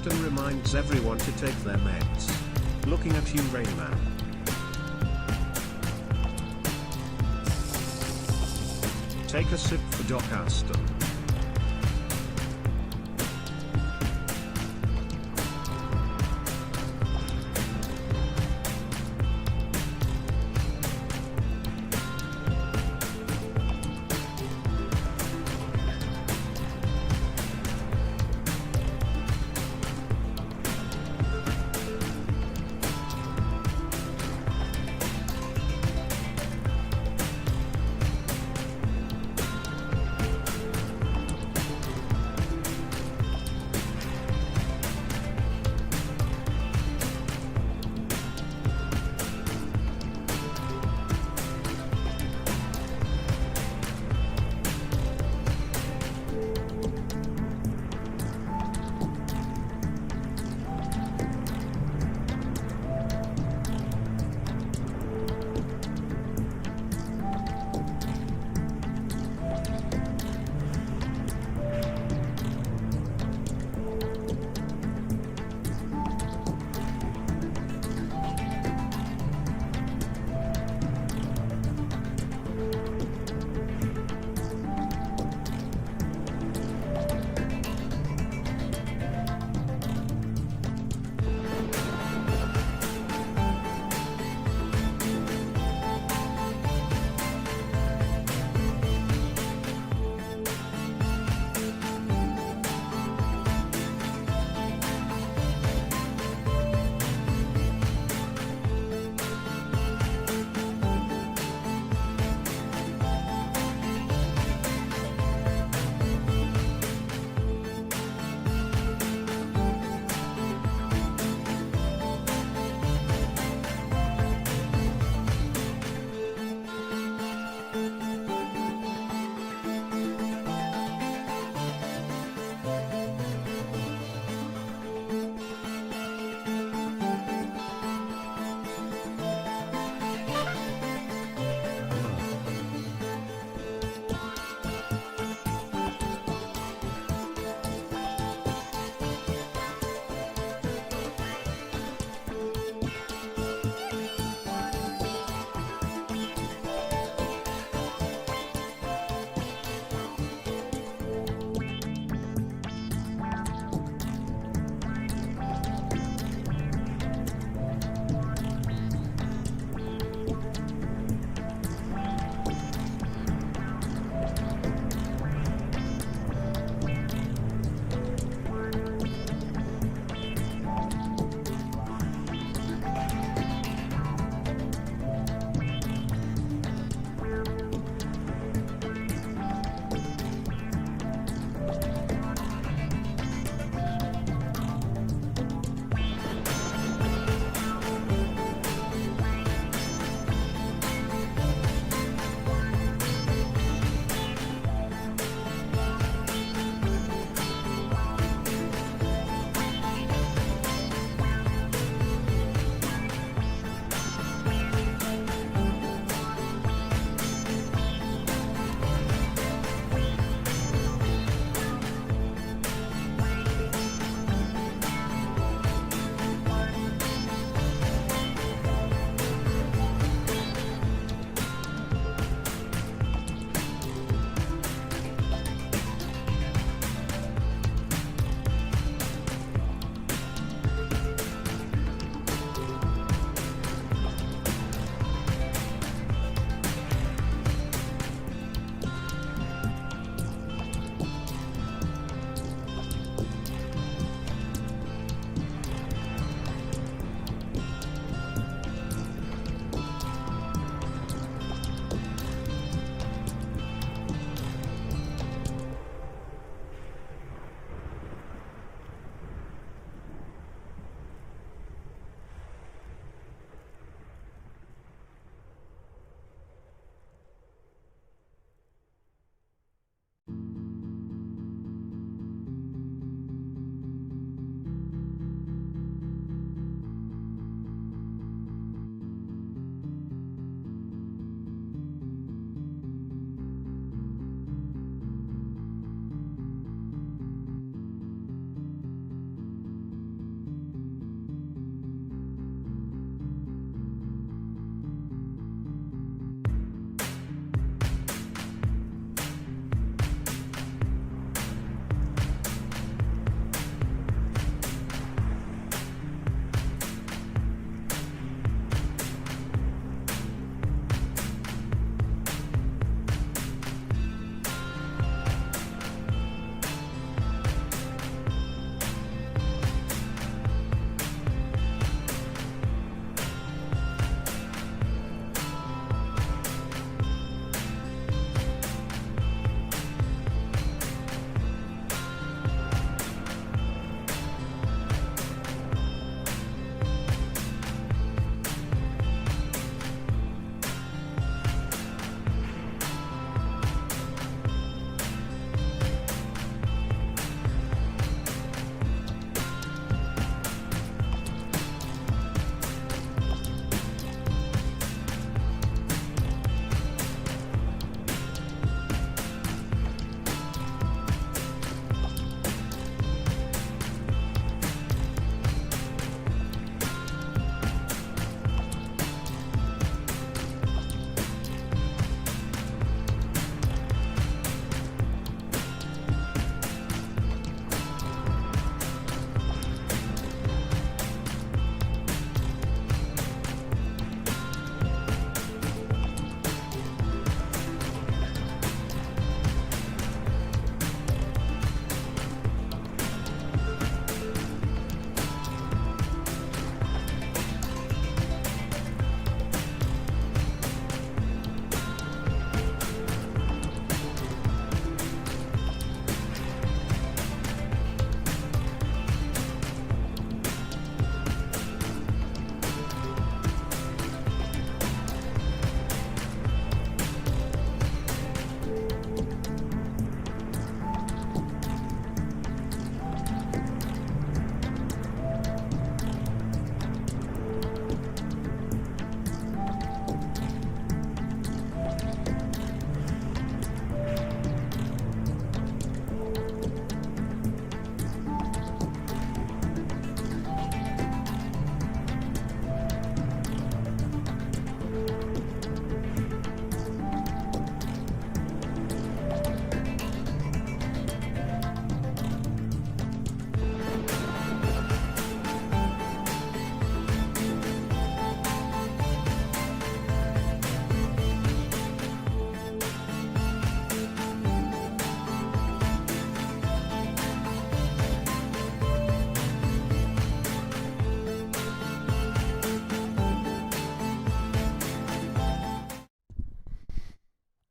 Aston reminds everyone to take their meds. Looking at you, Rainman. Take a sip for Doc Aston.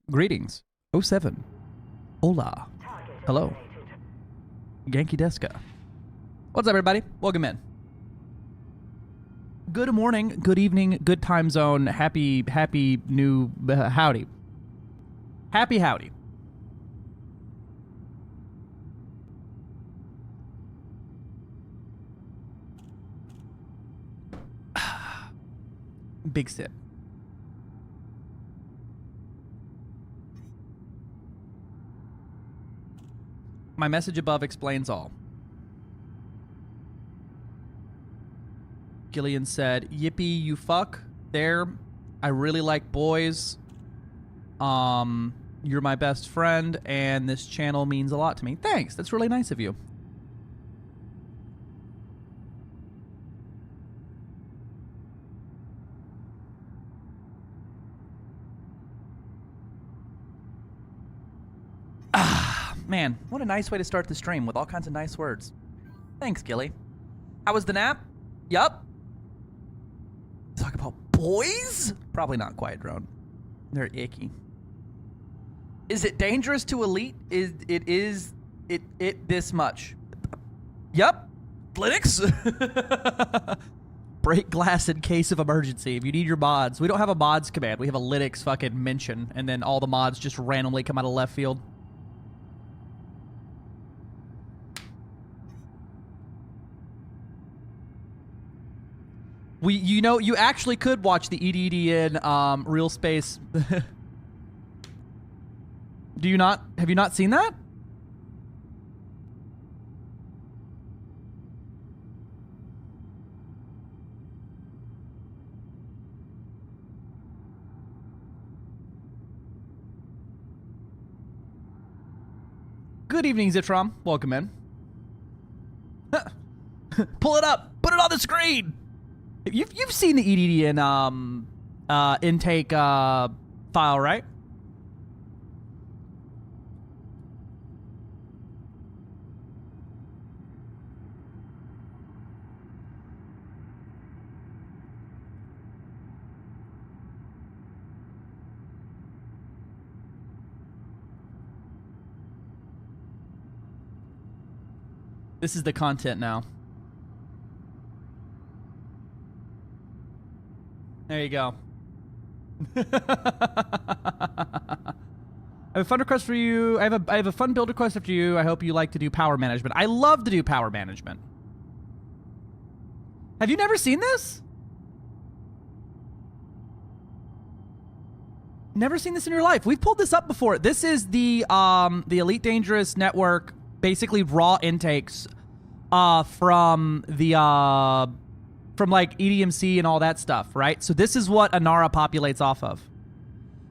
Greetings. 07. Hola. Hello. Genki Deska. What's up, everybody? Welcome in. Good morning, good evening, good time zone. Happy new howdy. Happy howdy. Big sip. My message above explains all. Gillian said, "Yippee, you fuck." There, I really like boys. You're my best friend, and this channel means a lot to me. Thanks. That's really nice of you. Man, what a nice way to start the stream with all kinds of nice words. Thanks, Gilly. How was the nap? Yup. Talk about boys? Probably not quite, Drone. They're icky. Is it dangerous to elite? It is this much? Yup. Linux? Break glass in case of emergency. If you need your mods. We don't have a mods command. We have a Linux fucking mention, and then all the mods just randomly come out of left field. You know, you actually could watch the EDDN real space. Do you not? Have you not seen that? Good evening, Zitrom. Welcome in. Pull it up. Put it on the screen. You've seen the EDDN intake file, right? This is the content now. There you go. I have a fun request for you. I have a fun build request after you. I hope you like to do power management. I love to do power management. Have you never seen this? Never seen this in your life? We've pulled this up before. This is the Elite Dangerous Network, basically raw intakes from the from like EDMC and all that stuff, right? So this is what Inara populates off of.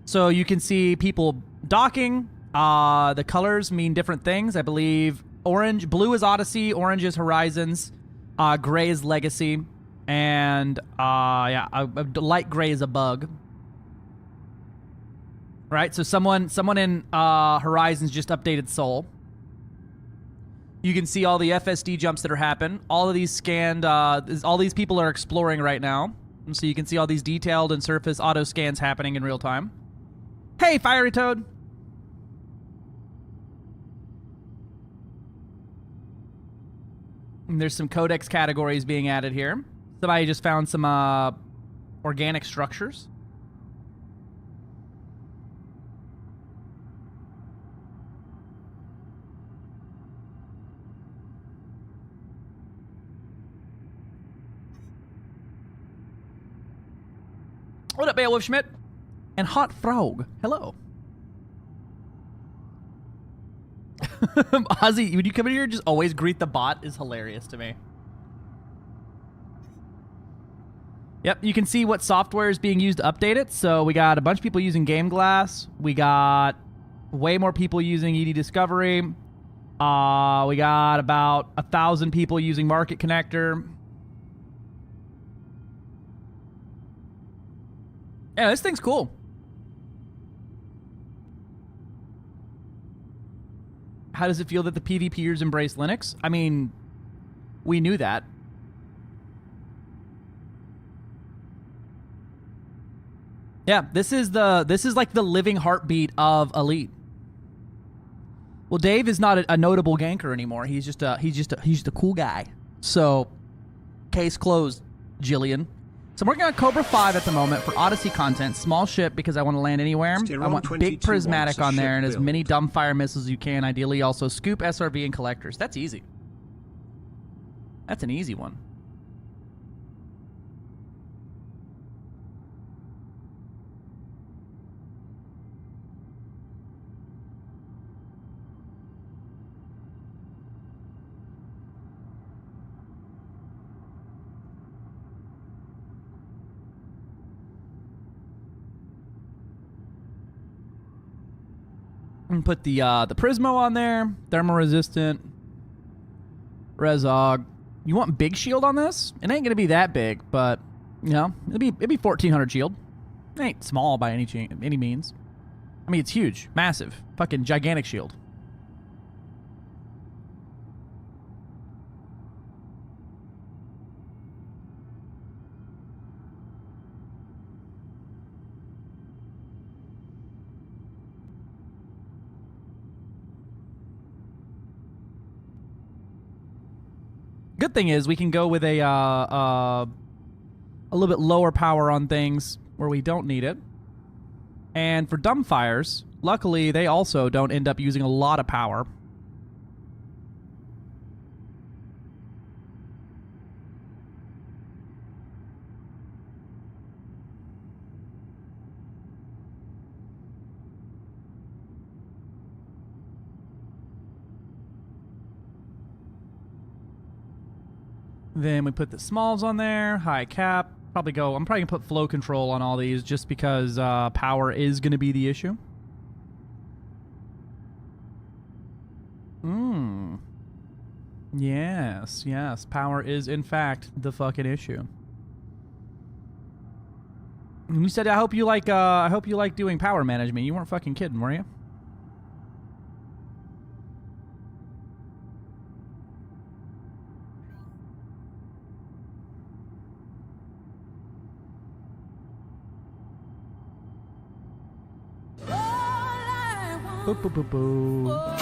So you can see people docking. The colors mean different things. I believe blue is Odyssey, orange is Horizons, gray is Legacy, and yeah, light gray is a bug. Right? So someone in Horizons just updated Soul. You can see all the FSD jumps that are happening. All of these scanned, all these people are exploring right now. And so you can see all these detailed and surface auto scans happening in real time. Hey, Fiery Toad. And there's some codex categories being added here. Somebody just found some organic structures. What up, Beowulf Schmidt? And Hot Frog. Hello. Ozzy, when you come in here and just always greet the bot is hilarious to me. Yep, you can see what software is being used to update it. So we got a bunch of people using Game Glass. We got way more people using ED Discovery. We got about 1,000 people using Market Connector. Yeah, this thing's cool. How does it feel that the PvPers embrace Linux? I mean, we knew that. Yeah, this is like the living heartbeat of Elite. Well, Dave is not a notable ganker anymore. He's just a cool guy. So, case closed, Jillian. So I'm working on Cobra 5 at the moment for Odyssey content. Small ship because I want to land anywhere. I want big prismatic on there and as many dumbfire missiles as you can. Ideally also scoop, SRV, and collectors. That's easy. That's an easy one. And put the Prismo on there, thermal resistant, Rezog. You want big shield on this? It ain't gonna be that big, but you know, it'd be 1400 shield. It ain't small by any means. I mean, it's huge, massive, fucking gigantic shield. Good thing is we can go with a little bit lower power on things where we don't need it. And for dumbfires, luckily they also don't end up using a lot of power. Then we put the smalls on there, high cap. I'm probably gonna put flow control on all these just because power is gonna be the issue. Yes, power is in fact the fucking issue. And you said I hope you like doing power management. You weren't fucking kidding, were you? Boop, boop, boop, boop.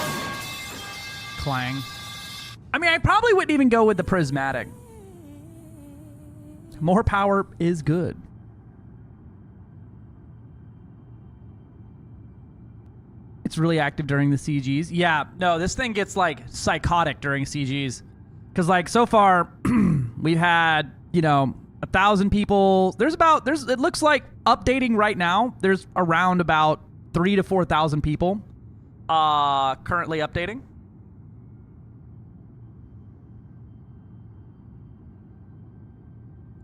Clang. I mean, I probably wouldn't even go with the prismatic. More power is good. It's really active during the CGs. Yeah, no, this thing gets like psychotic during CGs. Because like so far, we've had, you know, 1,000 people. It looks like updating right now, there's around about 3,000 to 4,000 people currently updating.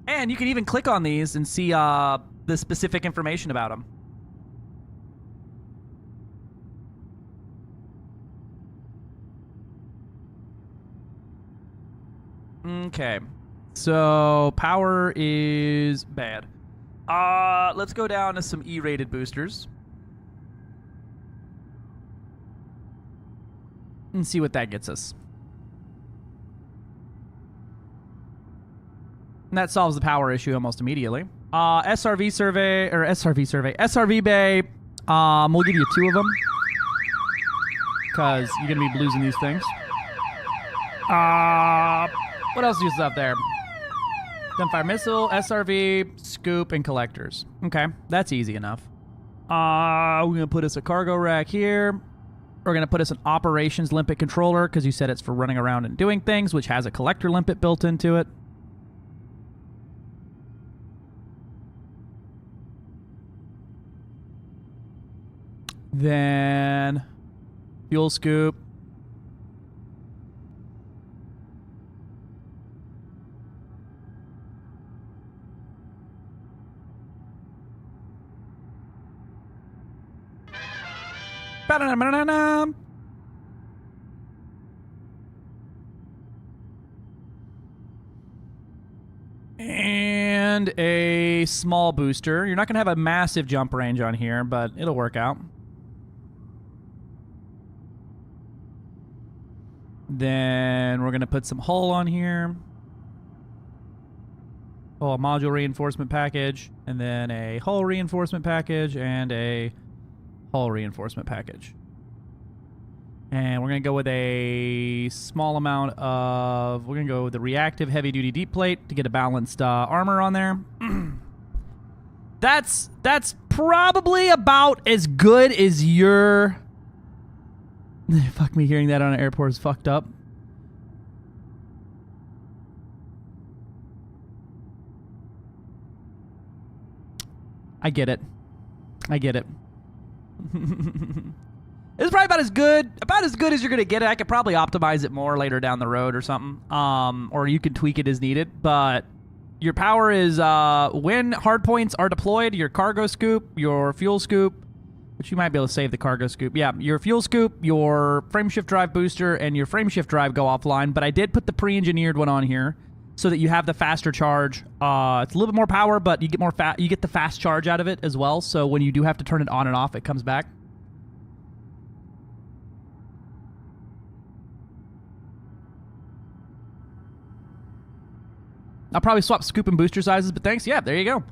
And you can even click on these and see the specific information about them. Okay. So power is bad. Let's go down to some E-rated boosters. And see what that gets us. And that solves the power issue almost immediately. SRV bay. We'll give you 2 of them. Because you're going to be losing these things. What else is up there? Gunfire missile, SRV, scoop, and collectors. Okay, that's easy enough. We're going to put us a cargo rack here. We're going to put us an operations limpet controller because you said it's for running around and doing things, which has a collector limpet built into it. Then fuel scoop. And a small booster. You're not going to have a massive jump range on here, but it'll work out. Then we're going to put some hull on here. Oh, a module reinforcement package, and then a hull reinforcement package, and a hull reinforcement package. And we're going to go with a small amount of... We're going to go with the reactive heavy-duty deep plate to get a balanced armor on there. That's probably about as good as your... Fuck me, hearing that on an airport is fucked up. I get it. I get it. It's probably about as good as you're gonna get it. I could probably optimize it more later down the road or something. Or you can tweak it as needed. But your power is when hard points are deployed, your cargo scoop, your fuel scoop, which you might be able to save the cargo scoop. Yeah, your fuel scoop, your frameshift drive booster, and your frameshift drive go offline. But I did put the pre-engineered one on here so that you have the faster charge. It's a little bit more power, but you get more you get the fast charge out of it as well. So when you do have to turn it on and off, it comes back. I'll probably swap scoop and booster sizes, but thanks. Yeah, there you go.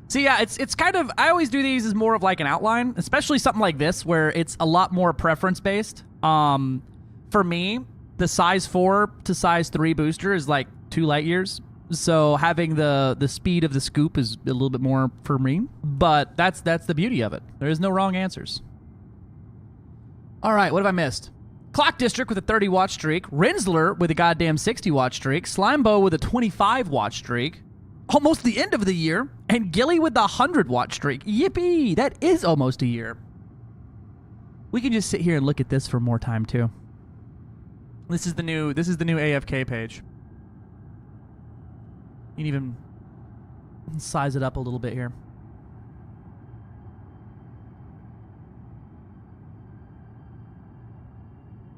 See, yeah, it's kind of... I always do these as more of like an outline, especially something like this where it's a lot more preference-based. For me, the size 4 to size 3 booster is like 2 light years. So having the speed of the scoop is a little bit more for me. But that's the beauty of it. There is no wrong answers. All right, what have I missed? Clock District with a 30-watt streak. Rinsler with a goddamn 60-watt streak. Slimebo with a 25-watt streak. Almost the end of the year. And Gilly with the 100-watt streak. Yippee! That is almost a year. We can just sit here and look at this for more time, too. This is the new AFK page. You can even size it up a little bit here.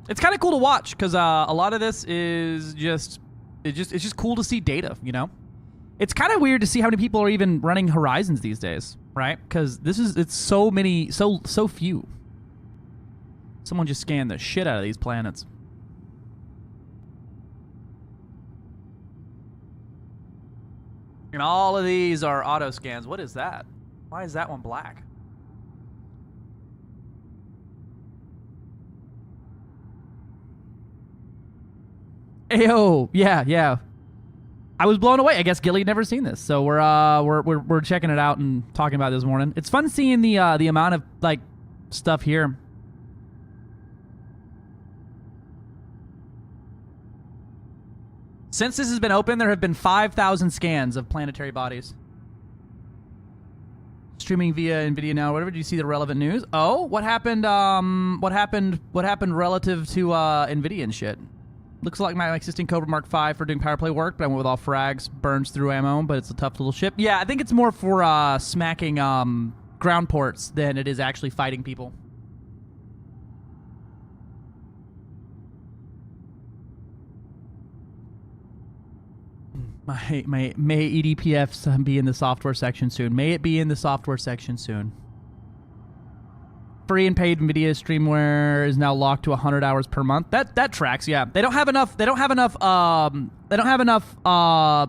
It's kind of cool to watch because a lot of this is it's just cool to see data, you know? It's kind of weird to see how many people are even running Horizons these days, right? Because it's so few. Someone just scanned the shit out of these planets. And all of these are auto scans. What is that? Why is that one black? Ayo, yeah. I was blown away. I guess Gilly had never seen this, so we're checking it out and talking about it this morning. It's fun seeing the amount of like stuff here. Since this has been open, there have been 5,000 scans of planetary bodies. Streaming via NVIDIA now. Whatever. Did you see the relevant news? Oh, what happened? What happened relative to NVIDIA and shit? Looks like my existing Cobra Mark V for doing power play work, but I went with all frags, burns through ammo, but it's a tough little ship. Yeah, I think it's more for smacking ground ports than it is actually fighting people. May EDPFs be in the software section soon. May it be in the software section soon. Free and paid NVIDIA streamware is now locked to 100 hours per month. That tracks, yeah. They don't have enough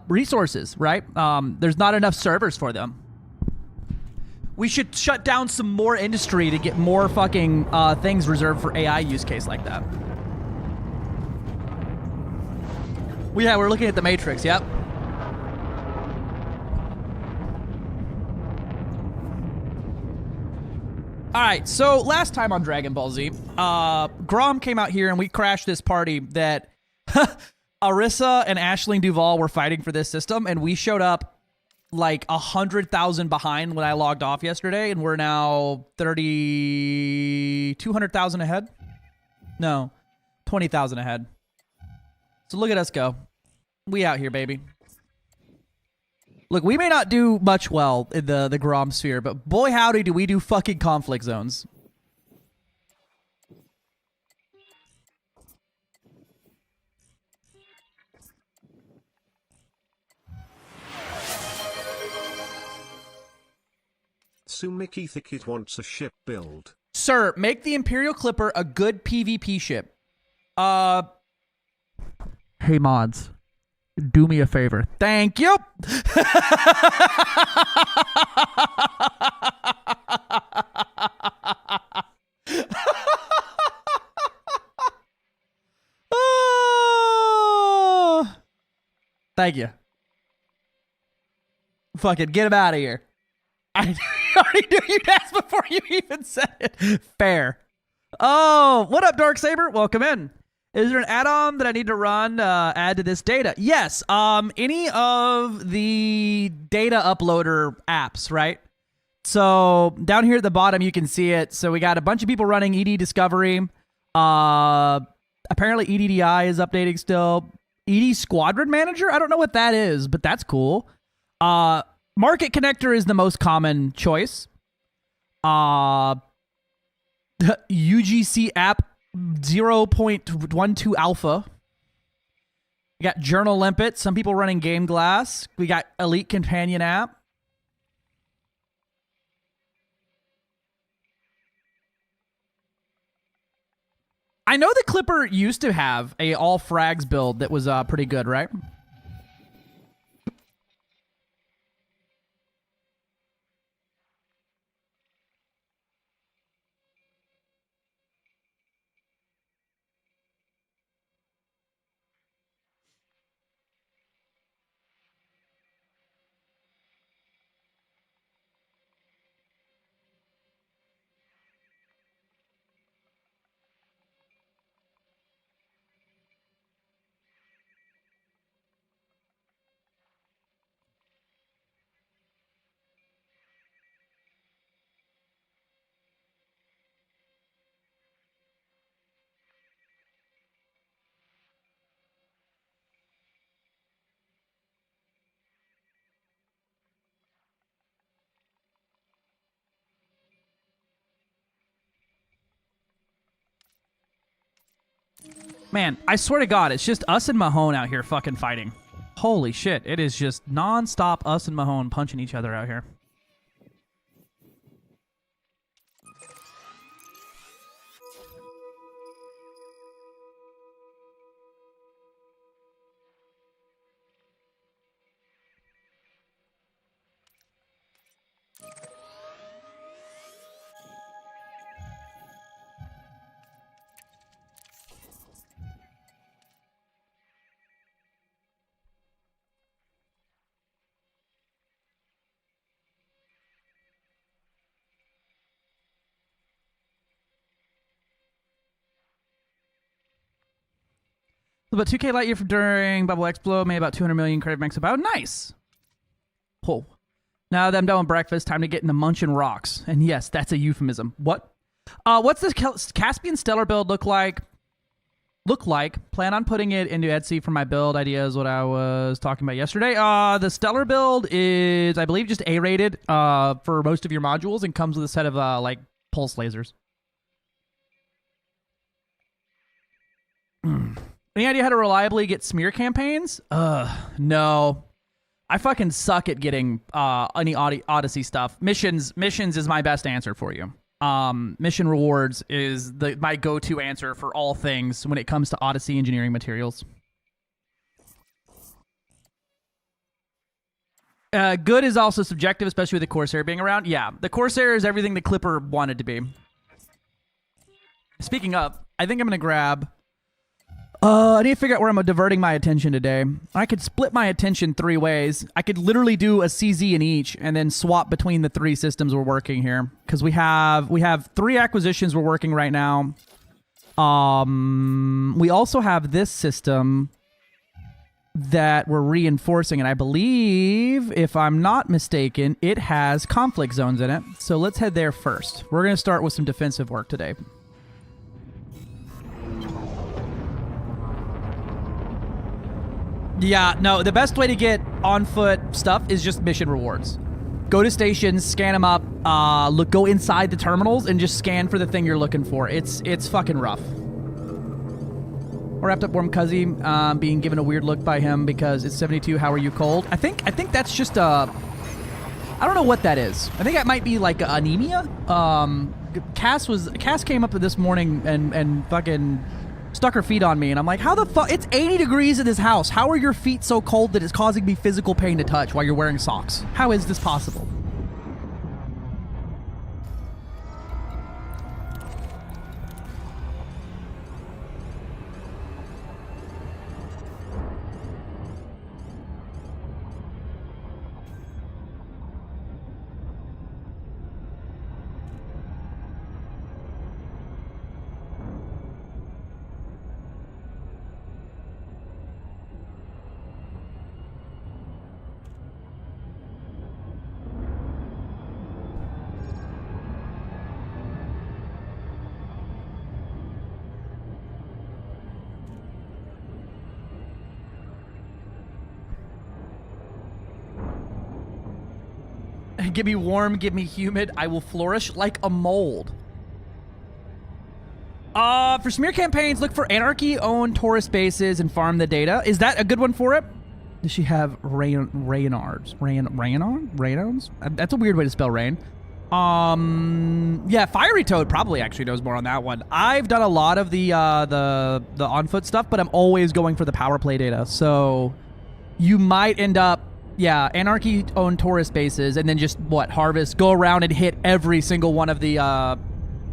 resources, right? There's not enough servers for them. We should shut down some more industry to get more fucking things reserved for AI use case like that. Well, yeah, we're looking at the Matrix, yep. All right, so last time on Dragon Ball Z, Grom came out here and we crashed this party that Arissa and Aisling Duval were fighting for this system, and we showed up like 100,000 behind when I logged off yesterday, and we're now 200,000 ahead? No, 20,000 ahead. So look at us go. We out here, baby. Look, we may not do much well in the Grom sphere, but boy howdy do we do fucking conflict zones. Mickey Thicket wants a ship build. Sir, make the Imperial Clipper a good PvP ship. Hey mods. Do me a favor. Thank you. Oh, thank you. Fucking get him out of here. I already knew you'd ask before you even said it. Fair. Oh, what up, Darksaber? Welcome in. Is there an add-on that I need to run add to this data? Yes. Any of the data uploader apps, right? So down here at the bottom, you can see it. So we got a bunch of people running ED Discovery. Apparently EDDI is updating still. ED Squadron Manager? I don't know what that is, but that's cool. Market Connector is the most common choice. UGC app 0.12 alpha. We got Journal Limpet. Some people running Game Glass. We got Elite Companion app. I know the Clipper used to have a all frags build that was pretty good, right? Man, I swear to God, it's just us and Mahone out here fucking fighting. Holy shit, it is just non-stop us and Mahone punching each other out here. About 2K light year from during Bubble Explo, made about 200 million credit max about. Nice. Oh. Now that I'm done with breakfast, time to get into munching rocks. And yes, that's a euphemism. What? What's this Caspian Stellar build look like? Plan on putting it into Etsy for my build ideas, what I was talking about yesterday. The Stellar build is, I believe, just A-rated for most of your modules and comes with a set of, like, pulse lasers. Any idea how to reliably get smear campaigns? No. I fucking suck at getting any Odyssey stuff. Missions is my best answer for you. Mission rewards is my go-to answer for all things when it comes to Odyssey engineering materials. Good is also subjective, especially with the Corsair being around. Yeah, the Corsair is everything the Clipper wanted to be. Speaking of, I think I'm going to grab... I need to figure out where I'm diverting my attention today. I could split my attention 3 ways. I could literally do a CZ in each and then swap between the 3 systems we're working here. Because we have 3 acquisitions we're working right now. We also have this system that we're reinforcing. And I believe, if I'm not mistaken, it has conflict zones in it. So let's head there first. We're going to start with some defensive work today. Yeah, no, the best way to get on-foot stuff is just mission rewards. Go to stations, scan them up, go inside the terminals, and just scan for the thing you're looking for. It's fucking rough. We're wrapped up warm Cuzzy, being given a weird look by him because it's 72, how are you cold? I think that's just I don't know what that is. I think that might be like anemia. Cass came up this morning and fucking stuck her feet on me, and I'm like, how the fuck? It's 80 degrees in this house. How are your feet so cold that it's causing me physical pain to touch while you're wearing socks? How is this possible? Give me warm, give me humid. I will flourish like a mold. For smear campaigns, look for anarchy-owned tourist bases and farm the data. Is that a good one for it? Does she have Raynards? Raynones? That's a weird way to spell rain. Yeah, Fiery Toad probably actually knows more on that one. I've done a lot of the on-foot stuff, but I'm always going for the power play data. So you might end up, yeah, anarchy-owned tourist bases, and then just, what, harvest, go around and hit every single one of the,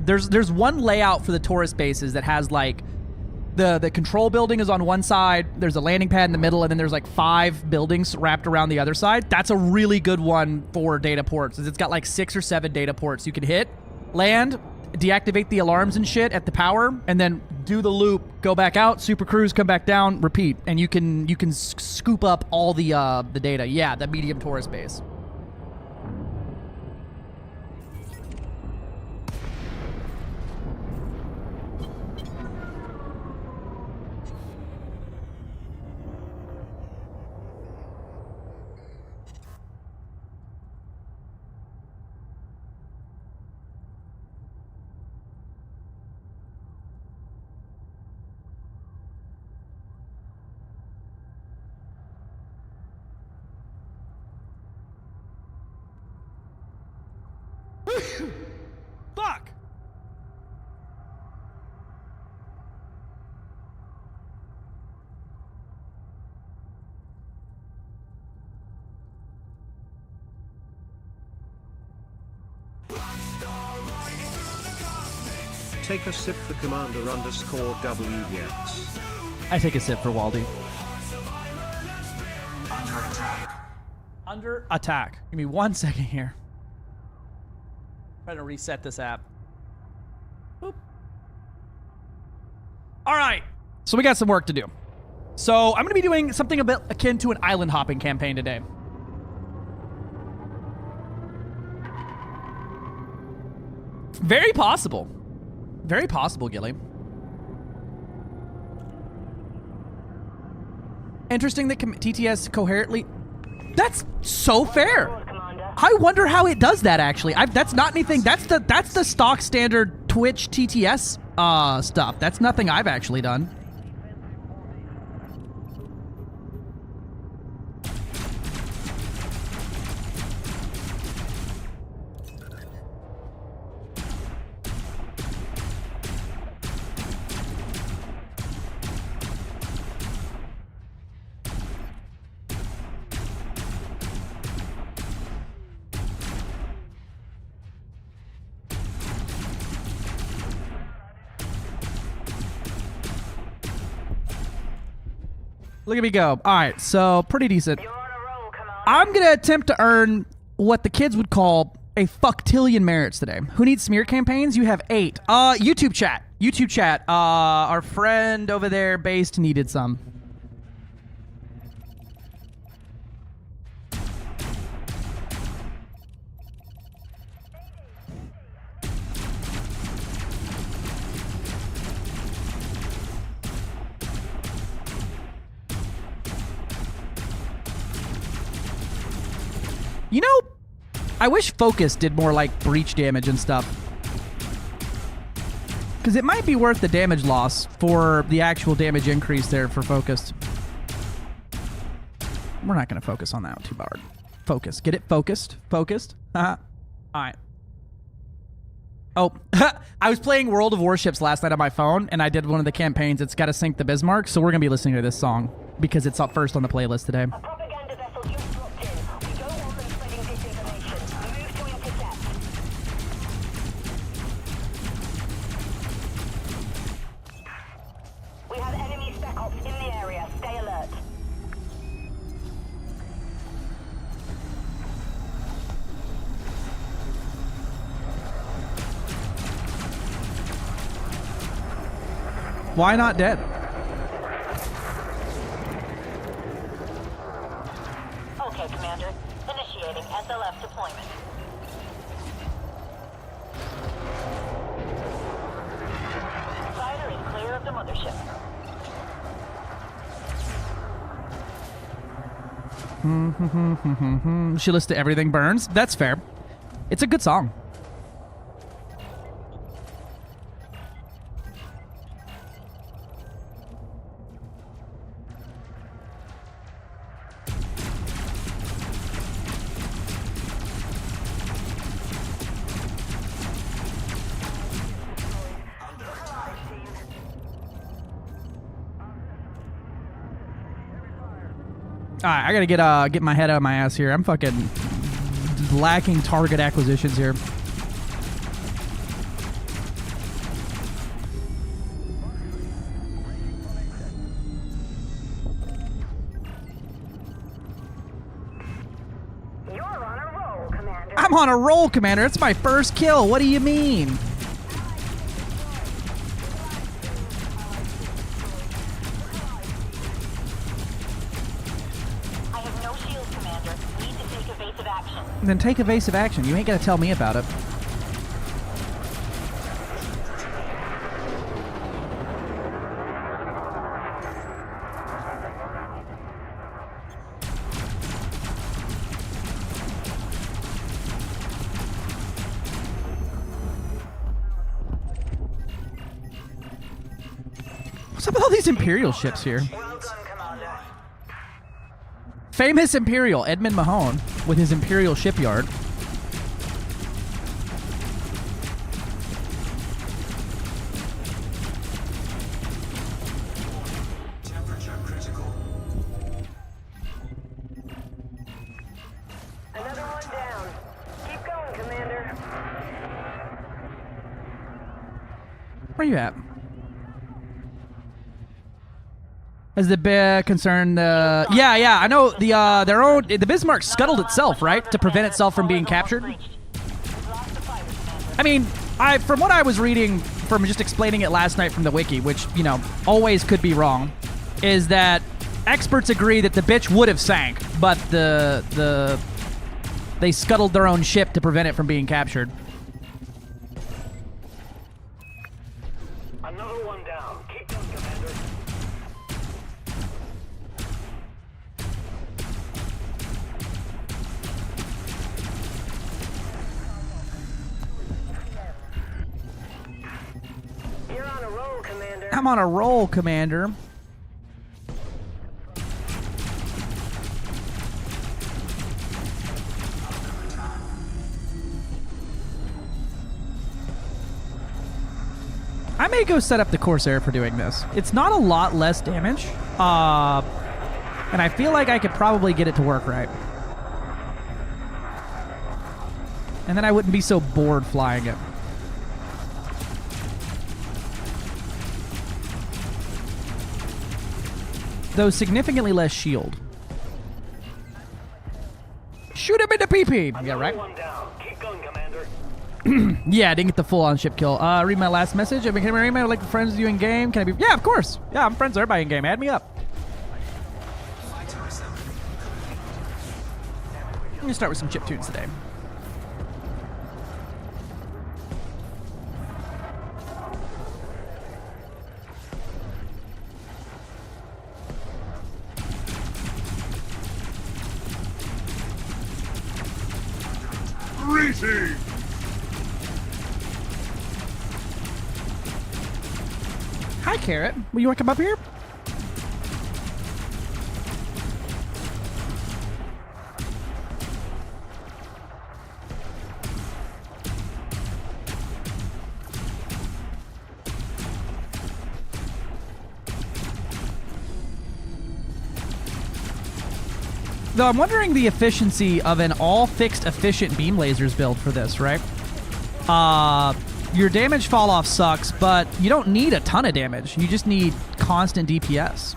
there's one layout for the tourist bases that has, like, the control building is on one side, there's a landing pad in the middle, and then there's, like, 5 buildings wrapped around the other side. That's a really good one for data ports. It's got, like, 6 or 7 data ports you can hit, land, deactivate the alarms and shit at the power, and then do the loop, go back out, super cruise, come back down, repeat, and you can scoop up all the data. Yeah, the medium tourist base. Fuck! Take a sip for Commander_WX. I take a sip for Waldy. Under attack. Give me 1 second here. Trying to reset this app. Boop. All right. So we got some work to do. So I'm going to be doing something a bit akin to an island hopping campaign today. Very possible. Very possible, Gilly. Interesting that TTS coherently... That's so fair. I wonder how it does that, actually. That's not anything... That's the stock standard Twitch TTS stuff. That's nothing I've actually done. Look at me go. All right, so pretty decent. I'm going to attempt to earn what the kids would call a fucktillion merits today. Who needs smear campaigns? You have 8. YouTube chat. YouTube chat. Our friend over there, Based, needed some. You know, I wish Focus did more, like, breach damage and stuff. Because it might be worth the damage loss for the actual damage increase there for Focused. We're not going to focus on that too hard. Focus. Get it? Focused? Focused? Haha. Alright. Oh, I was playing World of Warships last night on my phone, and I did one of the campaigns. It's got to sink the Bismarck, so we're going to be listening to this song because it's up first on the playlist today. A propaganda vessel just dropped in. We don't want them spreading disinformation. Move to intercept. We have enemy spec ops in the area. Stay alert. Why not dead? Okay, Commander. Initiating SLF deployment. Fighter is clear of the mothership. She listed everything burns. That's fair. It's a good song. All right, I gotta get my head out of my ass here. I'm fucking lacking target acquisitions here. You're on a roll, Commander. I'm on a roll, Commander. It's my first kill. What do you mean? I have no shield, Commander. Need to take evasive action. Then take evasive action. You ain't gonna tell me about it. What's up with all these Imperial ships here? Well done, Commander. Famous Imperial, Edmund Mahone, with his Imperial shipyard. Another one down. Keep going, Commander. Where you at? Is the big concern? Yeah, I know the Bismarck scuttled itself, right, to prevent itself from being captured. I mean, from what I was reading from just explaining it last night from the wiki, which always could be wrong, is that experts agree that the bitch would have sank, but they scuttled their own ship to prevent it from being captured. Another one down. Keep going, Commander. You're on a roll, Commander. I'm on a roll, Commander. I may go set up the Corsair for doing this. It's not a lot less damage, and I feel like I could probably get it to work right. And then I wouldn't be so bored flying it. Though significantly less shield. Shoot him in the PP! Yeah, right? One down. Keep going, Commander. Yeah, I didn't get the full-on ship kill. Read my last message. Can I read my like friends with you in game? Can I be? Yeah, of course. Yeah, I'm friends with everybody in game. Add me up. I'm gonna start with some chip tunes today. Greetings! Hi, Carrot. Will you want to come up here? Though I'm wondering the efficiency of an all-fixed efficient beam lasers build for this, right? Your damage fall off sucks, but you don't need a ton of damage. You just need constant DPS.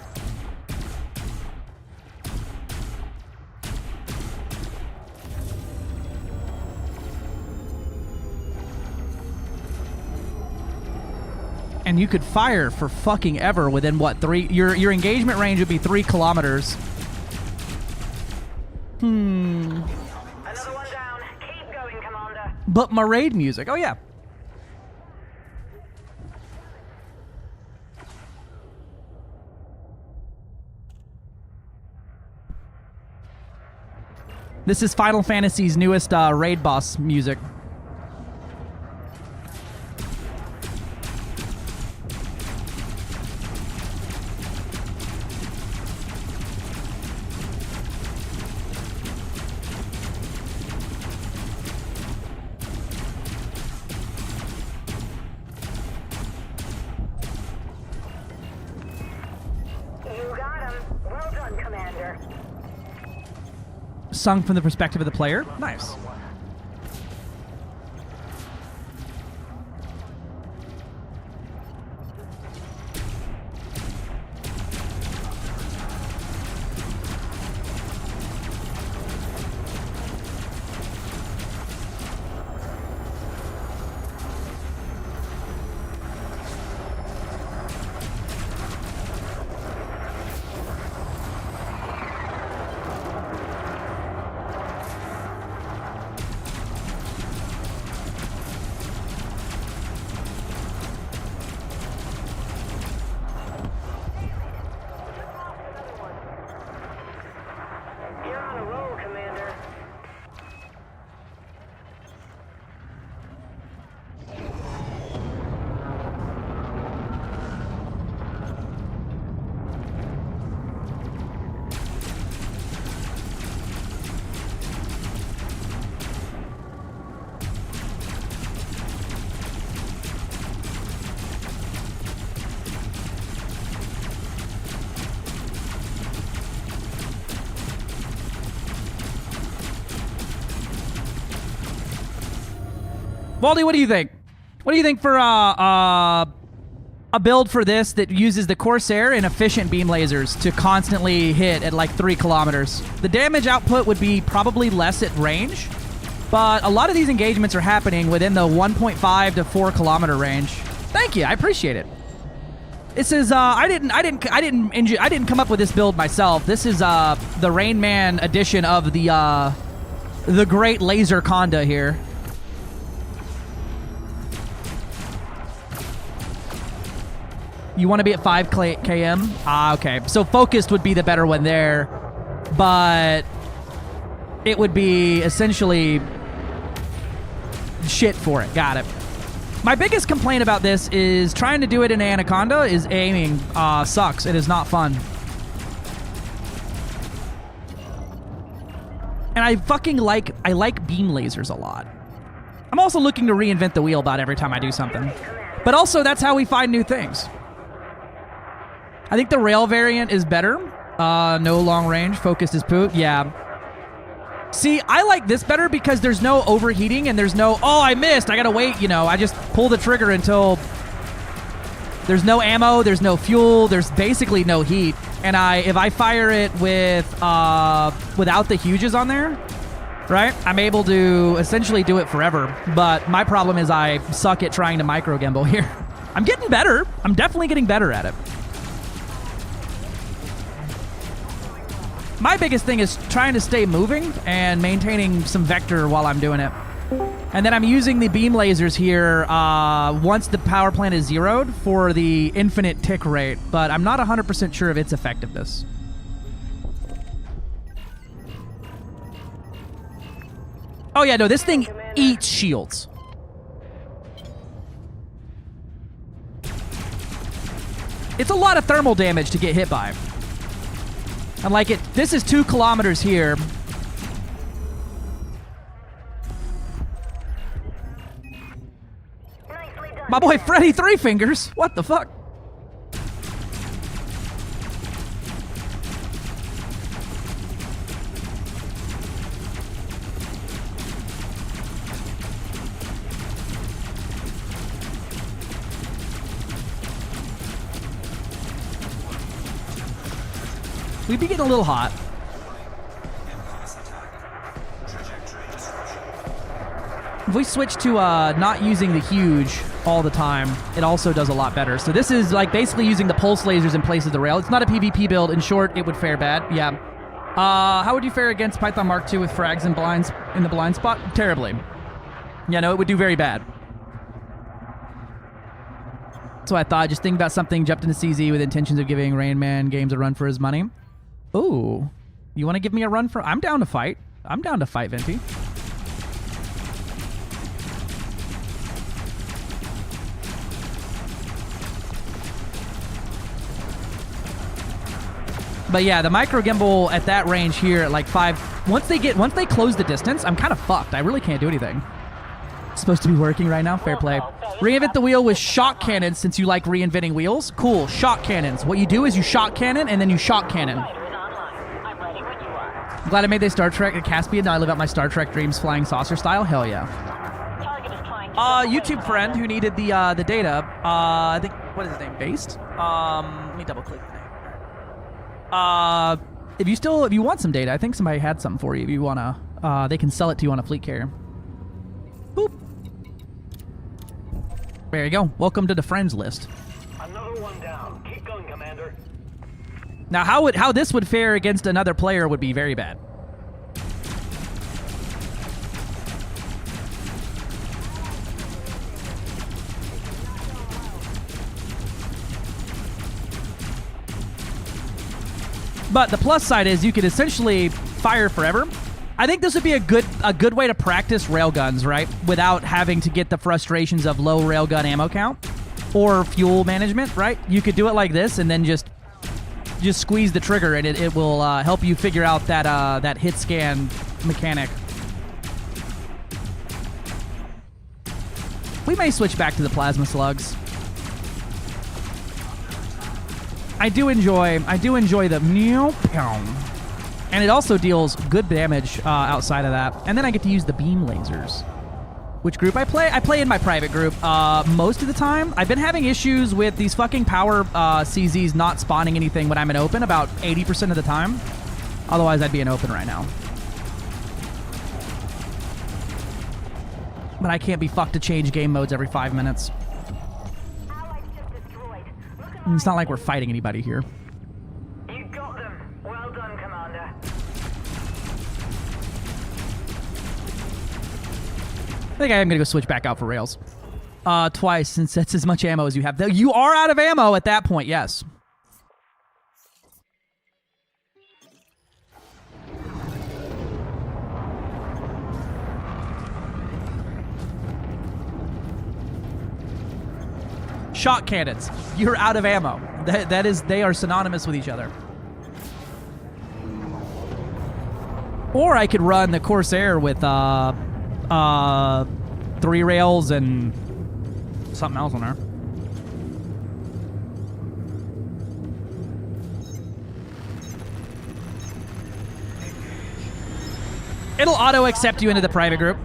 And you could fire for fucking ever within what, 3? Your engagement range would be 3 kilometers. Another one down. Keep going, Commander. But my raid music. Oh, yeah. This is Final Fantasy's newest raid boss music. You got him. Well done, Commander. Sung from the perspective of the player. Nice. You're on a roll, Commander. Baldy, what do you think? What do you think for a build for this that uses the Corsair and efficient beam lasers to constantly hit at like 3 kilometers? The damage output would be probably less at range, but a lot of these engagements are happening within the 1.5 to 4 kilometer range. Thank you, I appreciate it. This is I didn't come up with this build myself. This is the Rain Man edition of the Great Laser Conda here. You want to be at 5 km? Ah, okay. So focused would be the better one there, but it would be essentially shit for it. Got it. My biggest complaint about this is trying to do it in Anaconda is aiming sucks. It is not fun. And I fucking like beam lasers a lot. I'm also looking to reinvent the wheel about every time I do something. But also, that's how we find new things. I think the rail variant is better. No long range. Focused is poop. Yeah. See, I like this better because there's no overheating and there's no, oh, I missed. I gotta wait, you know. I just pull the trigger until there's no ammo, there's no fuel, there's basically no heat. And if I fire it with without the huges on there, right, I'm able to essentially do it forever. But my problem is I suck at trying to micro gimbal here. I'm getting better. I'm definitely getting better at it. My biggest thing is trying to stay moving and maintaining some vector while I'm doing it. And then I'm using the beam lasers here once the power plant is zeroed for the infinite tick rate, but I'm not 100% sure of its effectiveness. Oh yeah, no, this thing eats shields. It's a lot of thermal damage to get hit by. And like it, this is 2 kilometers here. My boy Freddy Three Fingers. What the fuck? we'd be getting a little hot. If we switch to not using the huge all the time, it also does a lot better. So this is like basically using the pulse lasers in place of the rail. It's not a PvP build. In short, it would fare bad. Yeah. How would you fare against Python Mark II with frags and blinds in the blind spot? Terribly. Yeah, no, it would do very bad. So I thought, just think about something, jumped into CZ with intentions of giving Rain Man Games a run for his money. Ooh. You want to give me a run for... I'm down to fight. I'm down to fight, Venti. But yeah, the micro gimbal at that range here at like 5, once they close the distance, I'm kind of fucked. I really can't do anything. It's supposed to be working right now. Fair play. Reinvent the wheel with shock cannons since you like reinventing wheels. Cool. Shock cannons. What you do is you shock cannon and then you shock cannon. I'm glad I made the Star Trek at Caspian. Now I live out my Star Trek dreams flying saucer style. Hell yeah. YouTube friend who needed the data. I think, what is his name? Based? Let me double click the name. If you want some data, I think somebody had some for you. If you wanna, they can sell it to you on a fleet carrier. Boop. There you go. Welcome to the friends list. Another one down. Keep going, Commander. Now, how this would fare against another player would be very bad. But the plus side is you could essentially fire forever. I think this would be a good way to practice railguns, right? Without having to get the frustrations of low railgun ammo count or fuel management, right? You could do it like this and then just squeeze the trigger and it will help you figure out that hit scan mechanic. We may switch back to the plasma slugs. I do enjoy the meow, and it also deals good damage outside of that. And then I get to use the beam lasers. Which group I play? I play in my private group most of the time. I've been having issues with these fucking power CZs not spawning anything when I'm in open about 80% of the time. Otherwise, I'd be in open right now. But I can't be fucked to change game modes every 5 minutes. It's not like we're fighting anybody here. You got them. Well done, Commander. I think I am going to go switch back out for rails. Twice, since that's as much ammo as you have. You are out of ammo at that point, yes. Shot cannons. You're out of ammo. They are synonymous with each other. Or I could run the Corsair with 3 rails and something else on there. It'll auto accept you into the private group.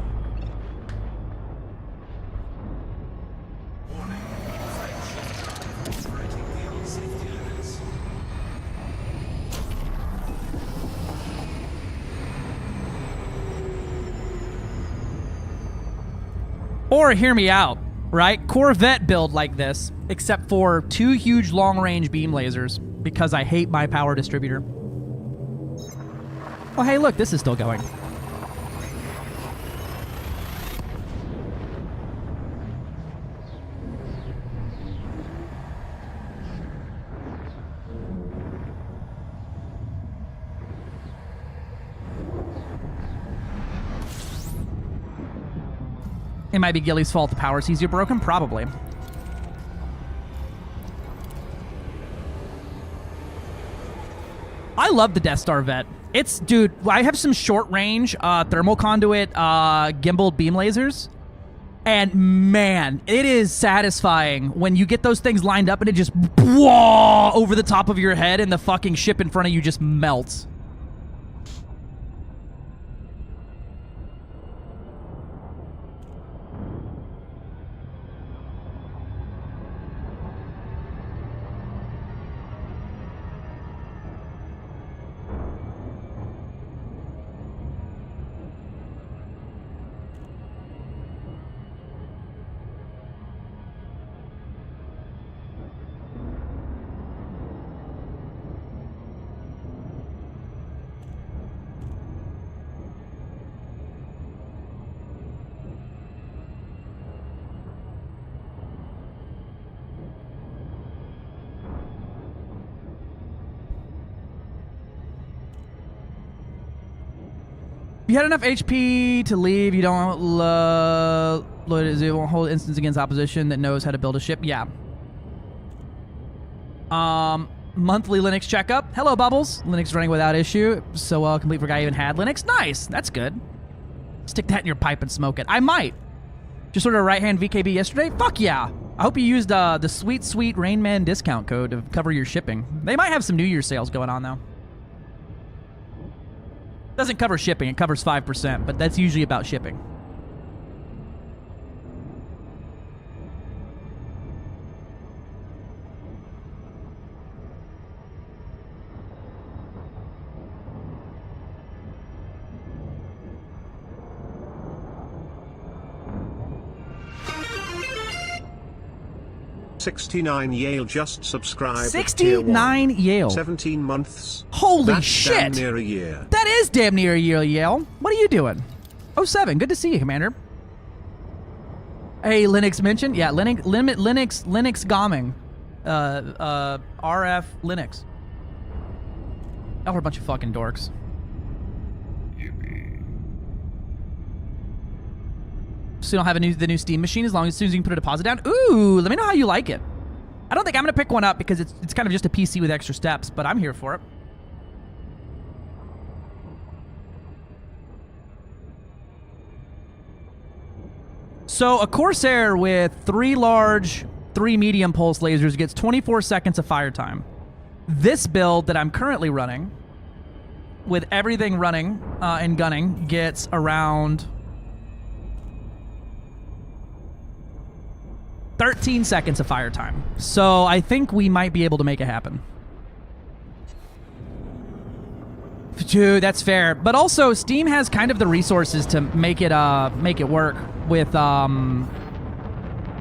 Or hear me out, right? Corvette build like this, except for 2 huge long-range beam lasers, because I hate my power distributor. Oh, hey, look, this is still going. It might be Gilly's fault the power sees you broken, probably. I love the Death Star Vet. It's, dude, I have some short range thermal conduit gimbaled beam lasers. And man, it is satisfying when you get those things lined up and it just whoa, over the top of your head and the fucking ship in front of you just melts. You had enough HP to leave. You don't load it. It won't hold instance against opposition that knows how to build a ship. Yeah. Monthly Linux checkup. Hello, Bubbles. Linux running without issue. So complete for a guy even had Linux. Nice. That's good. Stick that in your pipe and smoke it. I might. Just ordered a right-hand VKB yesterday. Fuck yeah. I hope you used the sweet, sweet Rain Man discount code to cover your shipping. They might have some New Year's sales going on, though. Doesn't cover shipping. It covers 5%, but that's usually about shipping. $69 Yale just subscribed. 69 Yale. 17 months. Holy That's shit! Damn near a year. That is damn near a year, Yale. What are you doing? 07. Good to see you, Commander. Hey, Linux mentioned. Yeah, Linux Gomming. RF Linux. Y'all are a bunch of fucking dorks. So you don't have the new Steam machine as soon as you can put a deposit down. Ooh, let me know how you like it. I don't think I'm gonna pick one up because it's kind of just a PC with extra steps, but I'm here for it. So a Corsair with 3 large, 3 medium pulse lasers gets 24 seconds of fire time. This build that I'm currently running, with everything running and gunning, gets around 13 seconds of fire time. So I think we might be able to make it happen. Dude, that's fair. But also, Steam has kind of the resources to make it work with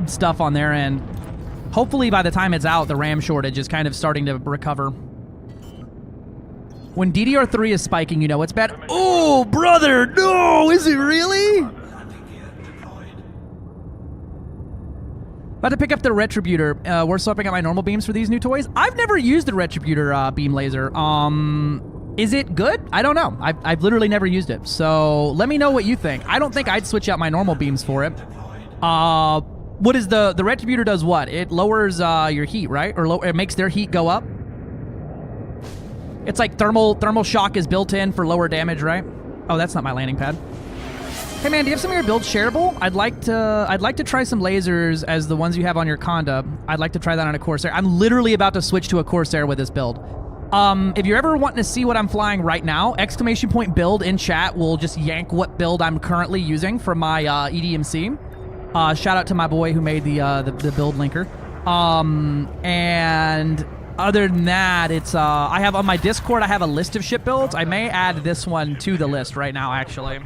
stuff on their end. Hopefully, by the time it's out, the RAM shortage is kind of starting to recover. When DDR3 is spiking, you know it's bad. Oh, brother, no! Is it really? About to pick up the Retributor. We're swapping out my normal beams for these new toys. I've never used the Retributor beam laser. Is it good? I don't know. I've literally never used it. So let me know what you think. I don't think I'd switch out my normal beams for it. What is the Retributor does what? It lowers your heat, right? Or it makes their heat go up. It's like thermal shock is built in for lower damage, right? Oh, that's not my landing pad. Hey man, do you have some of your builds shareable? I'd like to try some lasers as the ones you have on your Conda. I'd like to try that on a Corsair. I'm literally about to switch to a Corsair with this build. If you're ever wanting to see what I'm flying right now, exclamation point build in chat will just yank what build I'm currently using from my EDMC. Shout out to my boy who made the build linker. And other than that, it's I have on my Discord, I have a list of ship builds. I may add this one to the list right now, actually.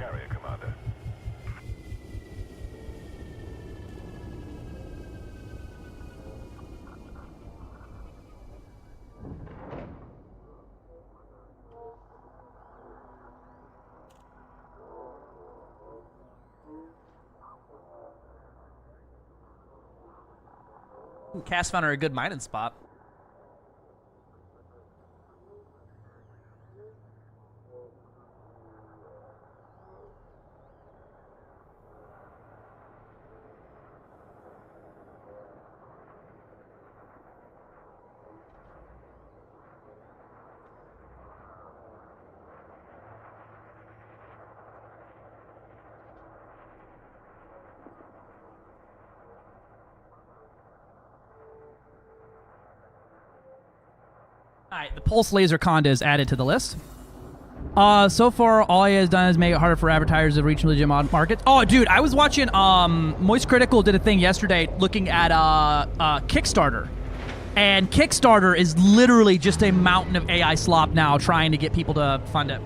Cast found are a good mining spot. Alright, the Pulse Laser Conda is added to the list. So far, all he has done is make it harder for advertisers to reach legit markets. Oh, dude, I was watching, Moist Critical did a thing yesterday looking at, Kickstarter. And Kickstarter is literally just a mountain of AI slop now trying to get people to fund it.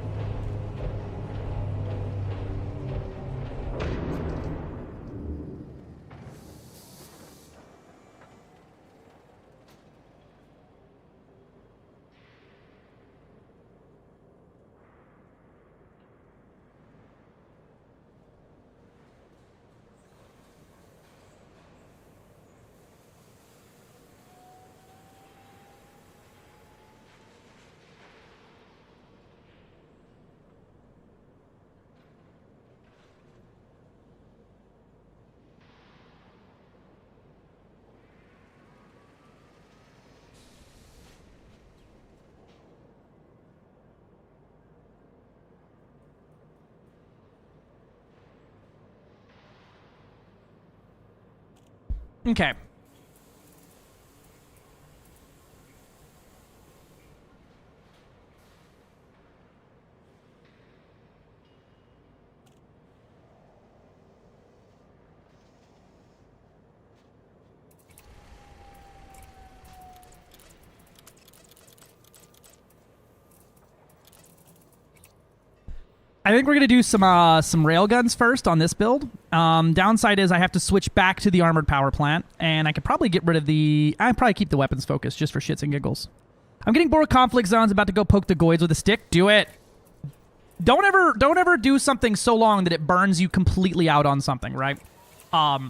Okay. I think we're gonna do some railguns first on this build. Downside is I have to switch back to the armored power plant, and I could probably get rid of the. I'd probably keep the weapons focused just for shits and giggles. I'm getting bored of conflict zones. About to go poke the goids with a stick. Do it. Don't ever do something so long that it burns you completely out on something, right?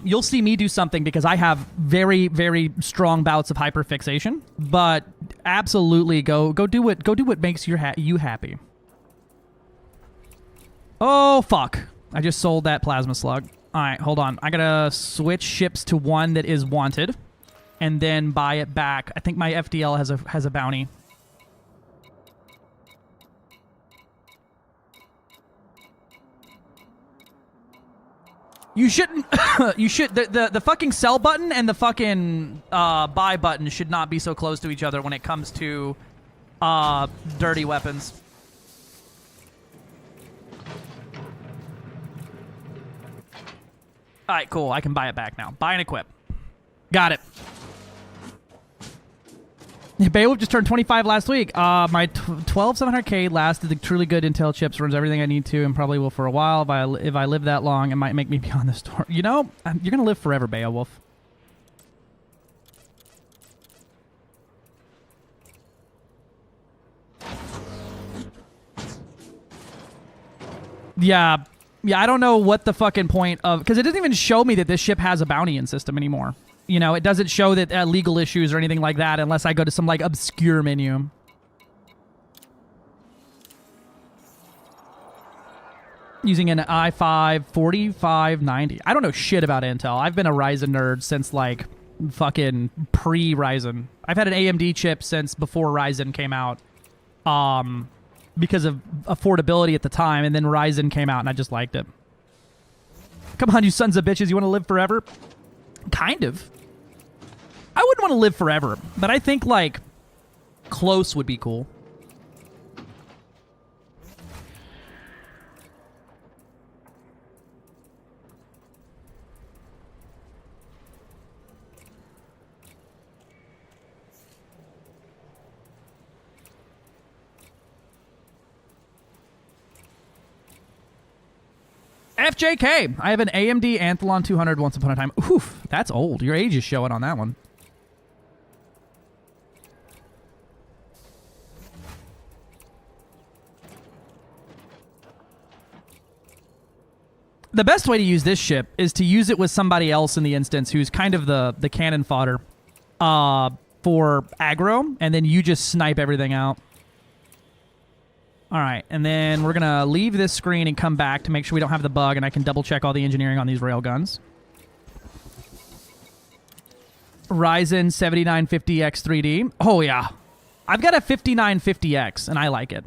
You'll see me do something because I have very, very strong bouts of hyperfixation. But absolutely, go do what makes you happy. Oh, fuck. I just sold that plasma slug. All right, hold on. I gotta switch ships to one that is wanted and then buy it back. I think my FDL has a bounty. You shouldn't... you should... The fucking sell button and the fucking buy button should not be so close to each other when it comes to dirty weapons. All right, cool. I can buy it back now. Buy and equip. Got it. Beowulf just turned 25 last week. My 12700K lasted the truly good Intel chips, runs everything I need to, and probably will for a while. If I live that long, it might make me beyond the store. You know, you're going to live forever, Beowulf. Yeah. Yeah, I don't know what the fucking point of... Because it doesn't even show me that this ship has a bounty in system anymore. You know, it doesn't show that legal issues or anything like that unless I go to some, like, obscure menu. Using an i5 4590. I don't know shit about Intel. I've been a Ryzen nerd since, like, fucking pre-Ryzen. I've had an AMD chip since before Ryzen came out. Because of affordability at the time, and then Ryzen came out, and I just liked it. Come on, you sons of bitches, you want to live forever? Kind of. I wouldn't want to live forever, but I think, like, close would be cool. FJK, I have an AMD Anthlon 200 once upon a time. Oof, that's old. Your age is showing on that one. The best way to use this ship is to use it with somebody else in the instance who's kind of the cannon fodder for aggro, and then you just snipe everything out. All right, and then we're going to leave this screen and come back to make sure we don't have the bug, and I can double-check all the engineering on these railguns. Ryzen 7950X 3D. Oh, yeah. I've got a 5950X, and I like it.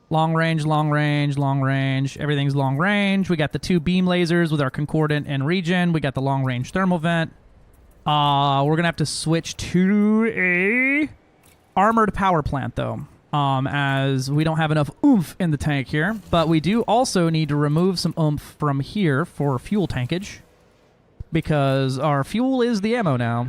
Long range, long range, long range. Everything's long range. We got the 2 beam lasers with our concordant and regen. We got the long-range thermal vent. We're going to have to switch to a armored power plant, though. As we don't have enough oomph in the tank here. But we do also need to remove some oomph from here for fuel tankage. Because our fuel is the ammo now.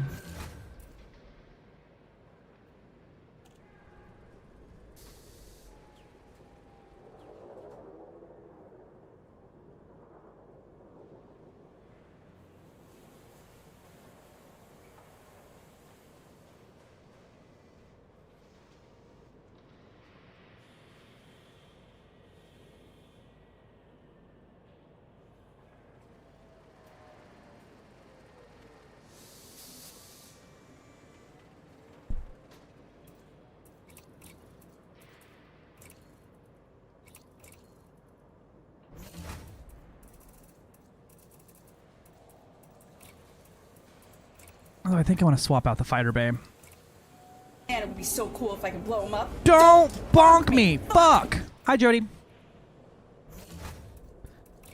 Oh, I think I want to swap out the fighter bay. Man, it would be so cool if I could blow him up. Don't bonk me! Fuck! Hi, Jody.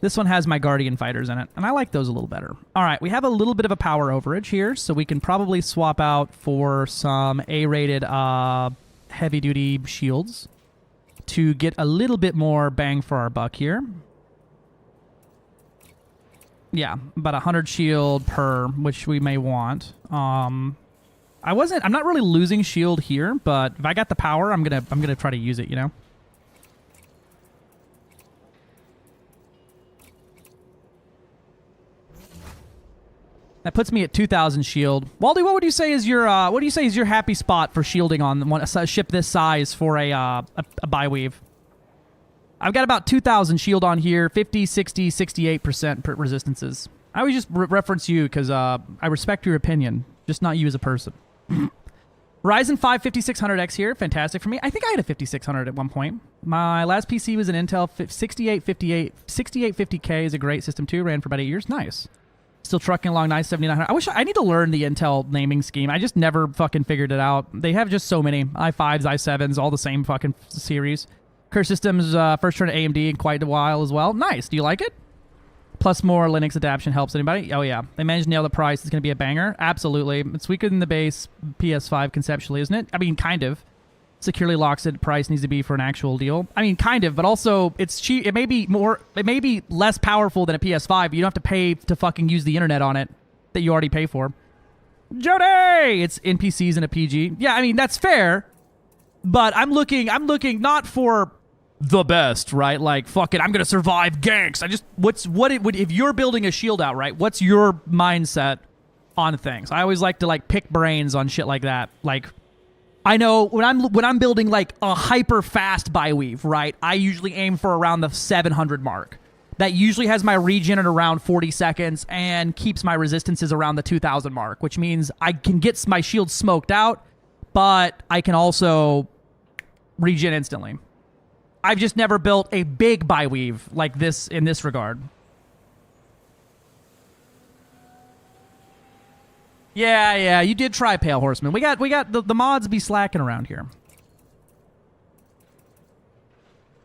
This one has my Guardian fighters in it, and I like those a little better. All right, we have a little bit of a power overage here, so we can probably swap out for some A-rated heavy-duty shields to get a little bit more bang for our buck here. Yeah, about 100 shield per, which we may want. I'm not really losing shield here, but if I got the power, I'm gonna try to use it, you know? That puts me at 2,000 shield. Waldy, what would you say is your happy spot for shielding on a ship this size for a biweave? I've got about 2,000 shield on here, 50, 60, 68% resistances. I always just reference you because I respect your opinion, just not you as a person. Ryzen 5 5600X here, fantastic for me. I think I had a 5600 at one point. My last PC was an Intel 6850K is a great system too, ran for about 8 years. Nice. Still trucking along nice 7900. I need to learn the Intel naming scheme. I just never fucking figured it out. They have just so many. i5s, i7s, all the same fucking series. Curse Systems first turn to AMD in quite a while as well. Nice. Do you like it? Plus more Linux adaptation helps anybody? Oh yeah. They managed to nail the price. It's going to be a banger. Absolutely. It's weaker than the base PS5 conceptually, isn't it? I mean, kind of. Securely locks it. Price needs to be for an actual deal. I mean, kind of, but also it's cheap. It may be less powerful than a PS5. You don't have to pay to fucking use the internet on it that you already pay for. Jody! It's NPCs and a PG. Yeah, I mean, that's fair. But I'm looking not for the best, right? Like, fuck it, I'm gonna survive ganks. If you're building a shield out, right? What's your mindset on things? I always like to like pick brains on shit like that. Like, I know when I'm building like a hyper fast biweave, right? I usually aim for around the 700 mark. That usually has my regen at around 40 seconds and keeps my resistances around the 2000 mark, which means I can get my shield smoked out, but I can also regen instantly. I've just never built a big biweave like this in this regard. Yeah, you did try Pale Horseman. We got the mods be slacking around here.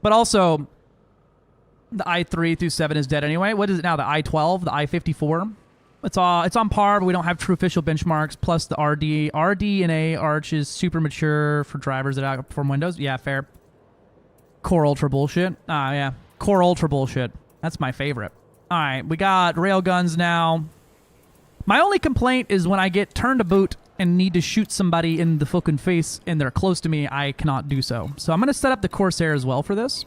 But also, the i3 through 7 is dead anyway. What is it now? The i12, the i54? It's on par, but we don't have true official benchmarks. Plus the RD and A Arch is super mature for drivers that outperform Windows. Yeah, fair. Core Ultra bullshit. Yeah. Core Ultra bullshit. That's my favorite. All right, we got railguns now. My only complaint is when I get turned to boot and need to shoot somebody in the fucking face and they're close to me, I cannot do so. So I'm going to set up the Corsair as well for this.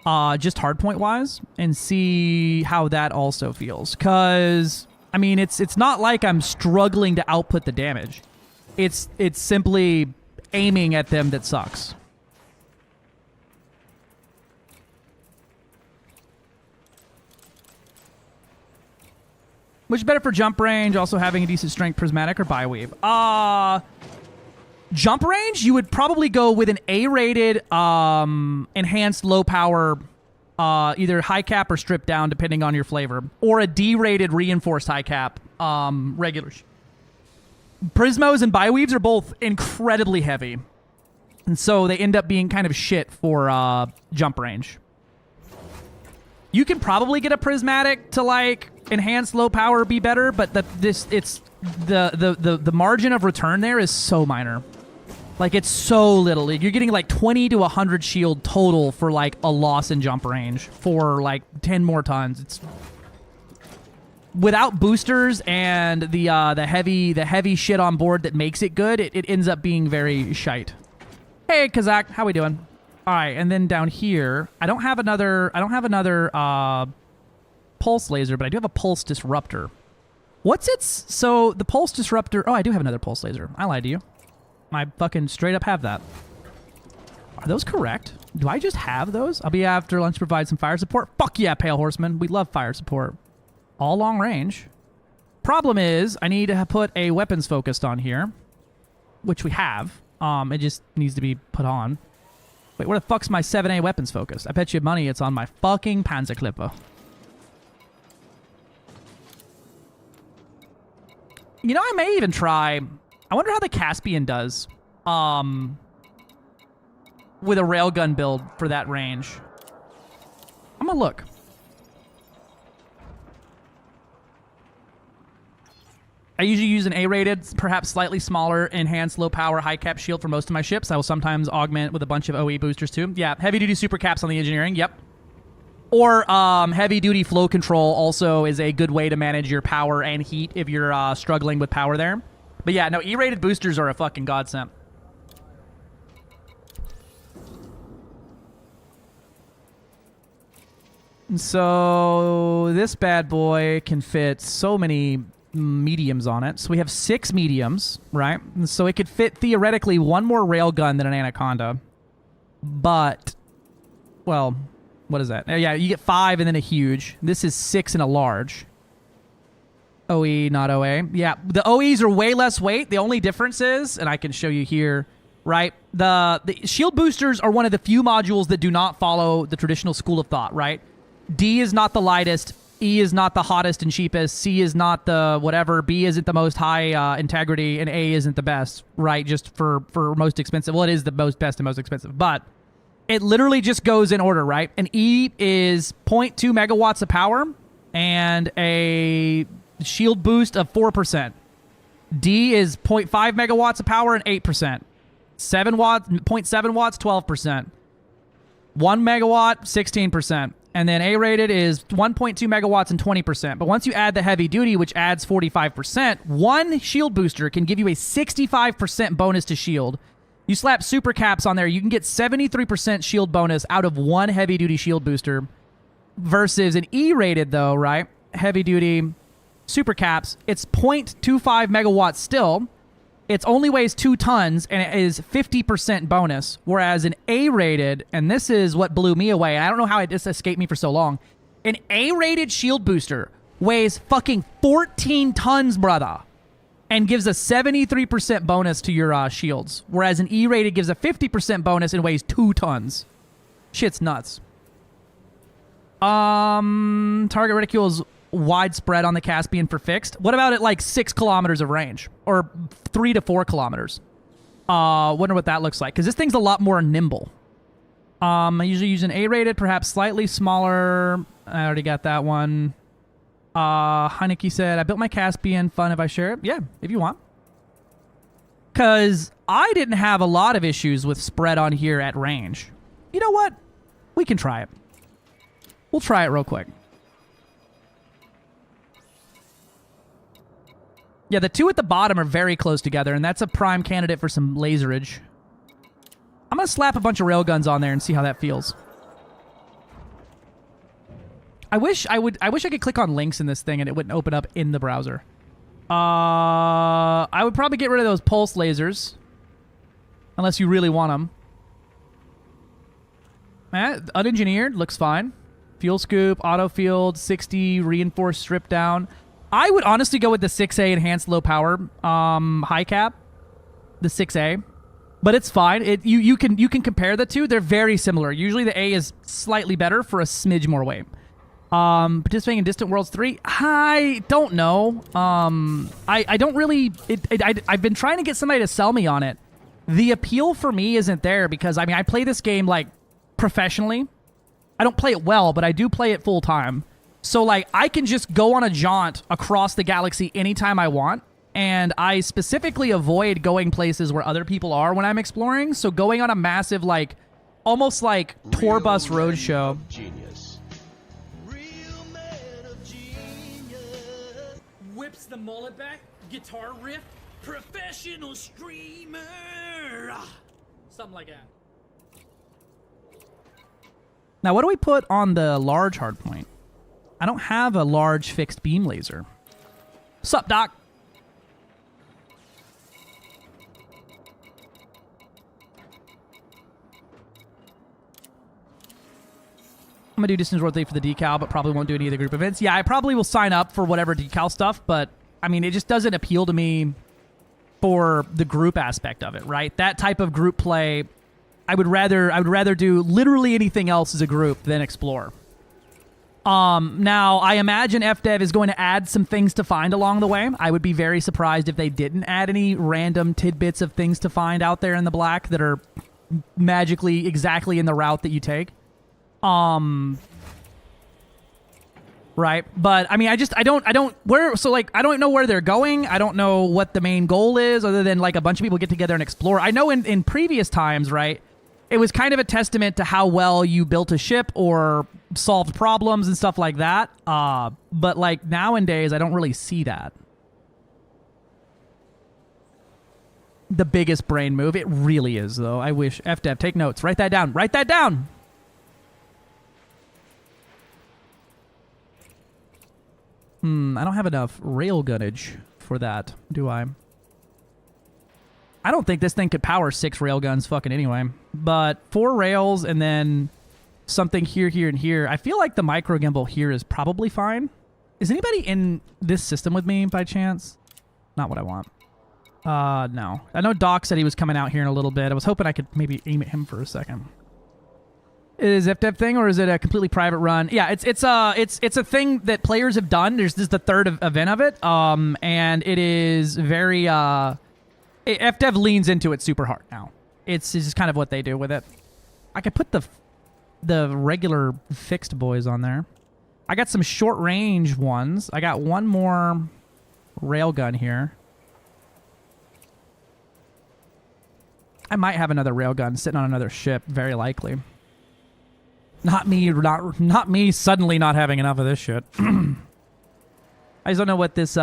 Just hardpoint-wise, and see how that also feels. Because, I mean, it's not like I'm struggling to output the damage. It's simply aiming at them that sucks. Which is better for jump range, also having a decent strength prismatic or biweave? Jump range, you would probably go with an A-rated enhanced low power, either high cap or stripped down, depending on your flavor, or a D-rated reinforced high cap, regular. Prismos and biweaves are both incredibly heavy, and so they end up being kind of shit for jump range. You can probably get a prismatic to like enhanced low power be better, but the margin of return there is so minor. Like, it's so little. You're getting like 20 to 100 shield total for like a loss in jump range for like 10 more tons. It's without boosters and the heavy shit on board that makes it good. It ends up being very shite. Hey Kazak, how we doing? All right, and then down here, I don't have another pulse laser, but I do have a pulse disruptor. What's its... So, the pulse disruptor... Oh, I do have another pulse laser. I lied to you. I fucking straight up have that. Are those correct? Do I just have those? I'll be after lunch to provide some fire support. Fuck yeah, Pale Horseman. We love fire support. All long range. Problem is, I need to put a weapons focused on here, which we have. It just needs to be put on. Wait, where the fuck's my 7A weapons focus? I bet you money it's on my fucking Panzer Clipper. You know, I may even try... I wonder how the Caspian does with a railgun build for that range. I'm gonna look. I usually use an A-rated, perhaps slightly smaller, enhanced low power, high cap shield for most of my ships. I will sometimes augment with a bunch of OE boosters too. Yeah, heavy duty super caps on the engineering. Yep. Or heavy duty flow control also is a good way to manage your power and heat if you're struggling with power there. But yeah, no, E-rated boosters are a fucking godsend. So this bad boy can fit so many mediums on it. So we have 6 mediums, right? And so it could fit theoretically one more railgun than an Anaconda. But, well, what is that? Yeah, you get 5 and then a huge. This is 6 and a large. OE, not OA. Yeah, the OEs are way less weight. The only difference is, and I can show you here, right? The shield boosters are one of the few modules that do not follow the traditional school of thought, right? D is not the lightest. E is not the hottest and cheapest. C is not the whatever. B isn't the most high integrity. And A isn't the best, right? Just for most expensive. Well, it is the most best and most expensive. But it literally just goes in order, right? An E is 0.2 megawatts of power and a shield boost of 4%. D is 0.5 megawatts of power and 8%. 7 watts, 0.7 watts, 12%. 1 megawatt, 16%. And then A-rated is 1.2 megawatts and 20%. But once you add the heavy duty, which adds 45%, one shield booster can give you a 65% bonus to shield. You slap super caps on there, you can get 73% shield bonus out of one heavy duty shield booster. Versus an E-rated though, right? Heavy duty, super caps, it's 0.25 megawatts still. It only weighs 2 tons, and it is 50% bonus. Whereas an A-rated, and this is what blew me away, and I don't know how it just escaped me for so long. An A-rated shield booster weighs fucking 14 tons, brother, and gives a 73% bonus to your shields. Whereas an E-rated gives a 50% bonus and weighs 2 tons. Shit's nuts. Target reticule is widespread on the Caspian for fixed. What about at like 6 kilometers of range or 3 to 4 kilometers? Wonder what that looks like because this thing's a lot more nimble. I usually use an A-rated, perhaps slightly smaller. I already got that one. Heineke said, I built my Caspian. Fun if I share it? Yeah, if you want. Because I didn't have a lot of issues with spread on here at range. You know what? We can try it. We'll try it real quick. Yeah, the 2 at the bottom are very close together, and that's a prime candidate for some laserage. I'm going to slap a bunch of railguns on there and see how that feels. I wish I could click on links in this thing and it wouldn't open up in the browser. I would probably get rid of those pulse lasers. Unless you really want them. Unengineered, looks fine. Fuel scoop, auto field, 60, reinforced strip down. I would honestly go with the 6A enhanced low power high cap. The 6A. But it's fine. You can compare the two. They're very similar. Usually the A is slightly better for a smidge more weight. Participating in Distant Worlds 3? I don't know. I don't really... I've been trying to get somebody to sell me on it. The appeal for me isn't there because, I mean, I play this game, like, professionally. I don't play it well, but I do play it full time. So, like, I can just go on a jaunt across the galaxy anytime I want, and I specifically avoid going places where other people are when I'm exploring. So going on a massive, like, almost like tour bus roadshow. Genius. Real man of genius. Whips the mullet back, guitar riff, professional streamer. Something like that. Now, what do we put on the large hardpoint? I don't have a large fixed beam laser. Sup, Doc? I'm gonna do Distance World 8 for the decal, but probably won't do any of the group events. Yeah, I probably will sign up for whatever decal stuff, but I mean, it just doesn't appeal to me for the group aspect of it, right? That type of group play, I would rather do literally anything else as a group than explore. Now, I imagine FDev is going to add some things to find along the way. I would be very surprised if they didn't add any random tidbits of things to find out there in the black that are magically exactly in the route that you take. right? But I mean, I don't know where they're going. I don't know what the main goal is, other than like a bunch of people get together and explore. I know in previous times, right, it was kind of a testament to how well you built a ship or solved problems and stuff like that. But like nowadays, I don't really see that. The biggest brain move. It really is, though. I wish. FDev, take notes. Write that down. Write that down. I don't have enough railgunnage for that, do I? I don't think this thing could power 6 railguns fucking anyway. But 4 rails and then something here, here, and here. I feel like the micro gimbal here is probably fine. Is anybody in this system with me by chance? Not what I want. No. I know Doc said he was coming out here in a little bit. I was hoping I could maybe aim at him for a second. Is it a FDev thing or is it a completely private run? Yeah, it's a thing that players have done. This is the 3rd event of it. And it is very FDev leans into it super hard now. It's just kind of what they do with it. I could put the regular fixed boys on there. I got some short range ones. I got one more railgun here. I might have another railgun sitting on another ship, very likely. Not me suddenly not having enough of this shit. I just don't know what this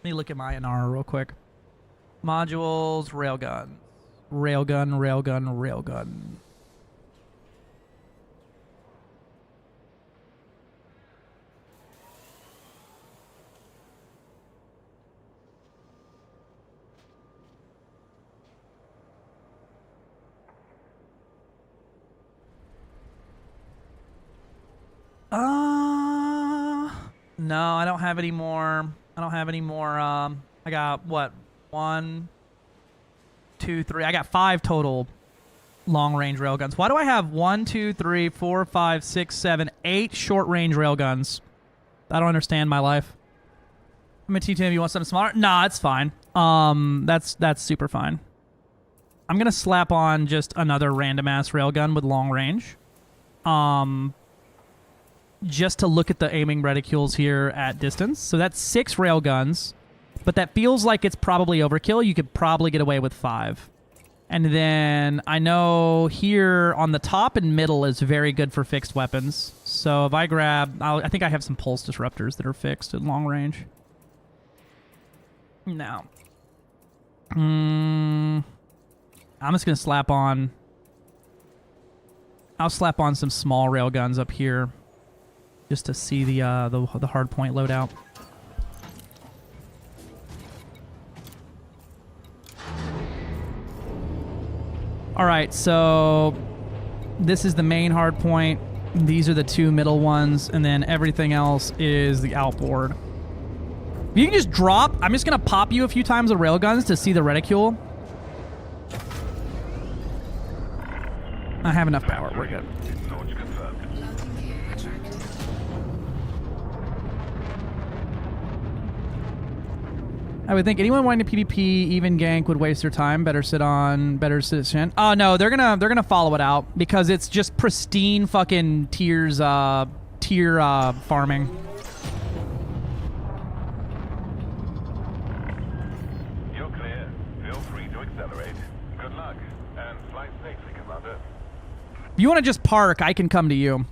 Let me look at my NR real quick. Modules, railgun. Railgun, railgun, railgun. No, I don't have any more. I got, what, 1, 2, 3. I got 5 total long-range railguns. Why do I have 1, 2, 3, 4, 5, 6, 7, 8 short-range railguns? I don't understand my life. I'm gonna teach him if you want something smaller. Nah, it's fine. That's super fine. I'm gonna slap on just another random-ass railgun with long range. Just to look at the aiming reticules here at distance. So that's 6 railguns, but that feels like it's probably overkill. You could probably get away with 5. And then I know here on the top and middle is very good for fixed weapons. So if I grab, I think I have some pulse disruptors that are fixed at long range. No. I'm just going to slap on... I'll slap on some small railguns up here. Just to see the hard point loadout. All right, so this is the main hard point. These are the 2 middle ones, and then everything else is the outboard. You can just drop. I'm just gonna pop you a few times with railguns to see the reticule. I have enough power. We're good. I would think anyone wanting to PvP even gank would waste their time. Better sit Shen. Oh no, they're gonna follow it out because it's just pristine fucking tier farming. You're clear. Feel free to accelerate. Good luck and fly safely, Commander. If you want to just park, I can come to you.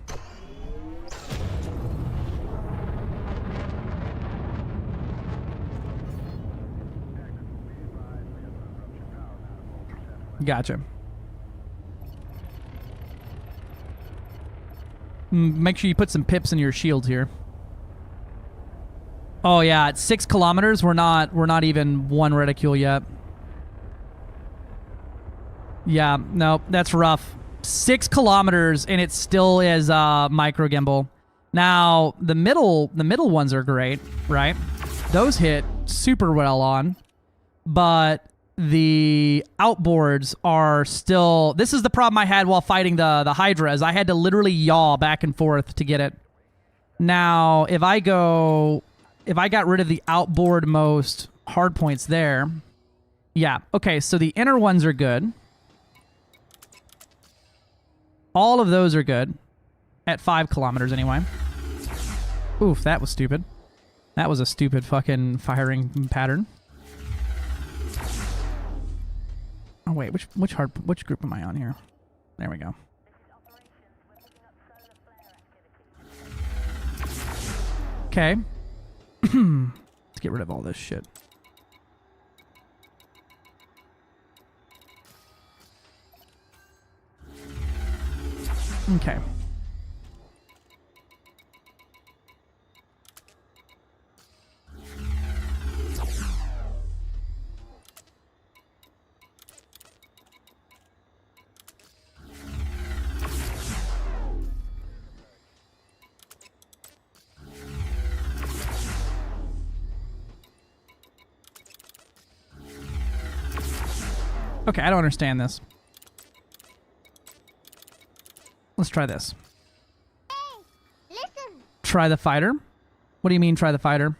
Gotcha. Make sure you put some pips in your shields here. Oh yeah, at 6 kilometers, we're not even 1 reticule yet. Yeah, no, that's rough. 6 kilometers and it still is micro gimbal. Now the middle ones are great, right? Those hit super well on, but the outboards are still... This is the problem I had while fighting the Hydras. I had to literally yaw back and forth to get it. Now, if I got rid of the outboard most hard points there... Yeah, okay, so the inner ones are good. All of those are good. At 5 kilometers, anyway. Oof, that was stupid. That was a stupid fucking firing pattern. Oh wait, which group am I on here? There we go. Okay. Let's get rid of all this shit. Okay. Okay, I don't understand this. Let's try this. Hey, listen. Try the fighter? What do you mean try the fighter?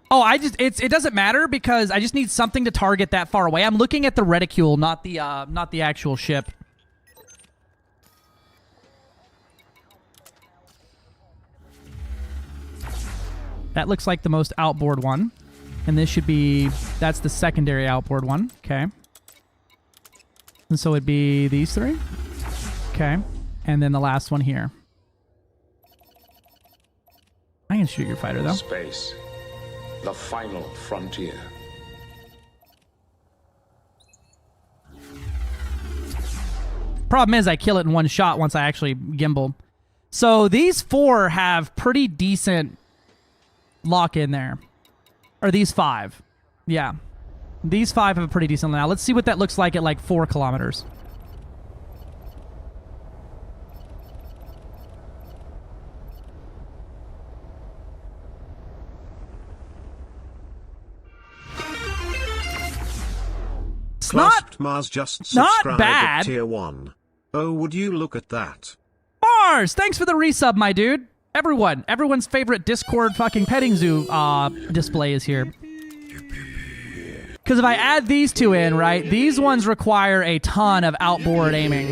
Oh, it doesn't matter because I just need something to target that far away. I'm looking at the reticule, not the actual ship. That looks like the most outboard one. And this should be... That's the secondary outboard one. Okay. And so it'd be these 3. Okay. And then the last one here. I can shoot your fighter, though. Space. The final frontier. Problem is, I kill it in one shot once I actually gimbal. So these 4 have pretty decent lock in there. Or these 5. Yeah. These 5 have a pretty decent... Now, let's see what that looks like at, like, 4 kilometers. It's not... Mars just not subscribed bad. at tier 1. Oh, would you look at that? Mars! Thanks for the resub, my dude. Everyone's favorite Discord fucking petting zoo display is here. Because if I add these 2 in, right, these ones require a ton of outboard aiming.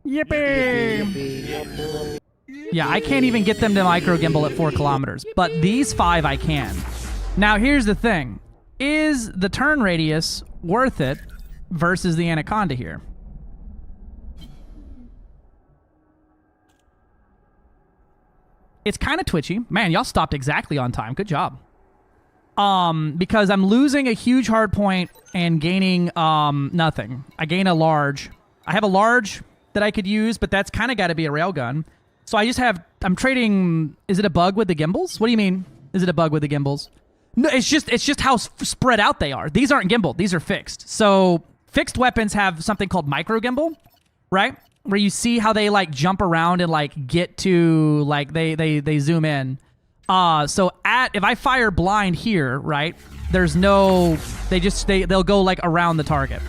Yippee! Yeah, I can't even get them to micro gimbal at 4 kilometers, but these 5 I can. Now, here's the thing. Is the turn radius worth it versus the Anaconda here? It's kind of twitchy. Man, y'all stopped exactly on time. Good job. Because I'm losing a huge hard point and gaining nothing. I gain a large. I have a large that I could use, but that's kind of got to be a railgun. So I just have... I'm trading... Is it a bug with the gimbals? What do you mean? Is it a bug with the gimbals? No, it's just how spread out they are. These aren't gimbal. These are fixed. So fixed weapons have something called micro gimbal, right? Where you see how they like jump around and like get to like they zoom in. So if I fire blind here, right? There's no they'll go like around the target.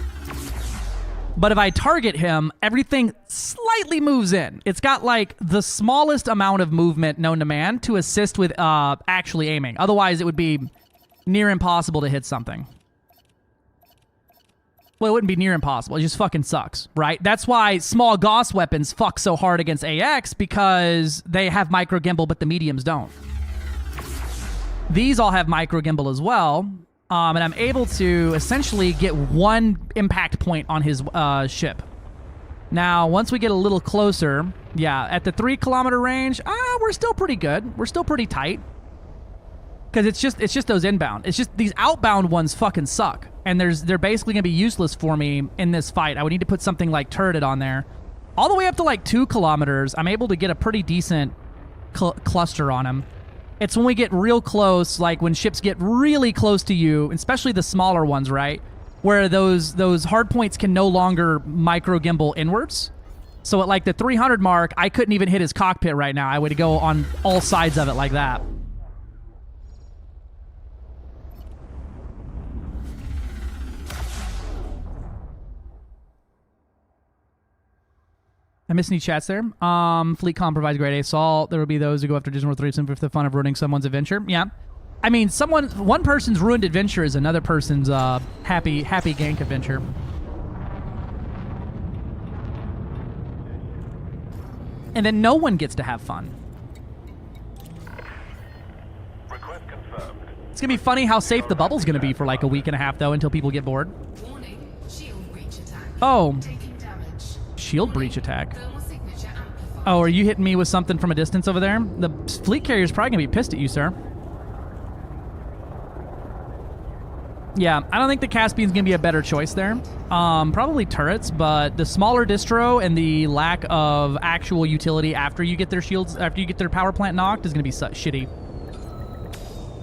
But if I target him, everything slightly moves in. It's got like the smallest amount of movement known to man to assist with actually aiming. Otherwise, it would be near impossible to hit something. Well, it wouldn't be near impossible. It just fucking sucks, right? That's why small Gauss weapons fuck so hard against AX, because they have micro gimbal, but the mediums don't. These all have micro gimbal as well, and I'm able to essentially get one impact point on his ship. Now, once we get a little closer, yeah, at the 3 kilometer range, we're still pretty good. We're still pretty tight. Because it's just those inbound. It's just these outbound ones fucking suck. And they're basically going to be useless for me in this fight. I would need to put something like turreted on there. All the way up to like 2 kilometers, I'm able to get a pretty decent cluster on him. It's when we get real close, like when ships get really close to you, especially the smaller ones, right? Where those hard points can no longer micro gimbal inwards. So at like the 300 mark, I couldn't even hit his cockpit right now. I would go on all sides of it like that. I missed any chats there. Fleet Com provides grade A assault. There will be those who go after Disney World 3 for the fun of ruining someone's adventure. Yeah. I mean, one person's ruined adventure is another person's happy gank adventure. And then no one gets to have fun. Request confirmed. It's going to be funny how safe the bubble's going to be for like a week and a half, though, until people get bored. Warning, shield breach attack. Oh. Taking damage. Shield breach attack. Thermal signature amplified. Oh, are you hitting me with something from a distance over there? The fleet carrier's probably going to be pissed at you, sir. Yeah, I don't think the Caspian's going to be a better choice there. Probably turrets, but the smaller distro and the lack of actual utility after you get their shields, after you get their power plant knocked is going to be shitty.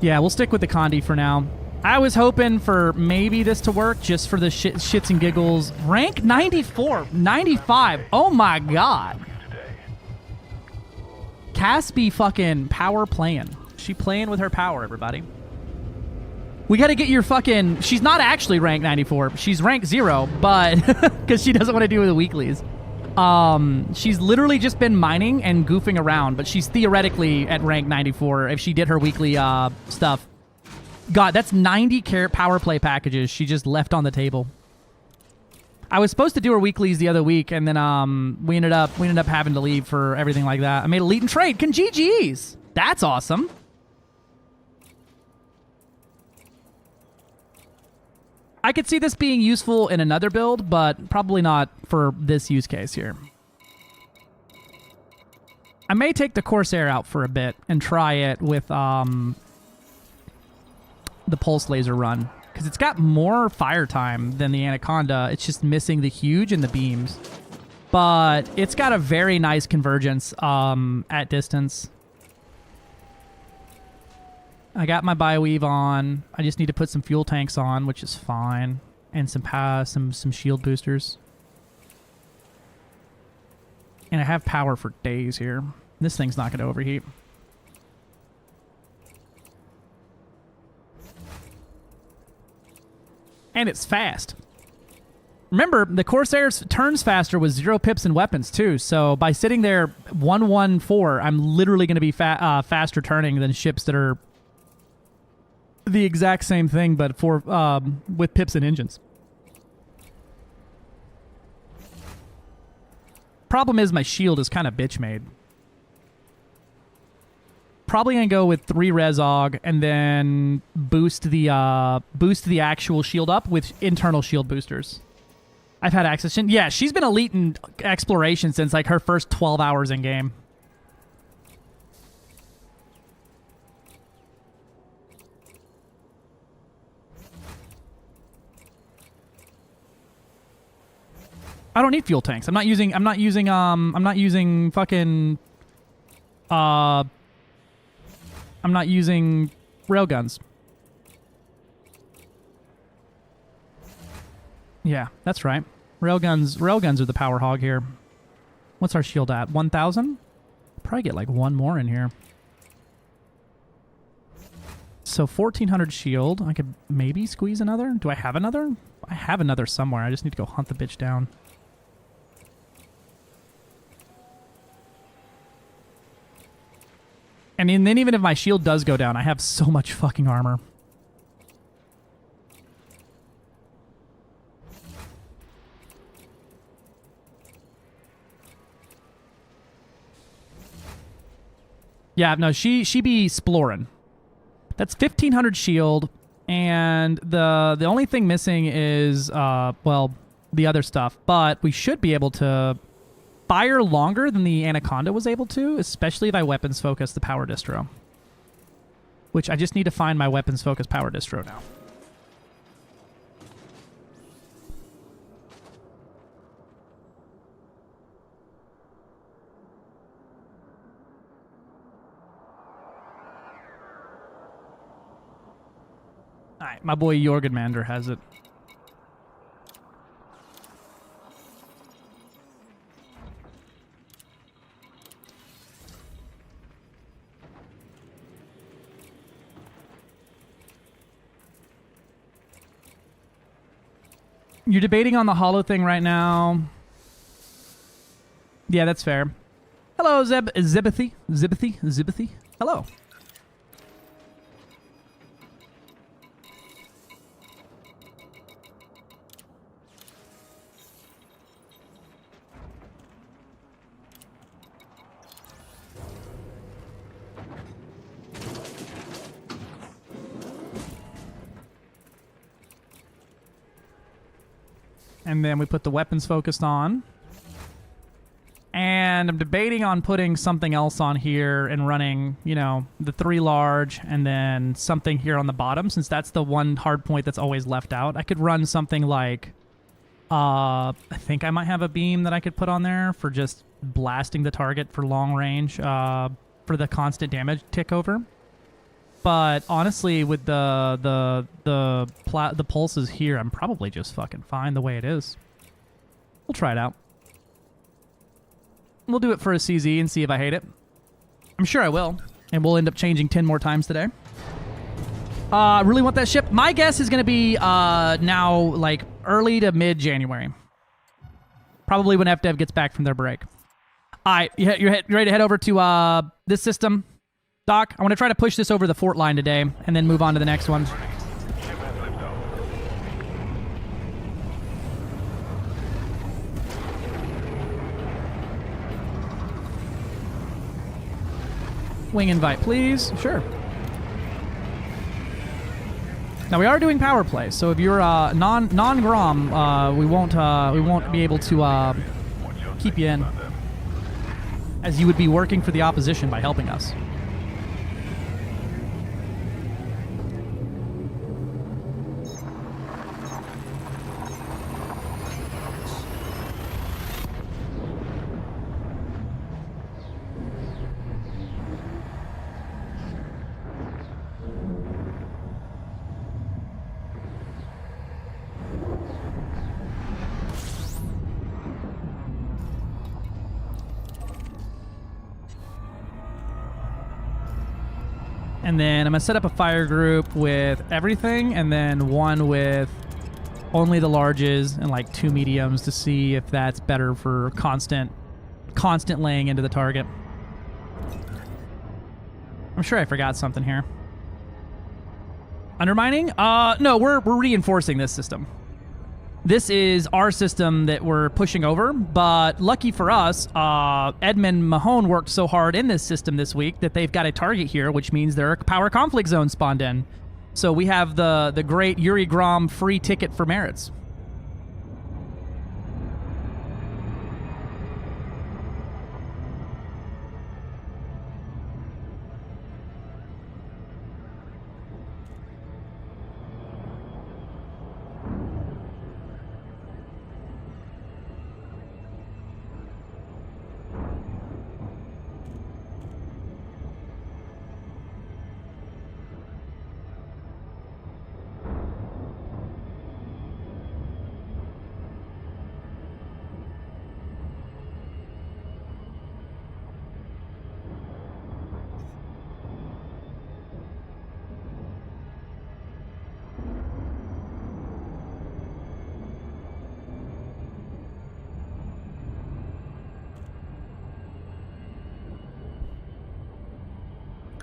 Yeah, we'll stick with the Condi for now. I was hoping for maybe this to work just for the shits and giggles. Rank 94, 95. Oh my god. Caspi fucking power playing. She playing with her power, everybody. We got to get your fucking... She's not actually rank 94. She's rank 0, but... Because she doesn't want to do the weeklies. She's literally just been mining and goofing around, but she's theoretically at rank 94 if she did her weekly stuff. God, that's 90 power play packages she just left on the table. I was supposed to do her weeklies the other week, and then we ended up having to leave for everything like that. I made elite and trade. Can GG's. That's awesome. I could see this being useful in another build, but probably not for this use case here. I may take the Corsair out for a bit and try it with the pulse laser run, because it's got more fire time than the Anaconda. It's just missing the huge and the beams, but it's got a very nice convergence at distance. I got my bioweave on. I just need to put some fuel tanks on, which is fine, and some shield boosters. And I have power for days here. This thing's not going to overheat. And it's fast. Remember, the Corsair's turns faster with 0 pips and weapons, too. So by sitting there 1-1-4, I'm literally going to be faster turning than ships that are the exact same thing, but for with pips and engines. Problem is my shield is kind of bitch made. Probably gonna go with 3 Resog and then boost the actual shield up with internal shield boosters. I've had access. Yeah, she's been elite in exploration since like her first 12 hours in game. I don't need fuel tanks. I'm not using fucking I'm not using railguns. Yeah, that's right. Railguns are the power hog here. What's our shield at? 1,000? Probably get like one more in here. So 1,400 shield. I could maybe squeeze another. Do I have another? I have another somewhere. I just need to go hunt the bitch down. I mean, then even if my shield does go down, I have so much fucking armor. Yeah, no, she be splorin'. That's 1500 shield, and the only thing missing is well, the other stuff. But we should be able to fire longer than the Anaconda was able to, especially if I weapons focus the power distro. Which I just need to find my weapons focus power distro now. Alright, my boy Jorgen Mander has it. You're debating on the hollow thing right now. Yeah, that's fair. Hello, Zibbathy. Hello. And then we put the weapons focused on. And I'm debating on putting something else on here and running, you know, the 3 large and then something here on the bottom, since that's the one hard point that's always left out. I could run something like, I think I might have a beam that I could put on there for just blasting the target for long range, for the constant damage tick over. But honestly, with the pulses here, I'm probably just fucking fine the way it is. We'll try it out. We'll do it for a CZ and see if I hate it. I'm sure I will. And we'll end up changing 10 more times today. Really want that ship? My guess is going to be now like early to mid-January. Probably when FDev gets back from their break. All right, you're ready to head over to this system? Doc, I want to try to push this over the fort line today and then move on to the next one. Wing invite, please. Sure. Now we are doing power play, so if you're non-Grom, we won't be able to keep you in, as you would be working for the opposition by helping us. And then I'm going to set up a fire group with everything, and then one with only the larges and like 2 mediums to see if that's better for constant laying into the target. I'm sure I forgot something here. Undermining? No, we're reinforcing this system. This is our system that we're pushing over, but lucky for us, Edmund Mahone worked so hard in this system this week that they've got a target here, which means there are power conflict zones spawned in. So we have the great Yuri Grom free ticket for merits.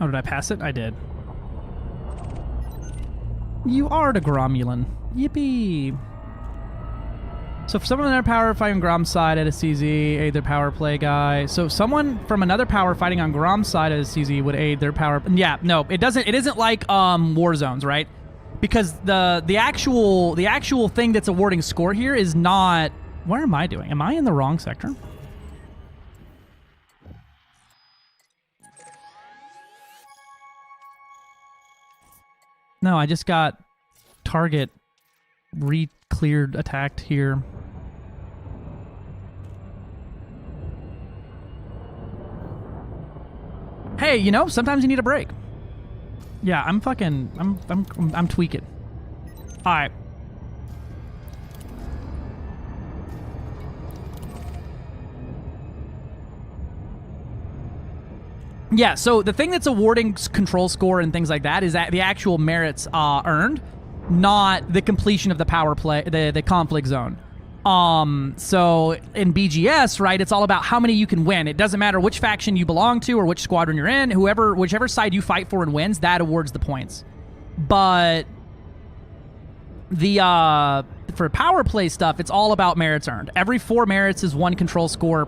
Oh, did I pass it? I did. You are the Gromulan. Yippee. So if someone in their power fighting Grom's side at a CZ, aid their power play guy. So someone from another power fighting on Grom's side at a CZ would aid their power. Yeah, no, it doesn't. It isn't like war zones, right? Because the actual thing that's awarding score here is not. What am I doing? Am I in the wrong sector? No, I just got target re-cleared, attacked here. Hey, you know, sometimes you need a break. Yeah, I'm tweaking. All right. Yeah, so the thing that's awarding control score and things like that is that the actual merits earned, not the completion of the power play, the conflict zone. So in BGS, right, it's all about how many you can win. It doesn't matter which faction you belong to or which squadron you're in. Whichever side you fight for and wins, that awards the points. But the for power play stuff, it's all about merits earned. Every 4 merits is 1 control score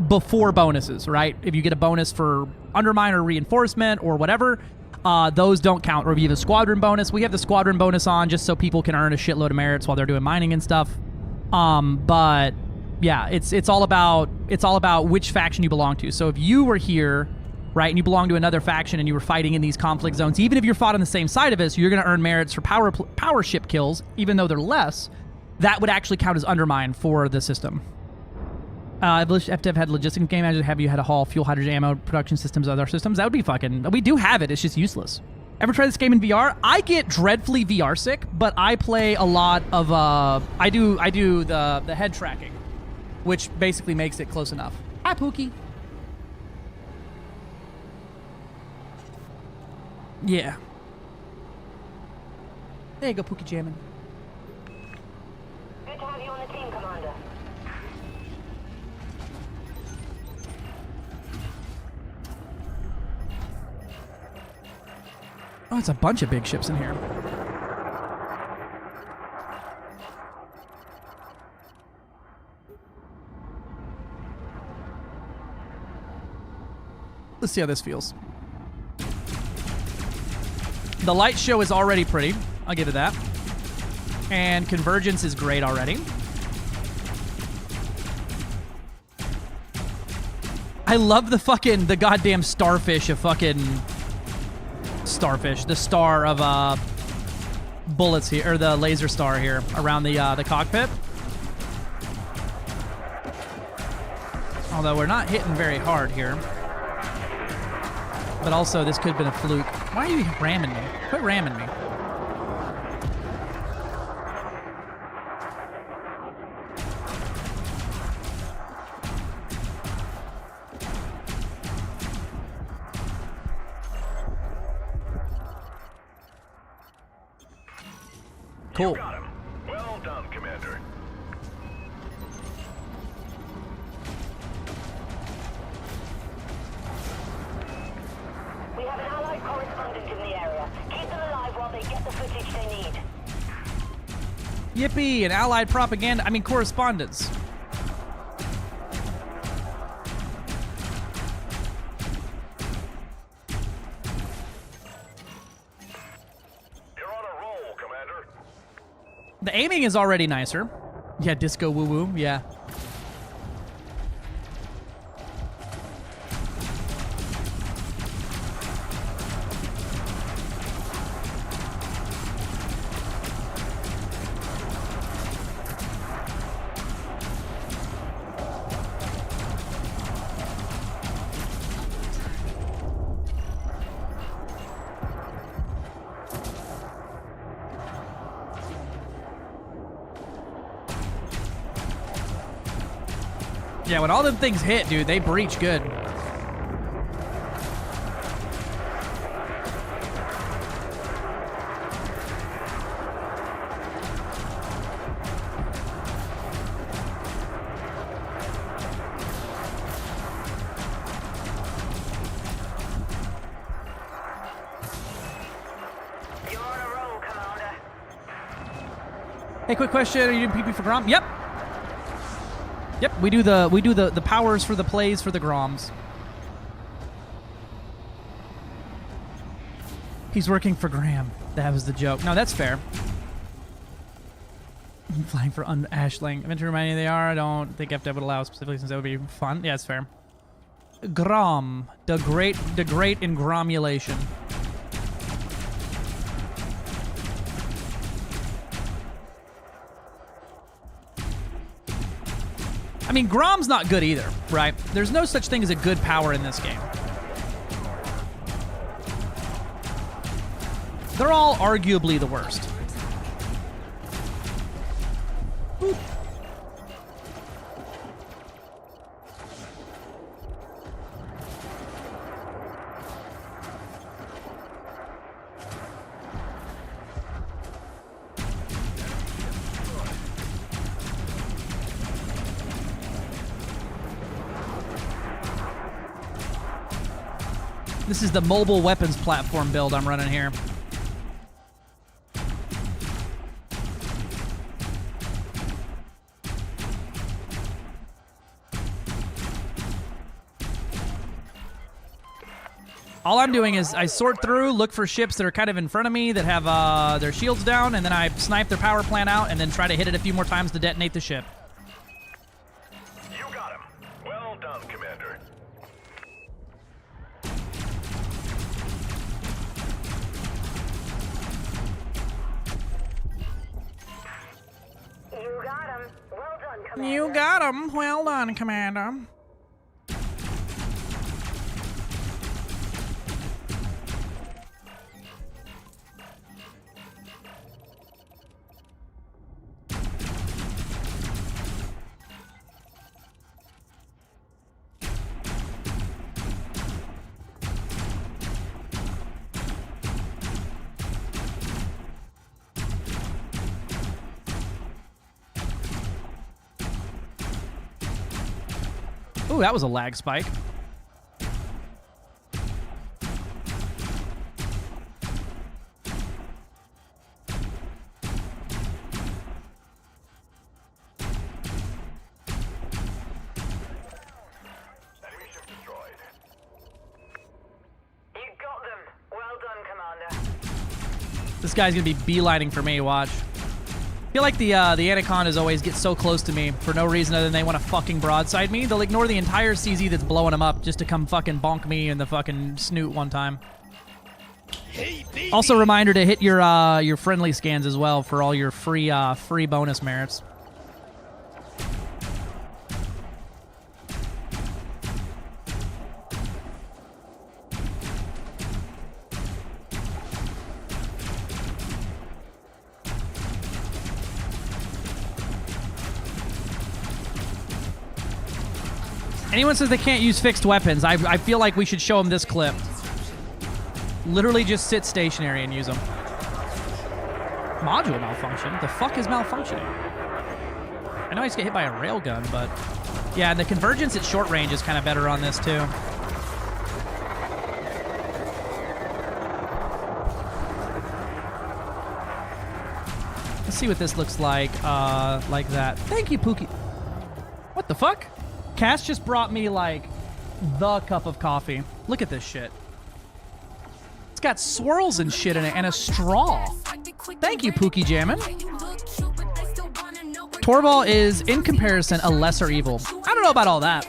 before bonuses, right? If you get a bonus for undermine or reinforcement or whatever, those don't count. Or if you have a squadron bonus, we have the squadron bonus on just so people can earn a shitload of merits while they're doing mining and stuff. But yeah, it's all about which faction you belong to. So if you were here, right, and you belong to another faction and you were fighting in these conflict zones, even if you're fought on the same side of it, so you're going to earn merits for power ship kills, even though they're less, that would actually count as undermine for the system. I have to have had logistics game. Have you had a haul fuel, hydrogen, ammo, production systems, other systems? That would be fucking. We do have it. It's just useless. Ever try this game in VR? I get dreadfully VR sick, but I play a lot of. I do the head tracking, which basically makes it close enough. Hi, Pookie. Yeah. There you go, Pookie jamming. Good to have you on the team, Commander. Oh, it's a bunch of big ships in here. Let's see how this feels. The light show is already pretty. I'll give it that. And convergence is great already. I love the goddamn starfish of fucking... Starfish, the star of bullets here, or the laser star here around the cockpit. Although we're not hitting very hard here. But also this could have been a fluke. Why are you ramming me? Quit ramming me. Cool. Got him. Well done, Commander. We have an allied correspondent in the area. Keep them alive while they get the footage they need. Yippee! An allied propaganda. I mean, correspondence. The aiming is already nicer. Yeah, disco woo-woo, yeah. Yeah, when all them things hit, dude, they breach good. You're on a roll, Commander. Hey, quick question. Are you doing PP for Grom? Yep. Yep, we do the powers for the plays for the Groms. He's working for Graham. That was the joke. No, that's fair. Flying for Ashling. Eventually remind you they are. I don't think FDev would allow specifically since that would be fun. Yeah, it's fair. Grom. The great engromulation. I mean, Grom's not good either, right? There's no such thing as a good power in this game. They're all arguably the worst. Ooh. This is the mobile weapons platform build I'm running here. All I'm doing is I sort through, look for ships that are kind of in front of me that have their shields down, and then I snipe their power plant out and then try to hit it a few more times to detonate the ship. You got him. Well done, Commander. You got him. Well done, Commander. You got him. Well done, Commander. Ooh, that was a lag spike. Enemy ship destroyed. You got them. Well done, Commander. This guy's gonna be beelining for me, watch. I feel like the anacondas always get so close to me for no reason other than they want to fucking broadside me. They'll ignore the entire CZ that's blowing them up just to come fucking bonk me in the fucking snoot one time. Hey, baby. Also, reminder to hit your friendly scans as well for all your free bonus merits. Anyone says they can't use fixed weapons, I feel like we should show them this clip. Literally just sit stationary and use them. Module malfunction? The fuck is malfunctioning? I know I just get hit by a railgun, but... Yeah, the convergence at short range is kind of better on this, too. Let's see what this looks like that. Thank you, Pookie. What the fuck? Cass just brought me, like, the cup of coffee. Look at this shit. It's got swirls and shit in it and a straw. Thank you, Pookie Jammin'. Torval is, in comparison, a lesser evil. I don't know about all that.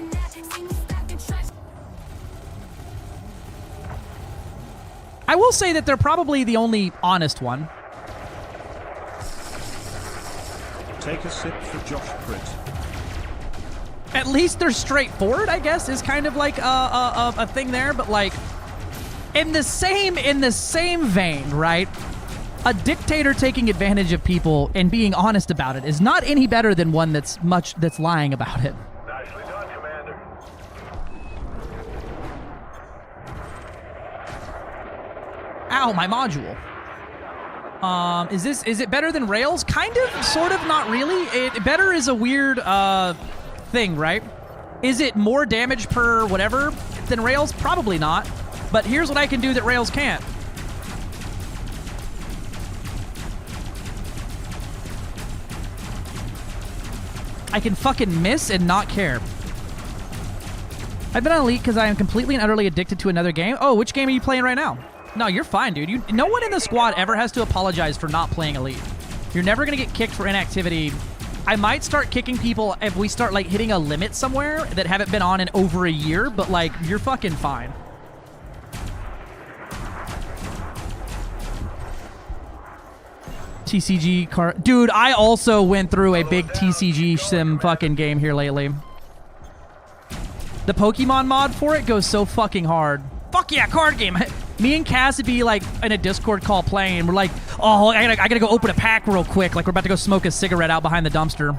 I will say that they're probably the only honest one. Take a sip for Josh Pritt. At least they're straightforward, I guess, is kind of like a thing there. But like, in the same vein, right? A dictator taking advantage of people and being honest about it is not any better than one that's lying about it. Nicely done, Commander. Ow, my module. Is it better than Rails? Kind of, sort of, not really. Better is a weird thing, right? Is it more damage per whatever than Rails? Probably not. But here's what I can do that Rails can't. I can fucking miss and not care. I've been on Elite because I am completely and utterly addicted to another game. Oh, which game are you playing right now? No, you're fine, dude. No one in the squad ever has to apologize for not playing Elite. You're never going to get kicked for inactivity. I might start kicking people if we start, like, hitting a limit somewhere that haven't been on in over a year, but, like, you're fucking fine. TCG car... Dude, I also went through a big TCG sim fucking game here lately. The Pokemon mod for it goes so fucking hard. Fuck yeah, card game. Me and Cass would be like in a Discord call playing, and we're like, oh, I gotta go open a pack real quick. Like we're about to go smoke a cigarette out behind the dumpster.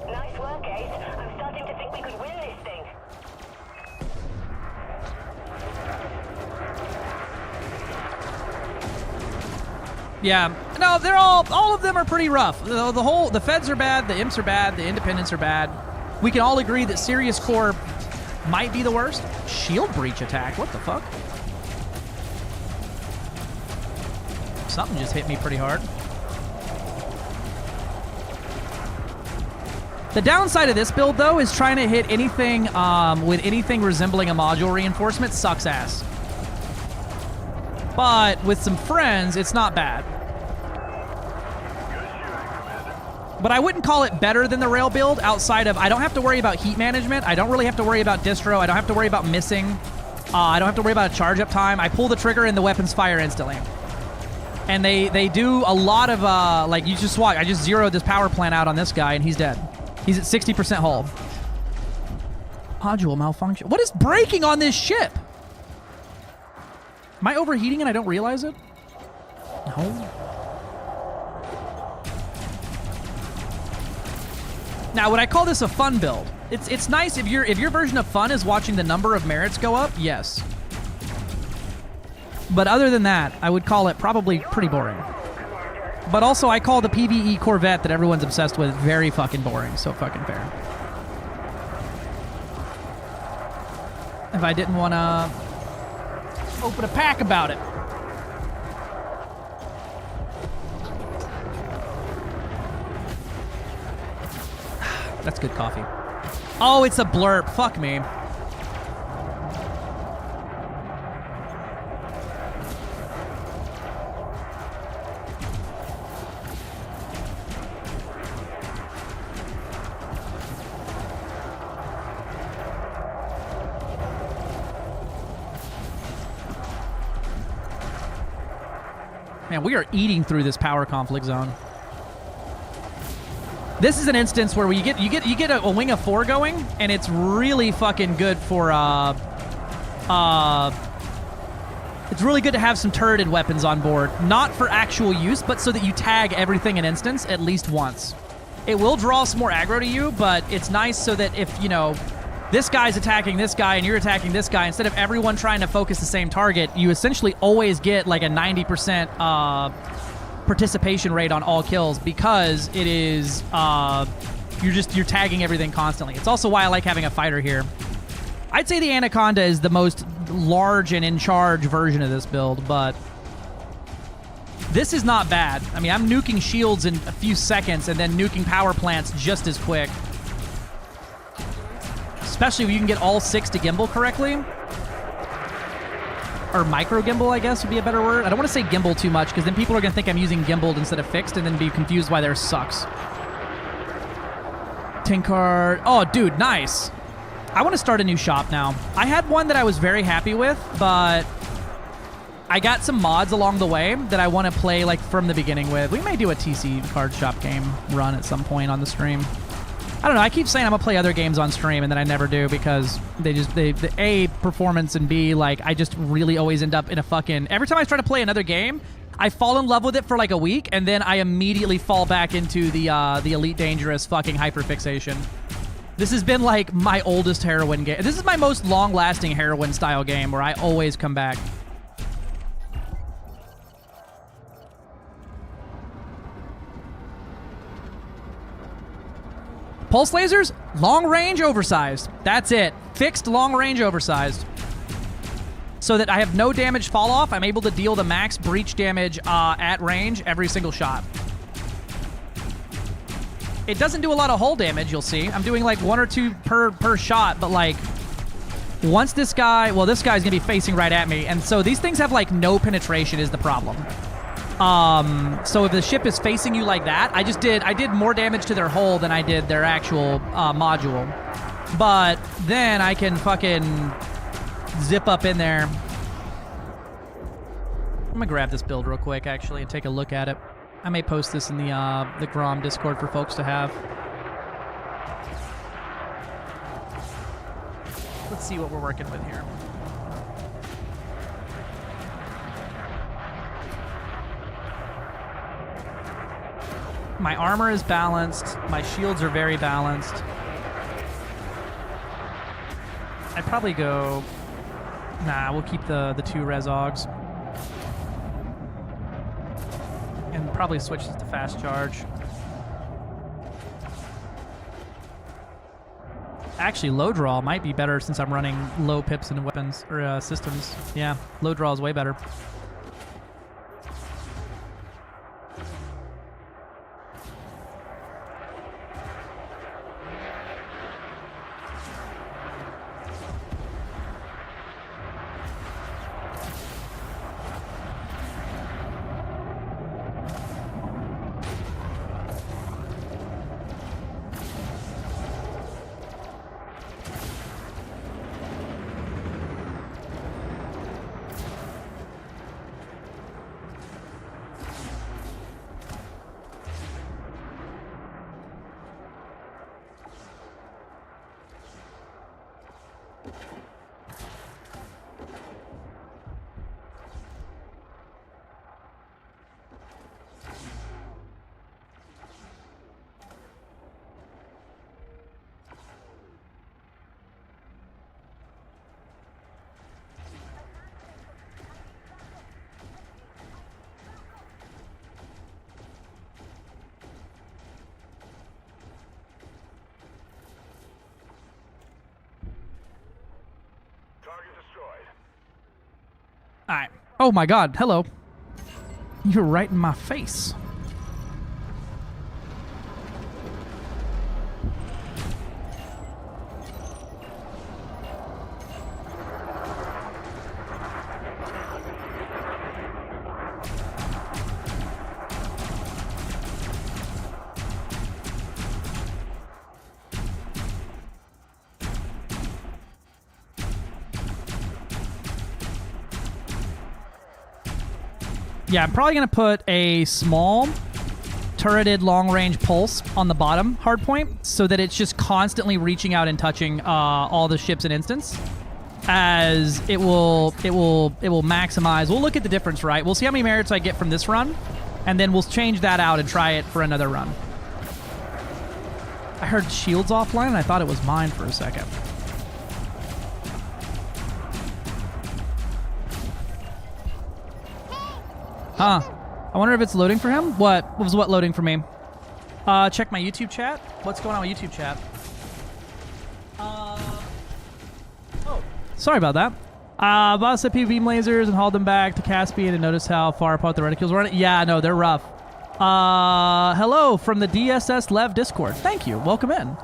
Nice work, Ace. I'm starting to think we could win this thing. Yeah, no, they're all of them are pretty rough. The feds are bad, the imps are bad, the independents are bad. We can all agree that Serious Core might be the worst. Shield breach attack, what the fuck? Something just hit me pretty hard. The downside of this build, though, is trying to hit anything with anything resembling a module reinforcement sucks ass. But with some friends, it's not bad. But I wouldn't call it better than the rail build outside of I don't have to worry about heat management. I don't really have to worry about distro. I don't have to worry about missing. I don't have to worry about a charge up time. I pull the trigger and the weapons fire instantly. And they do a lot of, like, you just watch. I just zeroed this power plant out on this guy and he's dead. He's at 60% hull. Module malfunction. What is breaking on this ship? Am I overheating and I don't realize it? No. Now, would I call this a fun build? It's nice if your version of fun is watching the number of merits go up. Yes. But other than that, I would call it probably pretty boring. But also, I call the PvE Corvette that everyone's obsessed with very fucking boring. So fucking fair. If I didn't want to open a pack about it. That's good coffee. Oh, it's a blurp. Fuck me. Man, we are eating through this power conflict zone. This is an instance where you get a wing of 4 going, and it's really fucking good for it's really good to have some turreted weapons on board, not for actual use, but so that you tag everything in instance at least once. It will draw some more aggro to you, but it's nice so that if, you know, this guy's attacking this guy and you're attacking this guy, instead of everyone trying to focus the same target, you essentially always get like a 90% participation rate on all kills because it is you're tagging everything constantly. It's also why I like having a fighter here. I'd say the Anaconda is the most large and in charge version of this build, but this is not bad. I mean, I'm nuking shields in a few seconds and then nuking power plants just as quick. Especially if you can get all 6 to gimbal correctly. Or micro gimbal, I guess would be a better word. I don't want to say gimbal too much because then people are going to think I'm using gimbaled instead of fixed and then be confused why theirs sucks. Tinkard. Oh, dude, nice. I want to start a new shop now. I had one that I was very happy with, but I got some mods along the way that I want to play like from the beginning with. We may do a TC card shop game run at some point on the stream. I don't know. I keep saying I'm gonna play other games on stream, and then I never do because the A, performance, and B, like, I just really always end up in a fucking... Every time I try to play another game, I fall in love with it for like a week, and then I immediately fall back into the Elite Dangerous fucking hyperfixation. This has been like my oldest heroin game. This is my most long-lasting heroin style game where I always come back. Pulse lasers, long range oversized. That's it. Fixed long range oversized. So that I have no damage fall off. I'm able to deal the max breach damage at range every single shot. It doesn't do a lot of hull damage, you'll see. I'm doing like 1 or 2 per shot, but like once this guy, well, this guy's gonna be facing right at me, and so these things have like no penetration is the problem. So if the ship is facing you like that, I did more damage to their hull than I did their actual module. But then I can fucking zip up in there. I'm gonna grab this build real quick, actually, and take a look at it. I may post this in the Grom Discord for folks to have. Let's see what we're working with here. My armor is balanced. My shields are very balanced. I'd probably go... Nah, we'll keep the 2 Rezogs. And probably switch to fast charge. Actually, low draw might be better since I'm running low pips and weapons or systems. Yeah, low draw is way better. Alright. Oh my god, hello. You're right in my face. Yeah, I'm probably going to put a small turreted long-range pulse on the bottom hardpoint so that it's just constantly reaching out and touching all the ships in instance, as it will maximize. We'll look at the difference, right? We'll see how many merits I get from this run, and then we'll change that out and try it for another run. I heard shields offline, and I thought it was mine for a second. Huh. I wonder if it's loading for him? What was loading for me? Check my YouTube chat. What's going on with YouTube chat? Oh. Sorry about that. Boss said PvE lasers and hauled them back to Caspian and notice how far apart the reticules were. Yeah, no, they're rough. Hello from the DSS Lev Discord. Thank you. Welcome in.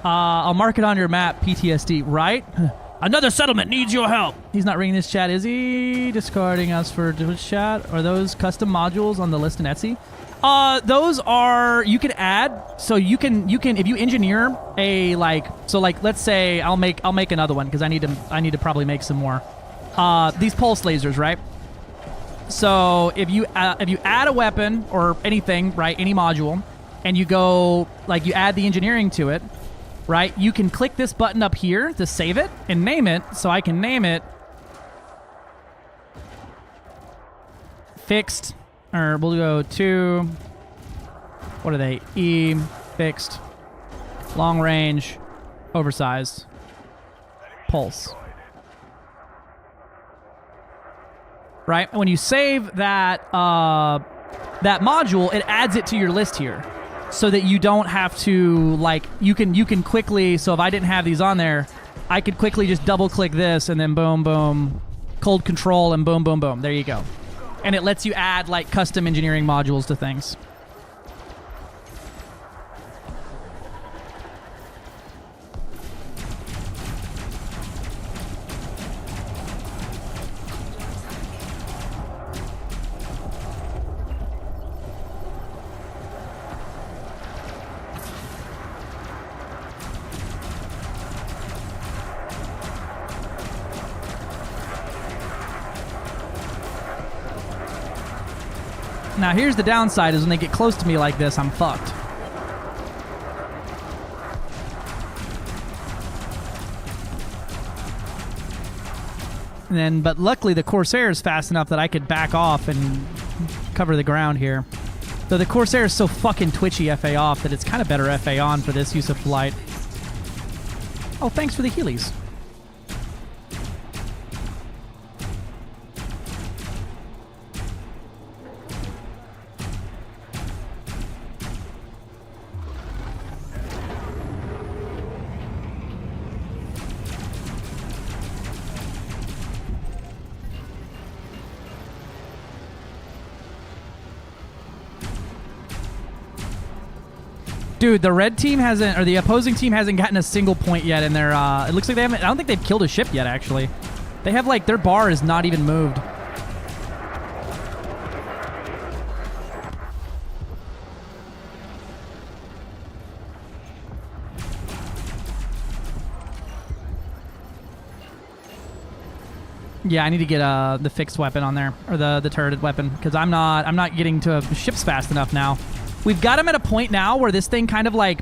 I'll mark it on your map, PTSD, right? Another settlement needs your help. He's not reading this chat, is he? Discarding us for Twitch chat. Are those custom modules on the list in Etsy? Those are, you can add, so you can if you engineer a let's say I'll make another one because I need to probably make some more. These pulse lasers, right? So if you add a weapon or anything, right, any module, and you go you add the engineering to it, right? You can click this button up here to save it and name it. So I can name it fixed, or we'll go to, what are they? E, fixed, long range, oversized, pulse. Right? And when you save that that module, it adds it to your list here, so that you don't have to you can quickly. So if I didn't have these on there, I could quickly just double click this and then boom boom, cold control and boom boom boom. There you go, and it lets you add custom engineering modules to things. Now here's the downside is when they get close to me like this, I'm fucked. And then, but luckily the Corsair is fast enough that I could back off and cover the ground here. Though the Corsair is so fucking twitchy FA off that it's kind of better FA on for this use of flight. Oh, thanks for the Heelys. Dude, the red team hasn't, or the opposing team hasn't gotten a single point yet in their, it looks like they haven't, I don't think they've killed a ship yet, actually. They have, like, their bar is not even moved. Yeah, I need to get the fixed weapon on there, or the turreted weapon, because I'm not getting to ships fast enough now. We've got them at a point now where this thing kind of like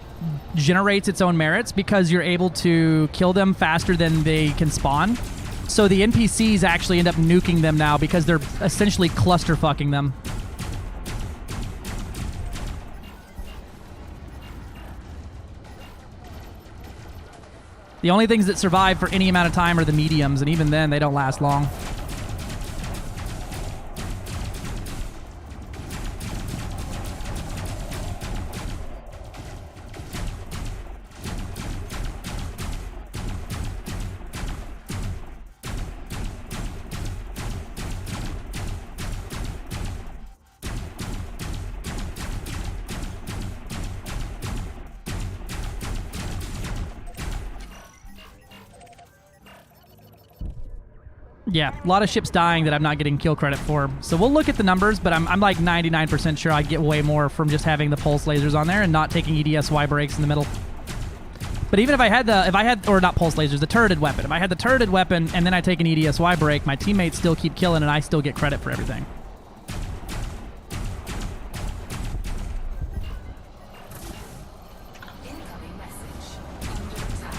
generates its own merits because you're able to kill them faster than they can spawn. So the NPCs actually end up nuking them now because they're essentially cluster fucking them. The only things that survive for any amount of time are the mediums, and even then they don't last long. Yeah, a lot of ships dying that I'm not getting kill credit for. So we'll look at the numbers, but I'm like 99% sure I get way more from just having the pulse lasers on there and not taking EDSY breaks in the middle. But even if I had, or not pulse lasers, the turreted weapon. If I had the turreted weapon and then I take an EDSY break, my teammates still keep killing and I still get credit for everything. Incoming message. Under attack.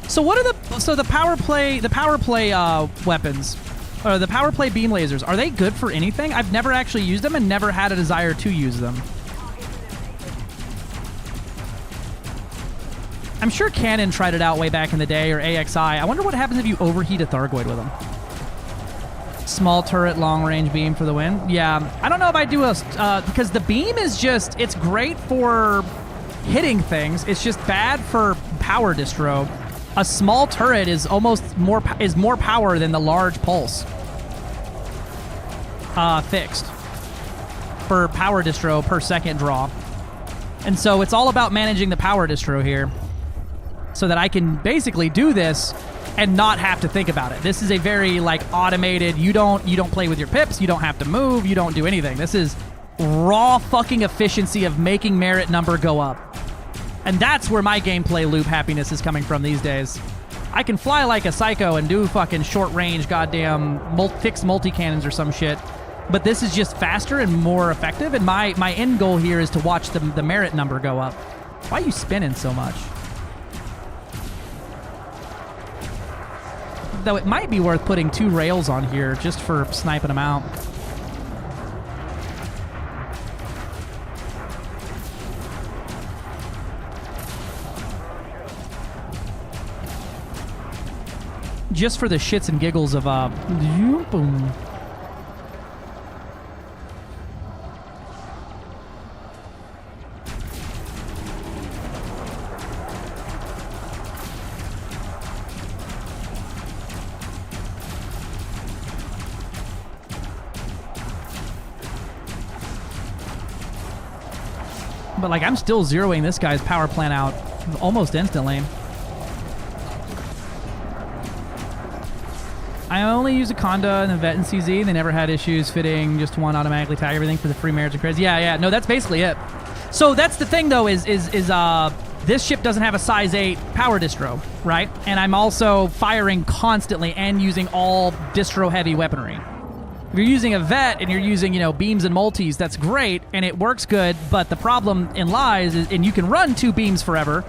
So what are the power play weapons, or the power play beam lasers? Are they good for anything? I've never actually used them and never had a desire to use them. I'm sure Canon tried it out way back in the day, or AXI. I wonder what happens if you overheat a Thargoid with them. Small turret, long range beam for the win. Yeah, I don't know if I do a because the beam is just, it's great for hitting things. It's just bad for power distro. A small turret is almost more power than the large pulse. Fixed for power distro per second draw. And so it's all about managing the power distro here so that I can basically do this and not have to think about it. This is a very like automated, you don't play with your pips, you don't have to move, you don't do anything. This is raw fucking efficiency of making merit number go up. And that's where my gameplay loop happiness is coming from these days. I can fly like a psycho and do fucking short range goddamn fixed multi-cannons or some shit. But this is just faster and more effective. And my end goal here is to watch the merit number go up. Why are you spinning so much? Though it might be worth putting 2 rails on here just for sniping them out. Just for the shits and giggles of boom. But like I'm still zeroing this guy's power plant out almost instantly. I only use a Conda and a Vet and CZ. They never had issues fitting just one automatically tag everything for the free merits and credits. Yeah. No, that's basically it. So that's the thing, though, is this ship doesn't have a size 8 power distro, right? And I'm also firing constantly and using all distro-heavy weaponry. If you're using a Vet and you're using, beams and multis, that's great, and it works good, but the problem lies is, and you can run 2 beams forever,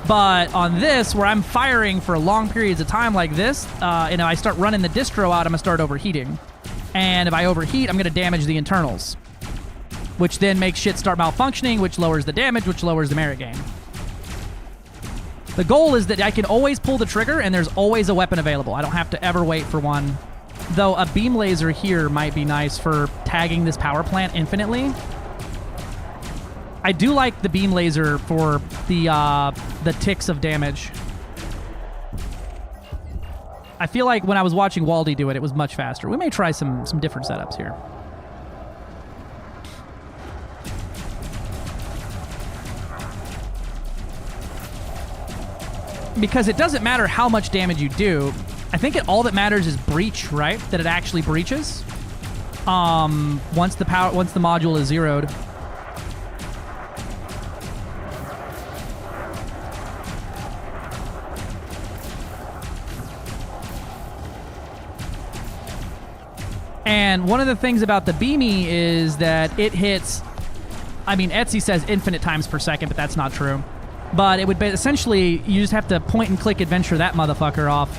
but on this, where I'm firing for long periods of time like this, and I start running the distro out, I'm going to start overheating. And if I overheat, I'm going to damage the internals, which then makes shit start malfunctioning, which lowers the damage, which lowers the merit gain. The goal is that I can always pull the trigger, and there's always a weapon available. I don't have to ever wait for one. Though a beam laser here might be nice for tagging this power plant infinitely. I do like the beam laser for the ticks of damage. I feel like when I was watching Waldy do it, it was much faster. We may try some different setups here. Because it doesn't matter how much damage you do. I think all that matters is breach, right? That it actually breaches. Once the module is zeroed. And one of the things about the Beamy is that it hits... I mean, Etsy says infinite times per second, but that's not true. But it would be essentially, you just have to point and click adventure that motherfucker off.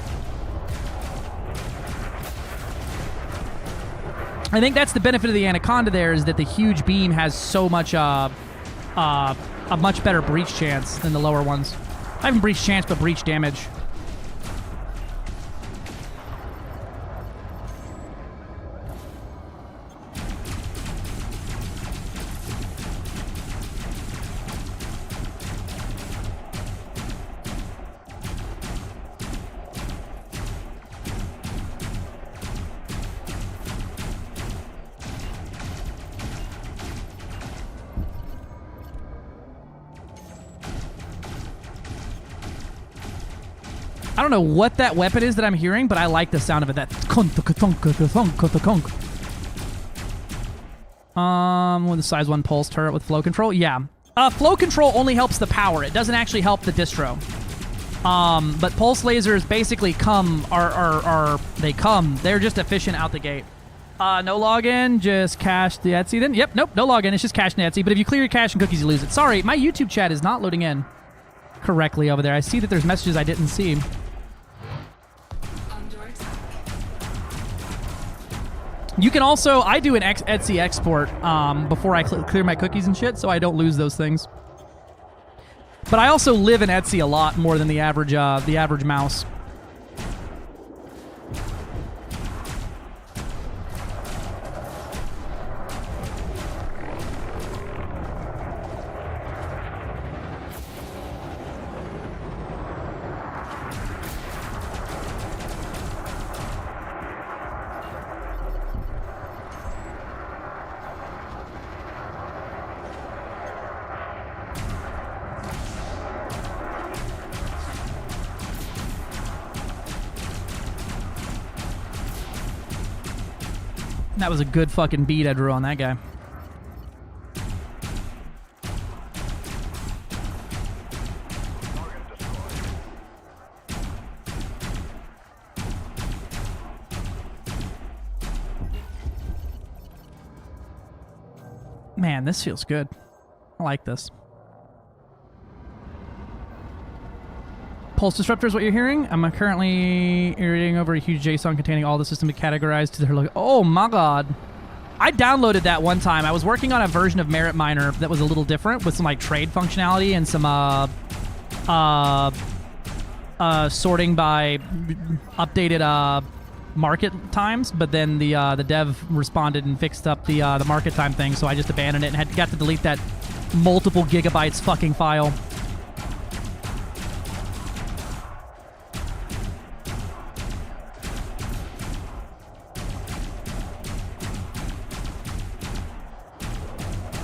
I think that's the benefit of the Anaconda there, is that the huge beam has so much, a much better breach chance than the lower ones. Not even breach chance, but breach damage. I don't know what that weapon is that I'm hearing, but I like the sound of it. That with the size 1 pulse turret with flow control. Yeah. Flow control only helps the power. It doesn't actually help the distro. But pulse lasers basically they're just efficient out the gate. No login, just cache the Etsy then. Yep, nope, no login. It's just cache the Etsy. But if you clear your cache and cookies, you lose it. Sorry, my YouTube chat is not loading in correctly over there. I see that there's messages I didn't see. You can also, I do an Etsy export before I clear my cookies and shit, so I don't lose those things. But I also live in Etsy a lot more than the average mouse. That was a good fucking beat I drew on that guy. Man, this feels good. I like this. Pulse disruptor is what you're hearing. I'm currently iterating over a huge JSON containing all the system categorized to their look. Oh my god. I downloaded that one time. I was working on a version of Merit Miner that was a little different with some like trade functionality and some sorting by updated market times, but then the dev responded and fixed up the market time thing, so I just abandoned it and got to delete that multiple gigabytes fucking file.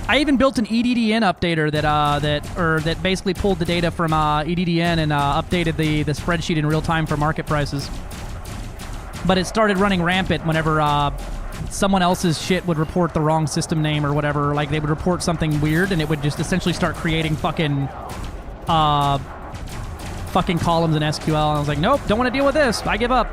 I even built an EDDN updater that basically pulled the data from EDDN and updated the spreadsheet in real time for market prices. but it started running rampant whenever someone else's shit would report the wrong system name or whatever. Like, they would report something weird, and it would just essentially start creating fucking columns in SQL. And I was like, nope, don't want to deal with this. I give up.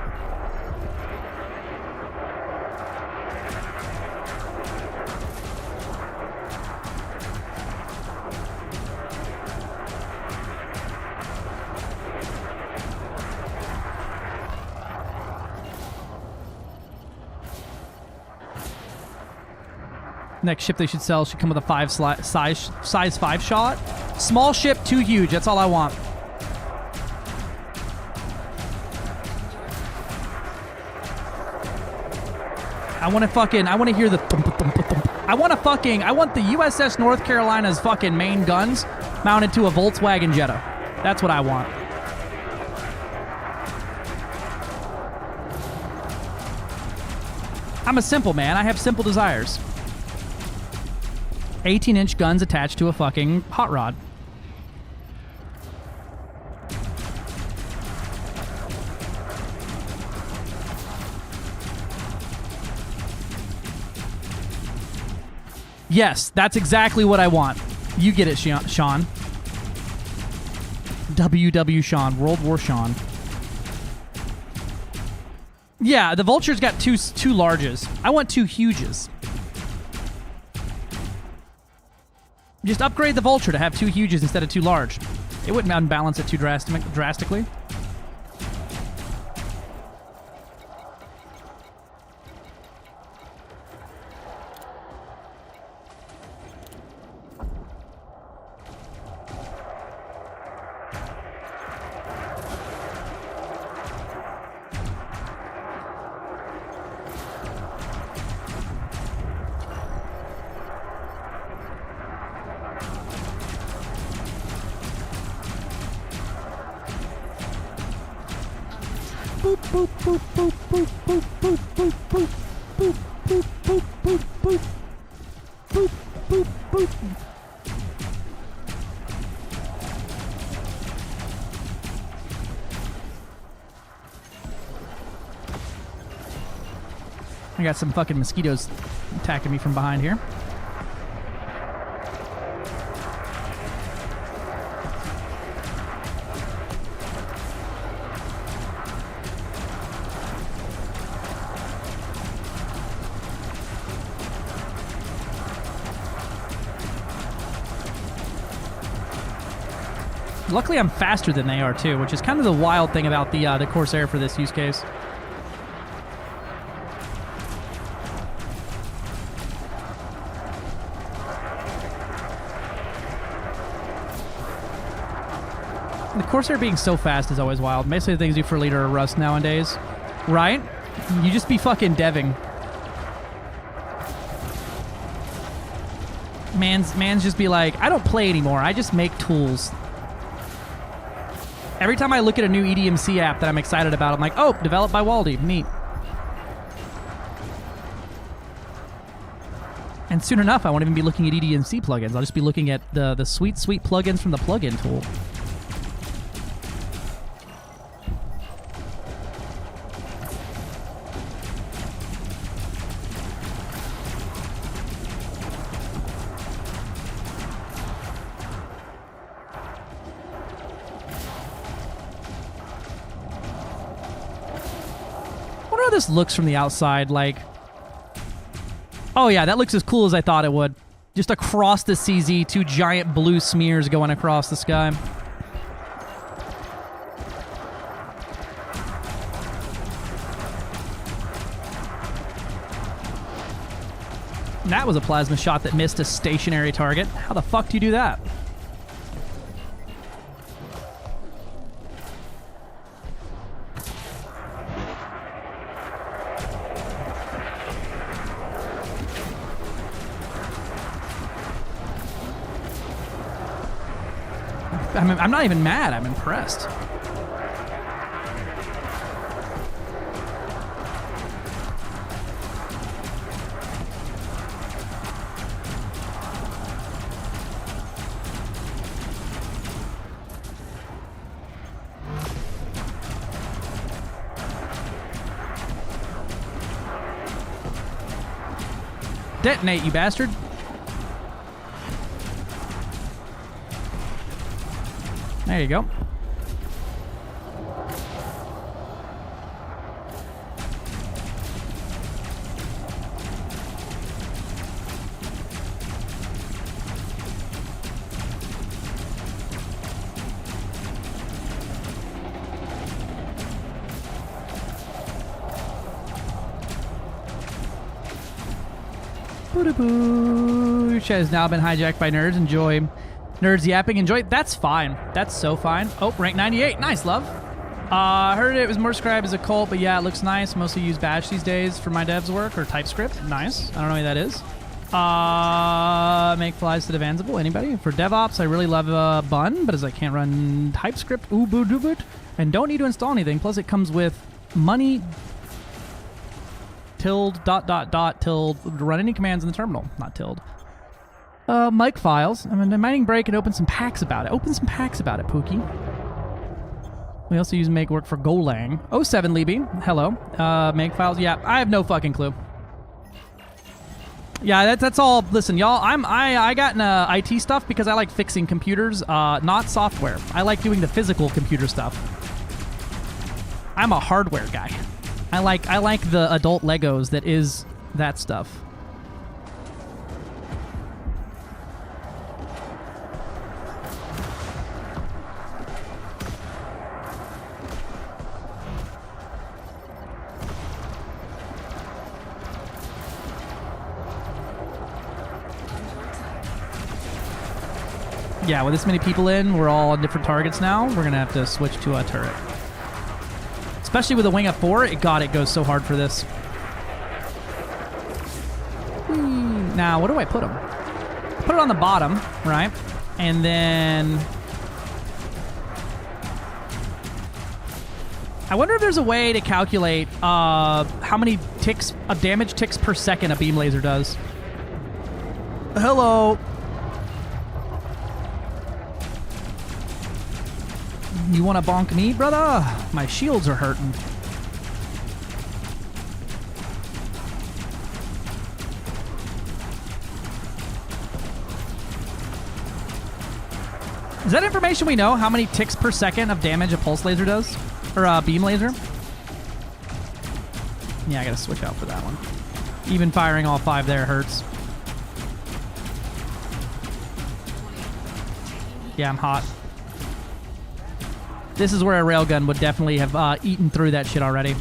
Next ship they should sell should come with a size 5 shot. Small ship, too huge. That's all I want. I want to hear the thump, thump, thump. I want the USS North Carolina's fucking main guns mounted to a Volkswagen Jetta. That's what I want. I'm a simple man. I have simple desires. 18-inch guns attached to a fucking hot rod. Yes, that's exactly what I want. You get it, Sean. WW Sean. World War Sean. Yeah, the Vulture's got two larges. I want 2 huges. Just upgrade the Vulture to have 2 huges instead of 2 large. It wouldn't unbalance it too drastically. Boop, boop, boop, boop, boop, boop, boop, boop, boop, boop, boop, boop, boop, boop, boop, boop, boop. I got some fucking mosquitoes attacking me from behind here. Luckily, I'm faster than they are, too, which is kind of the wild thing about the Corsair for this use case. The Corsair being so fast is always wild. Basically, the things you do for Leader or Rust nowadays. Right? You just be fucking deving. Man's just be like, I don't play anymore. I just make tools. Every time I look at a new EDMC app that I'm excited about, I'm like, oh, developed by Waldy. Neat. And soon enough, I won't even be looking at EDMC plugins. I'll just be looking at the sweet, sweet plugins from the plugin tool. This looks from the outside like, oh yeah, that looks as cool as I thought it would. Just across the CZ, 2 giant blue smears going across the sky. That was a plasma shot that missed a stationary target. How the fuck do you do that? I'm not even mad. I'm impressed. Detonate, you bastard. There you go. Boo-doo-boo. Chat has now been hijacked by nerds. Enjoy. Nerds yapping. Enjoy. That's fine. That's so fine. Oh, rank 98. Nice, love. I heard it was more described as a cult, but yeah, it looks nice. Mostly use Bash these days for my devs work, or TypeScript. Nice. I don't know what that is. Make flies to the Vansible. Anybody? For DevOps, I really love Bun, but as I can't run TypeScript, boo and don't need to install anything. Plus, it comes with money tilde ... tilde run any commands in the terminal. Not tilde. Mic files. I'm in a mining break and open some packs about it. Open some packs about it, Pookie. We also use make work for Golang. 07 Libby. Hello. Make files. Yeah, I have no fucking clue. Yeah, that's all. Listen, y'all. I got into IT stuff because I like fixing computers, not software. I like doing the physical computer stuff. I'm a hardware guy. I like the adult Legos that is that stuff. Yeah, with this many people in, we're all on different targets now. We're gonna have to switch to a turret. Especially with a wing up 4, it goes so hard for this. Now, where do I put them? Put it on the bottom, right? And then... I wonder if there's a way to calculate how many ticks of damage ticks per second a beam laser does. Hello. You want to bonk me, brother? My shields are hurting. Is that information we know? How many ticks per second of damage a pulse laser does? Or a beam laser? Yeah, I gotta switch out for that one. Even firing all 5 there hurts. Yeah, I'm hot. This is where a railgun would definitely have eaten through that shit already.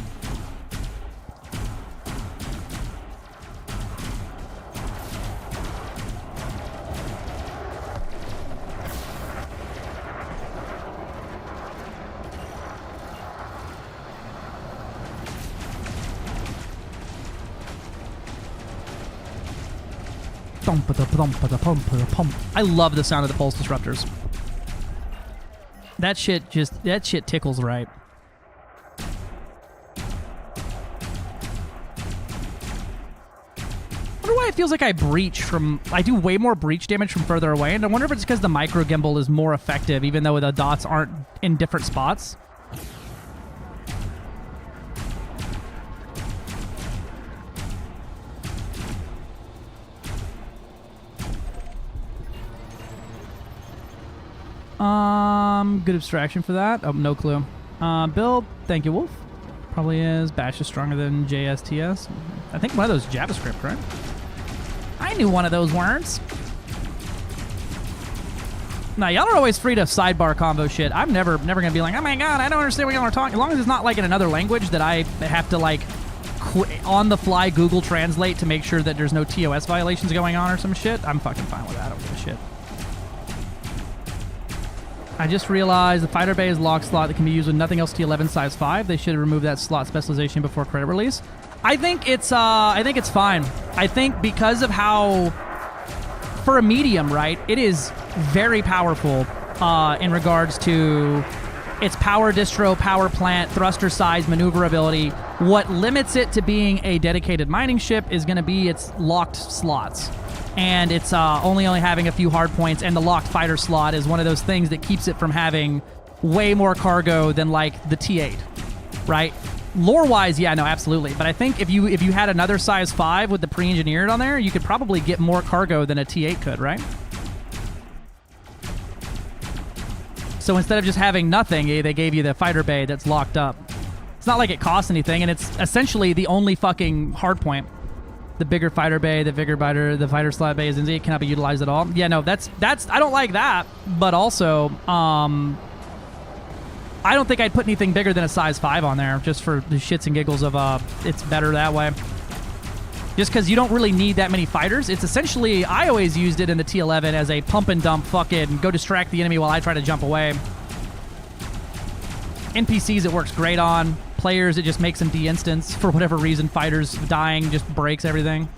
I love the sound of the pulse disruptors. That shit tickles right. I wonder why it feels like I do way more breach damage from further away, and I wonder if it's because the micro gimbal is more effective, even though the dots aren't in different spots. Good abstraction for that. Oh, no clue. Build, thank you, Wolf. Probably is. Bash is stronger than JSTS. I think one of those is JavaScript, right? I knew one of those words. Now, y'all are always free to sidebar combo shit. I'm never gonna be like, oh my god, I don't understand what y'all are talking. As long as it's not like in another language that I have to like on the fly Google Translate to make sure that there's no TOS violations going on or some shit, I'm fucking fine with that. I don't give a shit. I just realized the fighter bay is a lock slot that can be used with nothing else T11 size 5. They should remove that slot specialization before credit release. I think it's fine. I think because of how, for a medium, right, it is very powerful in regards to its power distro, power plant, thruster size, maneuverability. What limits it to being a dedicated mining ship is going to be its locked slots. And it's only having a few hard points, and the locked fighter slot is one of those things that keeps it from having way more cargo than like the T8, right? Lore-wise, yeah, no, absolutely. But I think if you had another size 5 with the pre-engineered on there, you could probably get more cargo than a T8 could, right? So instead of just having nothing, they gave you the fighter bay that's locked up. It's not like it costs anything, and it's essentially the only fucking hard point. The bigger fighter bay, the fighter slot bay it cannot be utilized at all. Yeah, no, that's I don't like that. But also, I don't think I'd put anything bigger than a size 5 on there, just for the shits and giggles of it's better that way. Just because you don't really need that many fighters. It's essentially, I always used it in the T11 as a pump and dump fucking go distract the enemy while I try to jump away. NPCs it works great on. Players it just makes them de-instance for whatever reason. Fighters dying just breaks everything.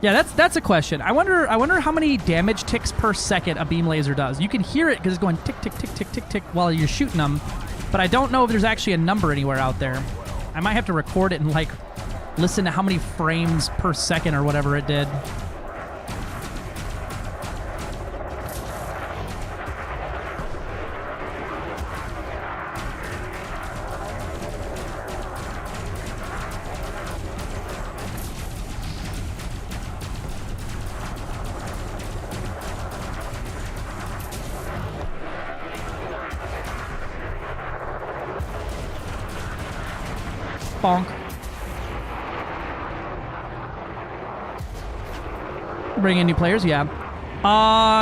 Yeah, that's a question. I wonder how many damage ticks per second a beam laser does. You can hear it because it's going tick, tick, tick, tick, tick, tick while you're shooting them, but I don't know if there's actually a number anywhere out there. I might have to record it and, like, listen to how many frames per second or whatever it did. Bonk. Bring in new players, yeah.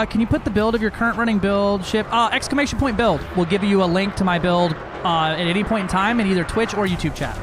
Can you put the build of your current running build ship? Exclamation point build will give you a link to my build at any point in time in either Twitch or YouTube chat.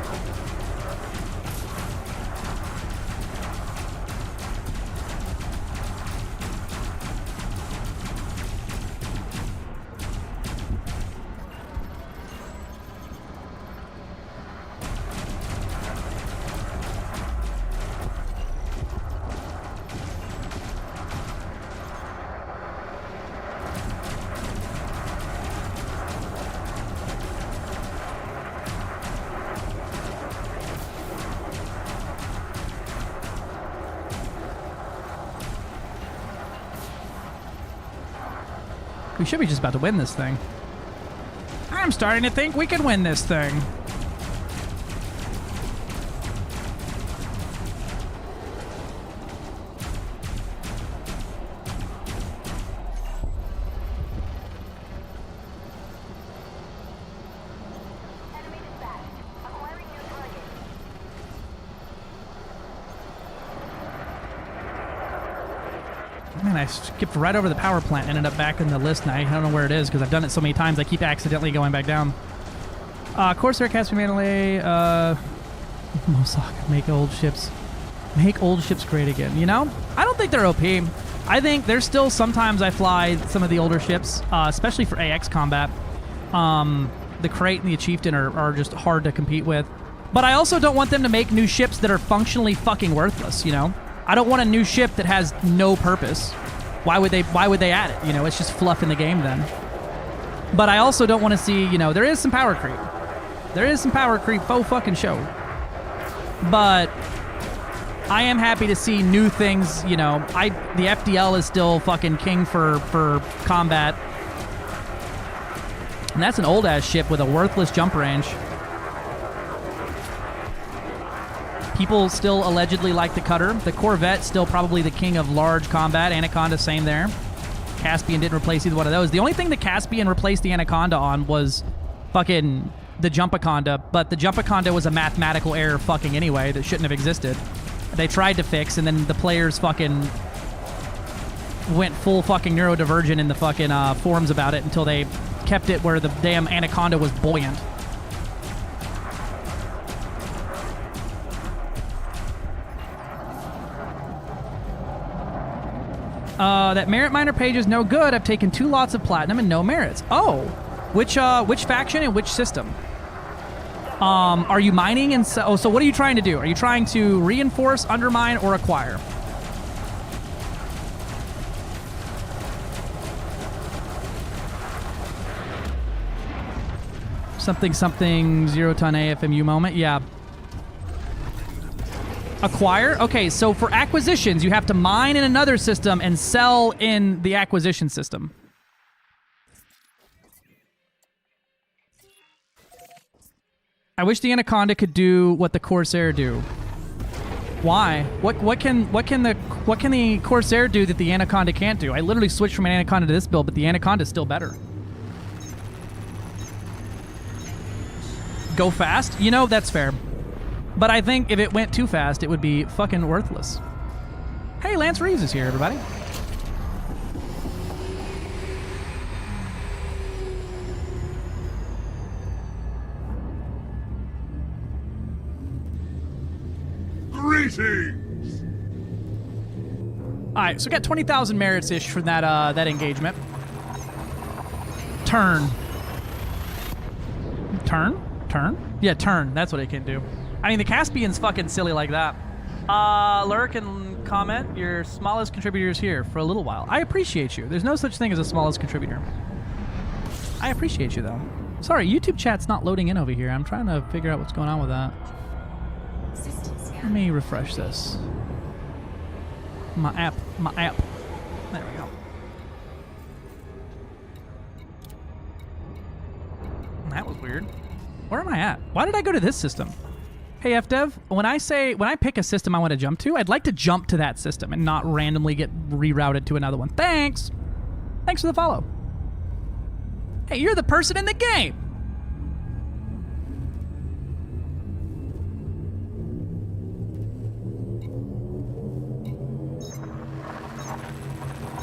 We should be just about to win this thing. I'm starting to think we can win this thing. Man, I skipped right over the power plant and ended up back in the list, and I don't know where it is because I've done it so many times I keep accidentally going back down. Corsair, Caspian Mandalay, Mossack, make old ships great again. You know? I don't think they're OP. I think there's still sometimes I fly some of the older ships, especially for AX combat. The Crate and the Chieftain are just hard to compete with. But I also don't want them to make new ships that are functionally fucking worthless, you know? I don't want a new ship that has no purpose. Why would they add it? You know, it's just fluff in the game then. But I also don't want to see, you know, there is some power creep. There is some power creep, faux fucking show. But I am happy to see new things, you know. The FDL is still fucking king for combat. And that's an old ass ship with a worthless jump range. People still allegedly like the cutter. The Corvette still probably the king of large combat. Anaconda, same there. Caspian didn't replace either one of those. The only thing the Caspian replaced the Anaconda on was fucking the Jumpaconda, but the Jumpaconda was a mathematical error fucking anyway that shouldn't have existed. They tried to fix, and then the players fucking went full fucking neurodivergent in the fucking forums about it until they kept it where the damn Anaconda was buoyant. That merit miner page is no good. I've taken 2 lots of platinum and no merits. Oh, which faction and which system? Are you mining and so what are you trying to do? Are you trying to reinforce, undermine, or acquire? Something 0-ton AFMU moment. Yeah. Acquire? Okay, so for acquisitions, you have to mine in another system and sell in the acquisition system. I wish the Anaconda could do what the Corsair do. Why? What can the Corsair do that the Anaconda can't do? I literally switched from an Anaconda to this build, but the Anaconda is still better. Go fast? You know, that's fair. But I think if it went too fast, it would be fucking worthless. Hey, Lance Reeves is here, everybody. Greetings! Alright, so we got 20,000 merits-ish from that engagement. Turn. Turn? Turn? Yeah, turn. That's what it can do. I mean, the Caspian's fucking silly like that. Lurk and comment, your smallest contributor is here for a little while. I appreciate you. There's no such thing as a smallest contributor. I appreciate you, though. Sorry, YouTube chat's not loading in over here. I'm trying to figure out what's going on with that. Let me refresh this. My app. There we go. That was weird. Where am I at? Why did I go to this system? Hey, FDev, when I pick a system I want to jump to, I'd like to jump to that system and not randomly get rerouted to another one. Thanks! Thanks for the follow. Hey, you're the person in the game!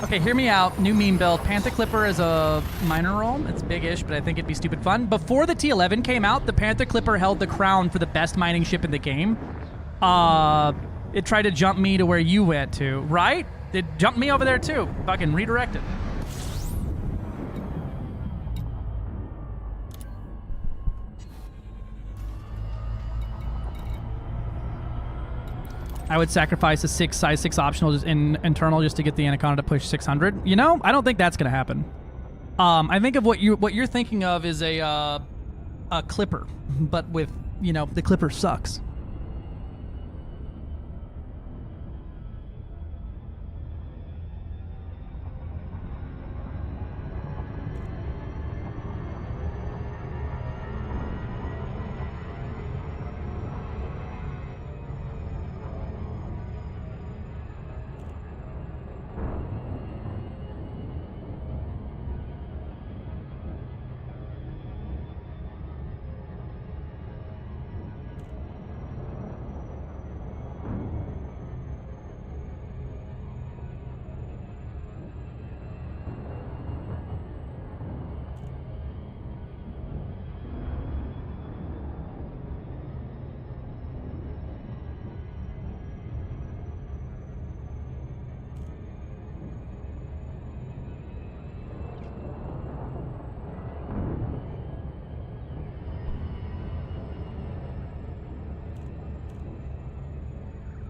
Okay, hear me out. New meme build. Panther Clipper is a minor role. It's big-ish, but I think it'd be stupid fun. Before the T11 came out, the Panther Clipper held the crown for the best mining ship in the game. It tried to jump me to where you went to, right? It jumped me over there too. Fucking redirected. I would sacrifice a size 6 optional just in internal just to get the Anaconda to push 600. You know, I don't think that's gonna happen. I think of what you're thinking of is a Clipper, but with, you know, the Clipper sucks.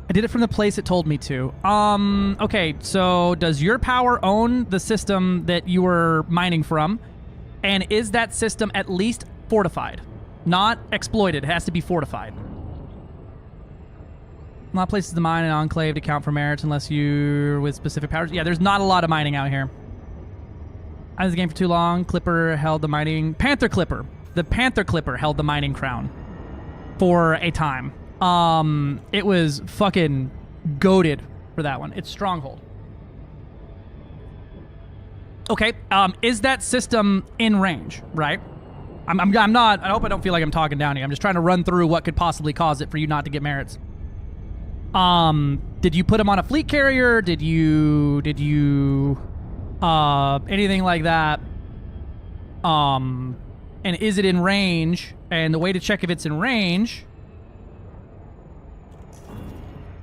I did it from the place it told me to. Okay, so does your power own the system that you were mining from? And is that system at least fortified? Not exploited, it has to be fortified. A lot of places to mine an Enclave to count for merits unless you're with specific powers. Yeah, there's not a lot of mining out here. I was in the game for too long. Clipper held the mining... Panther Clipper. The Panther Clipper held the mining crown for a time. It was fucking goated for that one. It's Stronghold. Okay, is that system in range, right? I'm not, I hope I don't feel like I'm talking down here. I'm just trying to run through what could possibly cause it for you not to get merits. Did you put him on a fleet carrier? Did you, anything like that? And is it in range? And the way to check if it's in range...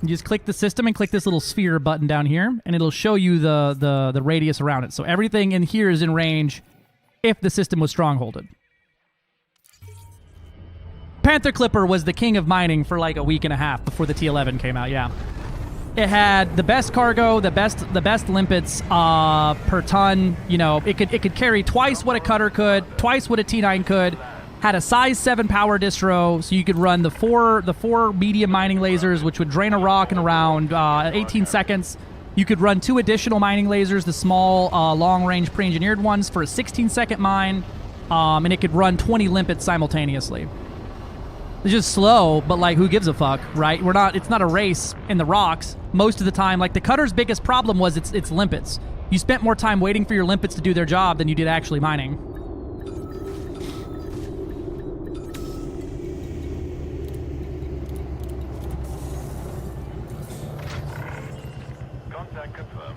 You just click the system and click this little sphere button down here, and it'll show you the radius around it. So everything in here is in range if the system was strongholded. Panther Clipper was the king of mining for like a week and a half before the T11 came out, yeah. It had the best cargo, the best limpets per ton. You know, it could carry twice what a cutter could, twice what a T9 could. had a size 7 power distro, so you could run the four medium mining lasers, which would drain a rock in around 18 seconds. You could run 2 additional mining lasers, the small long-range pre-engineered ones, for a 16-second mine, and it could run 20 limpets simultaneously. It's just slow, but like, who gives a fuck, right? It's not a race in the rocks most of the time. Like, the cutter's biggest problem was its limpets. You spent more time waiting for your limpets to do their job than you did actually mining.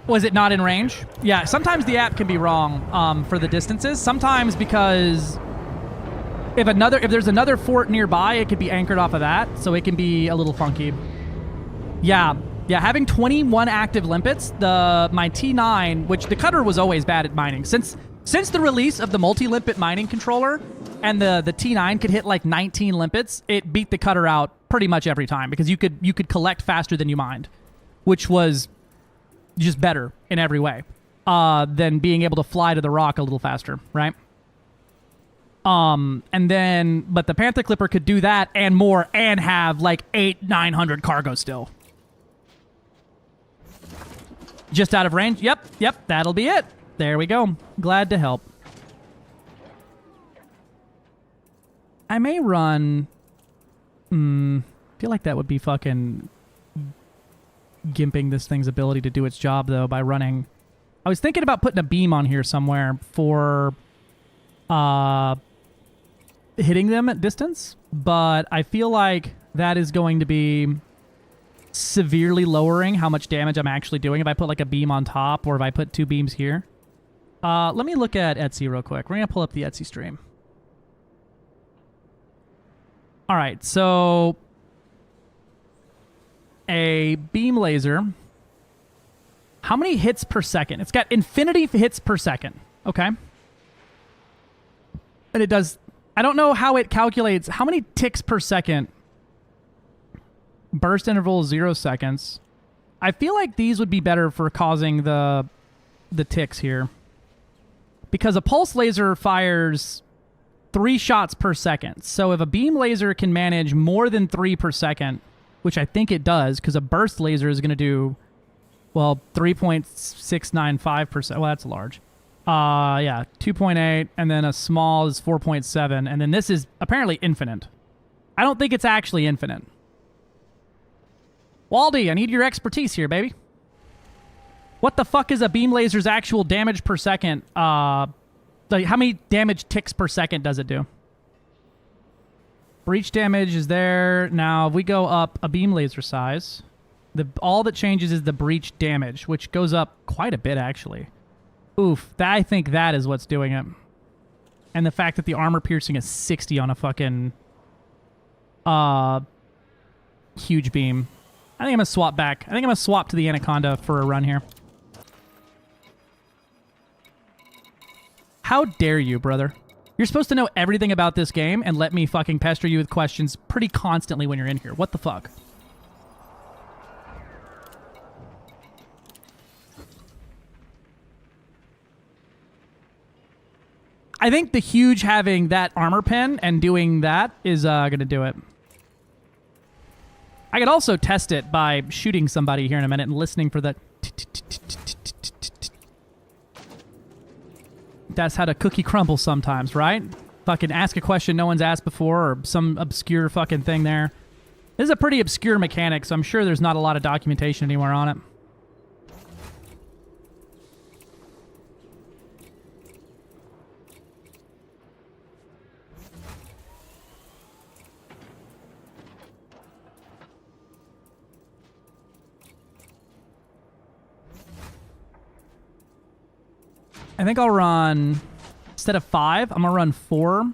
Was it not in range? Yeah, sometimes the app can be wrong for the distances. Sometimes because if there's another fort nearby, it could be anchored off of that, so it can be a little funky. Yeah, having 21 active limpets, my T9, which the cutter was always bad at mining. Since the release of the multi-limpet mining controller and the T9 could hit like 19 limpets, it beat the cutter out pretty much every time because you could collect faster than you mined, which was just better in every way than being able to fly to the rock a little faster, right? But the Panther Clipper could do that and more and have like 800-900 cargo still. Just out of range? Yep, that'll be it. There we go. Glad to help. I may run... feel like that would be fucking... gimping this thing's ability to do its job, though, by running. I was thinking about putting a beam on here somewhere for hitting them at distance, but I feel like that is going to be severely lowering how much damage I'm actually doing if I put like a beam on top or if I put 2 beams here. Let me look at Etsy real quick. We're going to pull up the Etsy stream. All right, so a beam laser. How many hits per second? It's got infinity hits per second. Okay. And it does... I don't know how it calculates... How many ticks per second? Burst interval 0 seconds. I feel like these would be better for causing the ticks here. Because a pulse laser fires 3 shots per second. So if a beam laser can manage more than 3 per second... which I think it does, because a burst laser is going to do, well, 3.695%. Well, that's large. 2.8, and then a small is 4.7, and then this is apparently infinite. I don't think it's actually infinite. Waldy, I need your expertise here, baby. What the fuck is a beam laser's actual damage per second? Like, how many damage ticks per second does it do? Breach damage is there. Now, if we go up a beam laser size, all that changes is the breach damage, which goes up quite a bit, actually. Oof. I think that is what's doing it. And the fact that the armor piercing is 60 on a fucking huge beam. I think I'm going to swap back. I think I'm going to swap to the Anaconda for a run here. How dare you, brother? You're supposed to know everything about this game and let me fucking pester you with questions pretty constantly when you're in here. What the fuck? I think the huge having that armor pen and doing that is going to do it. I could also test it by shooting somebody here in a minute and listening for the... That's how the cookie crumbles sometimes, right? Fucking ask a question no one's asked before or some obscure fucking thing there. This is a pretty obscure mechanic, so I'm sure there's not a lot of documentation anywhere on it. I think I'll run, instead of 5, I'm going to run 4.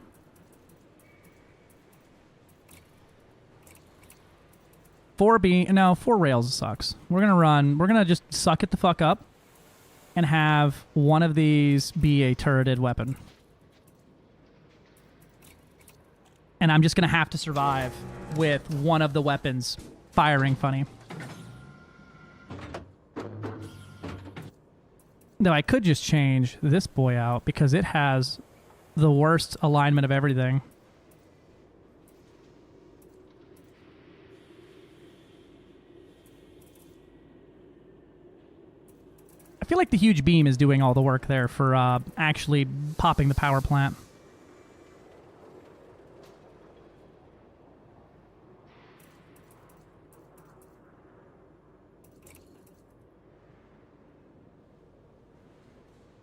Four rails sucks. We're going to just suck it the fuck up and have one of these be a turreted weapon. And I'm just going to have to survive with one of the weapons firing funny. Though I could just change this boy out because it has the worst alignment of everything. I feel like the huge beam is doing all the work there for actually popping the power plant.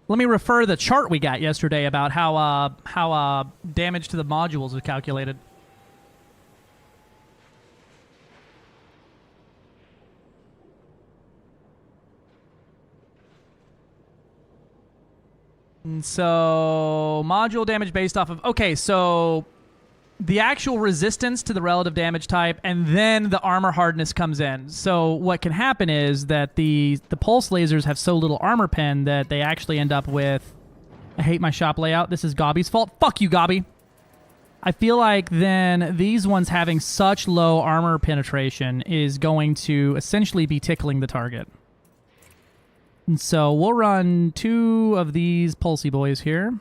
Let me refer the chart we got yesterday about how damage to the modules is calculated. And so module damage based off of... Okay, so the actual resistance to the relative damage type, and then the armor hardness comes in. So what can happen is that the pulse lasers have so little armor pen that they actually end up with... I hate my shop layout. This is Gobby's fault. Fuck you, Gobby. I feel like then these ones having such low armor penetration is going to essentially be tickling the target. And so we'll run 2 of these pulsey boys here.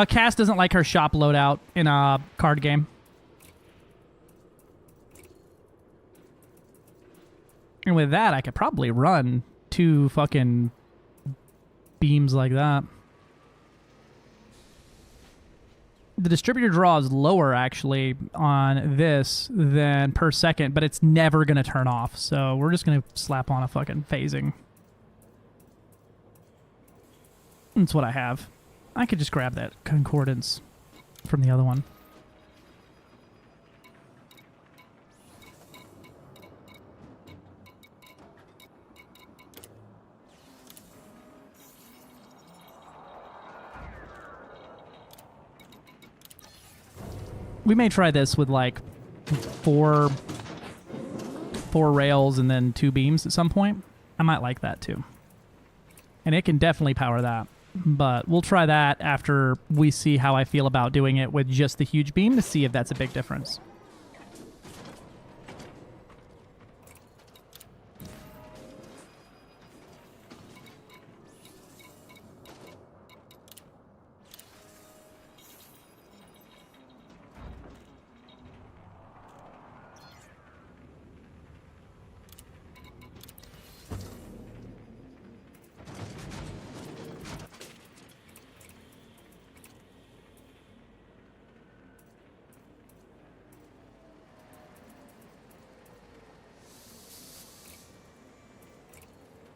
Cass doesn't like her shop loadout in a card game. And with that, I could probably run 2 fucking beams like that. The distributor draw is lower, actually, on this than per second, but it's never going to turn off. So we're just going to slap on a fucking phasing. That's what I have. I could just grab that concordance from the other one. We may try this with like four rails and then 2 beams at some point. I might like that too. And it can definitely power that. But we'll try that after we see how I feel about doing it with just the huge beam to see if that's a big difference.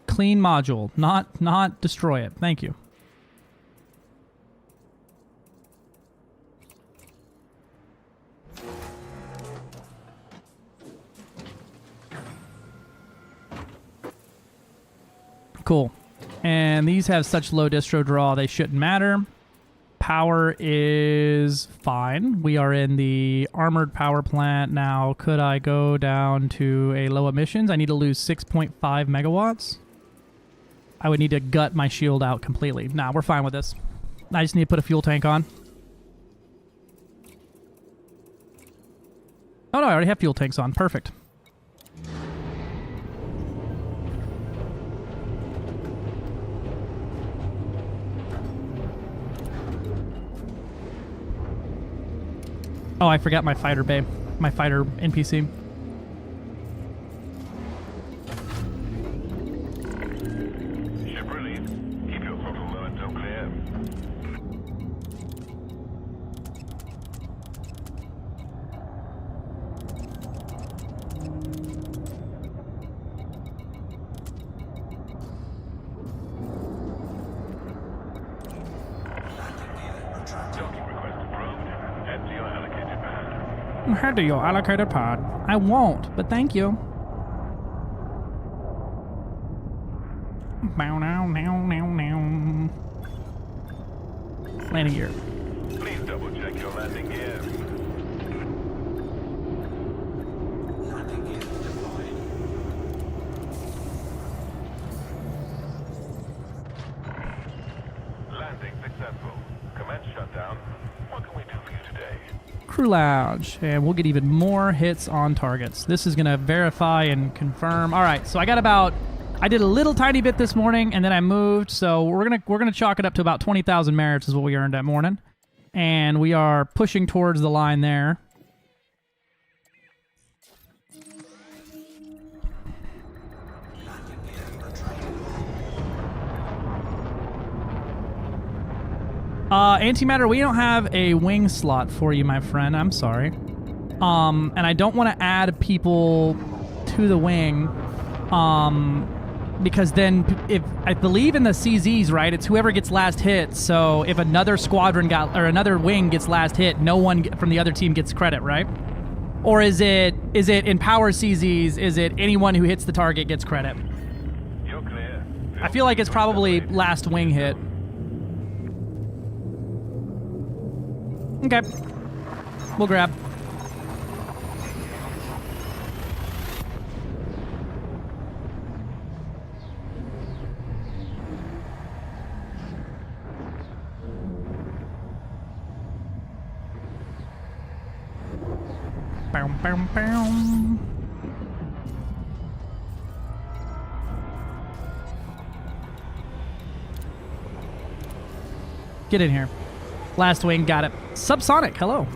Clean module, not destroy it. Thank you. Cool. And these have such low distro draw, they shouldn't matter. Power is fine. We are in the armored power plant now. Could I go down to a low emissions? I need to lose 6.5 megawatts. I would need to gut my shield out completely. Nah, we're fine with this. I just need to put a fuel tank on. Oh no, I already have fuel tanks on. Perfect. Oh, I forgot my fighter bay. My fighter NPC. Head to your allocated pod. I won't, but thank you. Bow now, now, now, now. Landing gear. Please double check your landing gear. Landing gear deployed. Landing successful. Commence shutdown. What can we do for you today? Crew lounge, and we'll get even more hits on targets. This is gonna verify and confirm. All right, so I did a little tiny bit this morning, and then I moved. So we're gonna chalk it up to about 20,000 merits is what we earned that morning. And we are pushing towards the line there. Antimatter, we don't have a wing slot for you, my friend. I'm sorry. And I don't want to add people to the wing. Because then, if I believe in the CZs, right? It's whoever gets last hit. So if another squadron another wing gets last hit, no one from the other team gets credit, right? Or is it in power CZs? Is it anyone who hits the target gets credit? You're clear. I feel like it's probably last wing hit. Okay, we'll grab. Boom, boom, boom. Get in here. Last wing, got it. Subsonic, hello.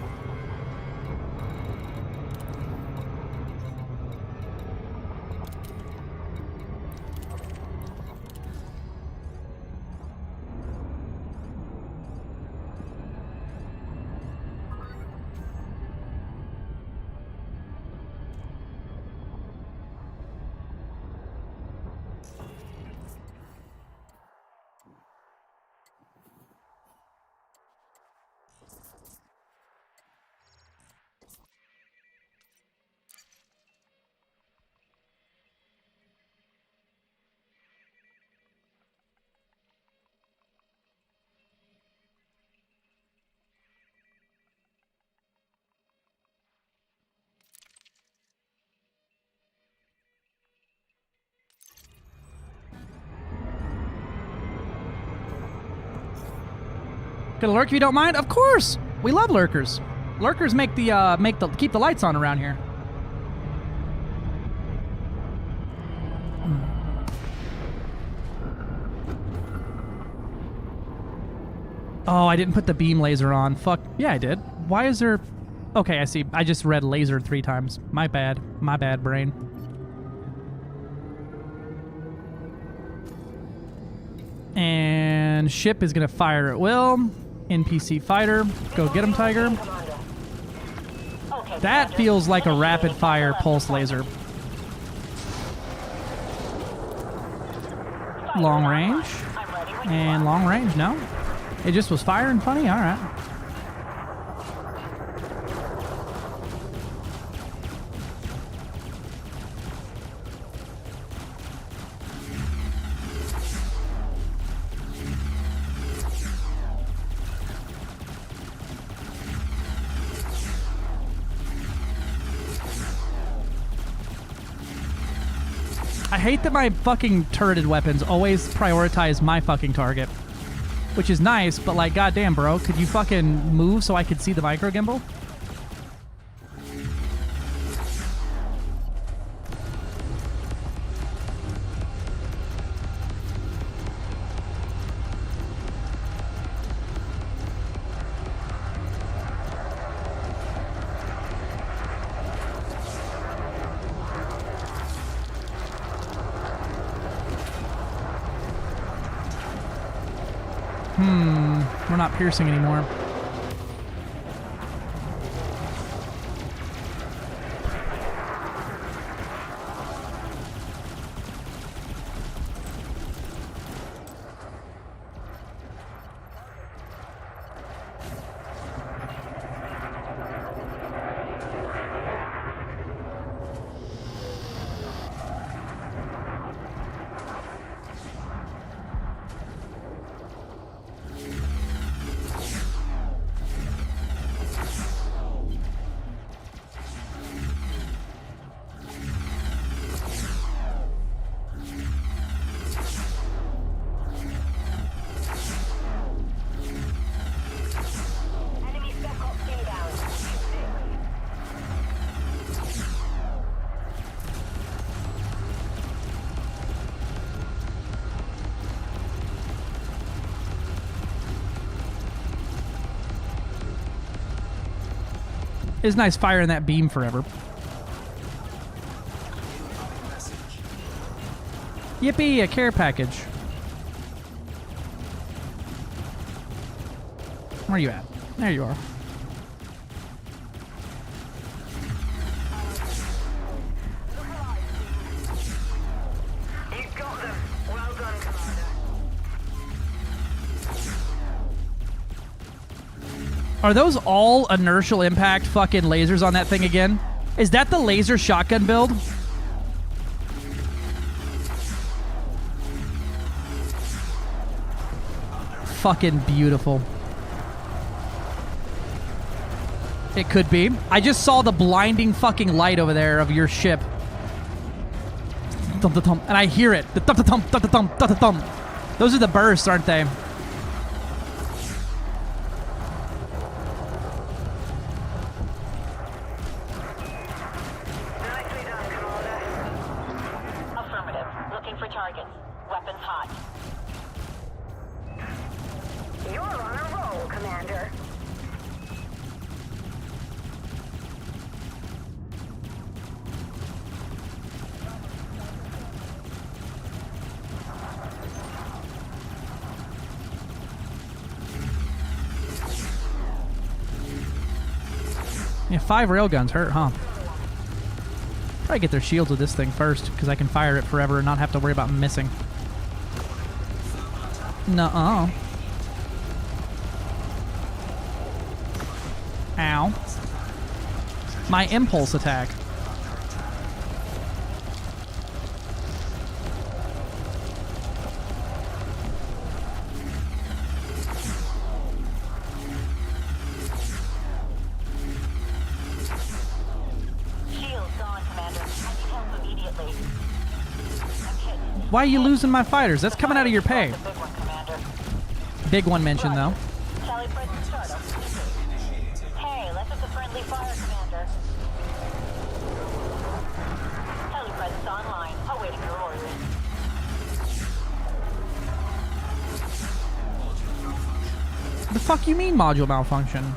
Gonna lurk if you don't mind? Of course! We love lurkers. Lurkers keep the lights on around here. Oh, I didn't put the beam laser on. Fuck. Yeah, I did. Why is there... Okay, I see. I just read laser 3 times. My bad. My bad, brain. And ship is gonna fire at will. NPC fighter. Go get him, Tiger. That feels like a rapid fire pulse laser. Long range. And long range, no? It just was firing funny? Alright. I hate that my fucking turreted weapons always prioritize my fucking target. Which is nice, but like, goddamn, bro, could you fucking move so I could see the micro gimbal? We're not piercing anymore. It's nice firing that beam forever. Yippee, a care package. Where are you at? There you are. You got them. Well done, Commander. Are those all inertial impact fucking lasers on that thing again? Is that the laser shotgun build? Fucking beautiful. It could be. I just saw the blinding fucking light over there of your ship. Thump, thump, thump, and I hear it. The thump, thump, thump, thump, thump, thump. Those are the bursts, aren't they? Nicely done, Commander. Affirmative. Looking for targets. Weapons hot. You're on a roll, Commander. Yeah, 5 railguns hurt, huh? Probably get their shields with this thing first, because I can fire it forever and not have to worry about missing. Nuh-uh. Ow. My impulse attack. Shields on, Commander. I need help immediately. I'm hit. Why are you losing my fighters? That's coming out of your pay. The big one, Commander. Big one mentioned, though. Charlie, press the startup. Hey, let's just a friendly fire, Commander. Telepresence online. Awaiting your orders. The fuck you mean module malfunction?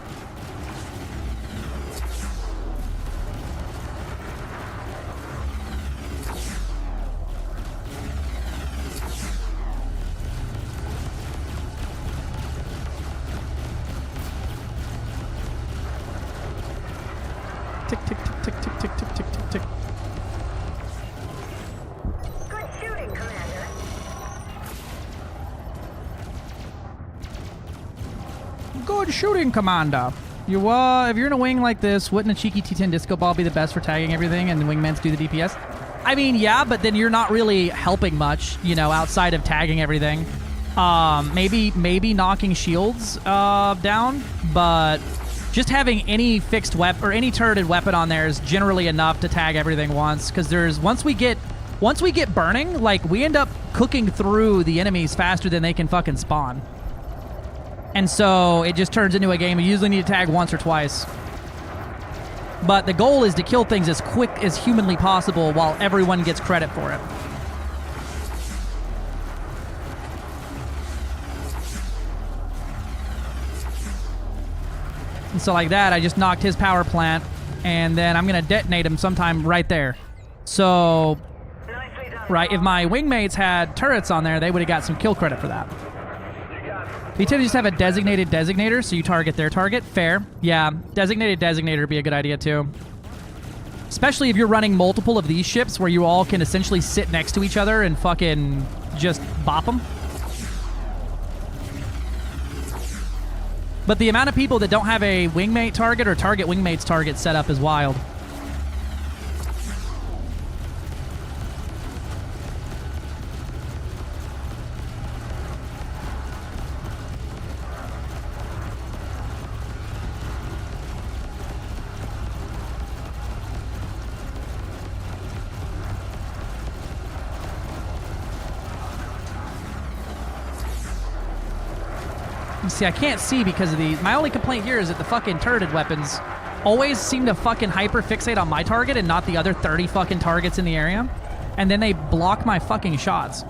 Tick, tick, tick, tick, tick, tick, tick, tick, tick, tick. Good shooting, Commander. Good shooting, Commander. You, if you're in a wing like this, wouldn't a cheeky T10 disco ball be the best for tagging everything and the wingmans do the DPS? I mean, yeah, but then you're not really helping much, you know, outside of tagging everything. Maybe knocking shields down, but just having any fixed weapon or any turreted weapon on there is generally enough to tag everything once. Because once we get burning, like we end up cooking through the enemies faster than they can fucking spawn. And so it just turns into a game you usually need to tag once or twice. But the goal is to kill things as quick as humanly possible while everyone gets credit for it. And so like that, I just knocked his power plant, and then I'm going to detonate him sometime right there. So, Nicely done. right, if my wingmates had turrets on there, they would have got some kill credit for that. You tend to just have a designated designator, so you target their target. Fair. Yeah, designated designator would be a good idea, too. Especially if you're running multiple of these ships where you all can essentially sit next to each other and fucking just bop them. But the amount of people that don't have a wingmate target or target wingmate's target set up is wild. You see, I can't see because of these. My only complaint here is that the fucking turreted weapons always seem to fucking hyper fixate on my target and not the other 30 fucking targets in the area. And then they block my fucking shots.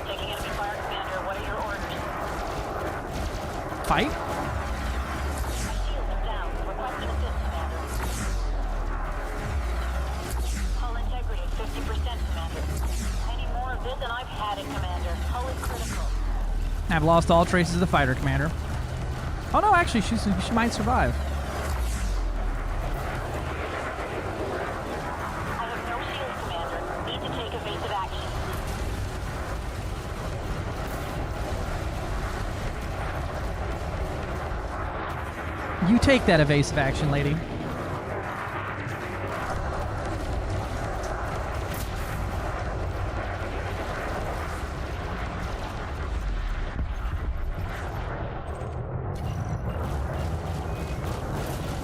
Taking enemy fire, Commander. What are your orders? fight? Shields are down. Requesting assist, Commander. Hull integrity is 50%, Commander. I need more of this, and I've had it, Commander. Hull is critical. I've lost all traces of the fighter, Commander. Oh no, actually, she might survive. I have no shields, Commander. Need to take evasive action. You take that evasive action, lady.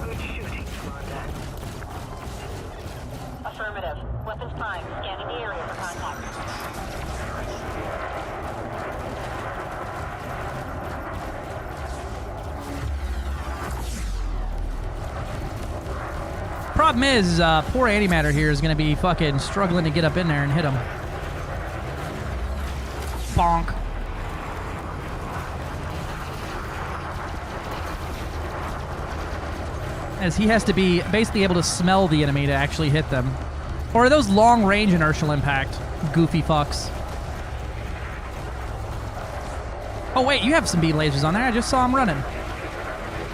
Good shooting, Commander. Affirmative. Weapons prime. Scanning the area for contact. Problem is, poor antimatter here is going to be fucking struggling to get up in there and hit him. Bonk. As he has to be basically able to smell the enemy to actually hit them. Or are those long-range inertial impact? Goofy fucks. Oh wait, you have some beam lasers on there. I just saw him running.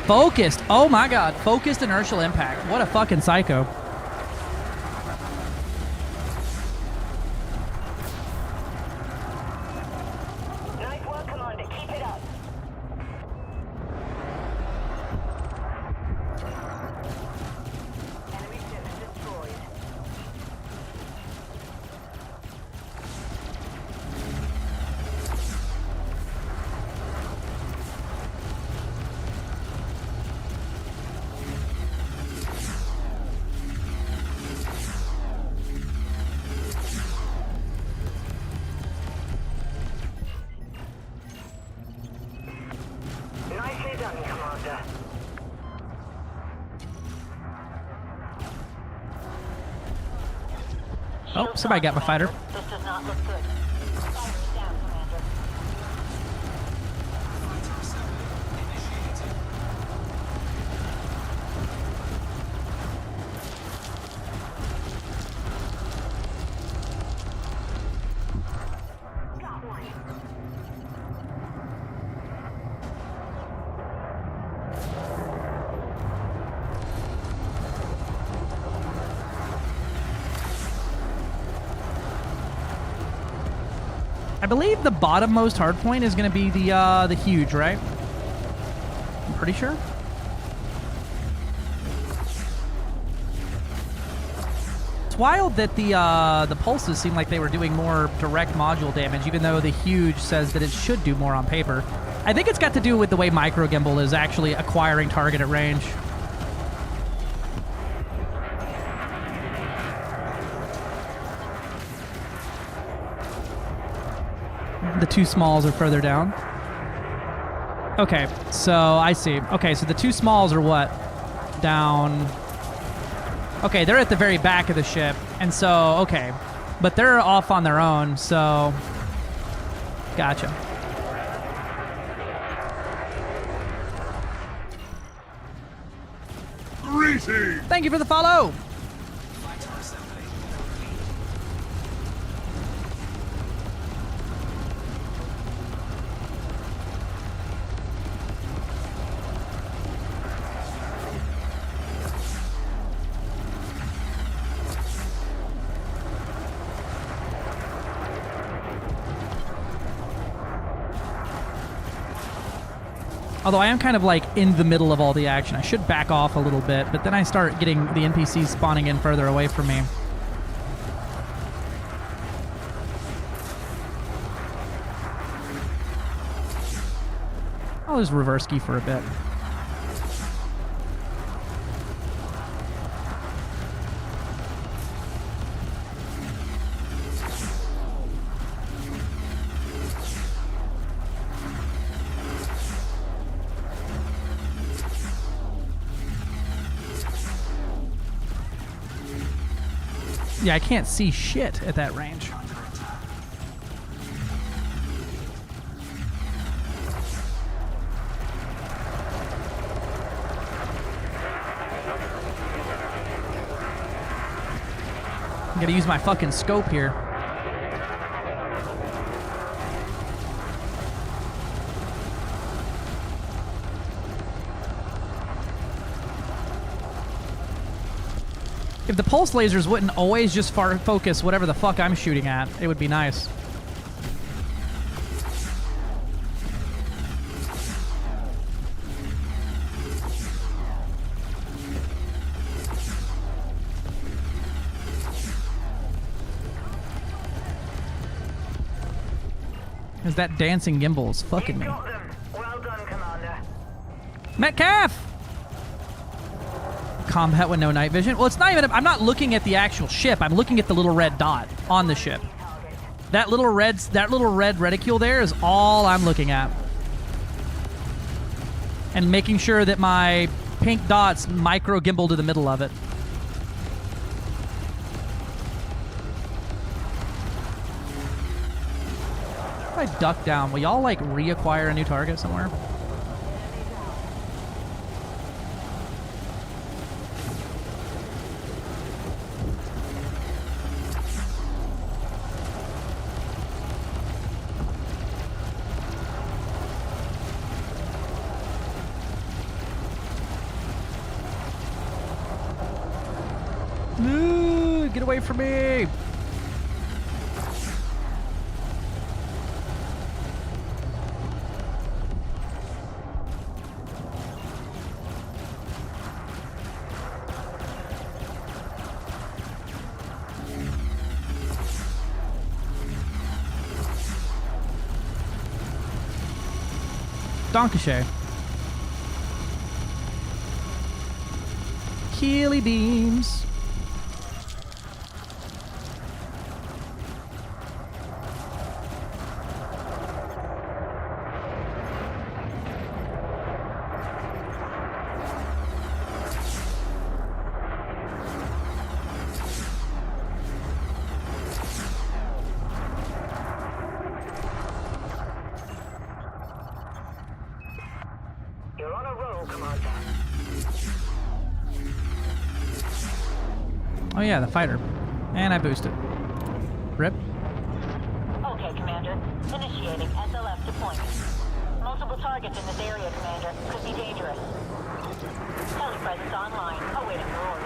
Focused. Oh my god. Focused inertial impact. What a fucking psycho. Nice work, Commander. Keep it up. Enemy ship destroyed. Nicely done, Commander. Oh, somebody got my fighter. This does not look good. Fighter is down, Commander. Got one. I believe the bottommost hardpoint is going to be the huge, right? I'm pretty sure. It's wild that the pulses seem like they were doing more direct module damage, even though the huge says that it should do more on paper. I think it's got to do with the way micro gimbal is actually acquiring target at range. The two smalls are further down. Okay, so I see. Okay, so the two smalls are what? Down. Okay, they're at the very back of the ship. And so, okay. But they're off on their own, so. Gotcha. Greetings! Thank you for the follow. Although I am kind of like in the middle of all the action. I should back off a little bit, but then I start getting the NPCs spawning in further away from me. I'll just reverse key for a bit. Yeah, I can't see shit at that range. I gotta use my fucking scope here. If the pulse lasers wouldn't always just focus whatever the fuck I'm shooting at, it would be nice. Is that dancing gimbal is fucking me. Got them. Well done, Commander. Metcalf! Combat with no night vision. Well, it's not even. I'm not looking at the actual ship. I'm looking at the little red dot on the ship. That little red reticule there is all I'm looking at, and making sure that my pink dots micro gimbal to the middle of it. If I duck down, will y'all like reacquire a new target somewhere? Get away from me! Donkashay. Keely beams. You're on a roll, Commander. Oh yeah, the fighter. And I boosted. Rip. Okay, Commander. Initiating SLF deployment. Multiple targets in this area, Commander. Could be dangerous. Telepresence online. Awaiting orders.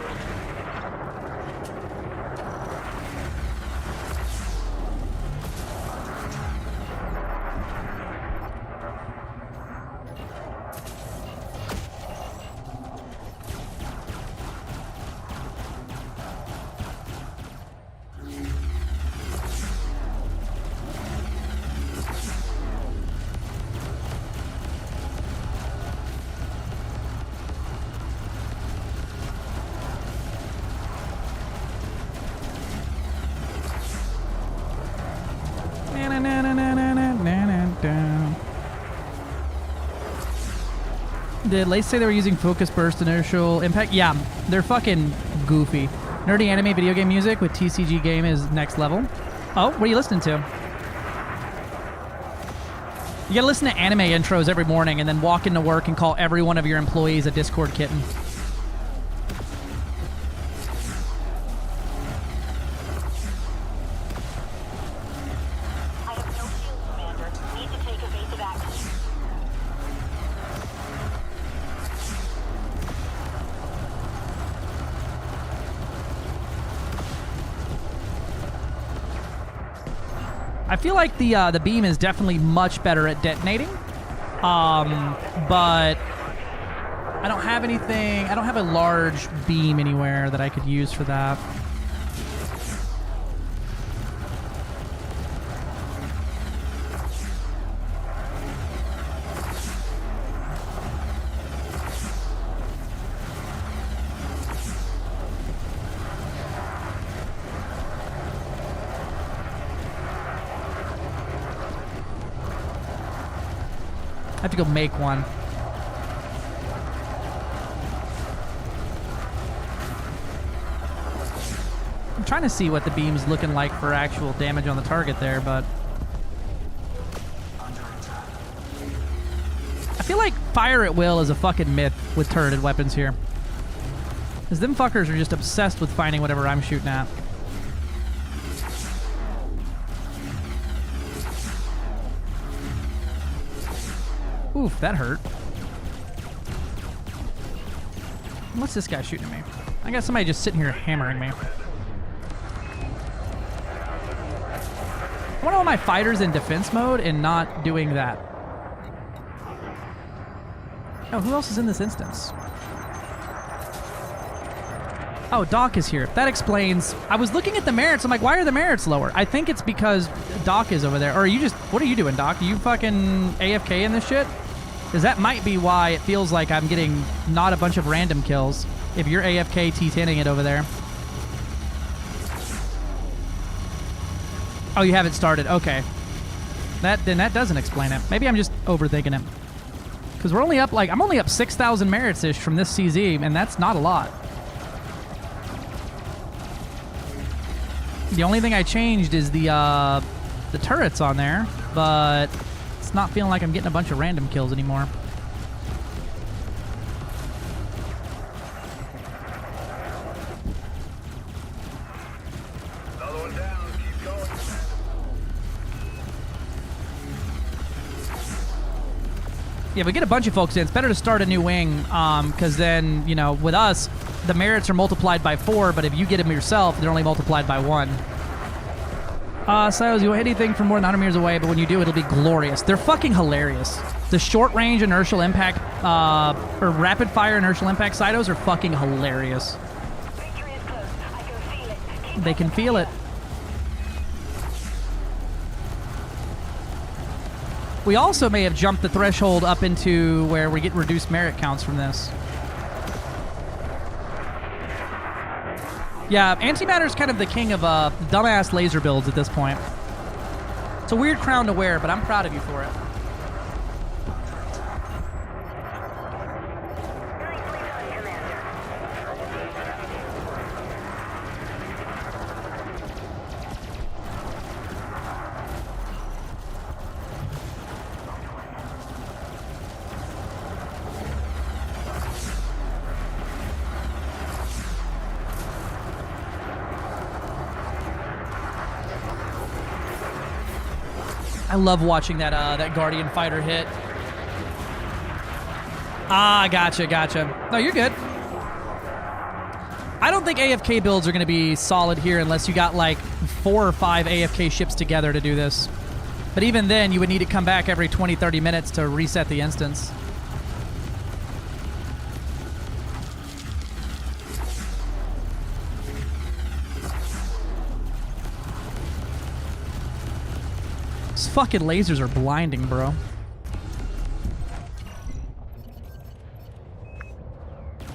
Did Lace say they were using focus burst inertial impact? Yeah, they're fucking goofy. Nerdy anime video game music with TCG game is next level. Oh, what are you listening to? You gotta listen to anime intros every morning and then walk into work and call every one of your employees a Discord kitten. I have no shield, Commander. Need to take evasive action. I feel like the beam is definitely much better at detonating, but I don't have anything. I don't have a large beam anywhere that I could use for that. I have to go make one. I'm trying to see what the beam's looking like for actual damage on the target there, but I feel like fire at will is a fucking myth with turreted weapons here. Because them fuckers are just obsessed with finding whatever I'm shooting at. Oof, that hurt. What's this guy shooting at me? I got somebody just sitting here hammering me. I wonder why my fighter's in defense mode and not doing that. Oh, who else is in this instance? Oh, Doc is here. That explains. I was looking at the merits. I'm like, why are the merits lower? I think it's because Doc is over there. Or are you just... What are you doing, Doc? Are you fucking AFK in this shit? Because that might be why it feels like I'm getting not a bunch of random kills. If you're AFK T10ing it over there. Oh, you haven't started. Okay. Then that doesn't explain it. Maybe I'm just overthinking it. Because we're only up, like... I'm only up 6,000 merits-ish from this CZ, and that's not a lot. The only thing I changed is the turrets on there, but it's not feeling like I'm getting a bunch of random kills anymore. Another one down. Keep going. Yeah, we get a bunch of folks in. It's better to start a new wing, because then, you know, with us, the merits are multiplied by 4, but if you get them yourself, they're only multiplied by 1. Silos, you won't hit anything from more than 100 meters away, but when you do, it'll be glorious. They're fucking hilarious. The short-range inertial impact, or rapid-fire inertial impact Silos are fucking hilarious. Victory is close. I can feel it. Keep They can feel it. We also may have jumped the threshold up into where we get reduced merit counts from this. Yeah, Antimatter's kind of the king of dumbass laser builds at this point. It's a weird crown to wear, but I'm proud of you for it. I love watching that that Guardian fighter hit. Ah, gotcha. No, you're good. I don't think AFK builds are going to be solid here unless you got like 4 or 5 AFK ships together to do this. But even then, you would need to come back every 20, 30 minutes to reset the instance. These fucking lasers are blinding, bro.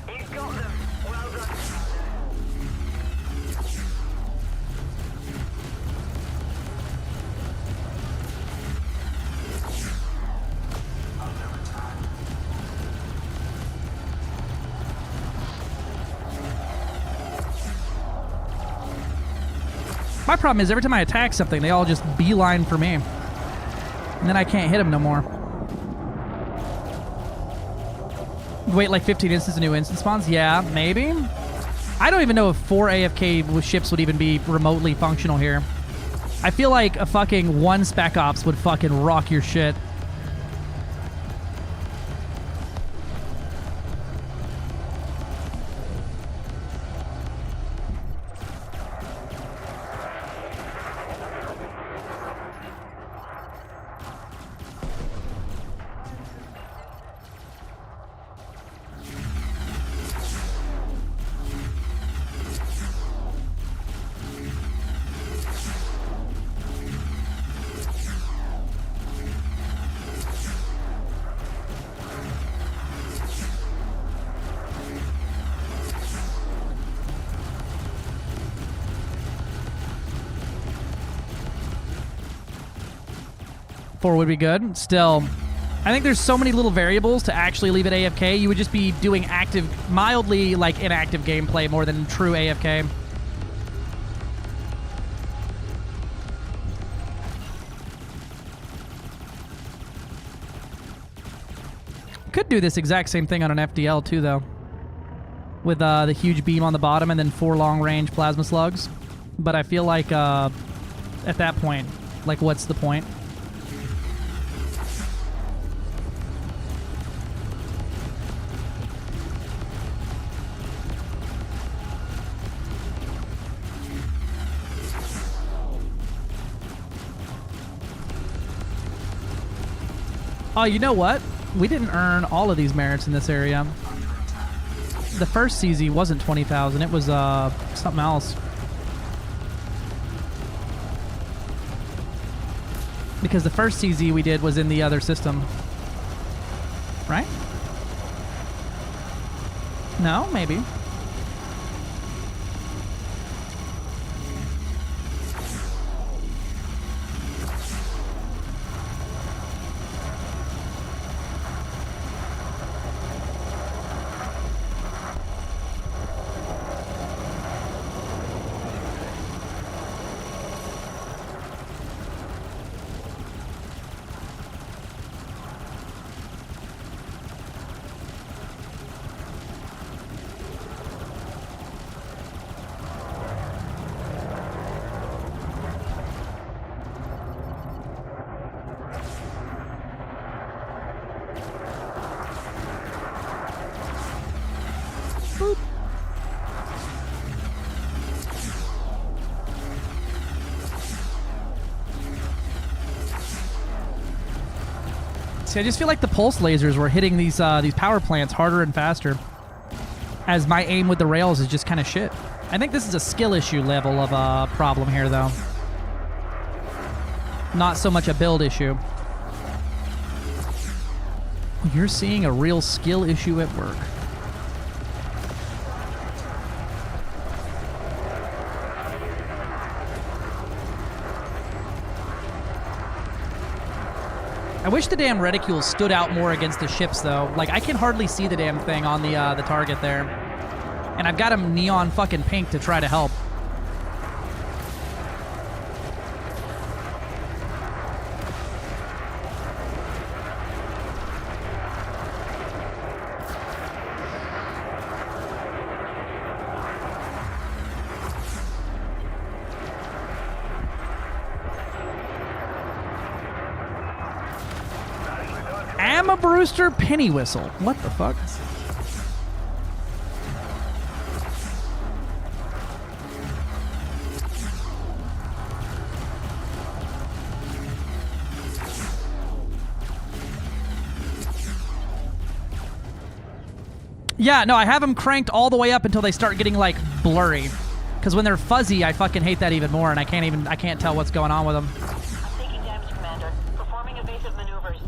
You've got them. Well done. My problem is every time I attack something, they all just beeline for me. And then I can't hit them no more. Wait like 15 instances of new instance spawns? Yeah, maybe. I don't even know if 4 AFK ships would even be remotely functional here. I feel like a fucking 1 Spec Ops would fucking rock your shit. Four would be good. Still, I think there's so many little variables to actually leave it AFK. You would just be doing active, mildly like inactive gameplay more than true AFK. Could do this exact same thing on an FDL too, though. With the huge beam on the bottom and then 4 long-range plasma slugs. But I feel like at that point, like, what's the point? Oh, you know what? We didn't earn all of these merits in this area. The first CZ wasn't 20,000. It was something else. Because the first CZ we did was in the other system. Right? No, maybe. See, I just feel like the pulse lasers were hitting these power plants harder and faster, as my aim with the rails is just kind of shit. I think this is a skill issue level of problem here, though. Not so much a build issue. You're seeing a real skill issue at work. I wish the damn reticule stood out more against the ships, though. Like, I can hardly see the damn thing on the target there. And I've got him neon fucking pink to try to help. I'm a Brewster penny whistle. What the fuck? Yeah, no, I have them cranked all the way up until they start getting, like, blurry. Because when they're fuzzy, I fucking hate that even more, and I can't tell what's going on with them. I'm taking damage, Commander. Performing evasive maneuvers.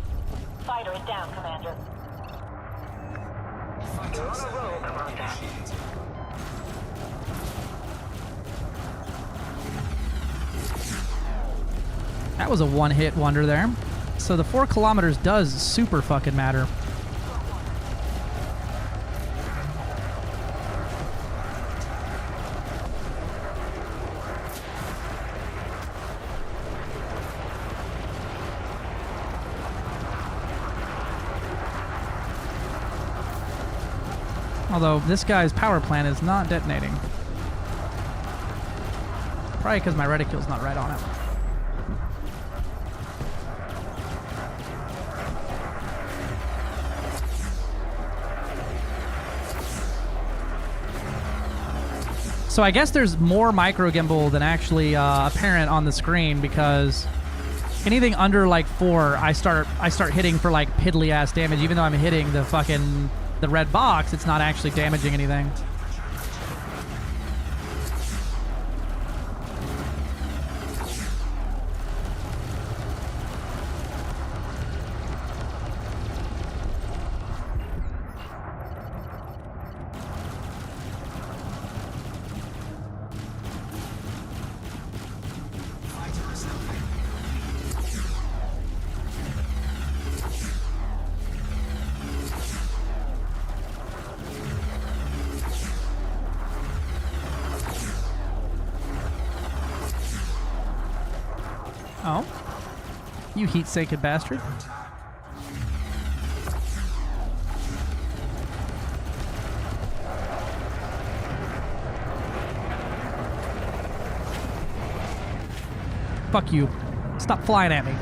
Fighter is down, Commander. You're on a roll, Commander. That was a one-hit wonder there. So the 4 kilometers does super fucking matter. Although this guy's power plant is not detonating. Probably because my reticule's not right on it. So I guess there's more micro gimbal than actually apparent on the screen, because anything under like 4, I start hitting for like piddly ass damage, even though I'm hitting the red box. It's not actually damaging anything. Oh. You heat-saked bastard. Fuck you. Stop flying at me.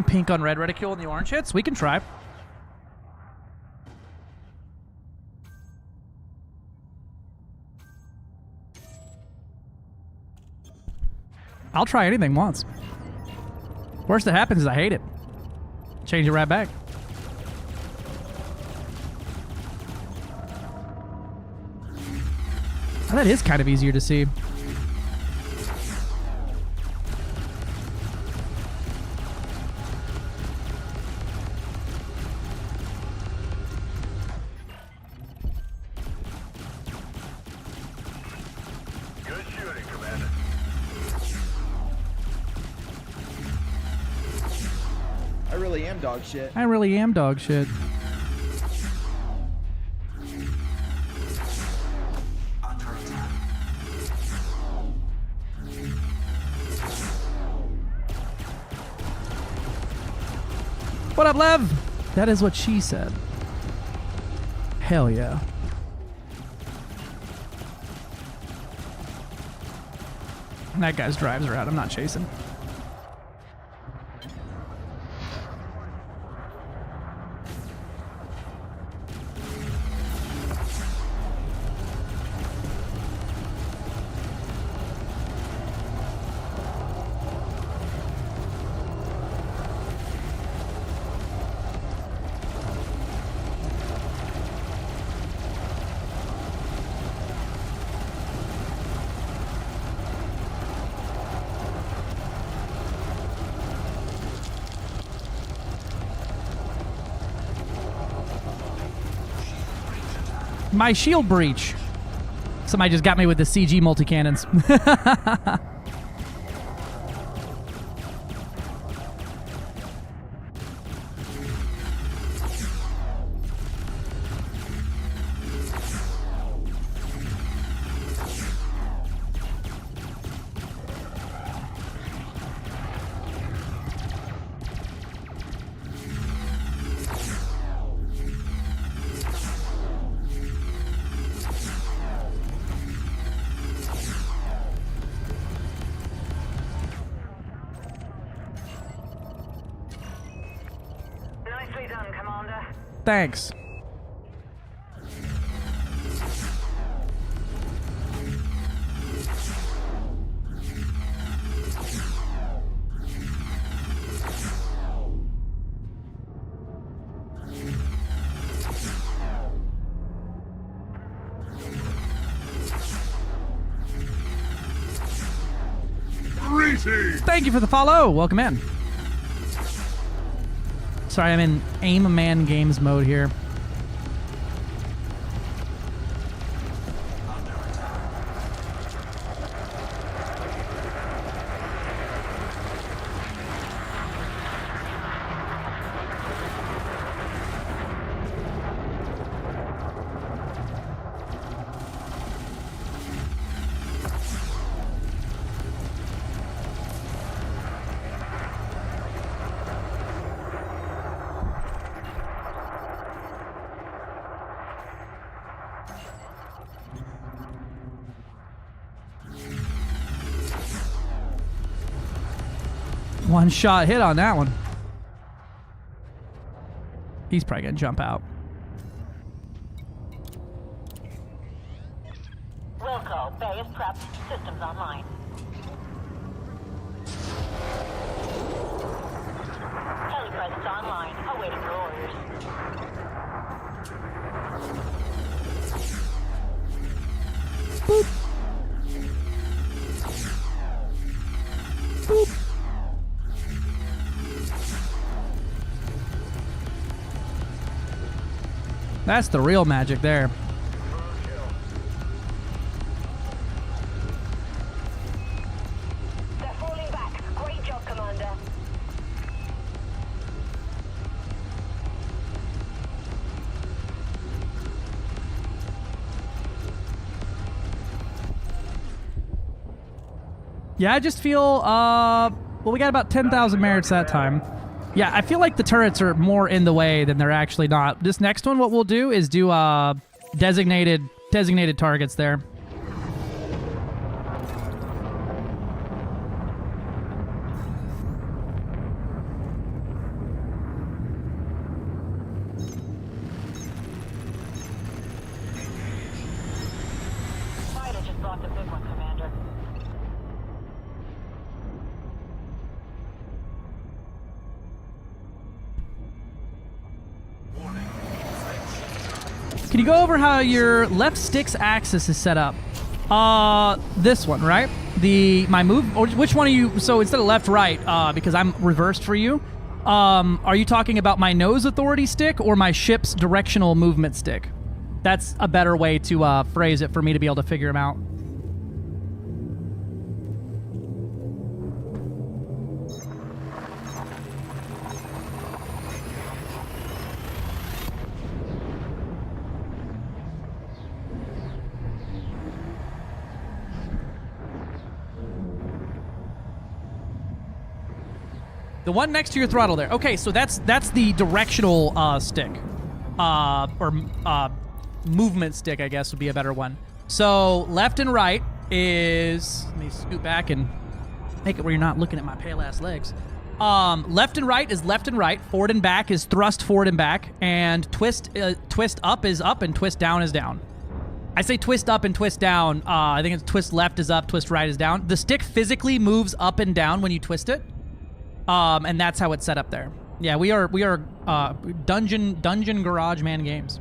Pink on red reticule and the orange hits? We can try. I'll try anything once. Worst that happens is I hate it. Change it right back. Oh, that is kind of easier to see. Good shooting, Commander. I really am dog shit. I really am dog shit. What up, Lev? That is what she said. Hell yeah. That guy's drives are out. I'm not chasing. My shield breach. Somebody just got me with the CG multi-cannons. Nicely done, Commander. Thanks. Thank you for the follow. Welcome in. Sorry, I'm in Aim a Man Games mode here. One shot hit on that one. He's probably gonna jump out. Wilco, Bay is prepped. Systems online. Heli presence online. Awaiting your orders. Boop. Boop. That's the real magic there. They're falling back. Great job, Commander. Yeah, I just feel, well, we got about 10,000 merits that time. Yeah, I feel like the turrets are more in the way than they're actually not. This next one, what we'll do is do designated targets there. Fighter just brought the big one, Commander. Can you go over how your left stick's axis is set up? This one, right? My move, or which one are you? So instead of left, right, because I'm reversed for you. Are you talking about my nose authority stick or my ship's directional movement stick? That's a better way to phrase it for me to be able to figure them out. The one next to your throttle there. Okay, so that's the directional stick. Or movement stick, I guess, would be a better one. So left and right is... Let me scoot back and make it where you're not looking at my pale-ass legs. Left and right is left and right. Forward and back is thrust forward and back. And twist up is up and twist down is down. I say twist up and twist down. I think it's twist left is up, twist right is down. The stick physically moves up and down when you twist it. And that's how it's set up there. Yeah, we are dungeon garage man games.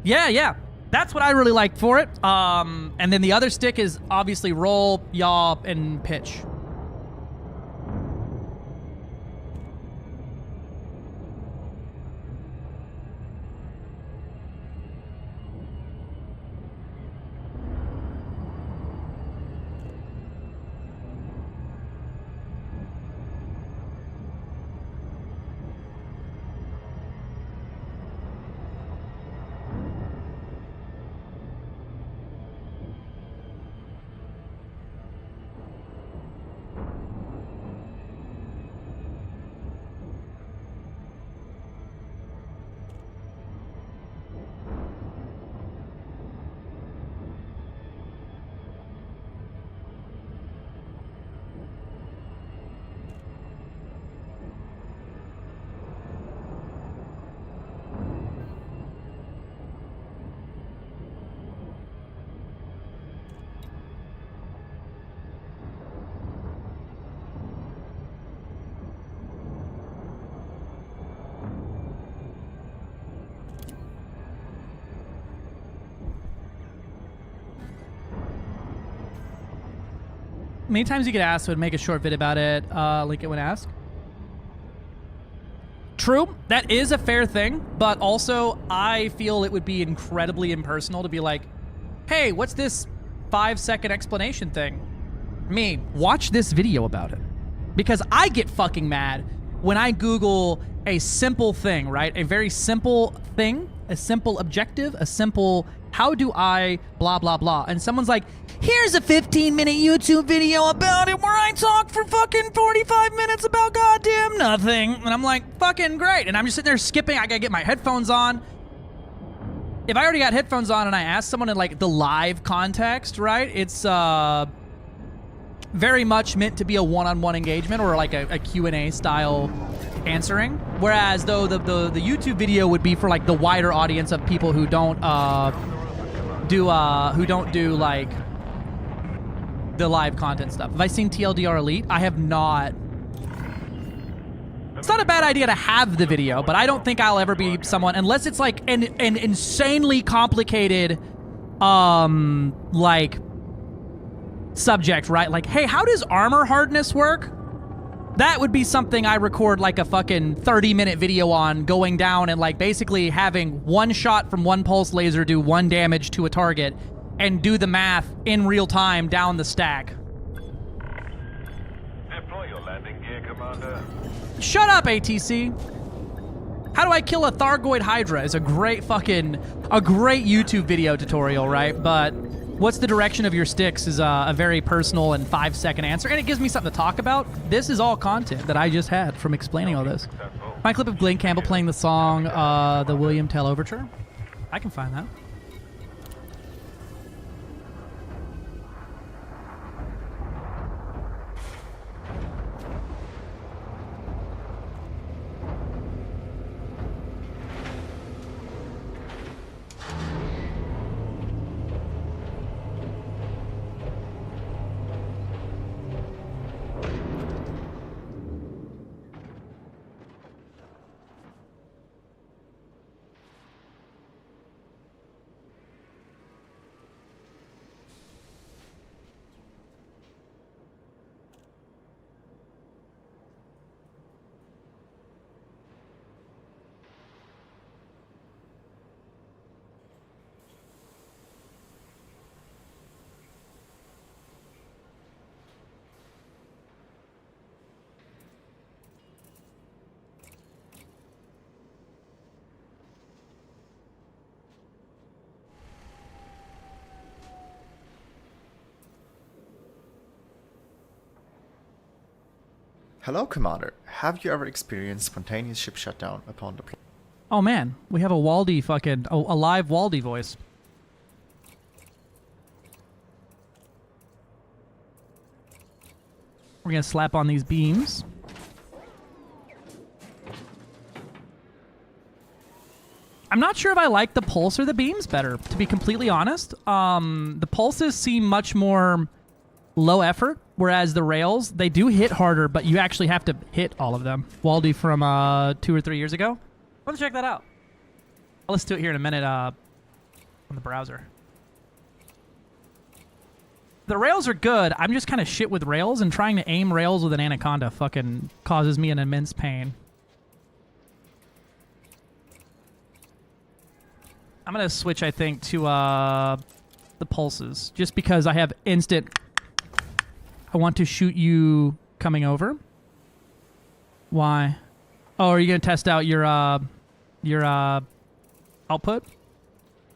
Yeah. That's what I really like for it. And then the other stick is obviously roll, yaw, and pitch. Many times you get asked, would make a short vid about it. Link it when asked. True, that is a fair thing, but also I feel it would be incredibly impersonal to be like, hey, what's this 5-second explanation thing? Me, watch this video about it. Because I get fucking mad when I Google a simple thing, right? A very simple thing, a simple objective, a simple how do I blah, blah, blah. And someone's like, here's a 15-minute YouTube video about it where I talk for fucking 45 minutes about goddamn nothing. And I'm like, fucking great. And I'm just sitting there skipping. I gotta get my headphones on. If I already got headphones on and I ask someone in like the live context, right? It's very much meant to be a one-on-one engagement or like a Q&A style answering. Whereas though the YouTube video would be for like the wider audience of people who don't do like the live content stuff. Have I seen TLDR Elite? I have not. It's not a bad idea to have the video, but I don't think I'll ever be someone, unless it's like an insanely complicated like subject, right? Like, hey, how does armor hardness work? That would be something I record like a fucking 30-minute video on, going down and like basically having one shot from one pulse laser do 1 damage to a target and do the math in real time down the stack. Deploy your landing gear, Commander. Shut up, ATC. How do I kill a Thargoid Hydra is a great YouTube video tutorial, right? But what's the direction of your sticks is a very personal and 5-second answer, and it gives me something to talk about. This is all content that I just had from explaining all this. Successful. My clip of Glenn Campbell playing the song, the William Tell Overture. I can find that. Hello, Commander. Have you ever experienced spontaneous ship shutdown upon deployment? Oh man, we have a Waldy fucking a live Waldy voice. We're gonna slap on these beams. I'm not sure if I like the pulse or the beams better, to be completely honest. The pulses seem much more low effort, whereas the rails, they do hit harder, but you actually have to hit all of them. Waldy from 2 or 3 years ago. Let's check that out. I'll listen to it here in a minute on the browser. The rails are good. I'm just kind of shit with rails, and trying to aim rails with an Anaconda fucking causes me an immense pain. I'm going to switch, I think, to the pulses, just because I have instant... I want to shoot you coming over. Why? Oh, are you going to test out your output?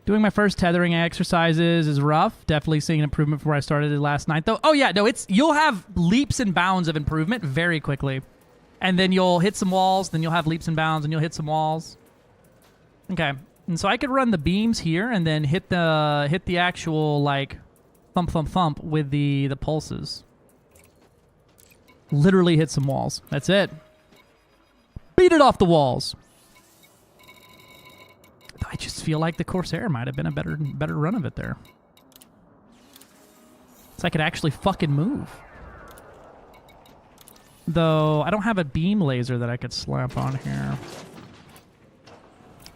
Doing my first tethering exercises is rough. Definitely seeing an improvement from where I started it last night, though. Oh, yeah, no, you'll have leaps and bounds of improvement very quickly. And then you'll hit some walls, then you'll have leaps and bounds, and you'll hit some walls. Okay. And so I could run the beams here and then hit the actual, like, thump, thump, thump with the pulses. Literally hit some walls. That's it. Beat it off the walls. I just feel like the Corsair might have been a better run of it there. So I could actually fucking move. Though, I don't have a beam laser that I could slap on here.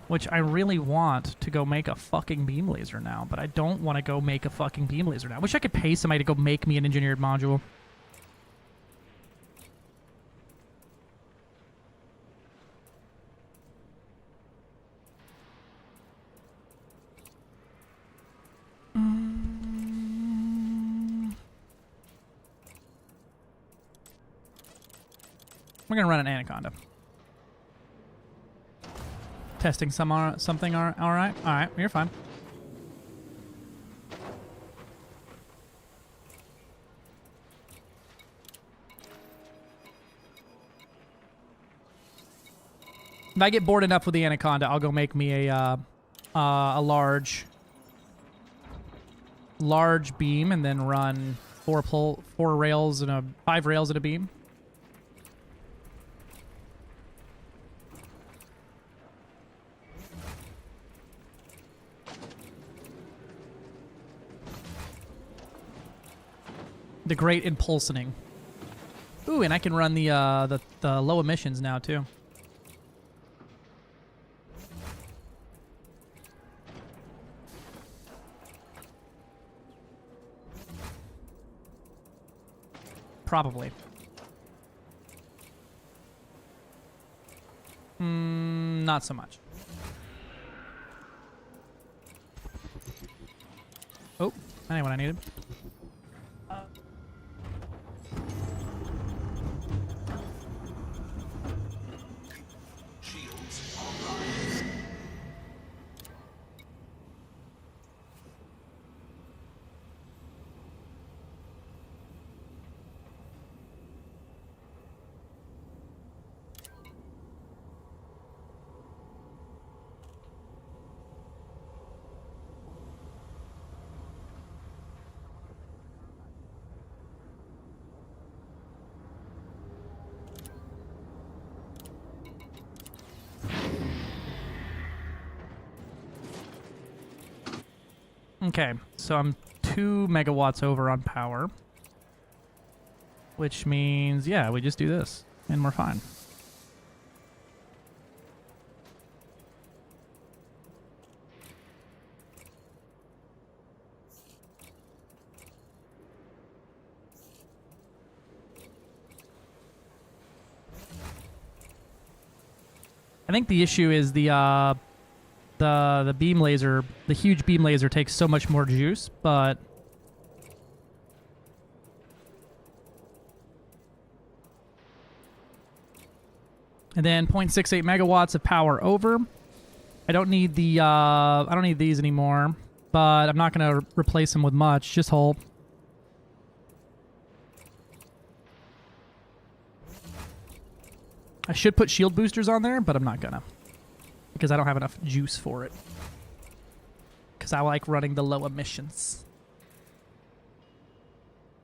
Which I really want to go make a fucking beam laser now, but I don't want to go make a fucking beam laser now. I wish I could pay somebody to go make me an engineered module. We're gonna run an Anaconda. Testing something. All right. You're fine. If I get bored enough with the Anaconda, I'll go make me a large beam and then run 5 rails and a beam. The great impulsioning. Ooh, and I can run the low emissions now too. Probably. Not so much. Oh, I know what I needed. Okay, so I'm 2 megawatts over on power. Which means, yeah, we just do this, and we're fine. I think the issue is the beam laser, the huge beam laser takes so much more juice, but and then 0.68 megawatts of power over. I don't need the I don't need these anymore, but I'm not going to replace them with much, just whole. I should put shield boosters on there, but I'm not gonna. Because I don't have enough juice for it. Because I like running the low emissions.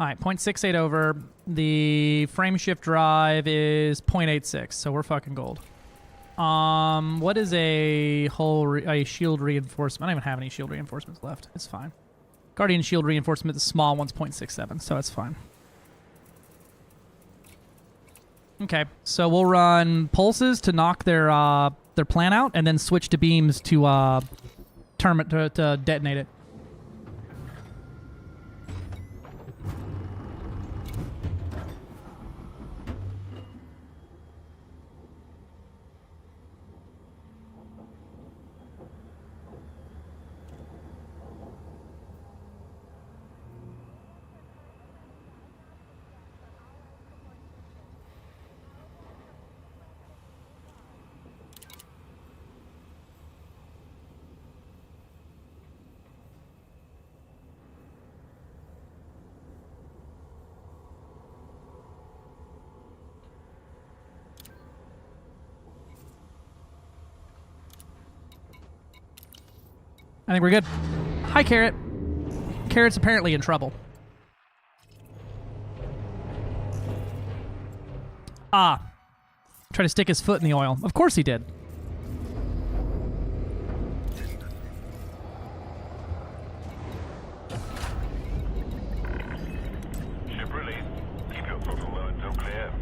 Alright, 0.68 over. The frame shift drive is 0.86, so we're fucking gold. What is a a shield reinforcement? I don't even have any shield reinforcements left. It's fine. Guardian shield reinforcement, the small one's 0.67, so it's fine. Okay, so we'll run pulses to knock their plan out, and then switch to beams to to detonate it. I think we're good. Hi, Carrot. Carrot's apparently in trouble. Ah. Try to stick his foot in the oil. Of course he did. Ship released. Keep your throttle low until clear.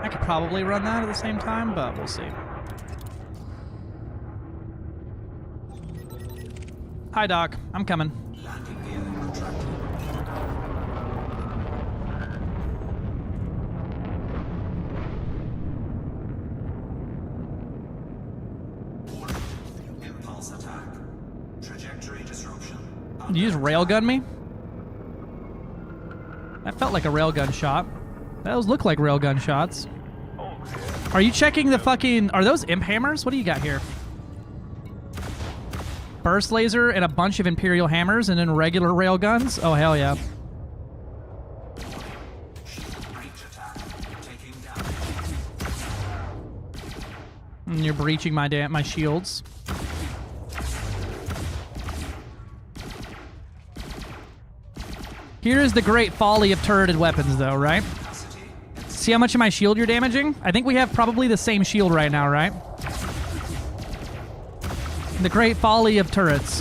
I could probably run that at the same time, but we'll see. Hi, Doc. I'm coming. Impulse attack. Trajectory disruption. Did you just railgun me? That felt like a railgun shot. Those look like railgun shots. Are you checking the fucking... Are those imp hammers? What do you got here? Burst laser and a bunch of Imperial hammers and then regular railguns? Oh, hell yeah. And you're breaching my shields. Here's the great folly of turreted weapons, though, right? See how much of my shield you're damaging? I think we have probably the same shield right now, right? The great folly of turrets.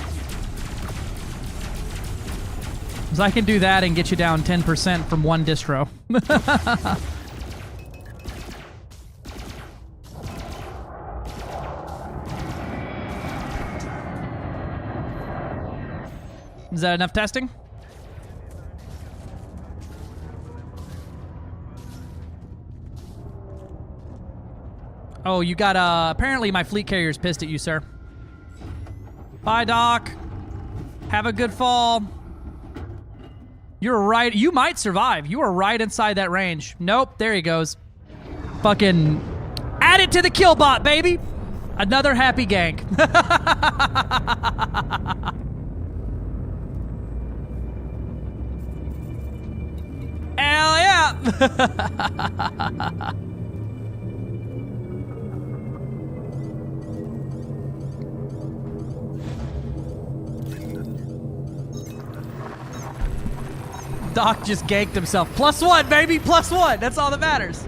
Because I can do that and get you down 10% from one distro. Is that enough testing? Oh, you got, apparently my fleet carrier's pissed at you, sir. Bye, Doc. Have a good fall. You're right. You might survive. You are right inside that range. Nope. There he goes. Fucking add it to the kill bot, baby. Another happy gank. Hell yeah. Doc just ganked himself. +1, baby, +1. That's all that matters.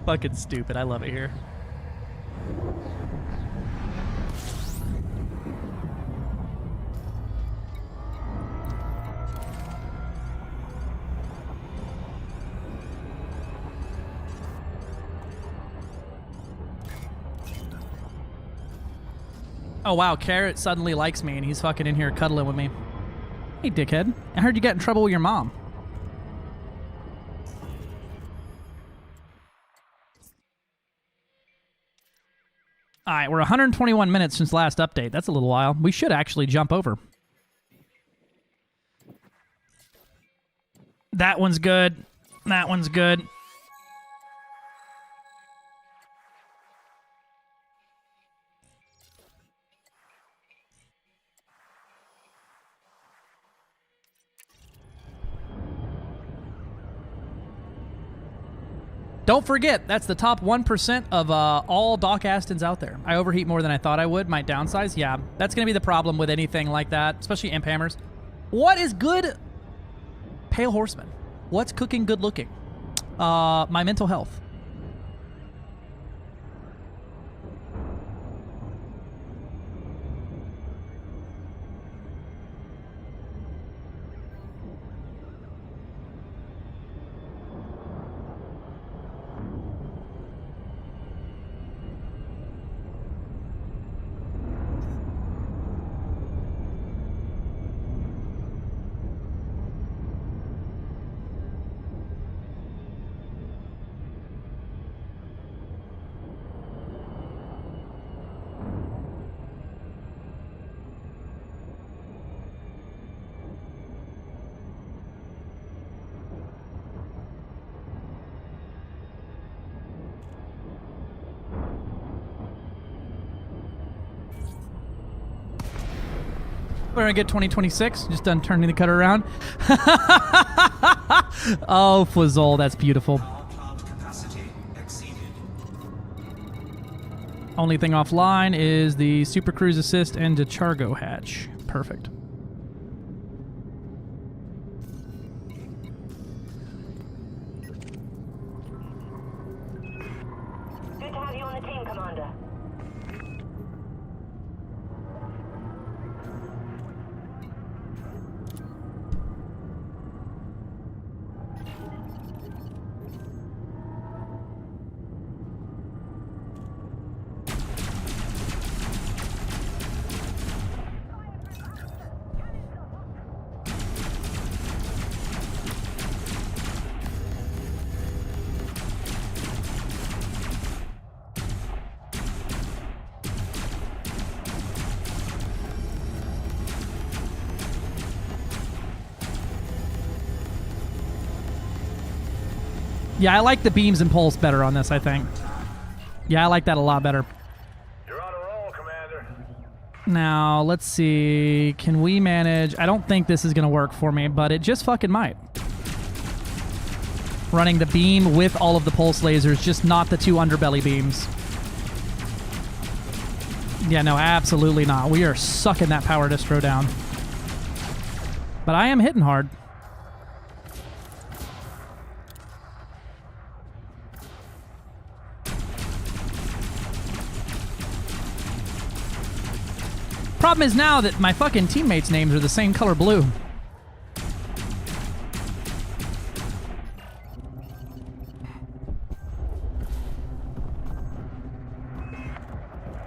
Fucking stupid. I love it here. Oh wow, Carrot suddenly likes me and he's fucking in here cuddling with me. Hey dickhead, I heard you got in trouble with your mom. Alright, we're 121 minutes since last update. That's a little while. We should actually jump over. That one's good. That one's good. Don't forget, that's the top 1% of all Doc Astons out there. I overheat more than I thought I would. Might downsize. Yeah, that's going to be the problem with anything like that, especially imp hammers. What is good? Pale Horseman. What's cooking good looking? My mental health. We're gonna get 2026. Just done turning the cutter around. Oh, Fwizzle, that's beautiful. Plant capacity exceeded. Only thing offline is the Super Cruise Assist and Dechargo hatch. Perfect. Good to have you on the team, Commander. Yeah, I like the beams and pulse better on this, I think. Yeah, I like that a lot better. You're on a roll, Commander. Now, let's see. Can we manage... I don't think this is going to work for me, but it just fucking might. Running the beam with all of the pulse lasers, just not the two underbelly beams. Yeah, no, absolutely not. We are sucking that power distro down. But I am hitting hard. Problem is now that my fucking teammates' names are the same color blue.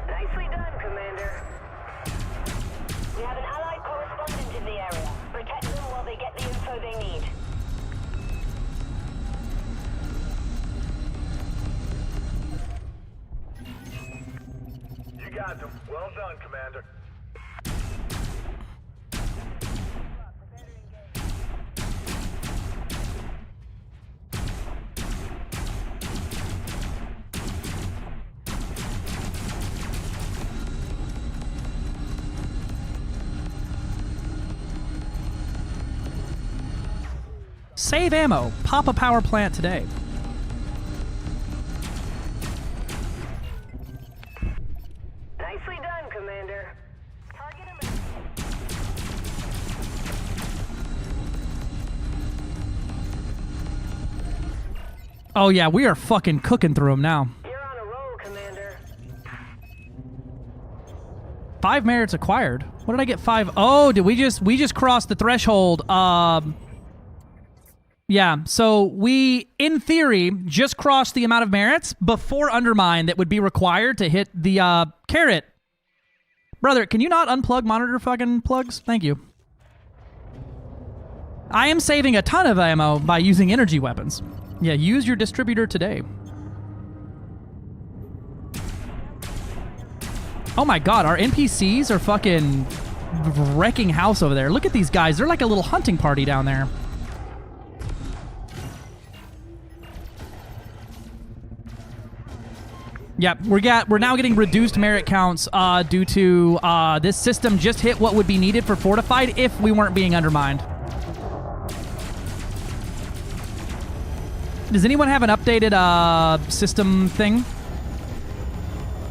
Nicely done, Commander. We have an allied correspondent in the area. Protect them while they get the info they need. You got them. Well done, Commander. Save ammo. Pop a power plant today. Oh yeah, we are fucking cooking through them now. You're on a roll, Commander. 5 merits acquired. What did I get? 5? Oh, did we just crossed the threshold? Yeah. So we, in theory, just crossed the amount of merits before Undermine that would be required to hit the carrot. Brother, can you not unplug monitor fucking plugs? Thank you. I am saving a ton of ammo by using energy weapons. Yeah, use your distributor today. Oh my god, our NPCs are fucking wrecking house over there. Look at these guys. They're like a little hunting party down there. Yep, we're now getting reduced merit counts due to this system just hit what would be needed for fortified if we weren't being undermined. Does anyone have an updated system thing?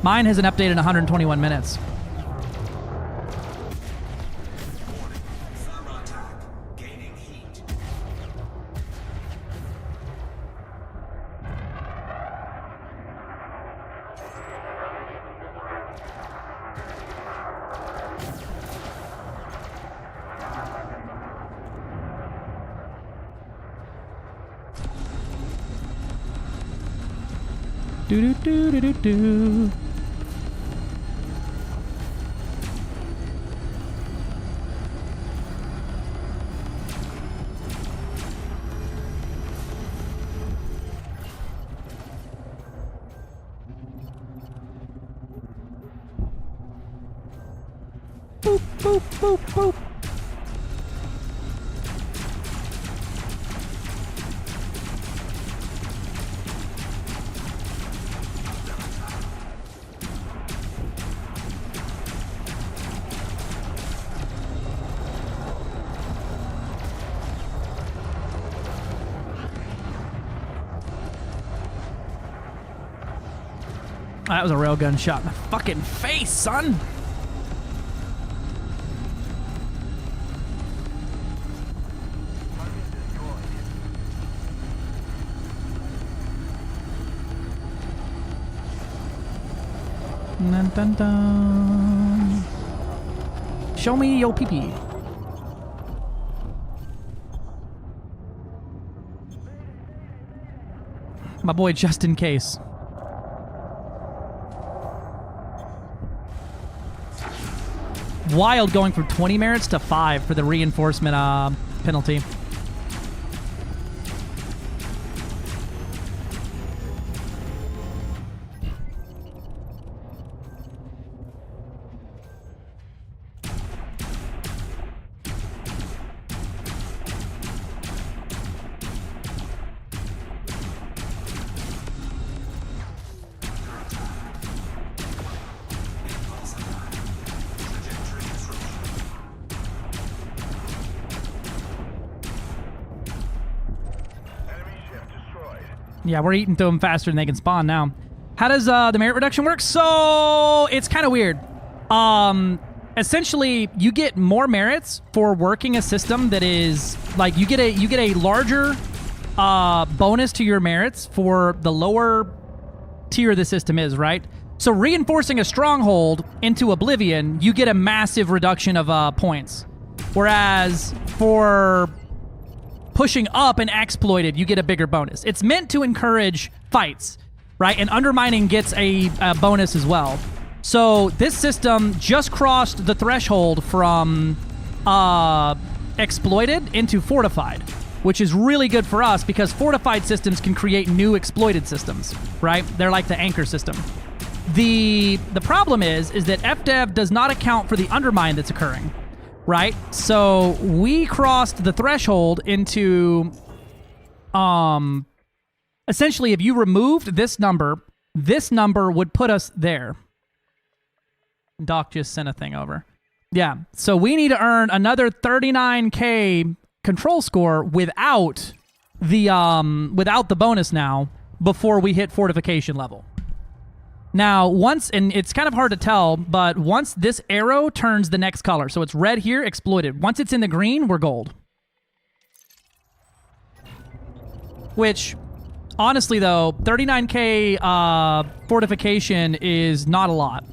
Mine hasn't updated in 121 minutes. Thermal attack. Gaining heat. Do do do do do do. Boop boop boop boop. That was a railgun shot in the fucking face, son. Dun, dun, dun. Show me your pee-pee. My boy, just in case. Wild going from 20 merits to 5 for the reinforcement penalty. Yeah, we're eating through them faster than they can spawn now. How does the merit reduction work? So it's kind of weird. Essentially, you get more merits for working a system that is like you get a larger bonus to your merits for the lower tier the system is, right? So reinforcing a stronghold into Oblivion, you get a massive reduction of points, whereas for pushing up and exploited, you get a bigger bonus. It's meant to encourage fights, right? And undermining gets a bonus as well. So this system just crossed the threshold from exploited into fortified, which is really good for us because fortified systems can create new exploited systems, right? They're like the anchor system. The problem is that FDev does not account for the undermine that's occurring. Right? So we crossed the threshold into essentially if you removed this number would put us there. Doc just sent a thing over. Yeah. So we need to earn another 39k control score without the bonus now before we hit fortification level. Now, once, and it's kind of hard to tell, but once this arrow turns the next color, so it's red here, exploited. Once it's in the green, we're gold. Which, Honestly, though, 39k fortification is not a lot.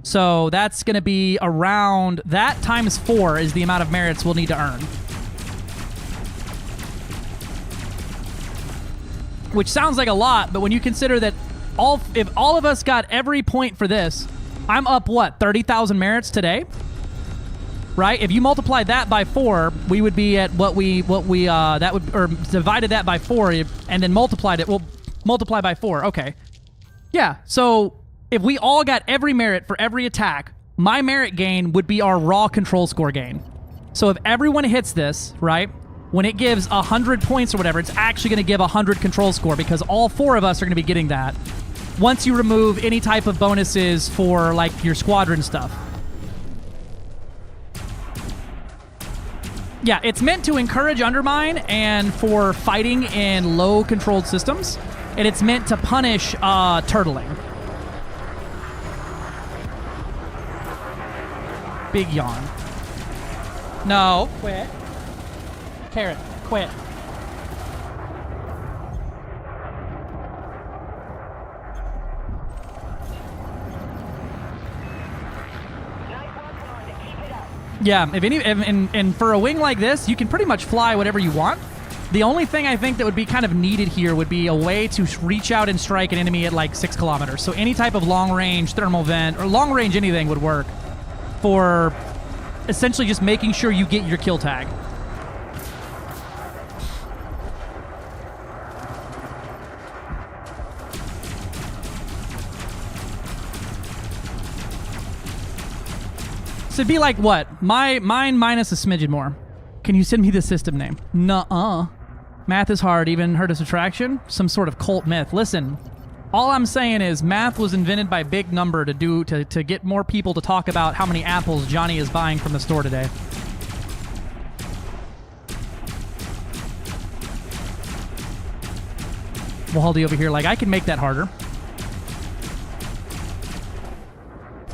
So that's going to be around... That times 4 is the amount of merits we'll need to earn. Which sounds like a lot, but when you consider that if all of us got every point for this, I'm up, what, 30,000 merits today? Right? If you multiplied that by 4, we would be at or divided that by 4 and then multiplied it. Well, multiply by 4. Okay. Yeah. So if we all got every merit for every attack, my merit gain would be our raw control score gain. So if everyone hits this, right, when it gives 100 points or whatever, it's actually going to give 100 control score because all 4 of us are going to be getting that once you remove any type of bonuses for, like, your squadron stuff. Yeah, it's meant to encourage undermine and for fighting in low-controlled systems, and it's meant to punish turtling. Big yawn. No, quit. Carrot, quit. Yeah, and for a wing like this, you can pretty much fly whatever you want. The only thing I think that would be kind of needed here would be a way to reach out and strike an enemy at like 6 kilometers. So any type of long-range thermal vent or long-range anything would work for essentially just making sure you get your kill tag. So it'd be like what? Mine minus a smidgen more. Can you send me the system name? Nuh-uh. Math is hard, even heard of subtraction? Some sort of cult myth. Listen, all I'm saying is math was invented by Big Number to get more people to talk about how many apples Johnny is buying from the store today. Waldy over here like, I can make that harder.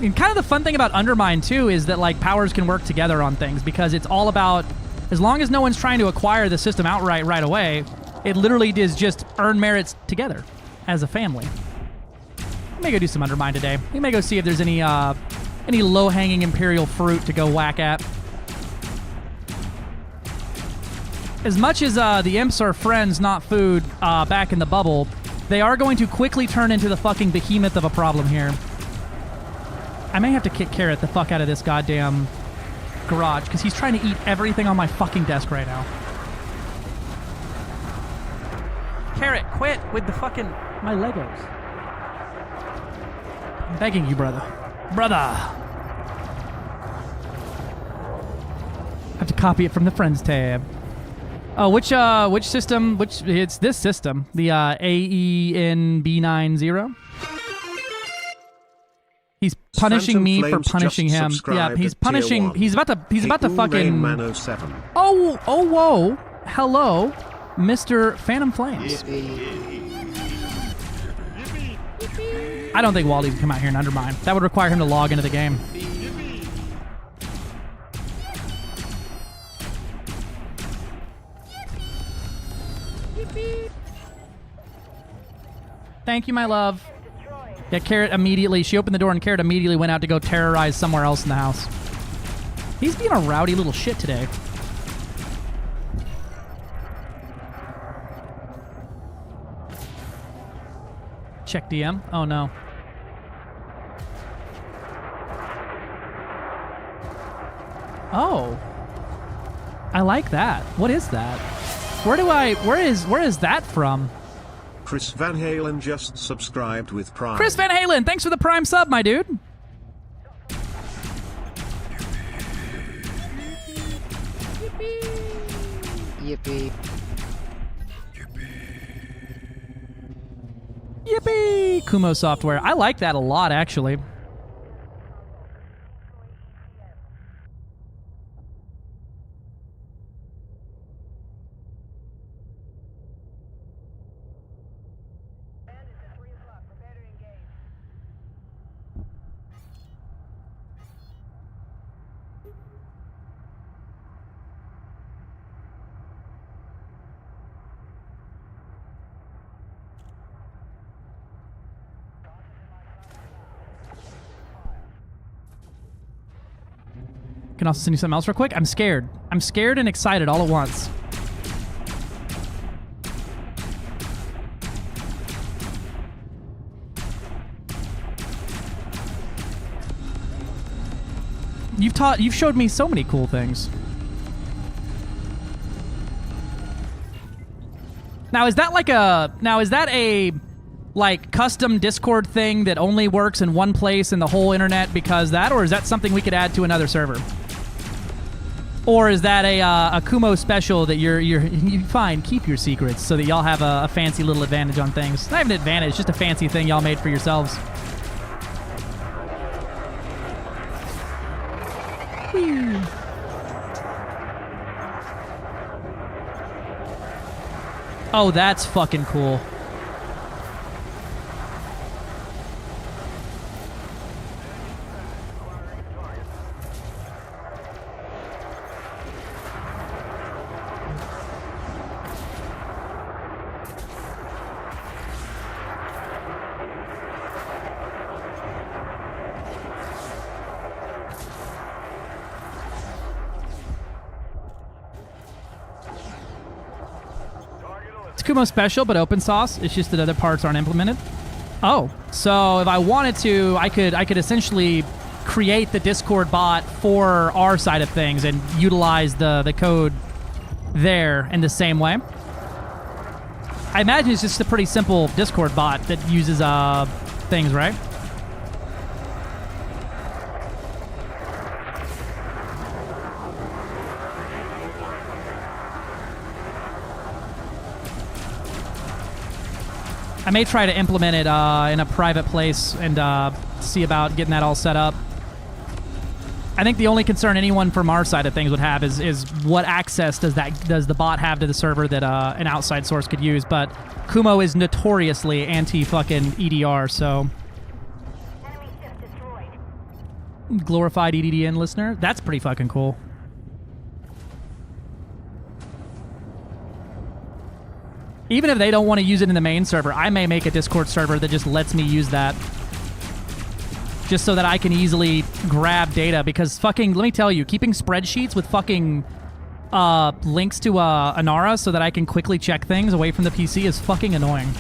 And kind of the fun thing about Undermine, too, is that, like, powers can work together on things because it's all about, as long as no one's trying to acquire the system outright right away, it literally is just earn merits together as a family. We may go do some Undermine today. We may go see if there's any low-hanging Imperial fruit to go whack at. As much as the imps are friends, not food, back in the bubble, they are going to quickly turn into the fucking behemoth of a problem here. I may have to kick Carrot the fuck out of this goddamn garage because he's trying to eat everything on my fucking desk right now. Carrot, quit with the fucking... my Legos. I'm begging you, brother. Brother! I have to copy it from the Friends tab. Oh, which system? It's this system. The AENB90. He's punishing me for punishing him. Yeah, he's punishing. He's about to fucking. Oh, whoa! Hello, Mr. Phantom Flames. I don't think Waldy can come out here and undermine. That would require him to log into the game. Thank you, my love. Yeah, Carrot immediately... She opened the door and Carrot immediately went out to go terrorize somewhere else in the house. He's being a rowdy little shit today. Check DM. Oh, no. Oh. I like that. What is that? Where is that from? Chris Van Halen just subscribed with Prime. Chris Van Halen, thanks for the Prime sub, my dude. Yippee. Yippee! Kumo Software. I like that a lot, actually. Can also send you something else real quick. I'm scared. I'm scared and excited all at once. You've showed me so many cool things. Now is that a like custom Discord thing that only works in one place in the whole internet because that, or is that something we could add to another server? Or is that a Kumo special that you fine, keep your secrets so that y'all have a fancy little advantage on things? Not even an advantage, just a fancy thing y'all made for yourselves. Whee. Oh, that's fucking cool. It's Kumo special, but open source. It's just that other parts aren't implemented. Oh, so if I wanted to, I could essentially create the Discord bot for our side of things and utilize the code there in the same way. I imagine it's just a pretty simple Discord bot that uses things, right? I may try to implement it in a private place and see about getting that all set up. I think the only concern anyone from our side of things would have is what access does the bot have to the server that an outside source could use. But Kumo is notoriously anti-fucking EDR, so... Glorified EDDN listener? That's pretty fucking cool. Even if they don't want to use it in the main server, I may make a Discord server that just lets me use that. Just so that I can easily grab data, because fucking, let me tell you, keeping spreadsheets with fucking links to Anara so that I can quickly check things away from the PC is fucking annoying.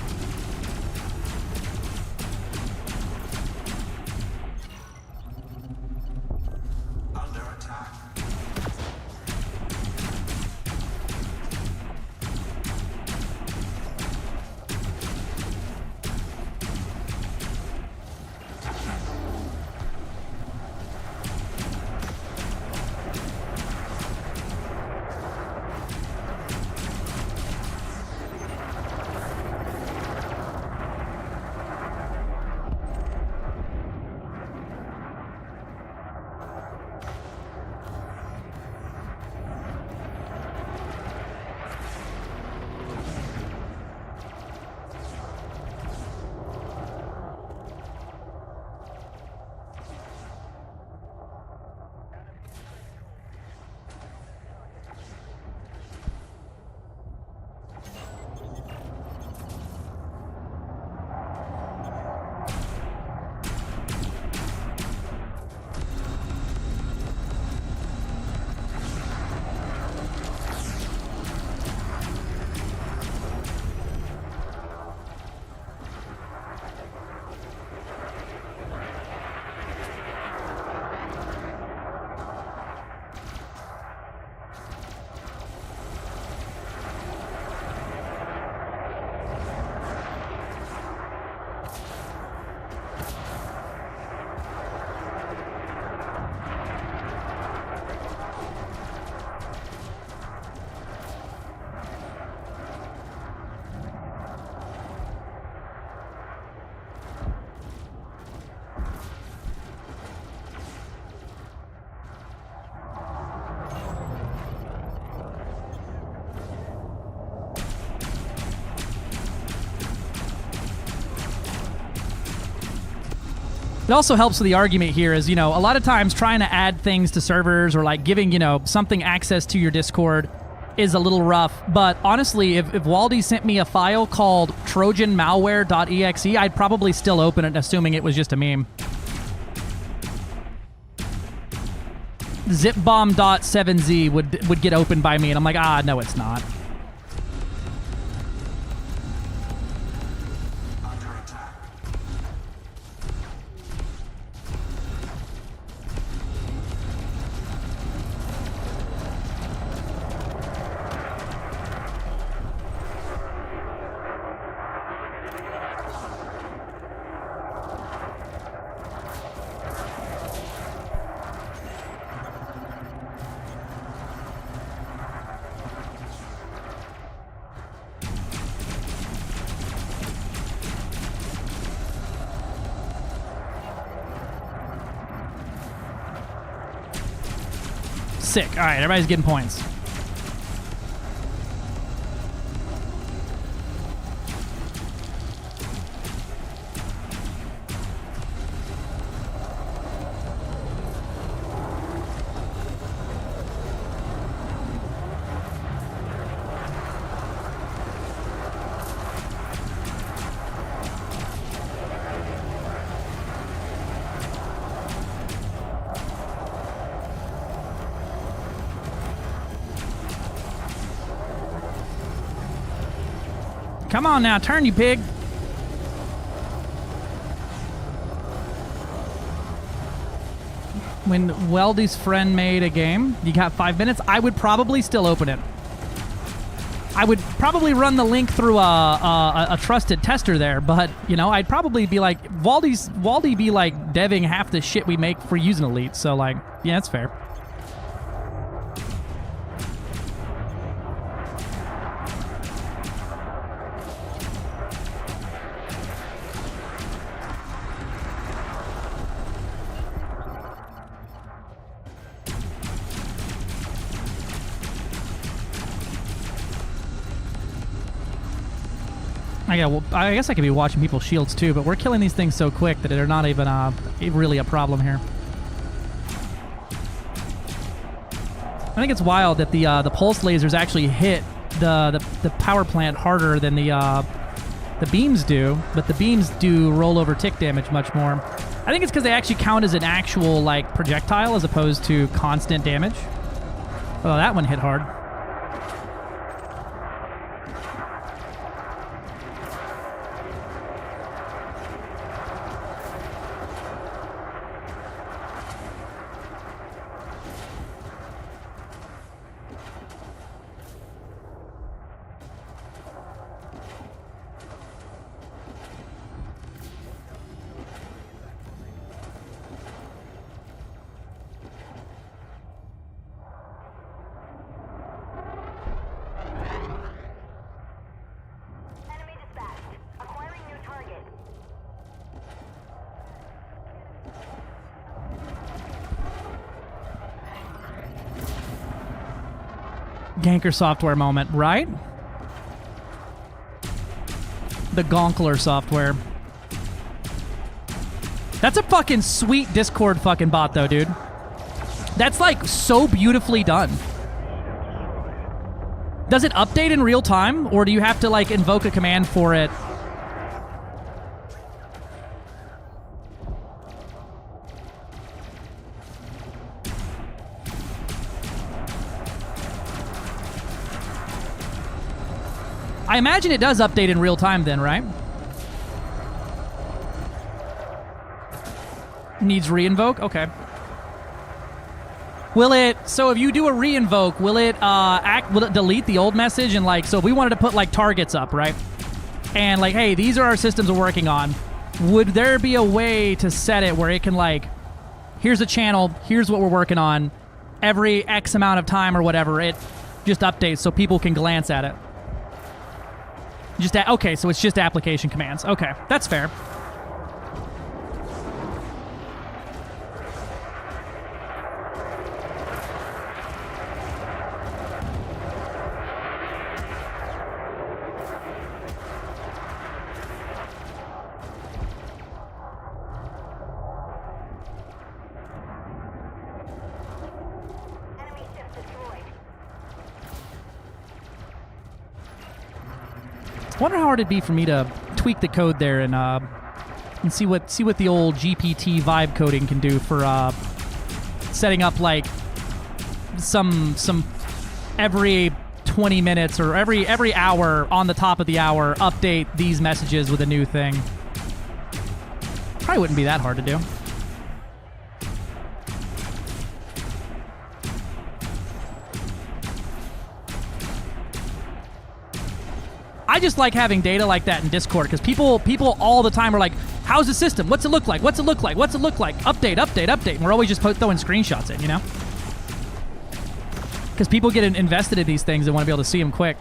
It also helps with the argument here is, you know, a lot of times trying to add things to servers or like giving, you know, something access to your Discord is a little rough. But honestly, if Waldy sent me a file called trojanmalware.exe, I'd probably still open it assuming it was just a meme. zipbomb.7z would get opened by me, and I'm like, ah, no, it's not. Sick. All right, everybody's getting points. Come on now, turn, you pig. When Weldy's friend made a game, you got 5 minutes, I would probably still open it. I would probably run the link through a trusted tester there, but, you know, I'd probably be like, Waldy be like deving half the shit we make for using Elite, so like, yeah, that's fair. I guess I could be watching people's shields too, but we're killing these things so quick that they're not even really a problem here. I think it's wild that the pulse lasers actually hit the power plant harder than the beams do, but the beams do rollover tick damage much more. I think it's because they actually count as an actual like projectile as opposed to constant damage. Oh, that one hit hard. Ganker software moment, right? The Gonkler software. That's a fucking sweet Discord fucking bot though, dude. That's like so beautifully done. Does it update in real time, or do you have to like invoke a command for it? I imagine it does update in real time then, right? Needs re-invoke? Okay. Will it, so if you do a re-invoke, will it delete the old message? And like, so if we wanted to put like targets up, right? And like, hey, these are our systems we're working on. Would there be a way to set it where it can like, here's a channel, here's what we're working on. Every X amount of time or whatever, it just updates so people can glance at it. Okay, so it's just application commands. Okay, that's fair. I wonder how hard it'd be for me to tweak the code there and see what the old GPT vibe coding can do for setting up like some every 20 minutes or every hour on the top of the hour update these messages with a new thing. Probably wouldn't be that hard to do. I just like having data like that in Discord because people all the time are like, how's the system? What's it look like? What's it look like? What's it look like? Update, update, update. And we're always just throwing screenshots in, you know? Because people get invested in these things and want to be able to see them quick.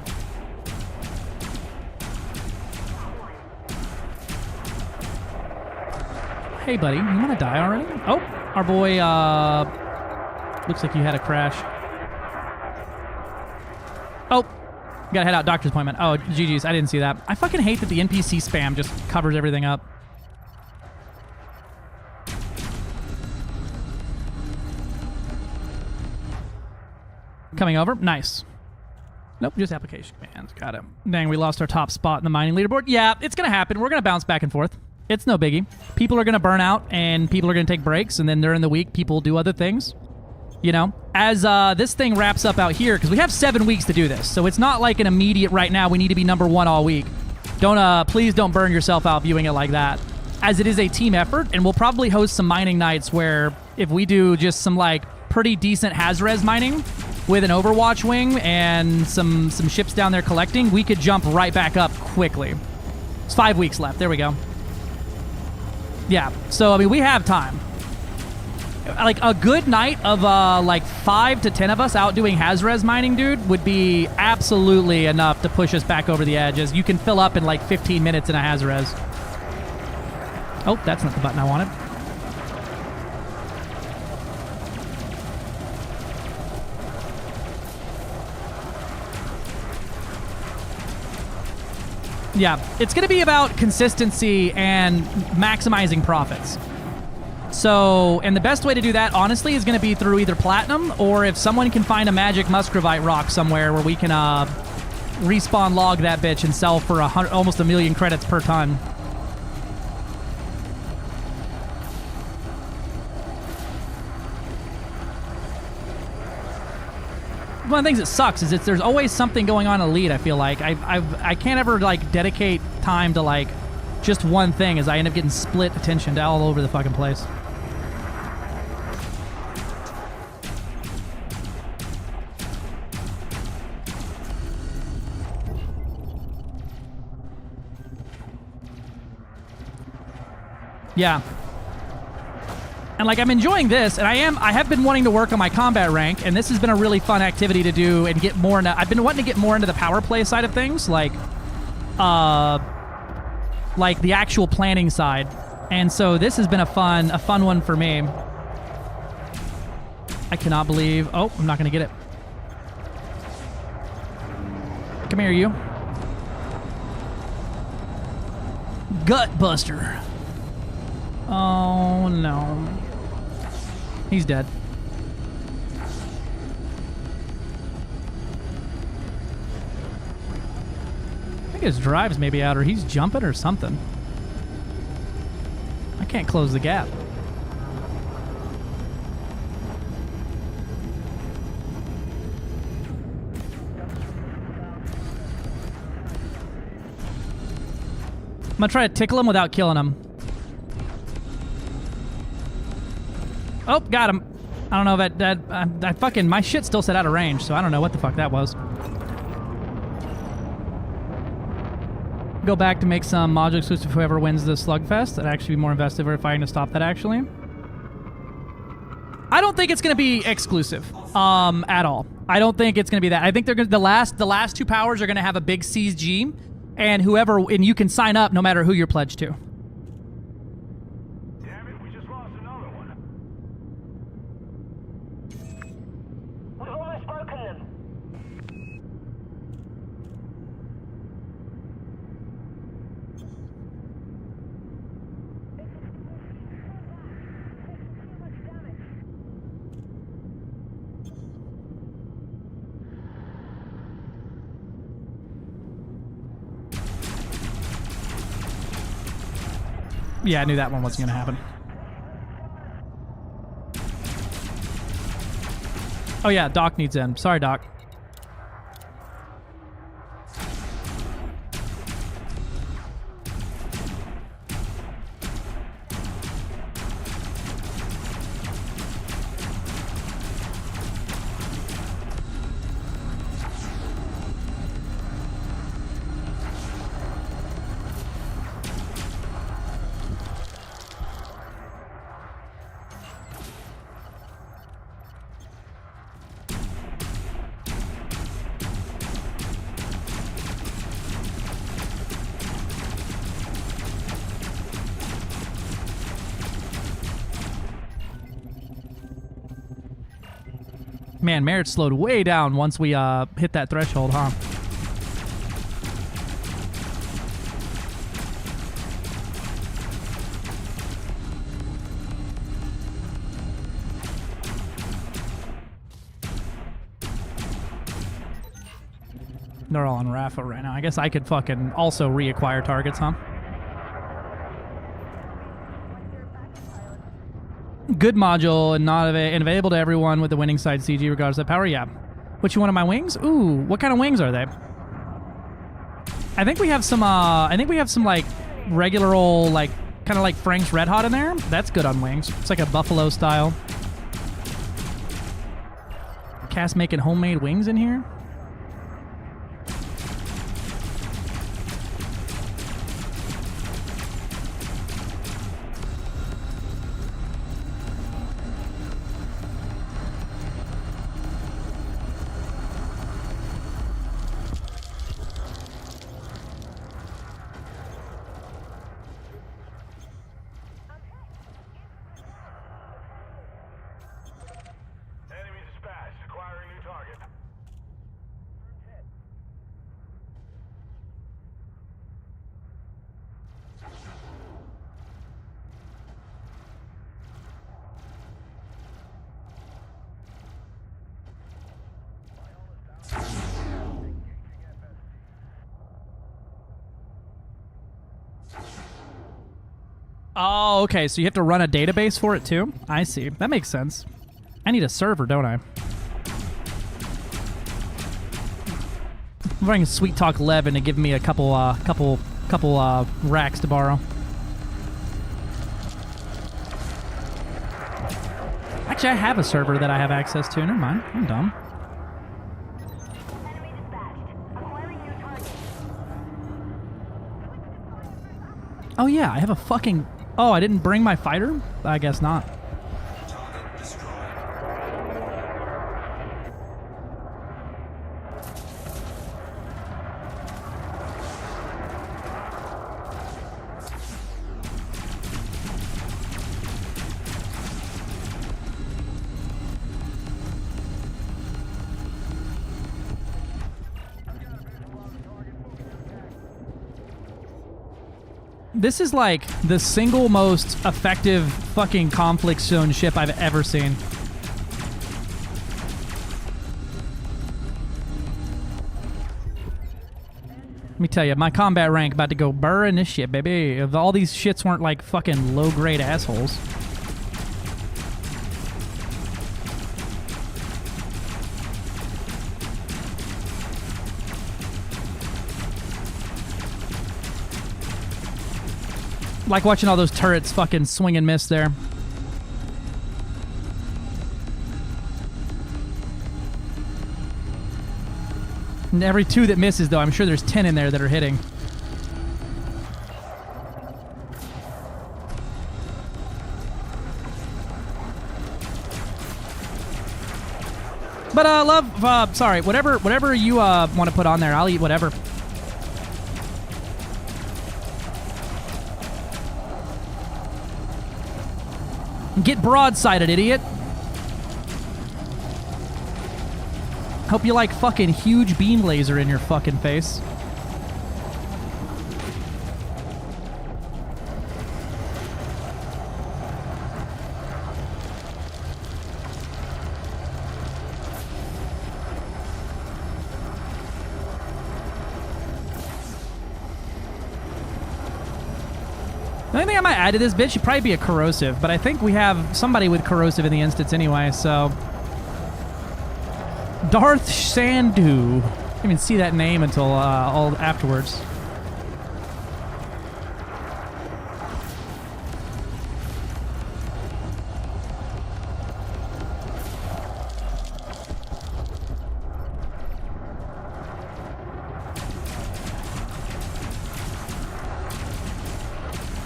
Hey, buddy, you want to die already? Oh, our boy, looks like you had a crash. Oh. Gotta head out, doctor's appointment. Oh, GG's, I didn't see that. I fucking hate that the NPC spam just covers everything up. Coming over, nice. Nope, just application commands, got it. Dang, we lost our top spot in the mining leaderboard. Yeah, it's gonna happen. We're gonna bounce back and forth. It's no biggie. People are gonna burn out and people are gonna take breaks, and then during the week, people do other things. You know, as this thing wraps up out here, because we have 7 weeks to do this, so it's not like an immediate right now, we need to be #1 all week. Please don't burn yourself out viewing it like that, as it is a team effort, and we'll probably host some mining nights where if we do just some, like, pretty decent Haz-Res mining with an Overwatch wing and some ships down there collecting, we could jump right back up quickly. It's 5 weeks left. There we go. Yeah, so, I mean, we have time. Like, a good night of, like, 5 to 10 of us out doing Haz-Res mining, dude, would be absolutely enough to push us back over the edge, as you can fill up in, like, 15 minutes in a Haz-Res. Oh, that's not the button I wanted. Yeah, it's going to be about consistency and maximizing profits. So, and the best way to do that, honestly, is going to be through either platinum, or if someone can find a magic muscovite rock somewhere where we can respawn log that bitch and sell for almost 1 million credits per ton. One of the things that sucks is there's always something going on in Elite, I feel like. I can't ever, like, dedicate time to, like, just one thing, as I end up getting split attention to all over the fucking place. Yeah. And, like, I'm enjoying this, and I have been wanting to work on my combat rank, and this has been a really fun activity to do and get more into. I've been wanting to get more into the power play side of things, like the actual planning side. And so this has been a fun one for me. I cannot believe. Oh, I'm not going to get it. Come here, you. Gut Buster. Oh, no. He's dead. I think his drive's maybe out, or he's jumping or something. I can't close the gap. I'm gonna try to tickle him without killing him. Oh, got him. I don't know if that fucking, my shit still set out of range, so I don't know what the fuck that was. Go back to make some module exclusive whoever wins the slugfest. That'd actually be more invested if I can stop that, actually. I don't think it's going to be exclusive at all. I don't think it's going to be that. I think they're going to, the last 2 powers are going to have a big CG, and you can sign up no matter who you're pledged to. Damn it, we just lost another one. We've almost broken them. Yeah, I knew that one wasn't going to happen. Oh yeah, Doc needs in. Sorry, Doc. Man, Merit slowed way down once we hit that threshold, huh? They're all on Rafa right now. I guess I could fucking also reacquire targets, huh? Good module and not and available to everyone with the winning side CG regardless of power. Yeah. Which one of my wings? Ooh, what kind of wings are they? I think we have some like regular old like kind of like Frank's Red Hot in there. That's good on wings. It's like a buffalo style. Cass making homemade wings in here. Oh, okay, so you have to run a database for it too? I see. That makes sense. I need a server, don't I? I'm running Sweet Talk 11 to give me a couple racks to borrow. Actually, I have a server that I have access to. Never mind. I'm dumb. Oh yeah, I have a fucking... Oh, I didn't bring my fighter? I guess not. This is like the single most effective fucking conflict zone ship I've ever seen. Let me tell you, my combat rank about to go burr in this shit, baby. If all these shits weren't like fucking low-grade assholes. Like watching all those turrets fucking swing and miss there. And every 2 that misses, though, I'm sure there's 10 in there that are hitting. But, love, sorry, whatever you, want to put on there, I'll eat whatever. Get broadsided, idiot. Hope you like fucking huge beam laser in your fucking face. The only thing I might add to this bitch should probably be a corrosive, but I think we have somebody with corrosive in the instance anyway, so... Darth Sandu. Didn't even see that name until all afterwards.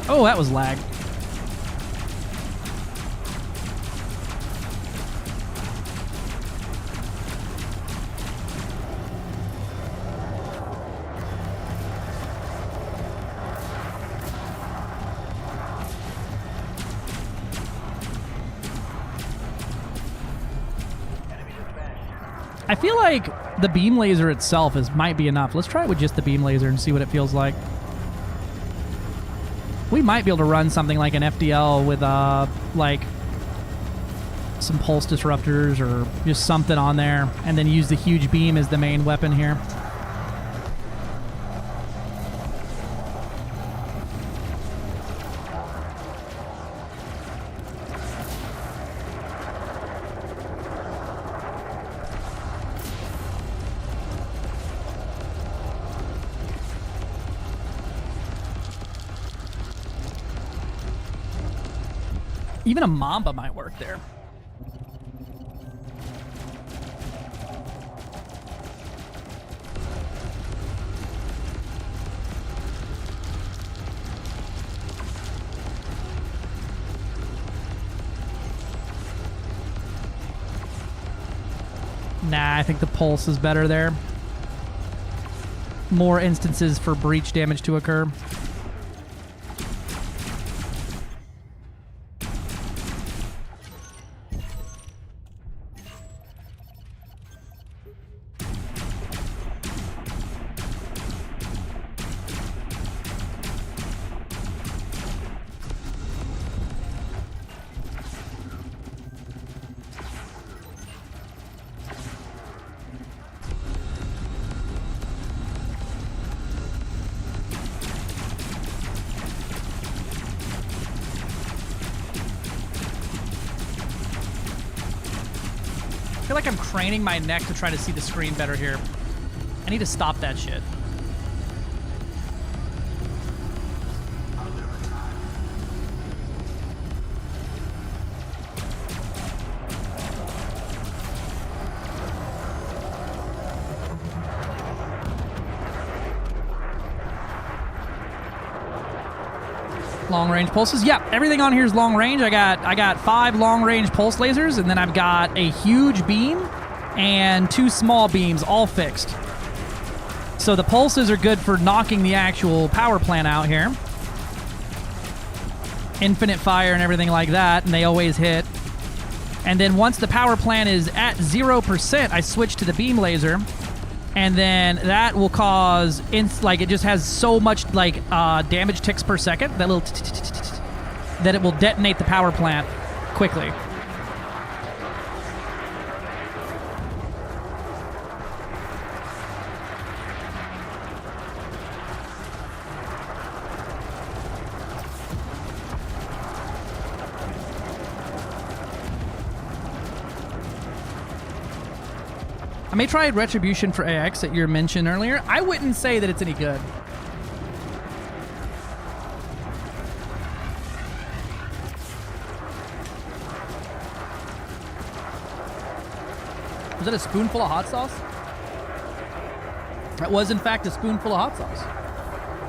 Oh, that was lag. I feel like the beam laser itself might be enough. Let's try it with just the beam laser and see what it feels like. We might be able to run something like an FDL with like some pulse disruptors or just something on there, and then use the huge beam as the main weapon here. Even a Mamba might work there. Nah, I think the pulse is better there. More instances for breach damage to occur. I feel like I'm craning my neck to try to see the screen better here. I need to stop that shit. Long range pulses. Yep, everything on here is long range. I got 5 long range pulse lasers, and then I've got a huge beam and 2 small beams, all fixed. So the pulses are good for knocking the actual power plant out here. Infinite fire and everything like that, and they always hit. And then once the power plant is at 0%, I switch to the beam laser. And then that will cause, like, it just has so much, like, damage ticks per second, that little that it will detonate the power plant quickly. I may try Retribution for AX that you mentioned earlier. I wouldn't say that it's any good. Was that a spoonful of hot sauce? That was, in fact, a spoonful of hot sauce.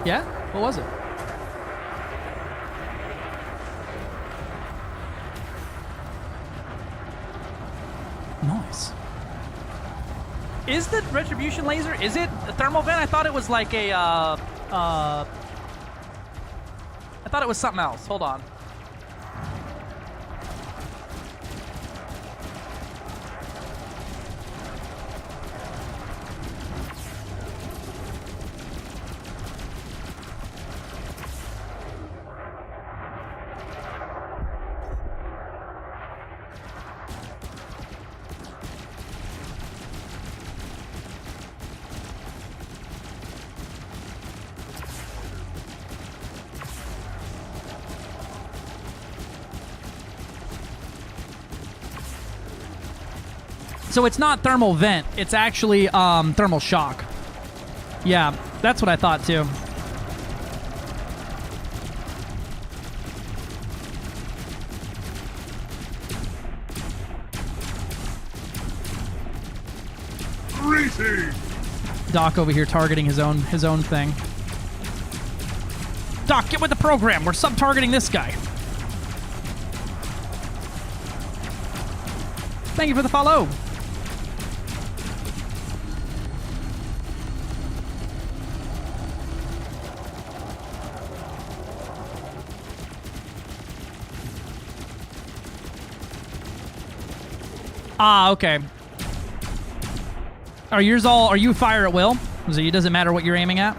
Yeah? What was it? Nice. Is the Retribution laser, is it a thermal vent? I thought it was like a, I thought it was something else. Hold on. So it's not thermal vent. It's actually thermal shock. Yeah, that's what I thought too. Doc over here targeting his own thing. Doc, get with the program. We're sub-targeting this guy. Thank you for the follow. Ah, okay. Are you fire at will? So it doesn't matter what you're aiming at?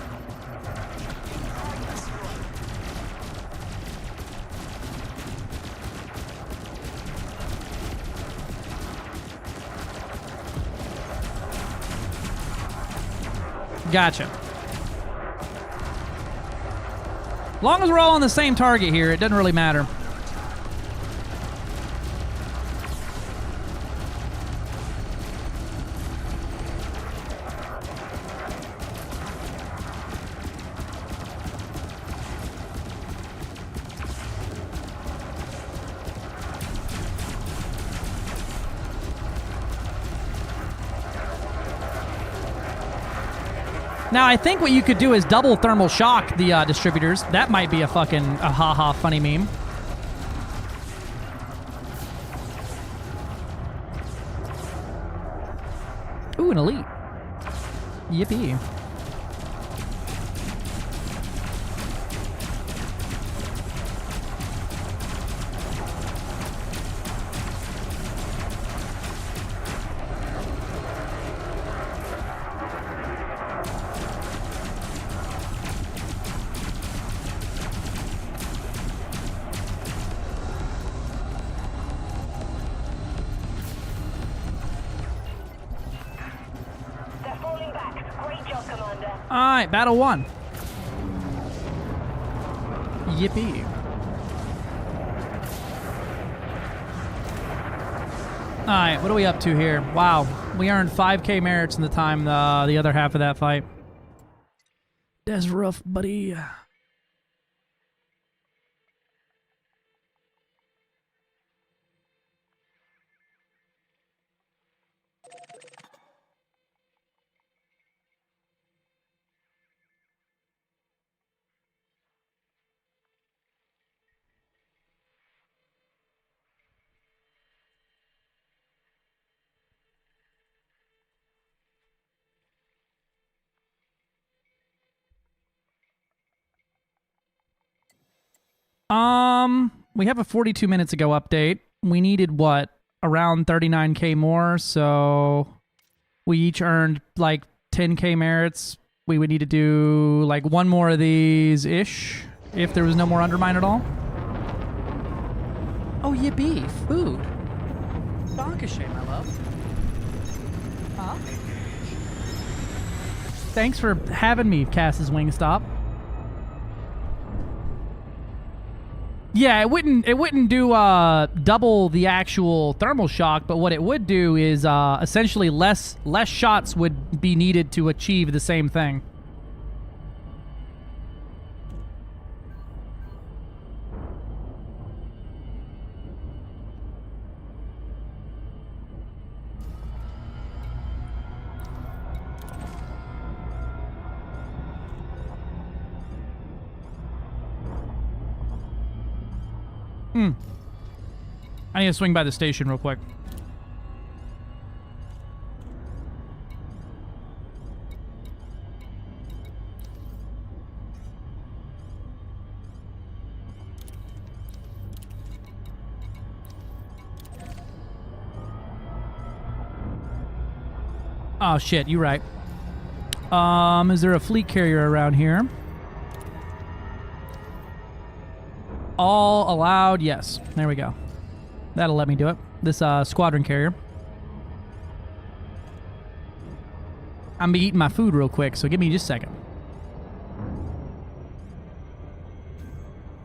Gotcha. As long as we're all on the same target here, it doesn't really matter. Now, I think what you could do is double thermal shock the distributors. That might be a fucking haha funny meme. Ooh, an elite. Yippee. Alright, battle 1. Yippee. Alright, what are we up to here? Wow, we earned 5k merits in the time the other half of that fight. That's rough, buddy. We have a 42 minutes ago update. We needed what? Around 39k more, so we each earned like 10k merits. We would need to do like one more of these-ish if there was no more undermine at all. Oh, yippee, food. Dankeschön, my love. Huh? Thanks for having me, Cass's Wingstop. Yeah, it wouldn't do double the actual thermal shock, but what it would do is essentially less shots would be needed to achieve the same thing. I need to swing by the station real quick. Oh shit, you're right. Is there a fleet carrier around here? All allowed, yes. There we go. That'll let me do it. This squadron carrier. I'm be eating my food real quick, so give me just a second.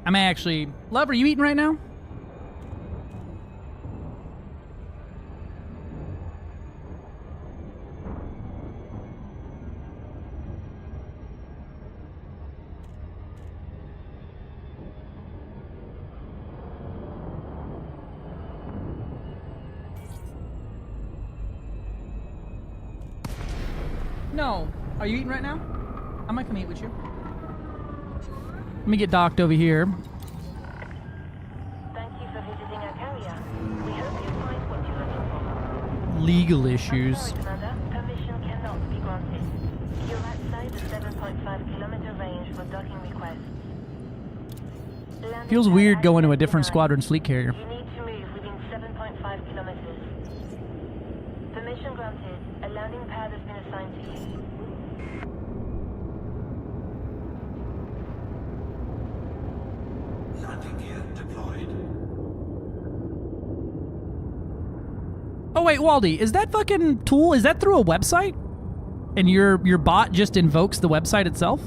I may actually... Love, are you eating right now? No. Are you eating right now? I might come eat with you. Let me get docked over here. Thank you for visiting our carrier. We hope you find what you're looking for. Legal issues. Sorry, Commander. Permission cannot be granted. You're outside the 7.5-kilometer range for docking requests. Feels weird going to a different squadron's fleet carrier. You need to move within 7.5 kilometers. Permission granted. A landing pad has been assigned to you. Landing gear deployed. Oh wait, Waldy, is that fucking tool, is that through a website? And your bot just invokes the website itself?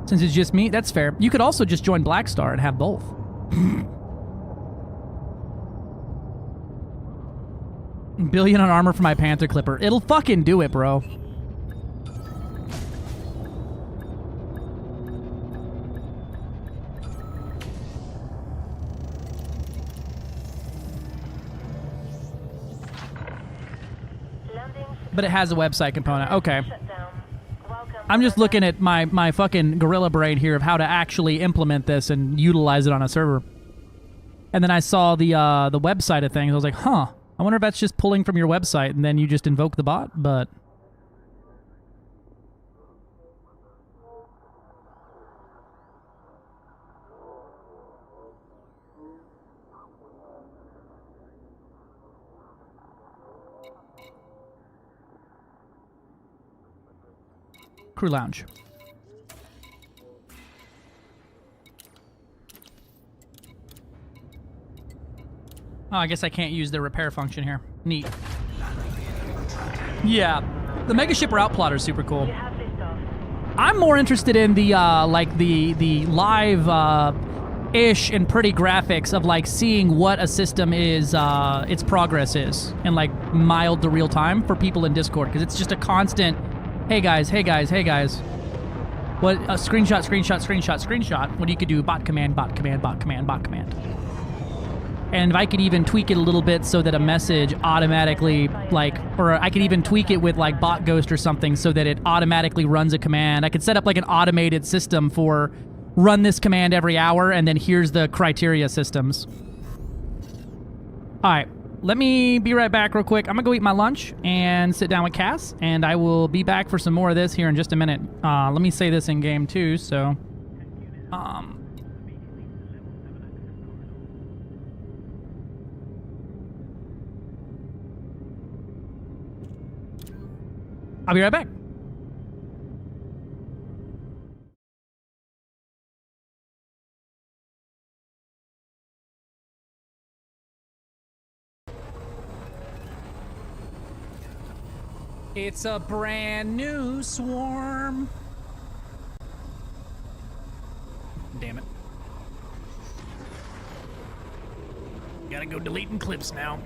Since it's just me, that's fair. You could also just join Blackstar and have both. Billion on armor for my Panther Clipper. It'll fucking do it, bro. But it has a website component. Okay. I'm just looking at my fucking gorilla brain here of how to actually implement this and utilize it on a server. And then I saw the website of things. I was like, huh. I wonder if that's just pulling from your website and then you just invoke the bot, but... Crew lounge. Oh, I guess I can't use the repair function here. Neat. Yeah. The Mega Shipper Outplotter is super cool. I'm more interested in the, like, the live, ish and pretty graphics of, like, seeing what a system is, its progress is in, like, mild to real time for people in Discord, because it's just a constant, hey guys, hey guys, hey guys. What, a screenshot, screenshot, screenshot, screenshot. What you could do, bot command, bot command, bot command, bot command. And if I could even tweak it a little bit so that a message automatically, like, or I could even tweak it with, like, bot ghost or something so that it automatically runs a command. I could set up, like, an automated system for run this command every hour, and then here's the criteria systems. All right, let me be right back real quick. I'm gonna go eat my lunch and sit down with Cass, and I will be back for some more of this here in just a minute. Let me say this in game too, so... I'll be right back. It's a brand new swarm. Damn it. Gotta go deleting clips now.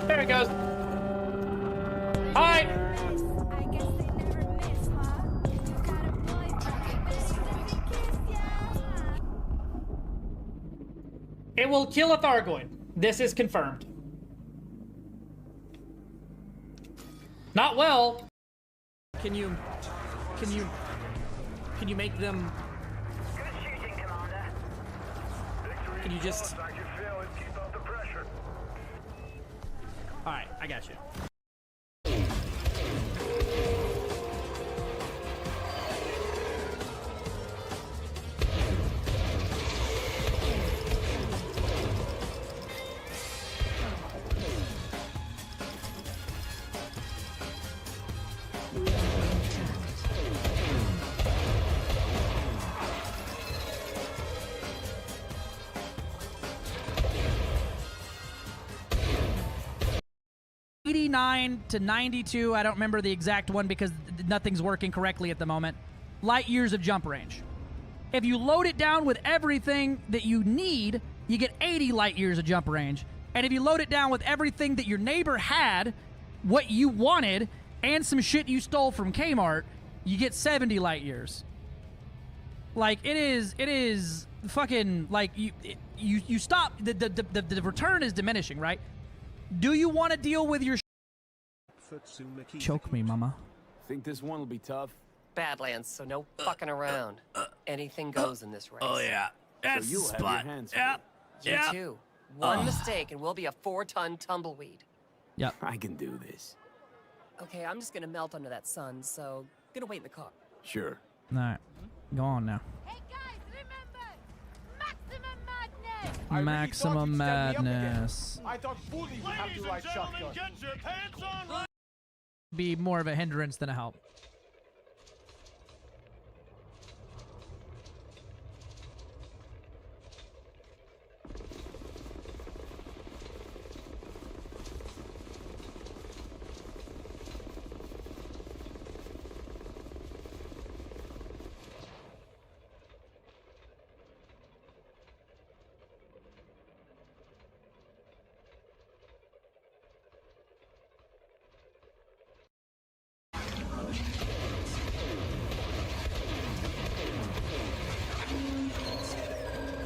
There it goes. Hi. It will kill a Thargoid. This is confirmed. Not well. Can you make them? Good shooting, Commander. Can you just? All right, I got you. To 92, I don't remember the exact one because nothing's working correctly at the moment. Light years of jump range. If you load it down with everything that you need, you get 80 light years of jump range. And if you load it down with everything that your neighbor had, what you wanted, and some shit you stole from Kmart, you get 70 light years. Like it is fucking like you stop the return is diminishing, right? Do you want to deal with your choke me, mama? Think this one will be tough? Badlands, so no fucking around. Anything goes in this race. Oh yeah, that's So you'll the have your spot. hands Yep. You Yep. too. One mistake and we'll be a 4-ton tumbleweed. Yep. I can do this. Okay, I'm just gonna melt under that sun, so gonna wait in the car. Sure. All right, go on now. Hey guys, remember, maximum madness. Maximum madness. I thought bully would have to ride shotgun. Be more of a hindrance than a help.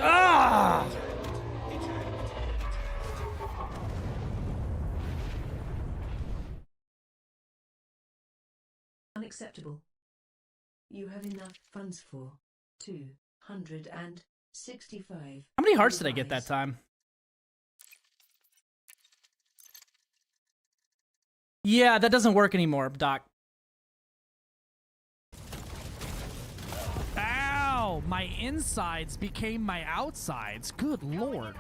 Ah! Unacceptable. You have enough funds for 265. How many hearts did I get that time? Yeah, that doesn't work anymore, Doc. Ow! My insides became my outsides. Good lord.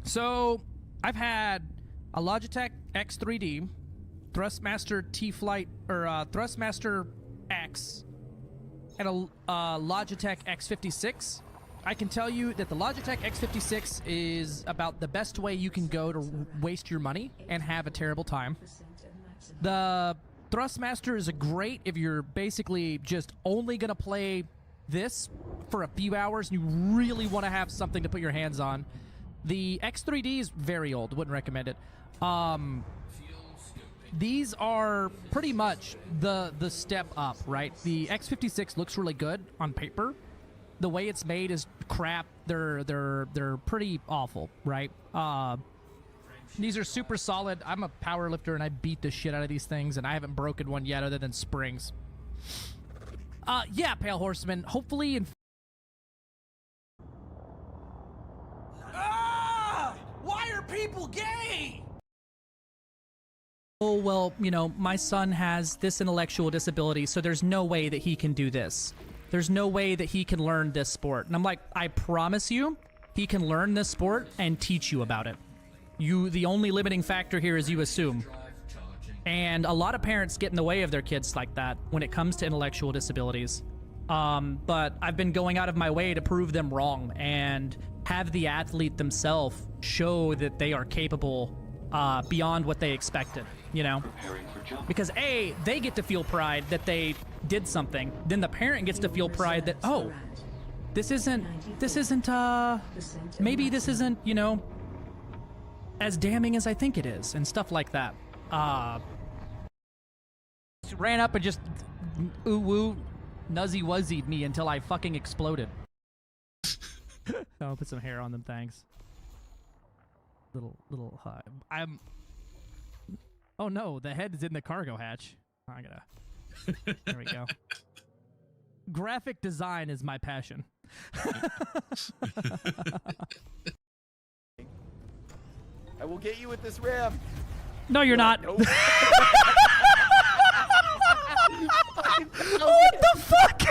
So, I've had a Logitech X3D, Thrustmaster T-Flight, or Thrustmaster X, and a Logitech X56. I can tell you that the Logitech X56 is about the best way you can go to waste your money and have a terrible time. The Thrustmaster is great if you're basically just only going to play this for a few hours and you really want to have something to put your hands on. The X3D is very old. Wouldn't recommend it. These are pretty much the step up, right? The X56 looks really good on paper. The way it's made is crap. They're pretty awful, right? These are super solid. I'm a power lifter and I beat the shit out of these things, and I haven't broken one yet other than springs. Yeah, Pale Horseman. Hopefully in... Why are people gay? Oh, well, you know, my son has this intellectual disability, so there's no way that he can do this. There's no way that he can learn this sport. And I'm like, I promise you, he can learn this sport and teach you about it. The only limiting factor here is you assume. And a lot of parents get in the way of their kids like that when it comes to intellectual disabilities. But I've been going out of my way to prove them wrong and have the athlete themselves show that they are capable beyond what they expected, you know? Because A, they get to feel pride that they did something. Then the parent gets to feel pride that, oh, maybe this isn't, you know, as damning as I think it is, and stuff like that. Ran up and just ooh-woo, nuzzy-wuzzied me until I fucking exploded. I'll put some hair on them, thanks. Little high. Oh no, the head is in the cargo hatch. I gotta... There we go. Graphic design is my passion. I will get you with this ram. No, you're not. Nope. What the fuck?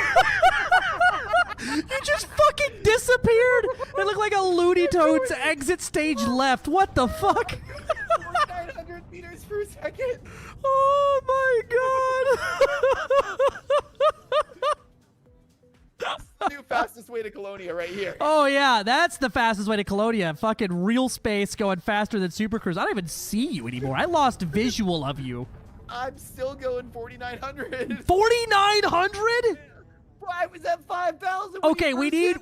You just fucking disappeared. It looked like a Looney Tunes exit stage left. What the fuck? 900 meters per second. Oh my god. That's the new fastest way to Colonia right here. Oh yeah, that's the fastest way to Colonia. Fucking real space going faster than Super Cruise. I don't even see you anymore. I lost visual of you. I'm still going 4,900. 4,900? I was at 5,000. Okay, we need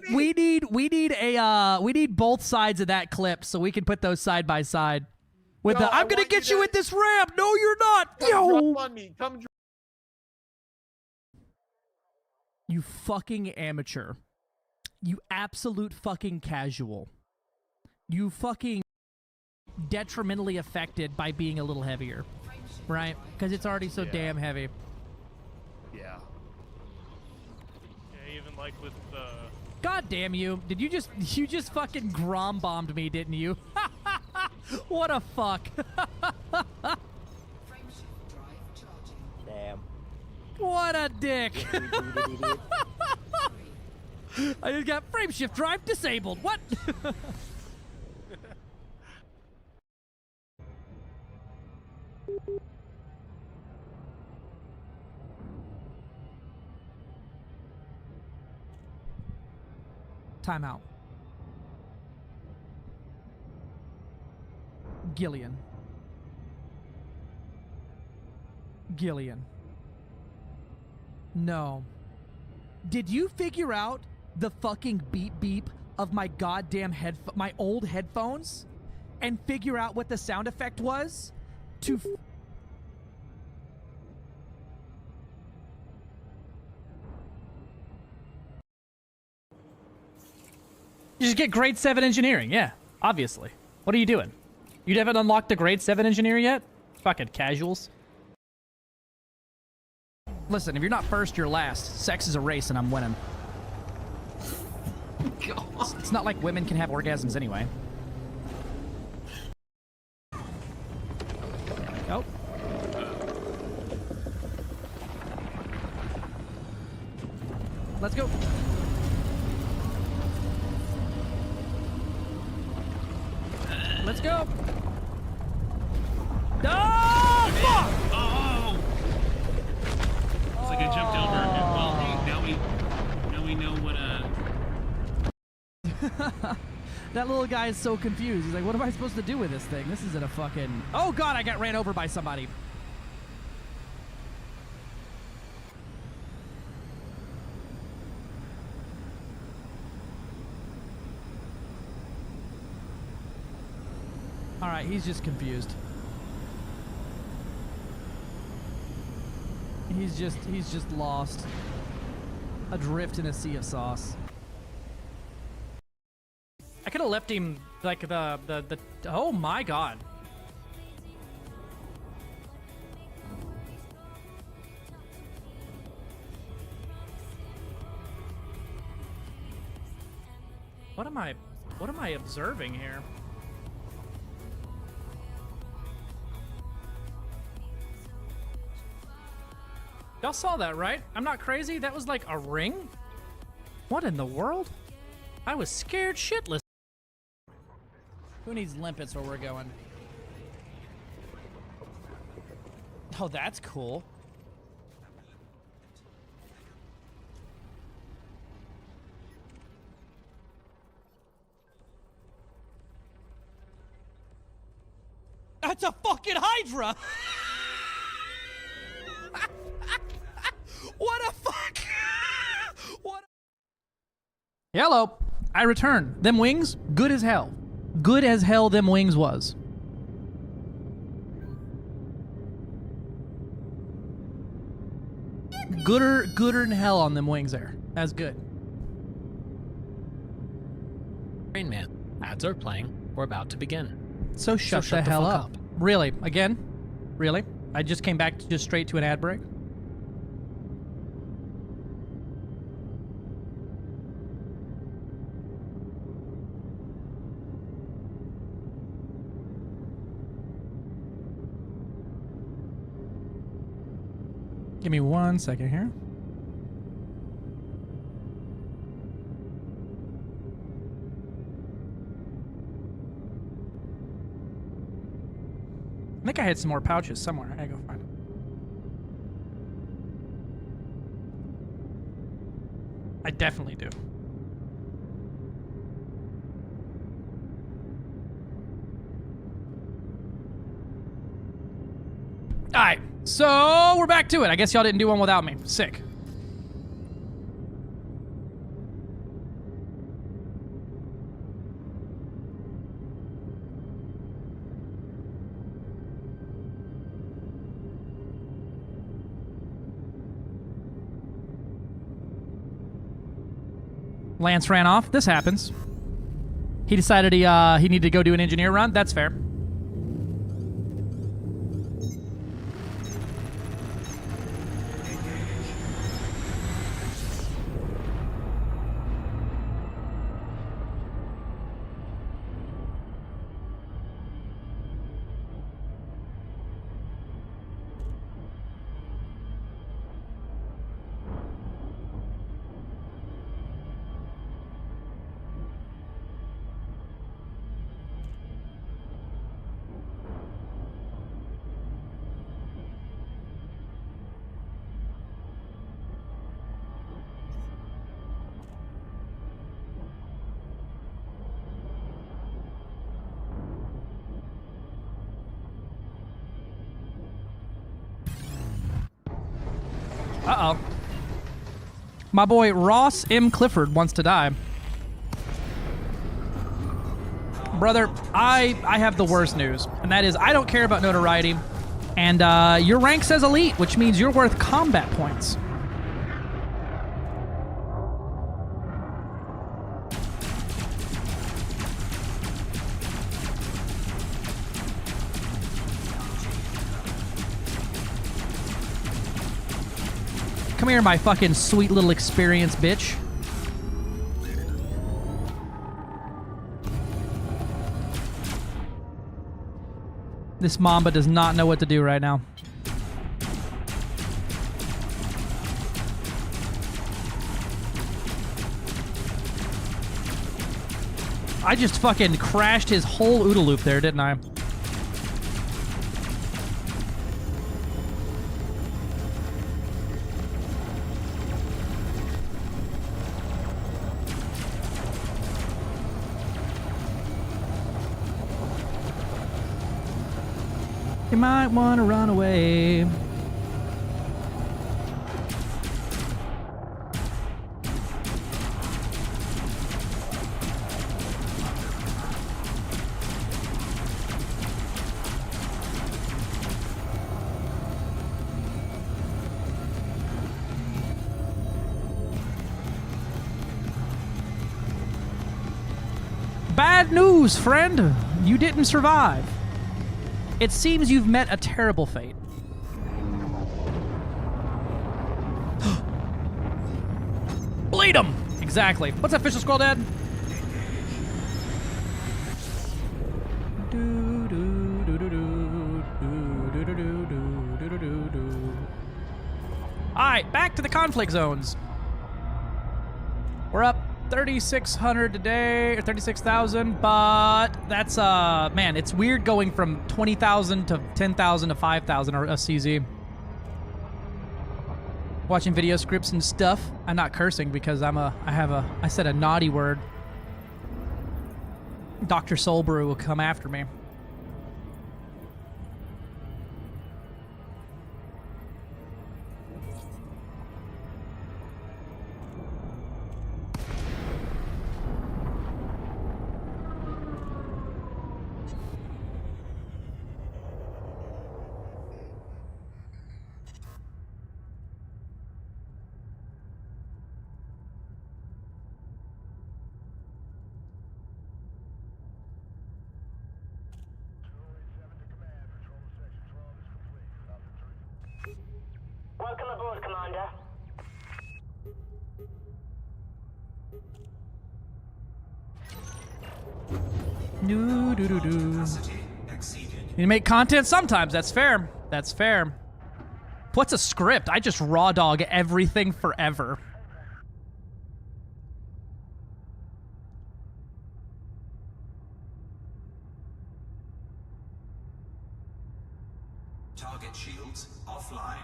both sides of that clip so we can put those side by side. With No, the, I I'm gonna want get you you to- with this ramp. No, you're not. Come Yo. drop on me. Come drop. You fucking amateur. You absolute fucking casual. You fucking detrimentally affected by being a little heavier. Right? Because it's already so damn heavy. Yeah. Yeah, even like with God damn you. Did you just fucking Grom bombed me, didn't you? What a fuck. Damn. What a dick. I just got frameshift drive disabled. What? Timeout. Gillian. Gillian. No. Did you figure out the fucking beep beep of my goddamn my old headphones and figure out what the sound effect was? To You just get grade 7 engineering, yeah, obviously. What are you doing? You haven't unlocked the grade 7 engineer yet? Fucking casuals. Listen, if you're not first, you're last. Sex is a race and I'm winning. It's not like women can have orgasms anyway. Oh. Let's go. Let's go. Oh, fuck! Oh! It's like I jumped over. Well, now we know what That little guy is so confused. He's like, what am I supposed to do with this thing? This isn't a fucking... Oh, God, I got ran over by somebody. All right, he's just confused. He's just lost. Adrift in a sea of sauce. I could have left him like the oh my god. What am I observing here? Y'all saw that, right? I'm not crazy. That was like a ring? What in the world? I was scared shitless. Who needs limpets where we're going? Oh, that's cool. That's a fucking Hydra! What a fuck! What? Hello, I return. Them wings, good as hell. Good as hell them wings was. Gooder than hell on them wings there. That's good. Rain Man, ads are playing. We're about to begin. So shut the hell up. Really? Again? Really? I just came back just straight to an ad break? Give me 1 second here. I think I had some more pouches somewhere. I gotta go find them. I definitely do. Alright, so we're back to it. I guess y'all didn't do one without me. Sick. Lance ran off. This happens. He decided he needed to go do an engineer run. That's fair. Uh-oh. My boy Ross M. Clifford wants to die. Brother, I have the worst news, and that is I don't care about notoriety, and your rank says elite, which means you're worth combat points. Come here, my fucking sweet little experience, bitch. This Mamba does not know what to do right now. I just fucking crashed his whole OODA loop there, didn't I? You might want to run away. Bad news, friend. You didn't survive. It seems you've met a terrible fate. Bleed him! Exactly. What's that, Fisher Squirrel Dad? Alright, back to the conflict zones. We're up 3,600 today, or 36,000, but that's, man, it's weird going from 20,000 to 10,000 to 5,000 or a CZ. Watching video scripts and stuff. I'm not cursing because I said a naughty word. Dr. Soulbrew will come after me. Welcome aboard, Commander. You make content sometimes. That's fair. That's fair. What's a script? I just raw dog everything forever. Target shields offline.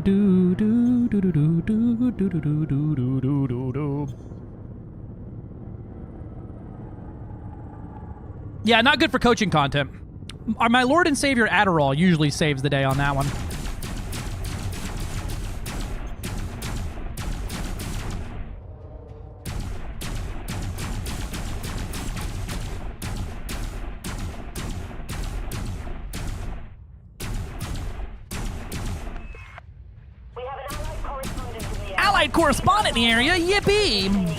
Do do do do do do do do do do do do do. Yeah, not good for coaching content. My Lord and Savior Adderall usually saves the day on that one. Allied correspondent in the area, yippee!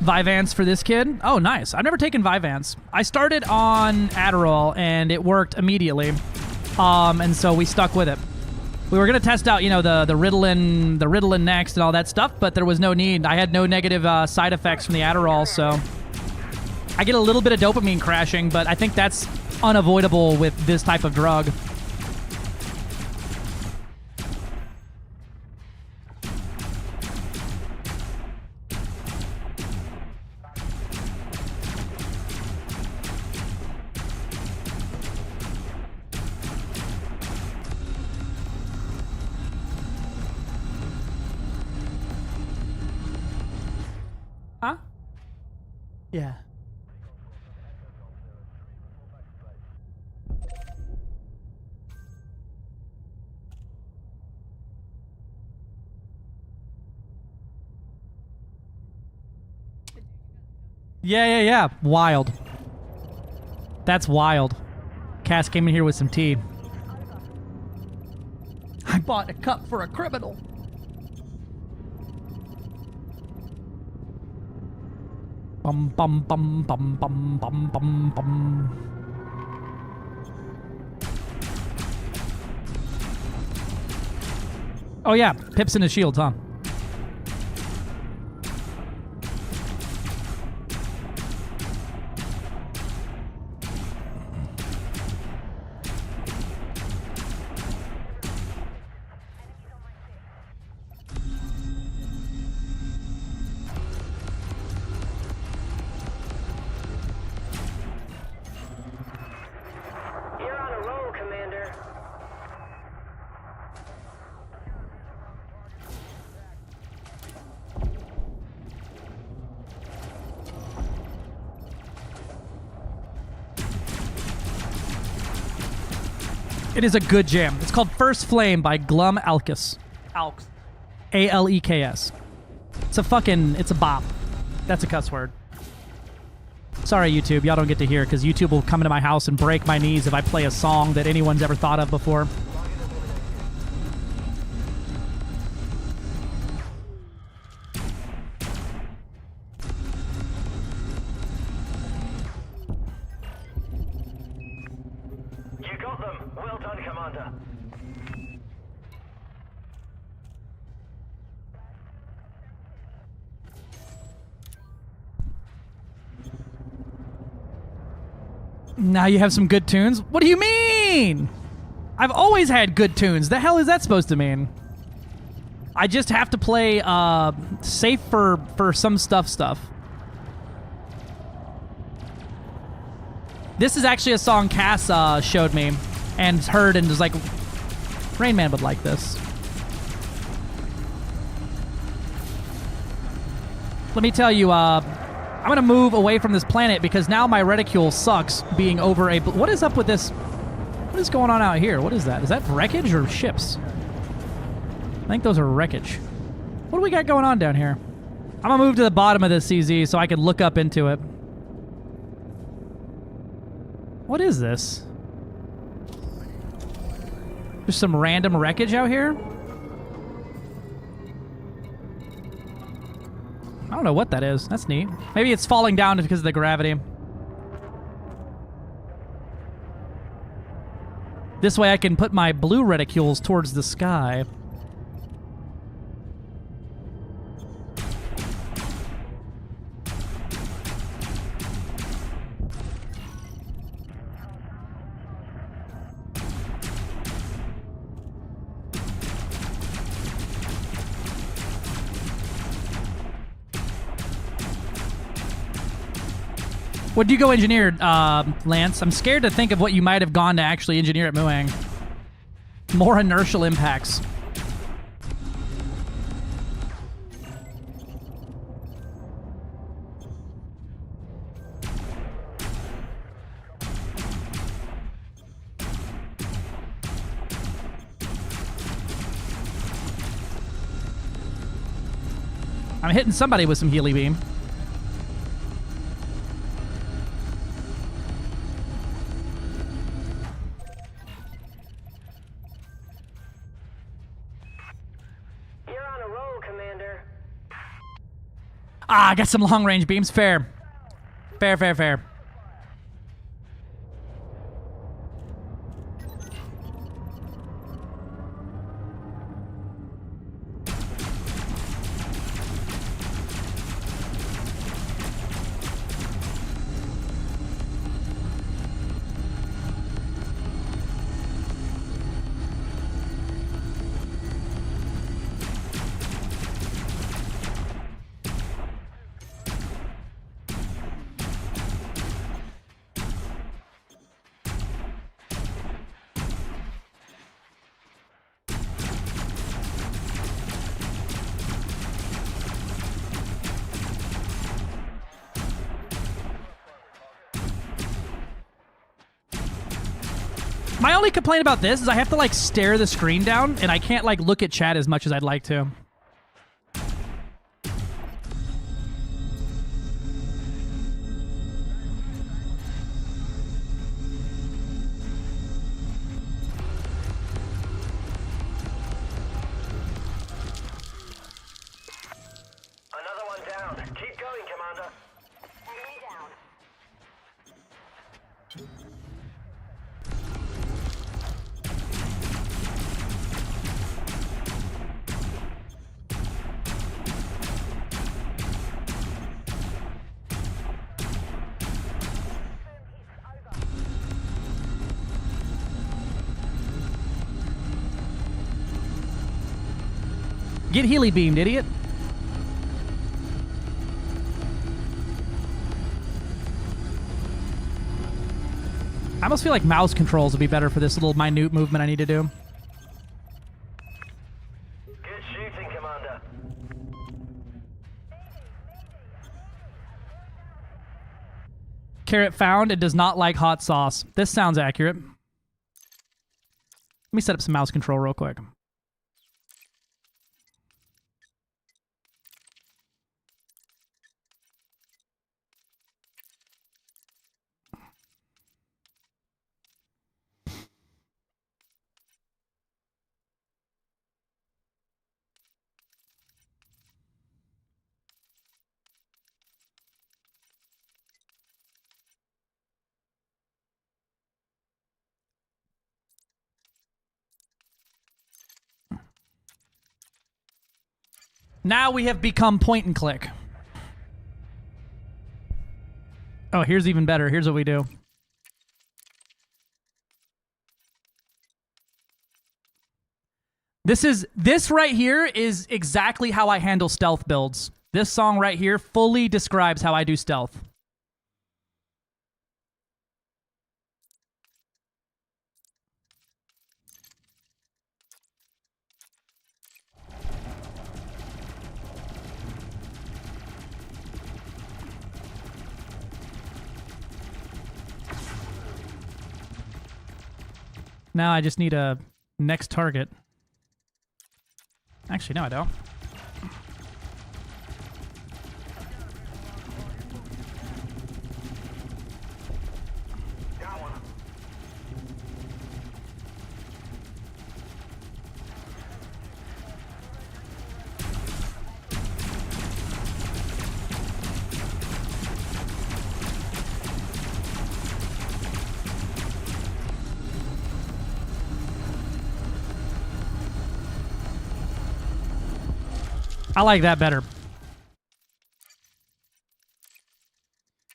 Vyvanse for this kid. Oh, nice. I've never taken Vyvanse. I started on Adderall, and it worked immediately. And so we stuck with it. We were going to test out, you know, the Ritalin next and all that stuff, but there was no need. I had no negative side effects from the Adderall, so I get a little bit of dopamine crashing, but I think that's unavoidable with this type of drug. Huh? Yeah. Yeah. Wild. That's wild. Cass came in here with some tea. I bought a cup for a criminal. Bum bum bum bum bum bum bum bum. Oh yeah, pips in his shields, huh? It is a good jam. It's called First Flame by Glum Alkus. Alks. A-L-E-K-S. It's a bop. That's a cuss word. Sorry, YouTube. Y'all don't get to hear it because YouTube will come into my house and break my knees if I play a song that anyone's ever thought of before. Now you have some good tunes? What do you mean? I've always had good tunes. The hell is that supposed to mean? I just have to play safe for some stuff. This is actually a song Cass showed me and heard and was like, Rain Man would like this. Let me tell you, I'm going to move away from this planet because now my reticule sucks being over a... What is up with this? What is going on out here? What is that? Is that wreckage or ships? I think those are wreckage. What do we got going on down here? I'm going to move to the bottom of this CZ so I can look up into it. What is this? There's some random wreckage out here? I don't know what that is. That's neat. Maybe it's falling down because of the gravity. This way I can put my blue reticules towards the sky. What'd you go engineer, Lance? I'm scared to think of what you might have gone to actually engineer at Muang. More inertial impacts. I'm hitting somebody with some Healy beam. You're on a roll, Commander. Ah, I got some long range beams. Fair. Fair, fair, fair. My only complaint about this is I have to like stare the screen down and I can't like look at chat as much as I'd like to. Another one down. Keep going, Commander. Enemy down. Get Healy beamed, idiot. I almost feel like mouse controls would be better for this little minute movement I need to do. Good shooting, Commander. Carrot found. It does not like hot sauce. This sounds accurate. Let me set up some mouse control real quick. Now we have become point and click. Oh, here's even better. Here's what we do. This right here is exactly how I handle stealth builds. This song right here fully describes how I do stealth. Now I just need a next target. Actually, no, I don't. I like that better.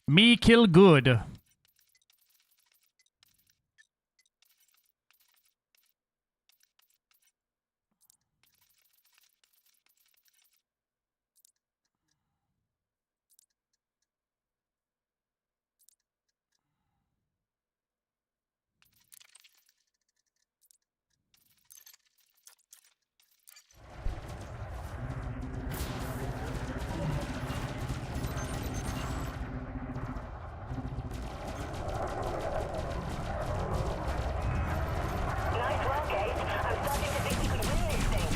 Me kill good.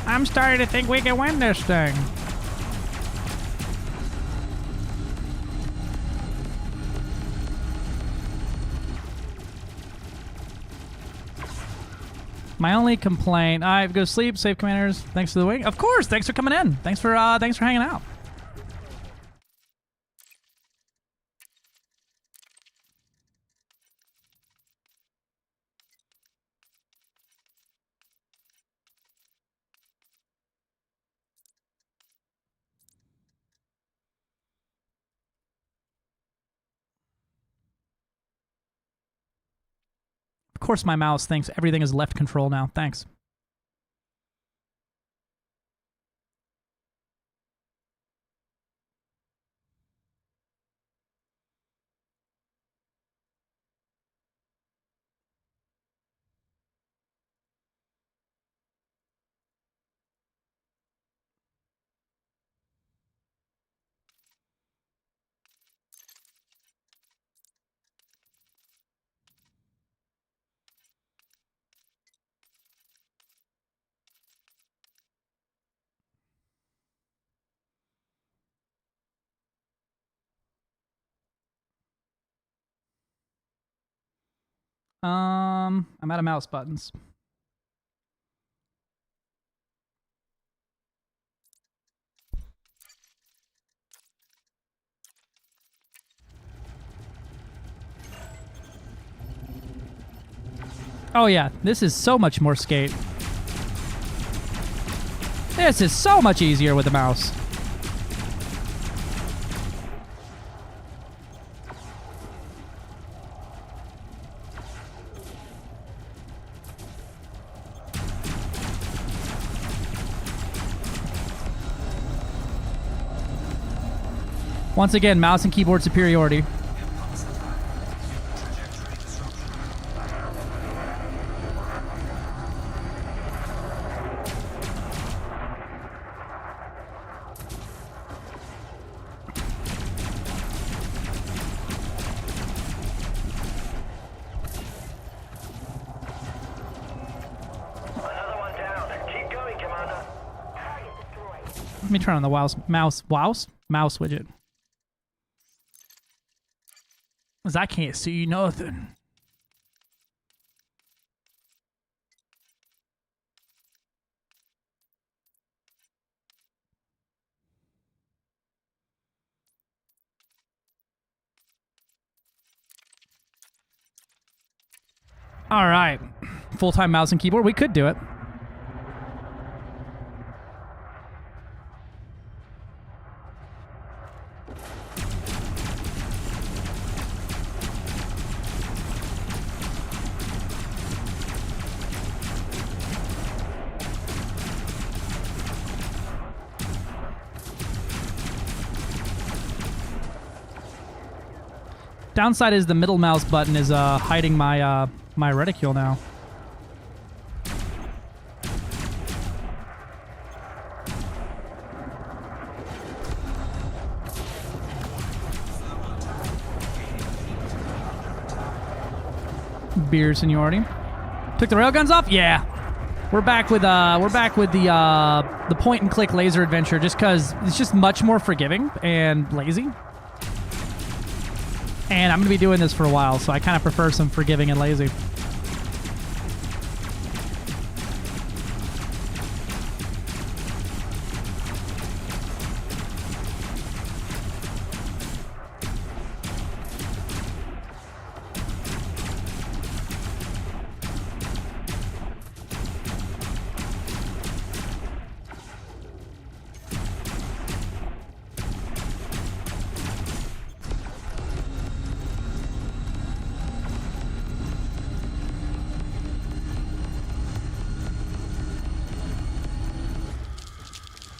I'm starting to think we can win this thing. My only complaint. I go to sleep. Save commanders. Thanks for the wing. Of course. Thanks for coming in. Thanks for hanging out. Of course, my mouse thinks everything is left control now. Thanks. I'm out of mouse buttons. Oh yeah, this is so much more skate. This is so much easier with the mouse. Once again, mouse and keyboard superiority. Let me turn on the mouse widget. Cause I can't see nothing. All right, full-time mouse and keyboard. We could do it. Downside is the middle mouse button is hiding my my reticule now. Beer seniority. Took the railguns off? Yeah. We're back with the point and click laser adventure just cuz it's just much more forgiving and lazy. And I'm going to be doing this for a while, so I kind of prefer some forgiving and lazy.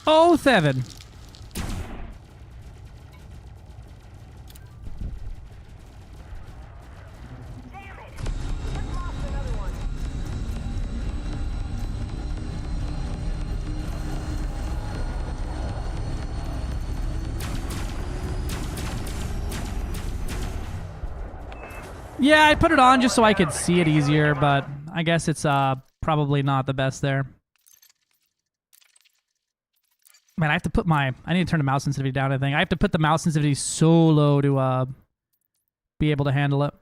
Oh, Thevin. Yeah, I put it on just so I could see it easier, but I guess it's probably not the best there. Man, I have to put I need to turn the mouse sensitivity down, I think. I have to put the mouse sensitivity so low to be able to handle it.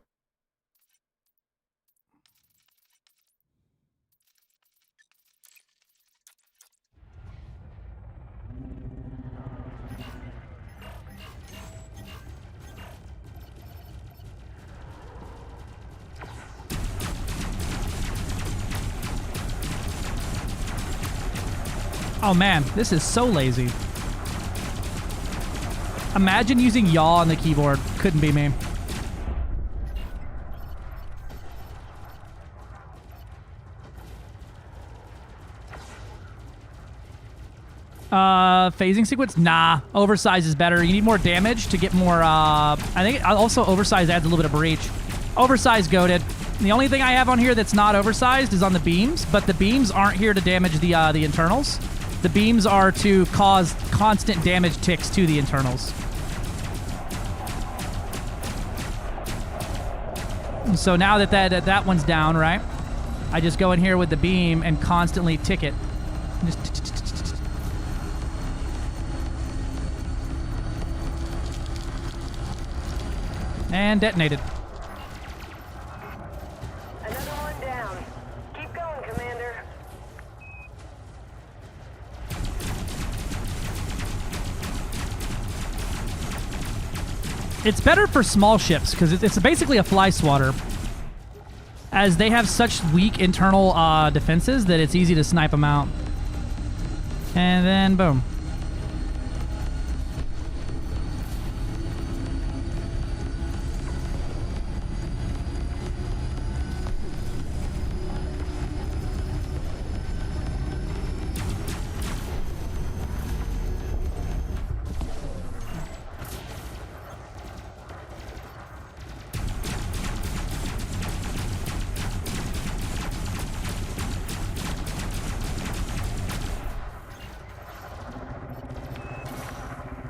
Oh man, this is so lazy. Imagine using yaw on the keyboard. Couldn't be me. Phasing sequence? Nah. Oversize is better. You need more damage to get more, I think also oversize adds a little bit of breach. Oversize goated. The only thing I have on here that's not oversized is on the beams, but the beams aren't here to damage the internals. The beams are to cause constant damage ticks to the internals. So now that one's down, right? I just go in here with the beam and constantly tick it. And detonated. Another one down. Keep going, Commander. It's better for small ships because it's basically a fly swatter, as they have such weak internal defenses that it's easy to snipe them out. And then boom.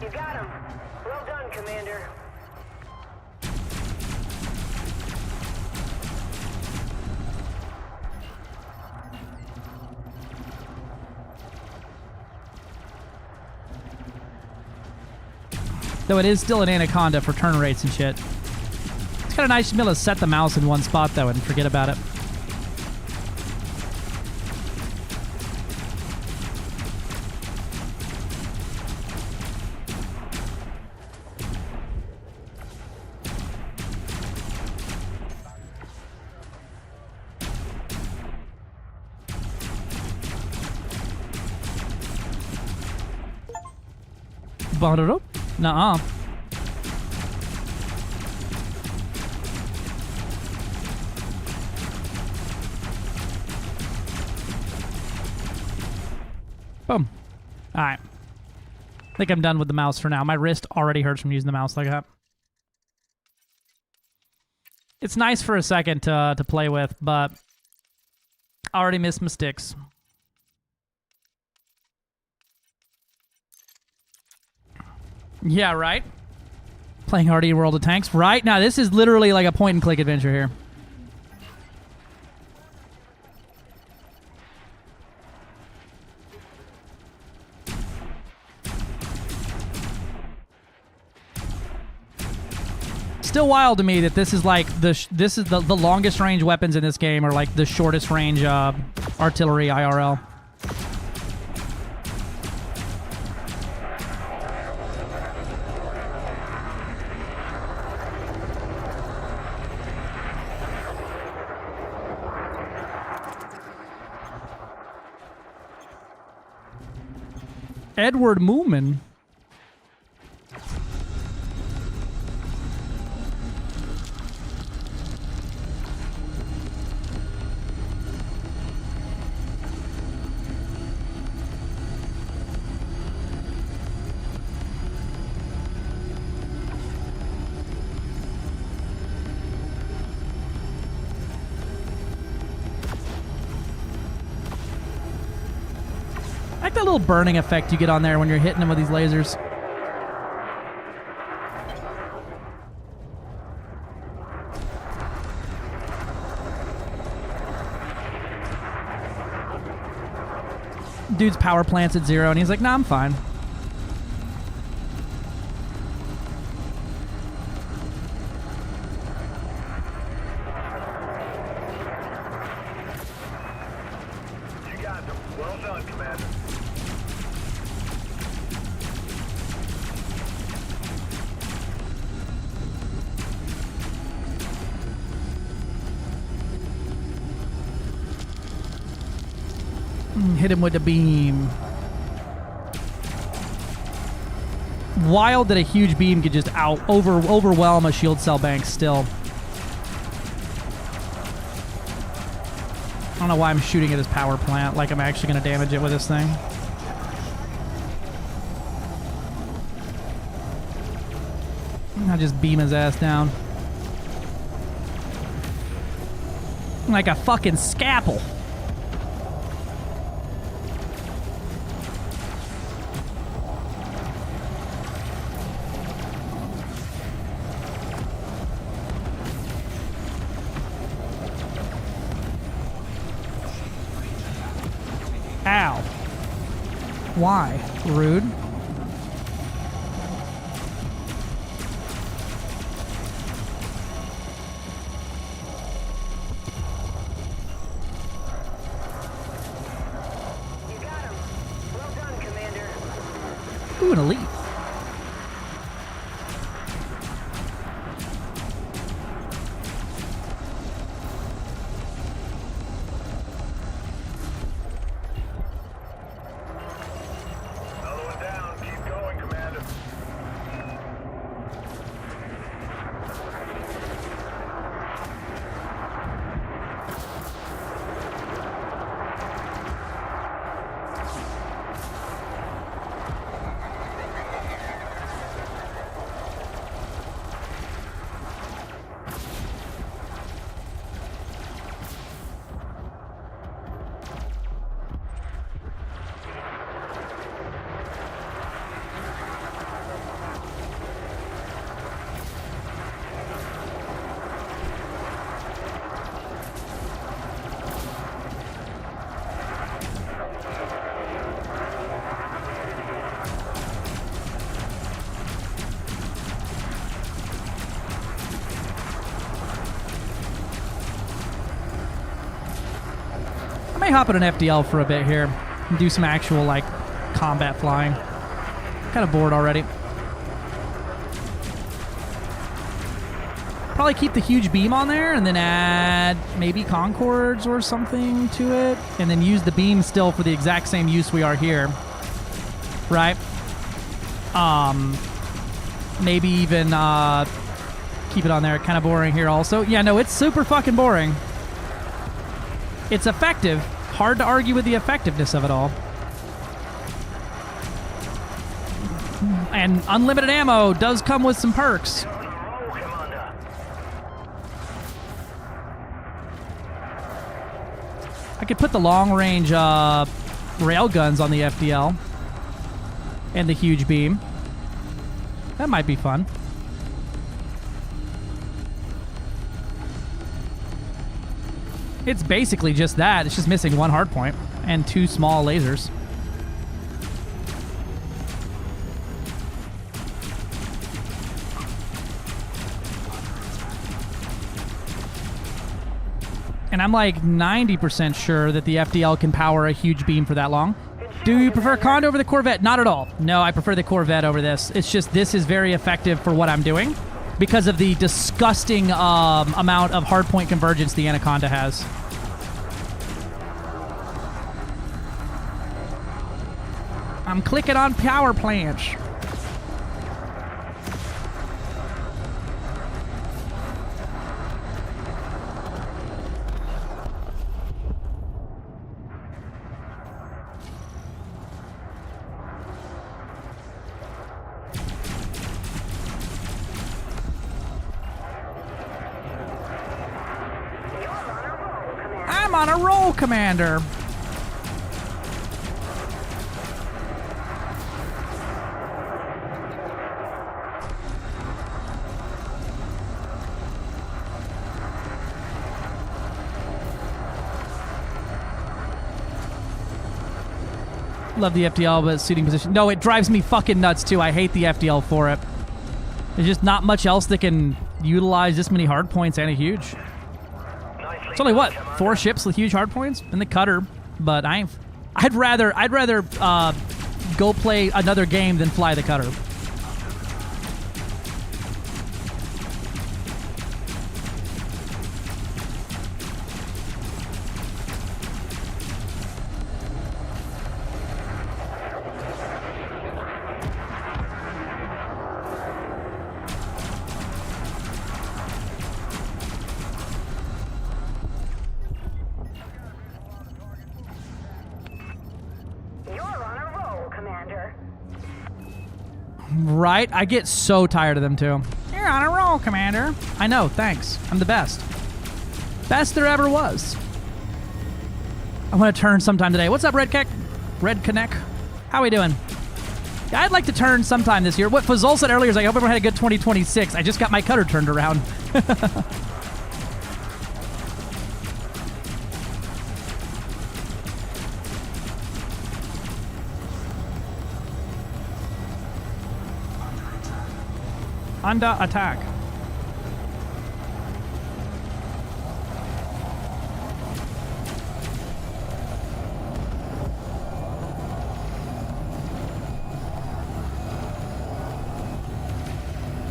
You got him. Well done, Commander. Though it is still an anaconda for turn rates and shit. It's kind of nice to be able to set the mouse in one spot though and forget about it. Nuh-uh. Boom. Alright. I think I'm done with the mouse for now. My wrist already hurts from using the mouse like that. It's nice for a second to play with, but I already missed my sticks. Yeah, right? Playing Hardy World of Tanks. Right? Now, this is literally like a point-and-click adventure here. Still wild to me that this is like the longest range weapons in this game are like the shortest range artillery IRL. Edward Moomin. I like that little burning effect you get on there when you're hitting them with these lasers. Dude's power plant's at 0 and he's like, nah, I'm fine. You got them. Well done, Commander. Hit him with the beam. wild that a huge beam could just overwhelm a shield cell bank still. I don't know why I'm shooting at his power plant like I'm actually going to damage it with this thing. I'll just beam his ass down. Like a fucking scalpel. Ow. Why? Rude. You got him. Well done, Commander. Ooh, an elite. Another one down. Keep going, Commander. I may hop in an FDL for a bit here and do some actual, like, combat flying. Kind of bored already. Probably keep the huge beam on there and then add maybe Concords or something to it. And then use the beam still for the exact same use we are here. Right? Maybe even keep it on there. Kind of boring here also. Yeah, no, it's super fucking boring. It's effective. Hard to argue with the effectiveness of it all. And unlimited ammo does come with some perks. I could put the long-range railguns on the FDL. And the huge beam. That might be fun. It's basically just that. It's just missing one hardpoint and 2 small lasers. And I'm like 90% sure that the FDL can power a huge beam for that long. Do you prefer Condo over the Corvette? Not at all. No, I prefer the Corvette over this. It's just this is very effective for what I'm doing because of the disgusting amount of hardpoint convergence the Anaconda has. I'm clicking on power plants. I'm on a roll, Commander. Love the FDL, but suiting position. No, it drives me fucking nuts, too. I hate the FDL for it. There's just not much else that can utilize this many hard points and a huge. It's only, what, 4 ships with huge hard points? And the cutter. But I'd rather go play another game than fly the cutter. Right? I get so tired of them too. You're on a roll, Commander. I know, thanks. I'm the best. Best there ever was. I'm gonna turn sometime today. What's up, Red Connect? How we doing? Yeah, I'd like to turn sometime this year. What Fazol said earlier is like, I hope everyone had a good 2026. I just got my cutter turned around. Under attack.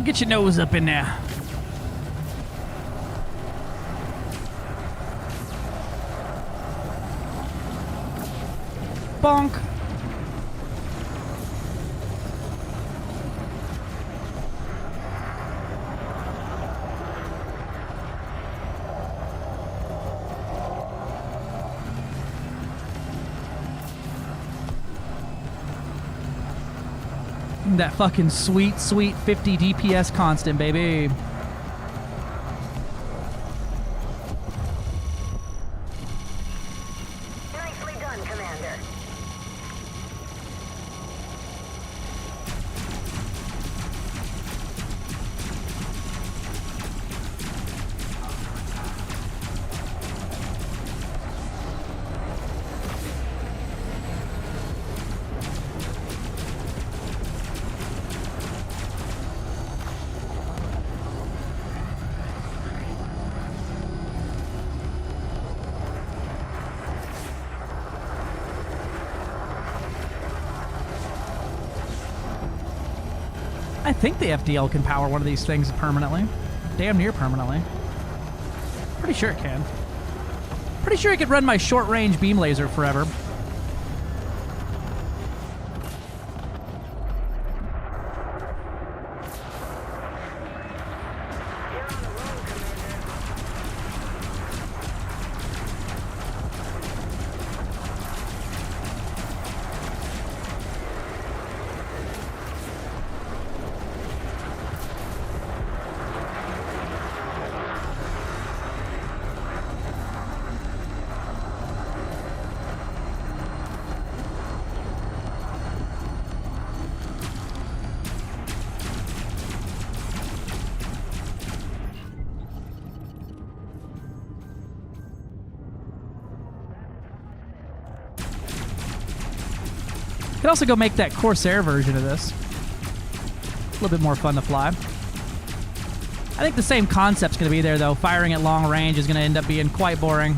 Get your nose up in there. Bonk. That fucking sweet 50 DPS constant, baby. Nicely done, Commander. I think the FDL can power one of these things permanently. Damn near permanently. Pretty sure it can. Pretty sure it could run my short-range beam laser forever. Could also go make that Corsair version of this. A little bit more fun to fly. I think the same concept's going to be there, though. Firing at long range is going to end up being quite boring.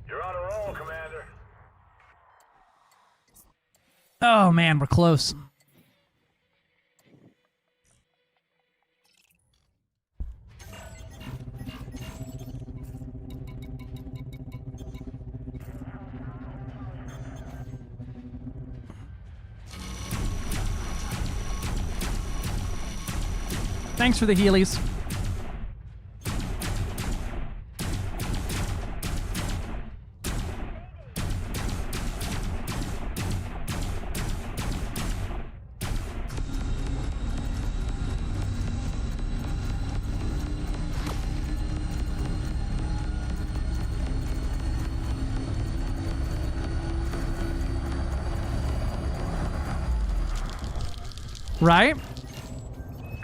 You're on a roll, Commander. Oh, man, we're close. Thanks for the Heelys. Right?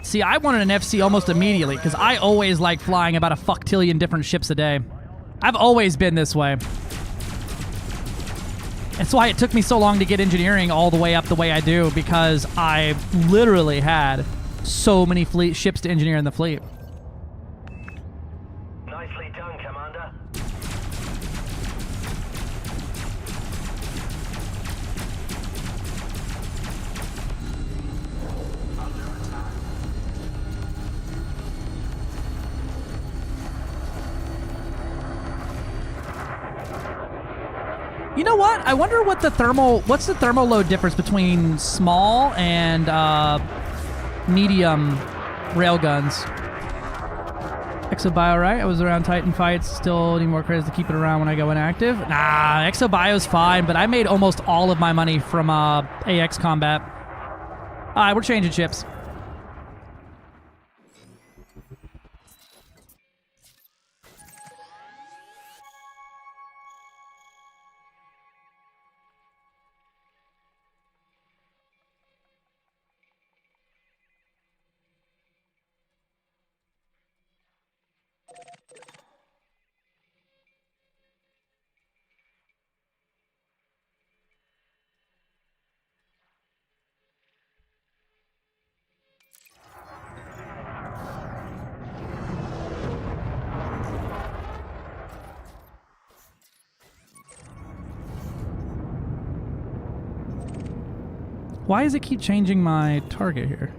See, I wanted an FC almost immediately, because I always like flying about a fucktillion different ships a day. I've always been this way. That's why it took me so long to get engineering all the way up the way I do, because I literally had so many ships to engineer in the fleet. Nicely done, Commander. You know what? I wonder what what's the thermal load difference between small and medium railguns? Exobio, right? I was around Titan fights. Still need more credits to keep it around when I go inactive. Nah, Exobio's fine, but I made almost all of my money from AX combat. Alright, we're changing ships. Why does it keep changing my target here?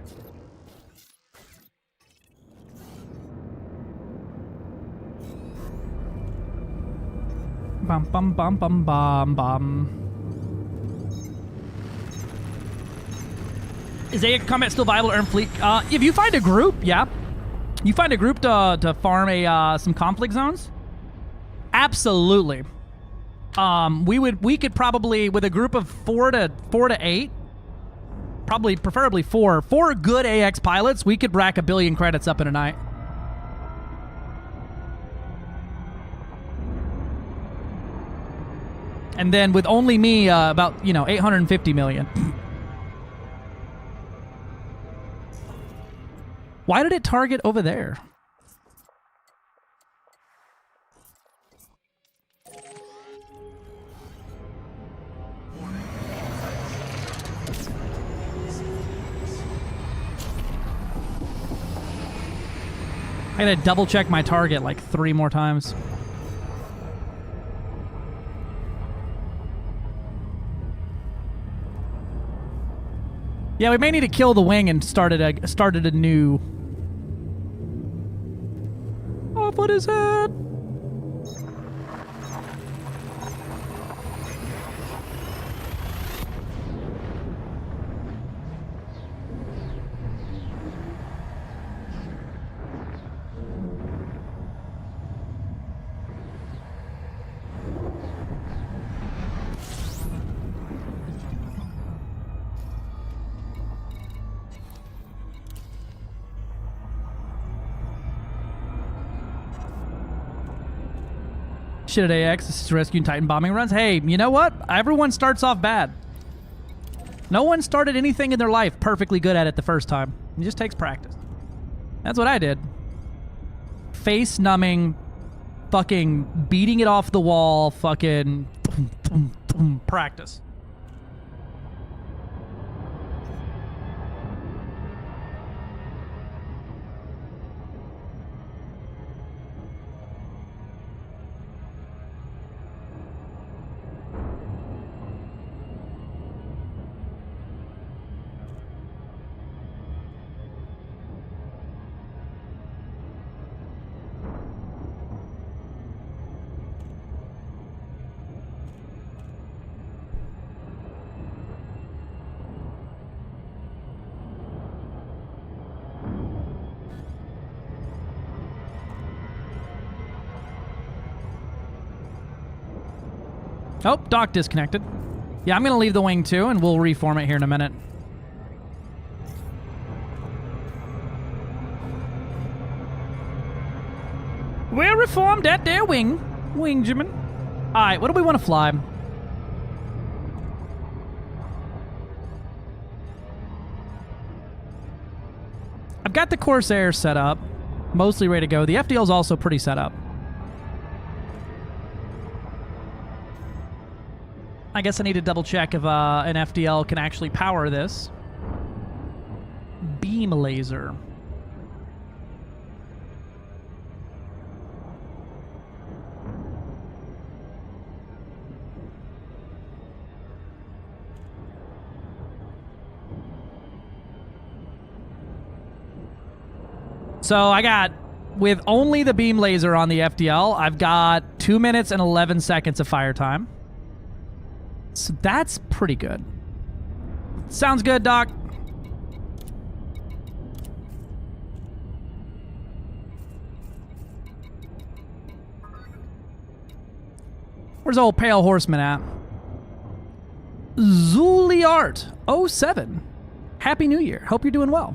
Bum bum bum bum bum bum. Is AX combat still viable to earn fleet? If you find a group, yeah. You find a group to farm some conflict zones? Absolutely. We could probably, with a group of 4 to 8, probably preferably 4 good AX pilots, we could rack 1 billion credits up in a night. And then with only me, about, 850 million. Why did it target over there? I gotta double check my target like 3 more times. Yeah, we may need to kill the wing and started a new. Off with his head. Shit at AX, this is rescuing Titan bombing runs. Hey, you know what? Everyone starts off bad. No one started anything in their life perfectly good at it the first time. It just takes practice. That's what I did. Face numbing, fucking beating it off the wall, fucking practice. Oh, dock disconnected. Yeah, I'm going to leave the wing too, and we'll reform it here in a minute. We'll reform that there wing. Wingjamin. Alright, what do we want to fly? I've got the Corsair set up. Mostly ready to go. The FDL is also pretty set up. I guess I need to double check if an FDL can actually power this. Beam laser. So I got, with only the beam laser on the FDL, I've got 2 minutes and 11 seconds of fire time. So that's pretty good. Sounds good, Doc. Where's old Pale Horseman at? Zuliart07. Happy New Year. Hope you're doing well.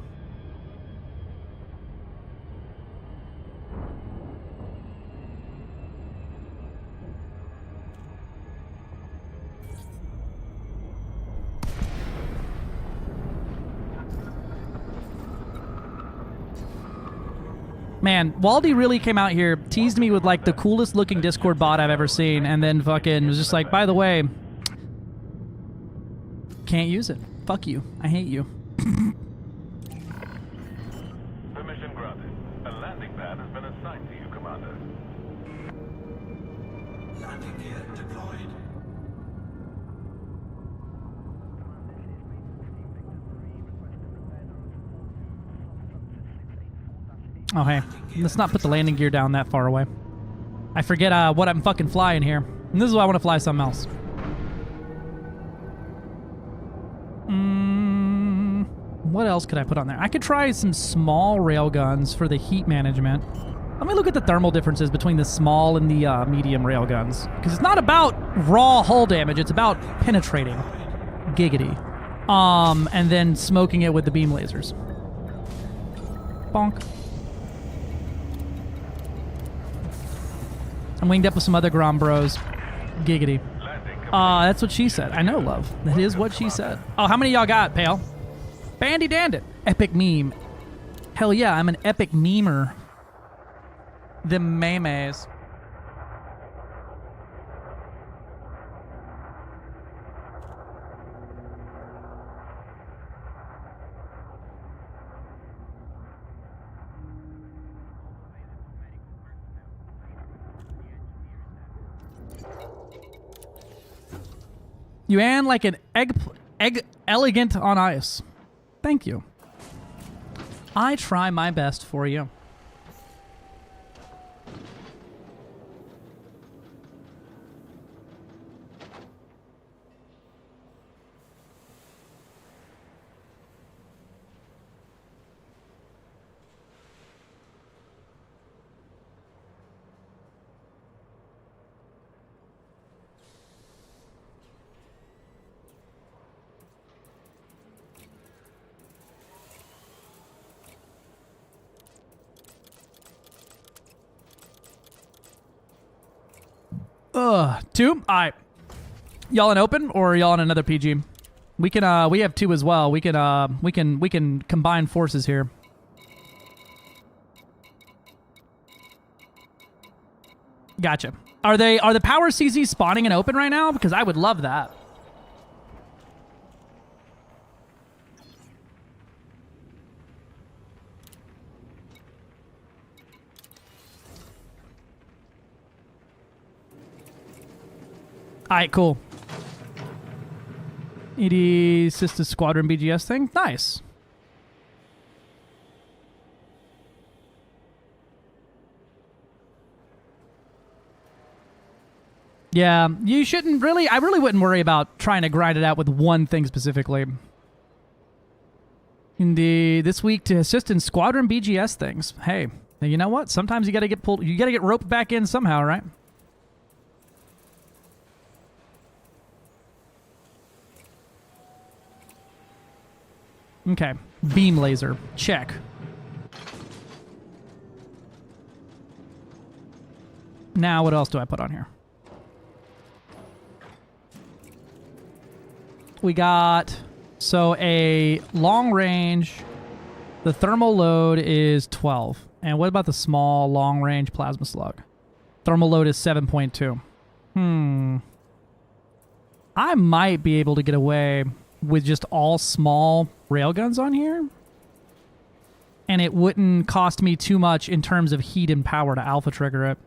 Man, Waldy really came out here, teased me with like the coolest looking Discord bot I've ever seen, and then fucking was just like, by the way, can't use it. Fuck you. I hate you. Permission granted. A landing pad has been assigned to you, Commander. Landing gear deployed. Oh, hey. Let's not put the landing gear down that far away. I forget what I'm fucking flying here. And this is why I want to fly something else. What else could I put on there? I could try some small railguns for the heat management. Let me look at the thermal differences between the small and the medium railguns. Because it's not about raw hull damage, it's about penetrating. Giggity. And then smoking it with the beam lasers. Bonk. I'm winged up with some other Grom bros. Giggity. That's what she said. I know, love. That is what she said. Oh, how many y'all got, Pale? Bandy Dandit. Epic meme. Hell yeah, I'm an epic memer. The memes. You and like an egg elegant on ice. Thank you. I try my best for you. Two? Alright. Y'all in open or y'all in another PG? We can we have two as well. We can combine forces here. Gotcha. Are the power CZ spawning in open right now? Because I would love that. Alright, cool. ED Sister Squadron BGS thing? Nice. Yeah, you shouldn't really... I really wouldn't worry about trying to grind it out with one thing specifically. This week to assist in Squadron BGS things. Hey, you know what? Sometimes you gotta get pulled... You gotta get roped back in somehow, right? Okay. Beam laser. Check. Now, what else do I put on here? We got... So, a long range... The thermal load is 12. And what about the small, long range plasma slug? Thermal load is 7.2. I might be able to get away with just all small railguns on here. And it wouldn't cost me too much in terms of heat and power to alpha trigger it.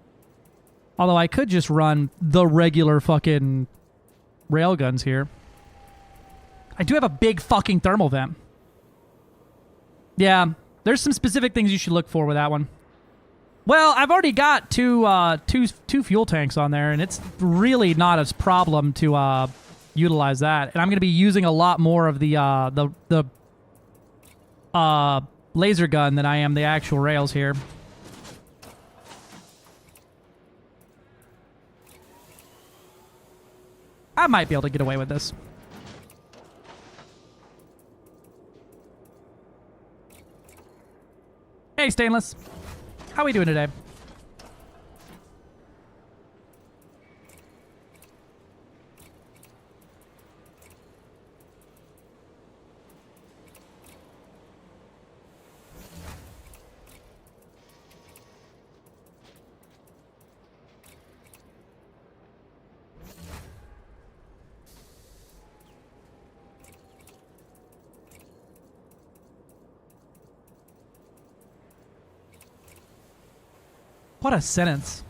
Although I could just run the regular fucking railguns here. I do have a big fucking thermal vent. Yeah, there's some specific things you should look for with that one. Well, I've already got two fuel tanks on there, and it's really not a problem to utilize that. And I'm going to be using a lot more of the laser gun than I am the actual rails here. I might be able to get away with this. Hey, Stainless. How we doing today? What a sentence.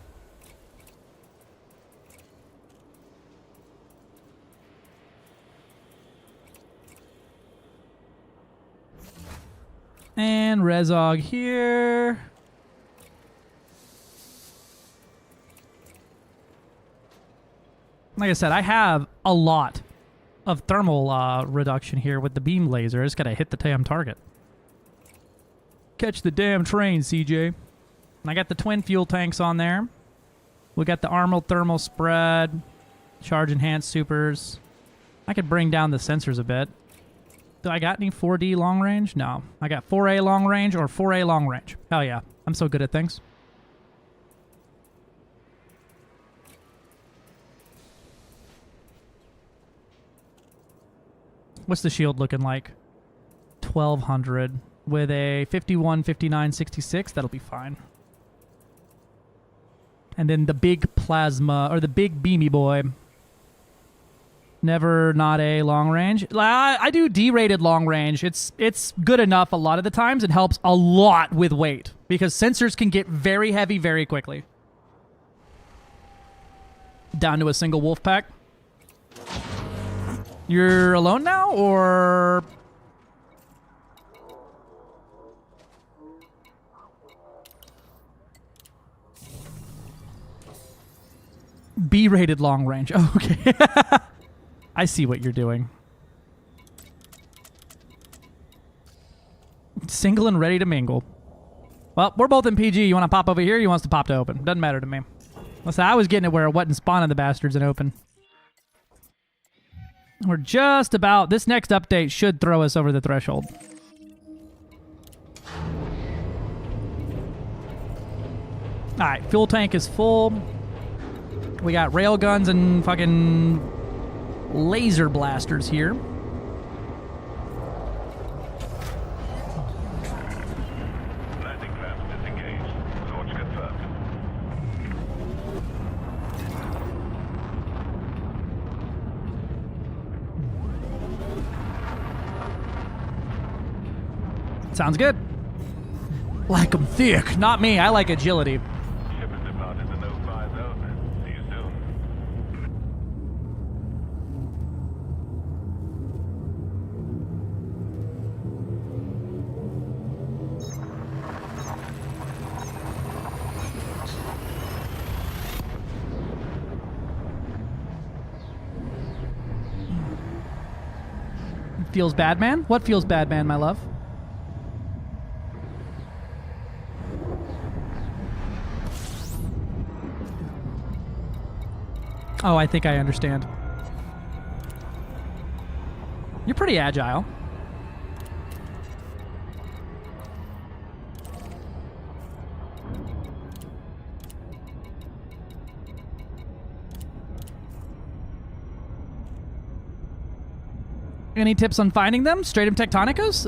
And Rezog here. Like I said, I have a lot of thermal reduction here with the beam laser. I just gotta hit the damn target. Catch the damn train, CJ. I got the twin fuel tanks on there. We got the armored thermal spread, charge enhanced supers. I could bring down the sensors a bit. Do I got any 4D long range? No. I got 4A long range or 4A long range. Hell yeah. I'm so good at things. What's the shield looking like? 1200 with a 51, 59, 66. That'll be fine. And then the big plasma, or the big beamy boy. Never not a long range. I do D-rated long range. It's good enough a lot of the times. It helps a lot with weight. Because sensors can get very heavy very quickly. Down to a single wolf pack. You're alone now, or... B-rated long range. Oh, okay. I see what you're doing. Single and ready to mingle. Well, we're both in PG. You want to pop over here? He wants to pop to open. Doesn't matter to me. Listen, I was getting it where it wasn't spawning the bastards in open. We're just about... This next update should throw us over the threshold. Alright, fuel tank is full. We got rail guns and fucking laser blasters here. Landing clamps disengaged. Launch confirmed. Sounds good. Like 'em thick. Not me. I like agility. Ship has departed the no-fly zone. See you soon. Feels bad, man? What feels bad, man, my love? Oh, I think I understand. You're pretty agile. Any tips on finding them? Stratum Tectonicus?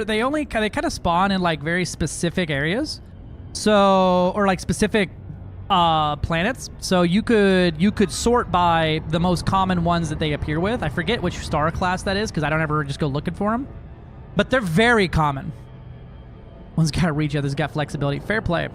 They kind of spawn in like very specific areas. So, or like specific planets. So you could sort by the most common ones that they appear with. I forget which star class that is because I don't ever just go looking for them. But they're very common. One's got reach, other's got flexibility. Fair play.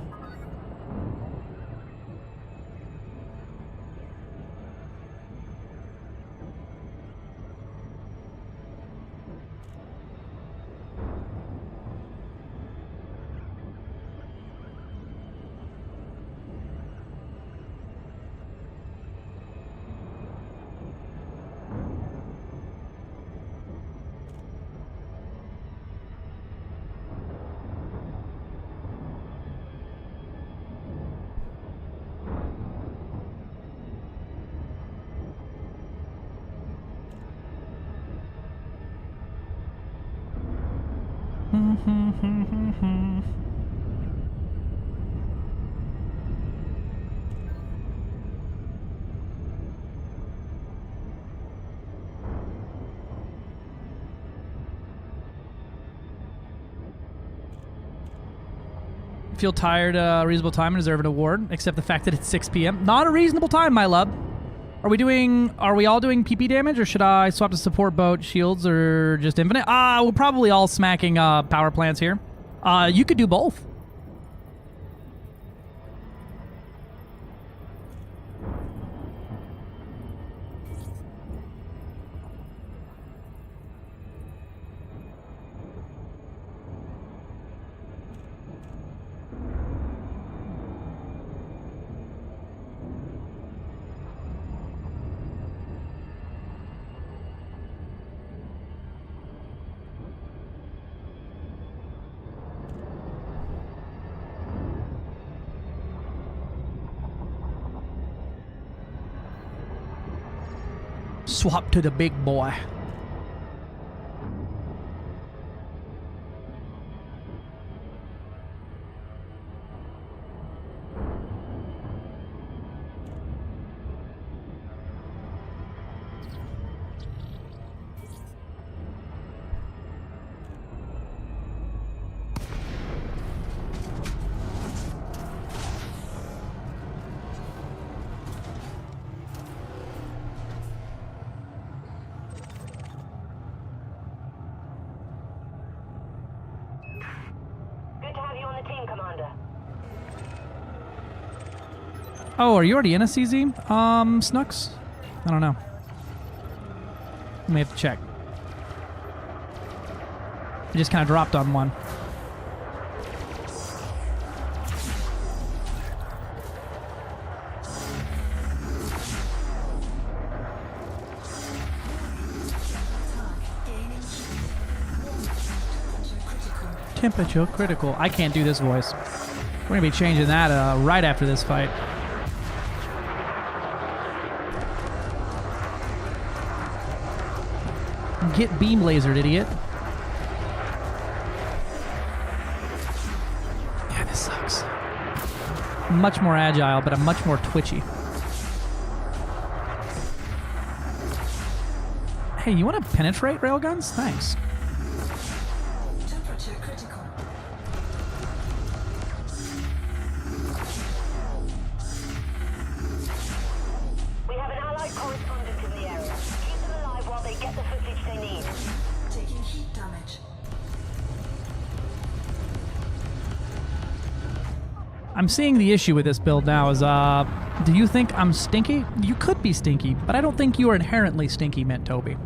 Feel tired, reasonable time, and deserve an award, except the fact that it's 6 p.m. Not a reasonable time, my love. Are we all doing PP damage, or should I swap to support boat, shields, or just infinite? We're probably all smacking power plants here. You could do both. Swap to the big boy. Oh, are you already in a CZ? Snooks? I don't know. I may have to check. I just kind of dropped on one. Temperature critical. I can't do this voice. We're going to be changing that right after this fight. Get beam lasered, idiot. Yeah, this sucks. Much more agile, but I'm much more twitchy. Hey, you want to penetrate railguns? Thanks. Temperature critical. We have an allied correspondent in the area. Keep them alive while they get the footage they need. Taking heat damage. I'm seeing the issue with this build now is, do you think I'm stinky? You could be stinky, but I don't think you are inherently stinky, Mint Toby.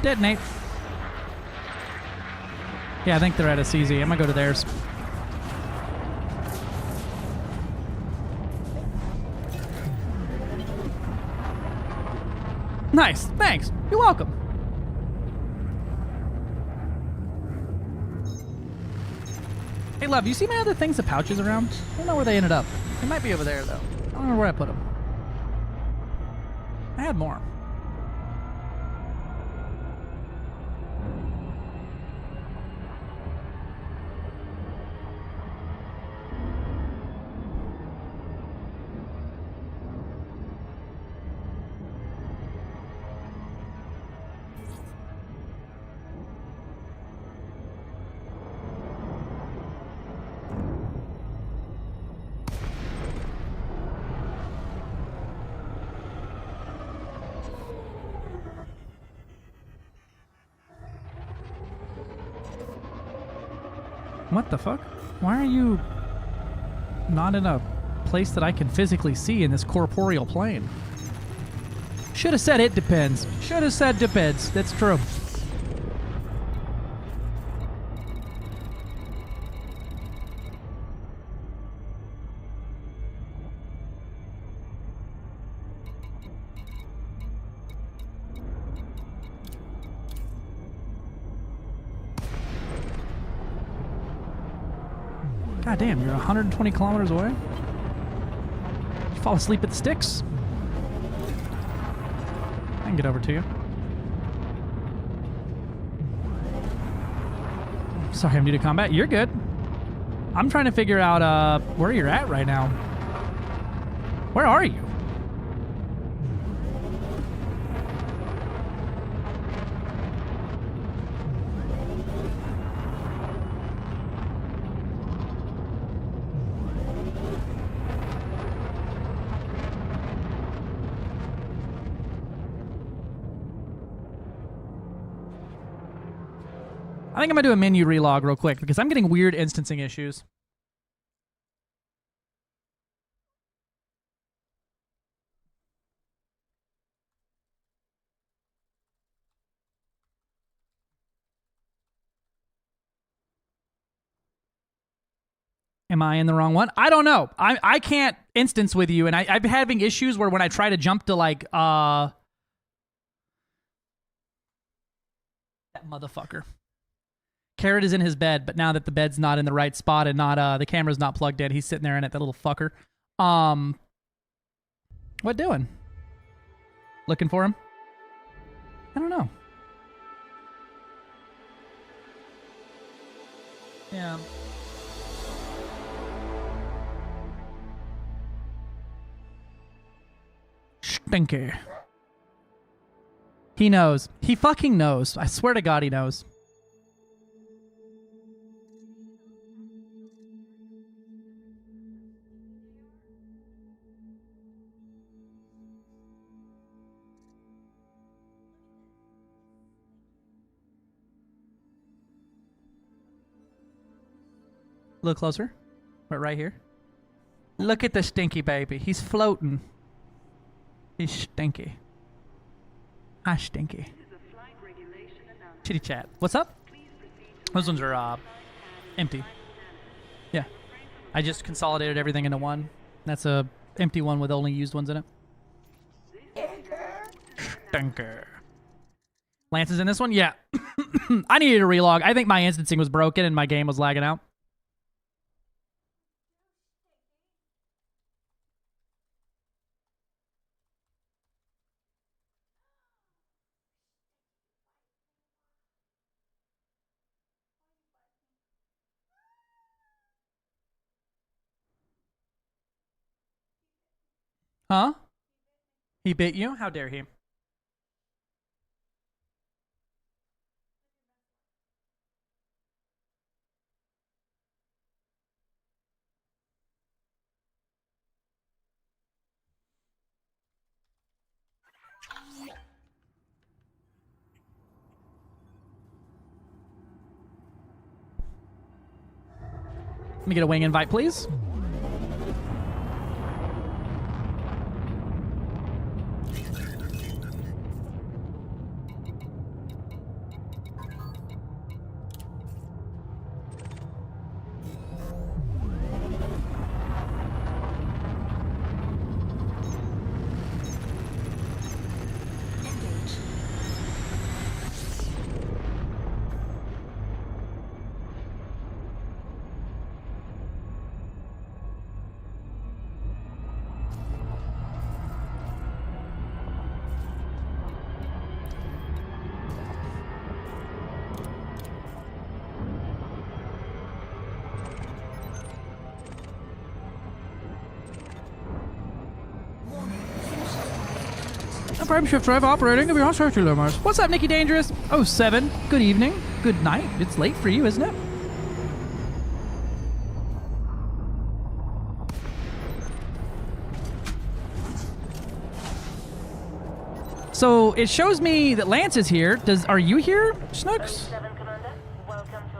Detonate. Yeah, I think they're at a CZ. I'm gonna go to theirs. Nice. Thanks. You're welcome. Hey, love, you see my other things of pouches around? I don't know where they ended up. They might be over there, though. I don't know where I put them. I had more. What the fuck? Why are you not in a place that I can physically see in this corporeal plane? Should have said it depends. Should have said depends. That's true. God damn, you're 120 kilometers away? You fall asleep at the sticks? I can get over to you. Sorry, I'm new to combat. You're good. I'm trying to figure out where you're at right now. Where are you? I think I'm going to do a menu relog real quick because I'm getting weird instancing issues. Am I in the wrong one? I don't know. I can't instance with you, and I've been having issues where when I try to jump to like that motherfucker. Carrot is in his bed, but now that the bed's not in the right spot and not the camera's not plugged in, he's sitting there in it, that little fucker. What doing? Looking for him? I don't know. Yeah. Stinky. He knows. He fucking knows. I swear to God he knows. A little closer. Right here. Look at the stinky baby. He's floating. He's stinky. Hi, stinky. Chitty chat. What's up? Those ones are empty. Yeah. I just consolidated everything into one. That's a empty one with only used ones in it. Stinker. Lance is in this one? Yeah. I needed a relog. I think my instancing was broken and my game was lagging out. Huh? He bit you? How dare he? Let me get a wing invite, please. Prime shift drive operating of your circular Mars. What's up, Nikki Dangerous? 07. Good evening. Good night. It's late for you, isn't it? So it shows me that Lance is here. Are you here, Snooks?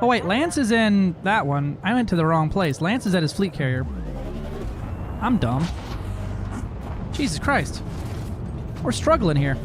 Oh wait, Lance is in that one. I went to the wrong place. Lance is at his fleet carrier. I'm dumb. Jesus Christ. We're struggling here.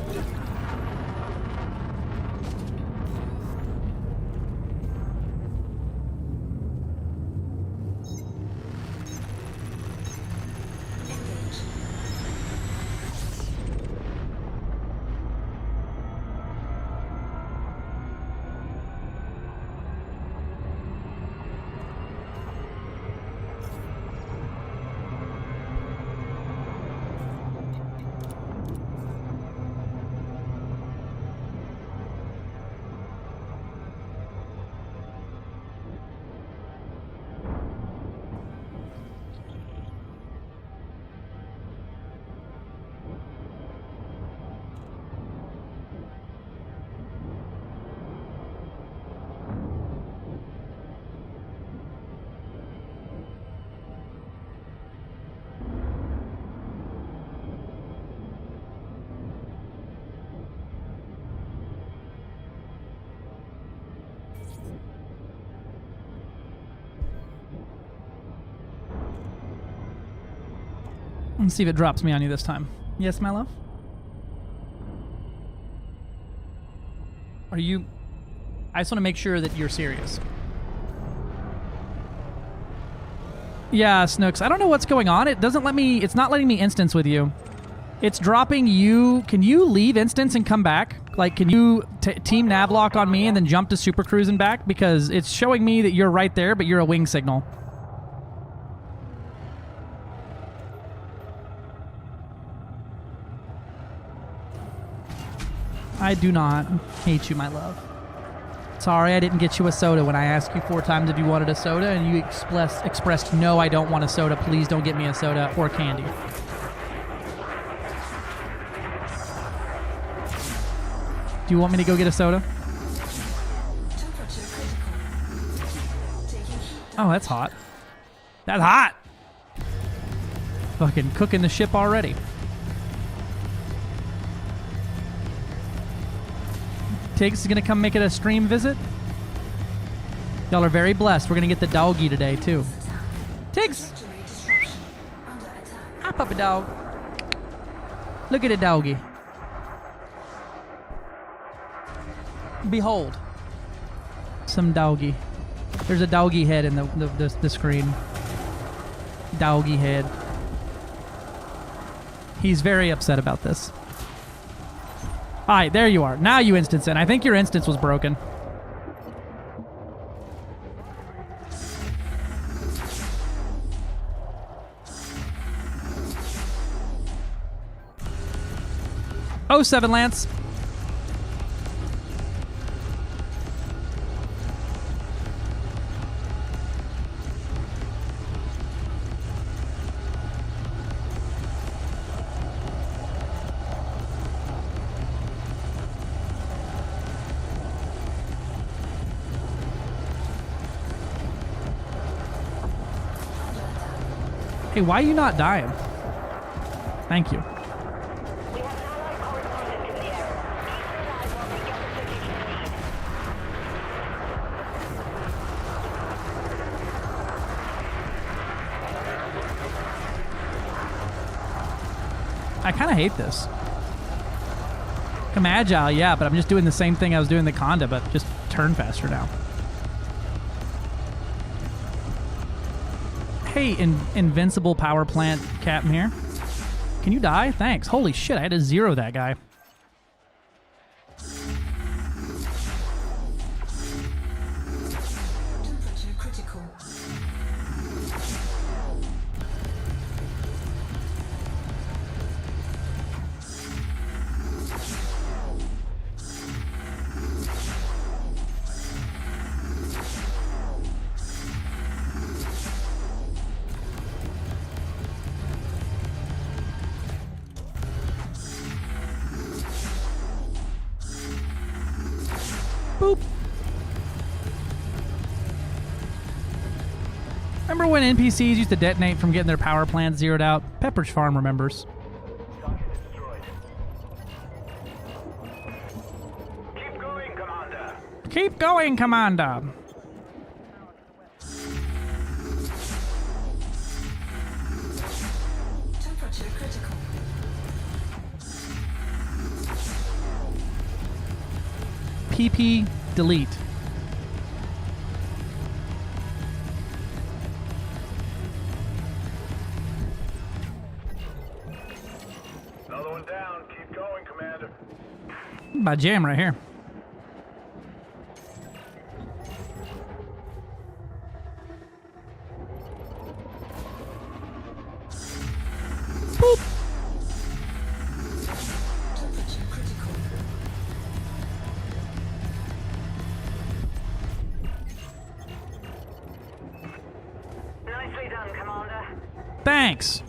Let's see if it drops me on you this time. Yes, my love? Are you... I just want to make sure that you're serious. Yeah, Snooks. I don't know what's going on. It doesn't let me... It's not letting me instance with you. It's dropping you... Can you leave instance and come back? Like, can you team navlock on me and then jump to super cruise and back? Because it's showing me that you're right there, but you're a wing signal. I do not hate you, my love. Sorry I didn't get you a soda when I asked you 4 times if you wanted a soda, and you expressed no, I don't want a soda. Please don't get me a soda or candy. Do you want me to go get a soda? Oh, that's hot. That's hot! Fucking cooking the ship already. Tiggs is gonna come make it a stream visit. Y'all are very blessed. We're gonna get the doggy today, too. Tiggs! Hi, puppy dog. Look at the doggy. Behold. Some doggy. There's a doggy head in the screen. Doggy head. He's very upset about this. Alright, there you are. Now you instance in. I think your instance was broken. Oh, 7 Lance. Hey, why are you not dying? Thank you. I kind of hate this. I'm agile, yeah, but I'm just doing the same thing I was doing the Conda, but just turn faster now. Hey, invincible power plant captain here. Can you die? Thanks. Holy shit, I had to zero that guy. Temperature critical. Boop. Remember when NPCs used to detonate from getting their power plants zeroed out? Pepperidge Farm remembers. Keep going, Commander. Keep going, Commander. Temperature critical. PP delete. Another one down. Keep going, Commander. My jam right here. Boop. Temperature critical. Nicely done, Commander. Thanks.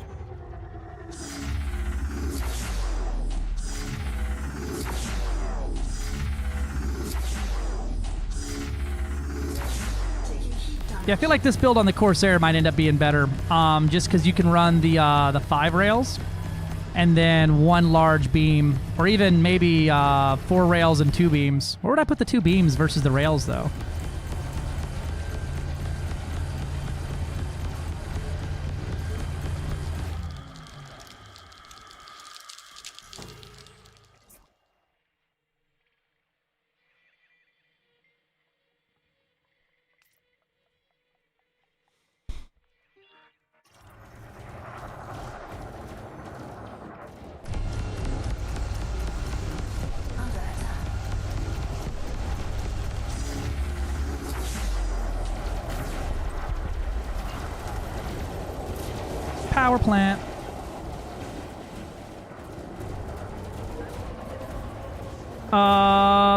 Yeah, I feel like this build on the Corsair might end up being better, just because you can run the 5 rails, and then 1 large beam, or even maybe 4 rails and 2 beams. Where would I put the 2 beams versus the rails, though? power plant.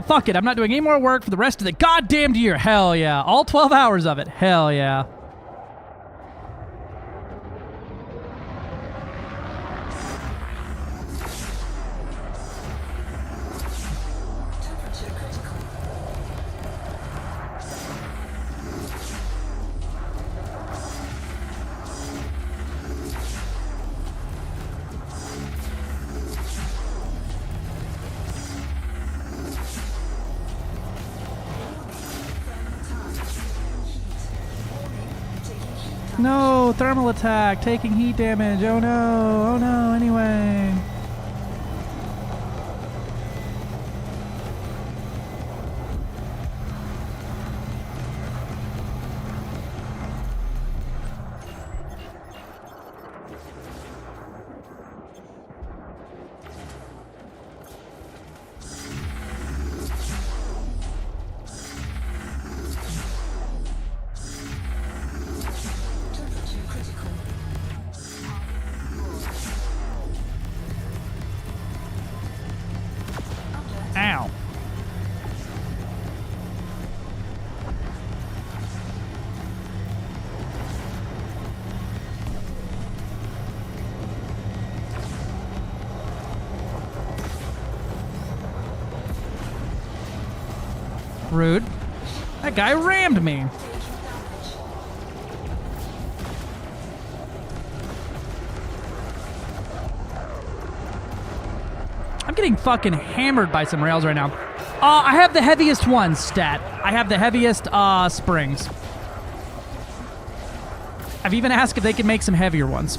Fuck it. I'm not doing any more work for the rest of the goddamn year. Hell yeah. All 12 hours of it. Hell yeah. No, thermal attack, taking heat damage. Oh no, anyway. Ow. Rude. That guy rammed me. I'm getting fucking hammered by some rails right now. I have the heaviest ones, stat. I have the heaviest springs. I've even asked if they can make some heavier ones.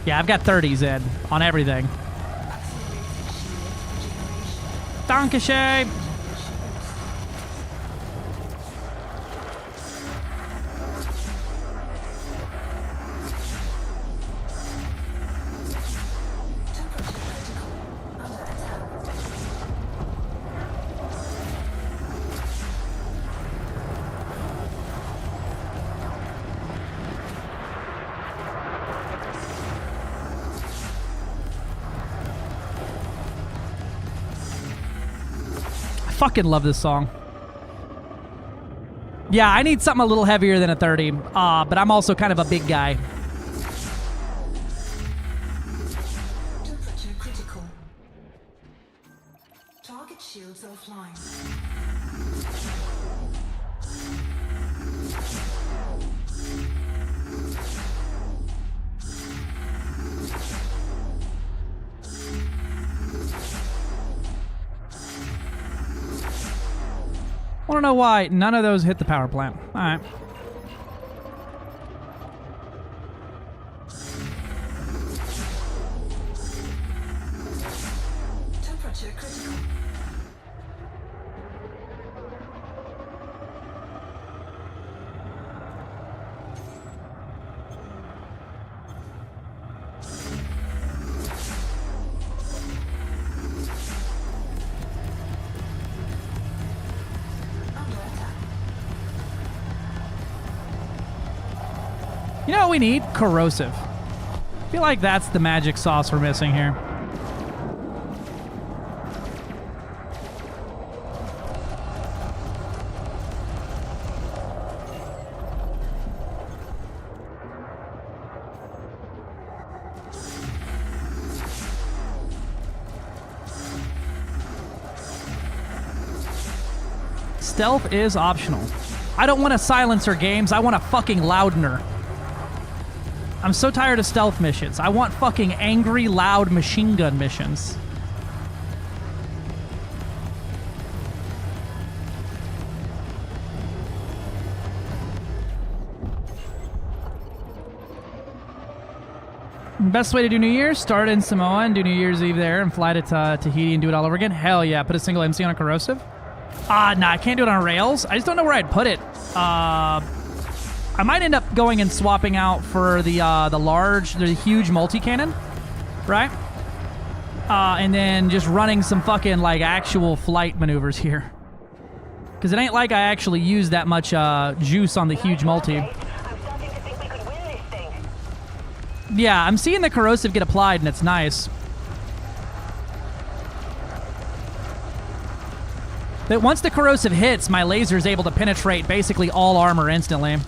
Yeah, I've got 30s, Ed, on everything. Dankeschön. Fucking love this song. Yeah, I need something a little heavier than a 30, but I'm also kind of a big guy. Temperature critical. Target shields offline. I want to know why none of those hit the power plant. All right. Temperature critical. You know what we need? Corrosive. I feel like that's the magic sauce we're missing here. Stealth is optional. I don't want a silencer games, I want a fucking loudener. I'm so tired of stealth missions. I want fucking angry, loud machine gun missions. Best way to do New Year's? Start in Samoa and do New Year's Eve there and fly to Tahiti and do it all over again? Hell yeah. Put a single MC on a corrosive? Nah, I can't do it on rails. I just don't know where I'd put it. I might end up going and swapping out for the huge multi-cannon, right? And then just running some fucking, like, actual flight maneuvers here. Because it ain't like I actually use that much juice on the huge multi. I'm starting to think we could win this thing. Yeah, I'm seeing the corrosive get applied, and it's nice. But once the corrosive hits, my laser is able to penetrate basically all armor instantly.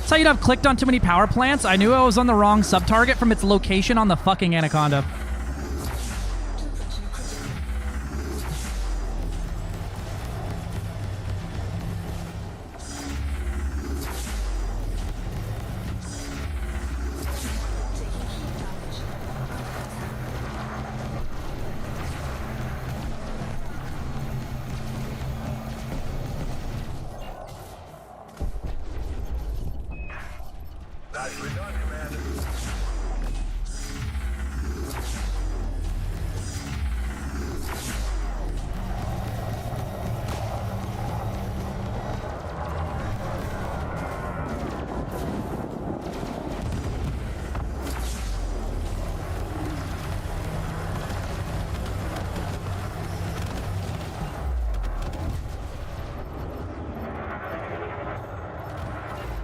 So you'd have clicked on too many power plants. I knew I was on the wrong sub-target from its location on the fucking Anaconda. Nicely done, Commander.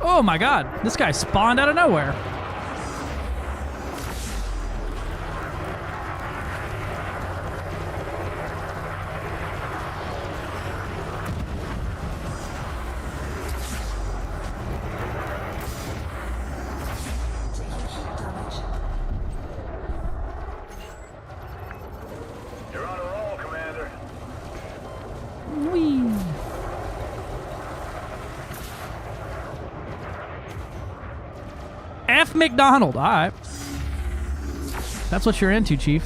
Oh my god, this guy spawned out of nowhere. You're on a roll, Commander. Whee. F. McDonald. All right. That's what you're into, Chief.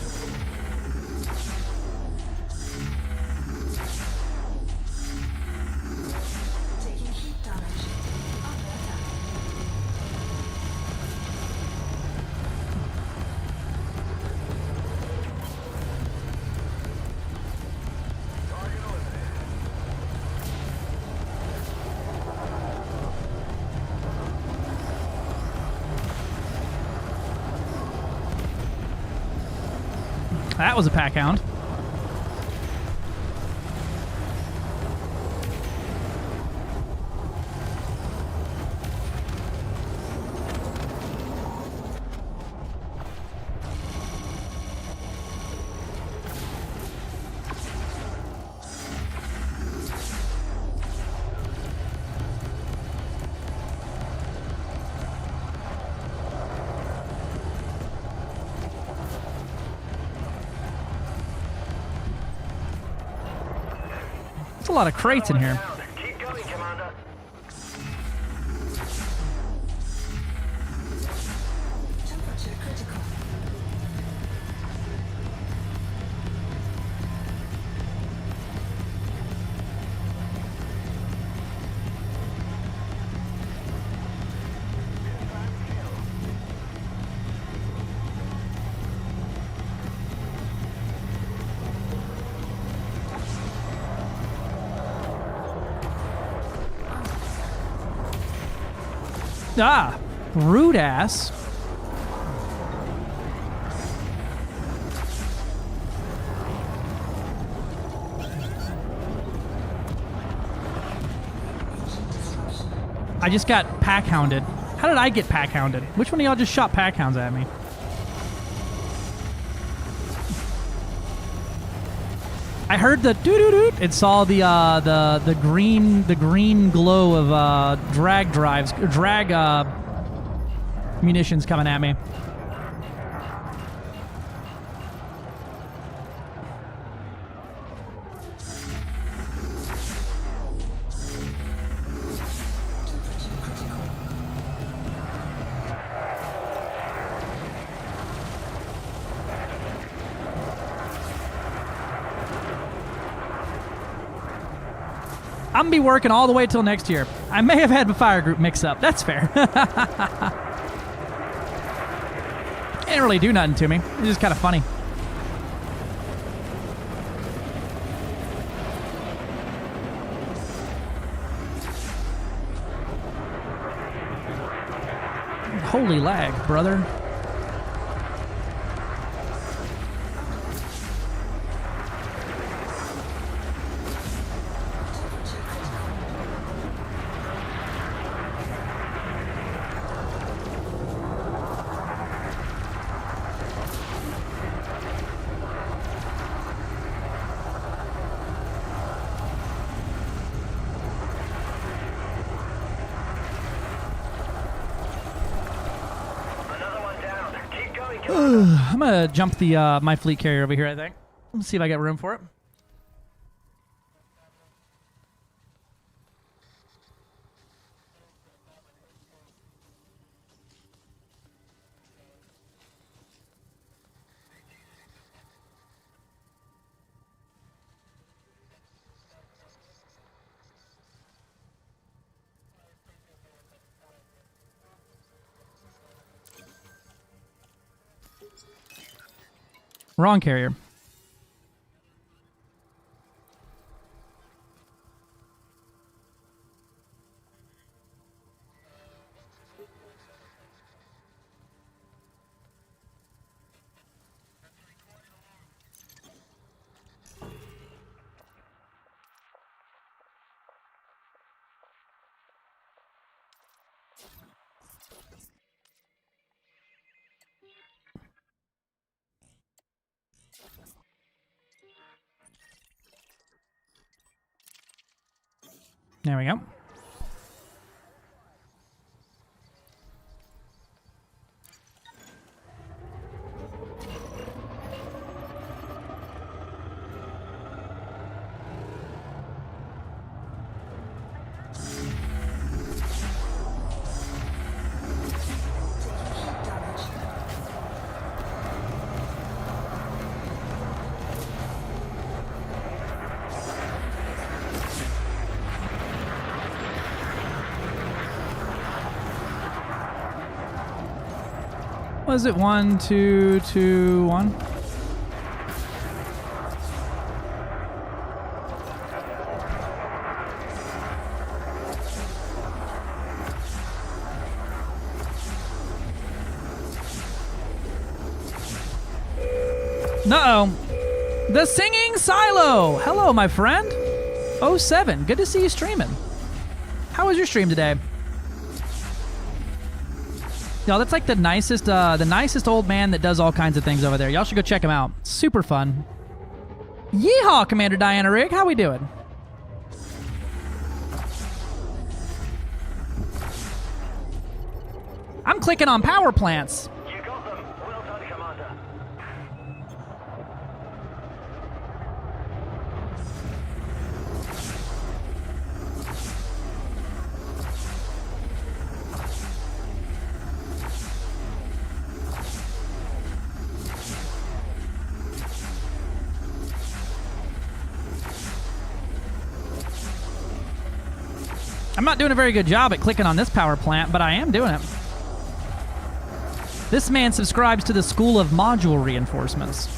Taking heat damage. Under attack. That was a pack hound. There's a lot of crates in here. Keep going, Commander. Temperature critical. Ah, rude ass. I just got pack hounded. How did I get pack hounded? Which one of y'all just shot pack hounds at me? I heard the doo-doo-doo and saw the green glow of drag munitions coming at me. I'm gonna be working all the way till next year. I may have had a fire group mix up. That's fair. It didn't really do nothing to me. It's just kind of funny. Holy lag, brother. I'm gonna jump the my fleet carrier over here, I think. Let's see if I got room for it. Wrong carrier. There we go. Was it 1, 2, 2, 1? Uh-oh. The Singing Silo! Hello, my friend. 07. Good to see you streaming. How was your stream today? Y'all, that's like the nicest old man that does all kinds of things over there. Y'all should go check him out. Super fun. Yeehaw, Commander Diana Rig. How we doing? I'm clicking on power plants. You got them. Well done, Commander. I'm not doing a very good job at clicking on this power plant, but I am doing it. This man subscribes to the School of Module Reinforcements.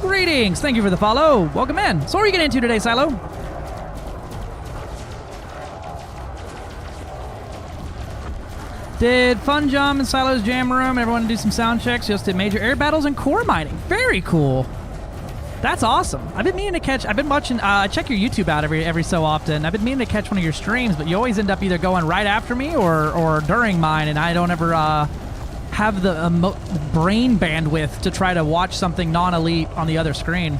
Greetings! Thank you for the follow. Welcome in. So what are you getting into today, Silo? Did Fun Jump in Silo's Jam Room. Everyone do some sound checks. Just did major air battles and core mining. Very cool. That's awesome. I've been meaning to catch. I've been watching. I check your YouTube out every so often. I've been meaning to catch one of your streams, but you always end up either going right after me or during mine, and I don't ever have the brain bandwidth to try to watch something non-elite on the other screen.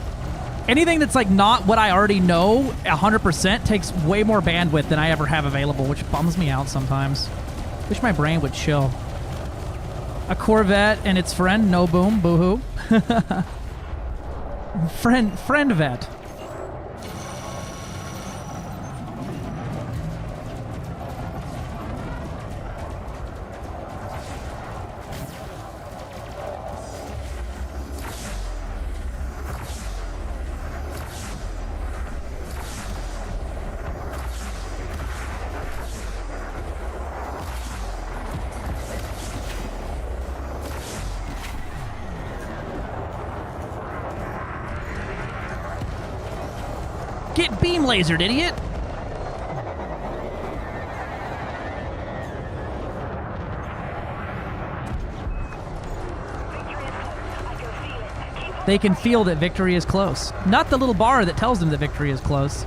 Anything that's like not what I already know 100% takes way more bandwidth than I ever have available, which bums me out sometimes. Wish my brain would chill. A Corvette and its friend, no boom, boo-hoo. friend vet. Get beam lasered, idiot! They can feel that victory is close. Not the little bar that tells them that victory is close.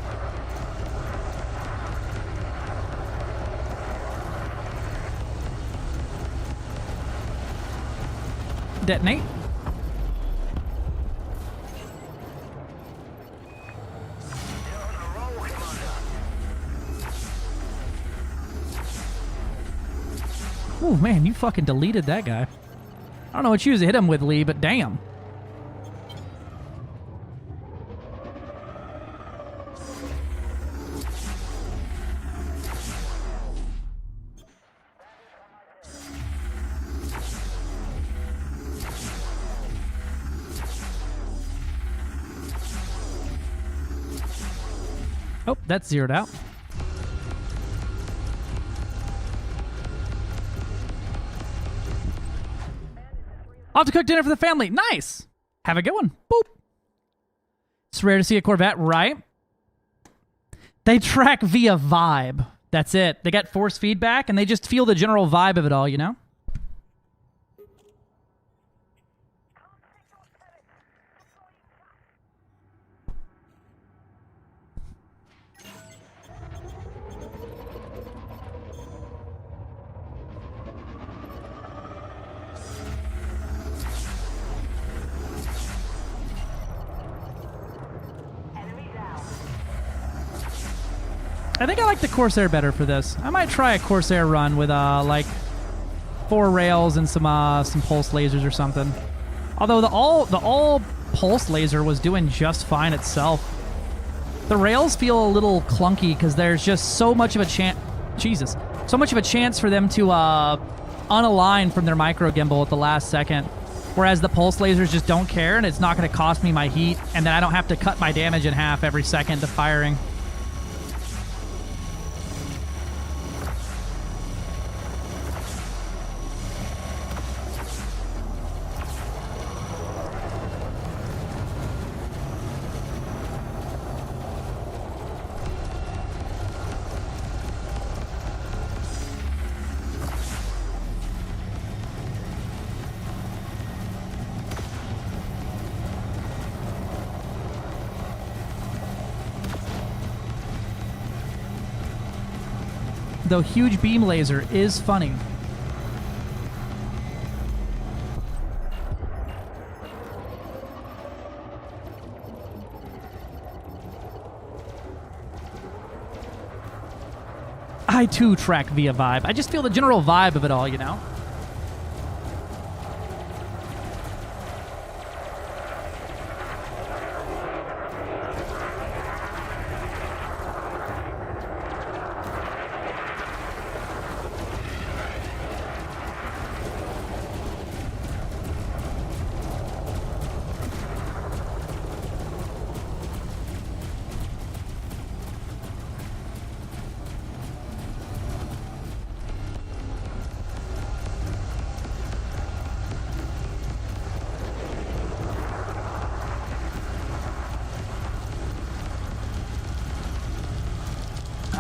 Detonate. Oh man, you fucking deleted that guy. I don't know what you was hit him with, Lee, but damn. Oh, that's zeroed out. I'll have to cook dinner for the family. Nice. Have a good one. Boop. It's rare to see a Corvette, right? They track via vibe. That's it. They get force feedback, and they just feel the general vibe of it all, you know? I think I like the Corsair better for this. I might try a Corsair run with like 4 rails and some pulse lasers or something. Although the all pulse laser was doing just fine itself. The rails feel a little clunky because there's just so much of a chance. Jesus, so much of a chance for them to unalign from their micro gimbal at the last second. Whereas the pulse lasers just don't care, and it's not going to cost me my heat, and then I don't have to cut my damage in half every second to firing. Though huge beam laser is funny. I too track via vibe. I just feel the general vibe of it all, you know?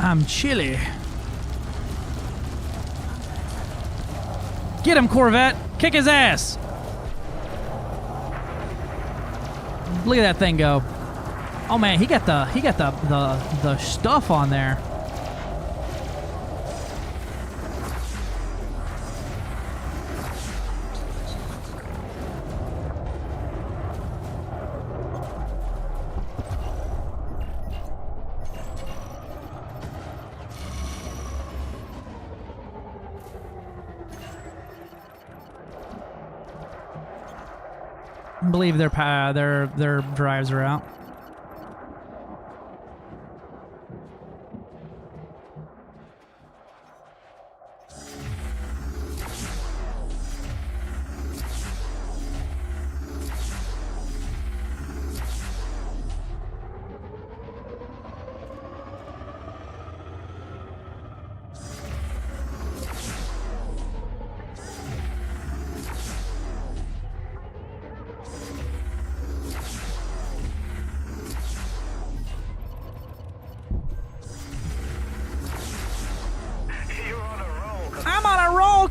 I'm chilly. Get him, Corvette! Kick his ass! Look at that thing go. Oh man, he got the stuff on there. I believe their drives are out.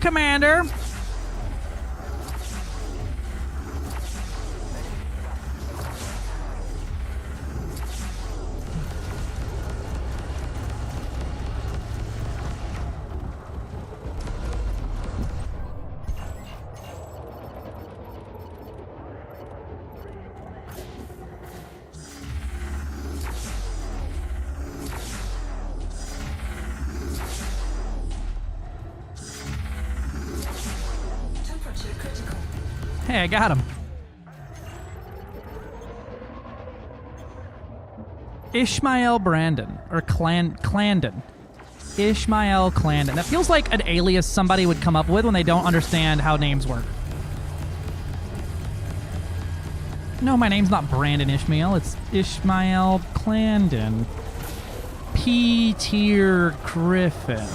Commander. Hey, I got him. Ishmael Brandon, or Clandon. Ishmael Clandon. That feels like an alias somebody would come up with when they don't understand how names work. No, my name's not Brandon Ishmael. It's Ishmael Clandon. P-tier Griffin.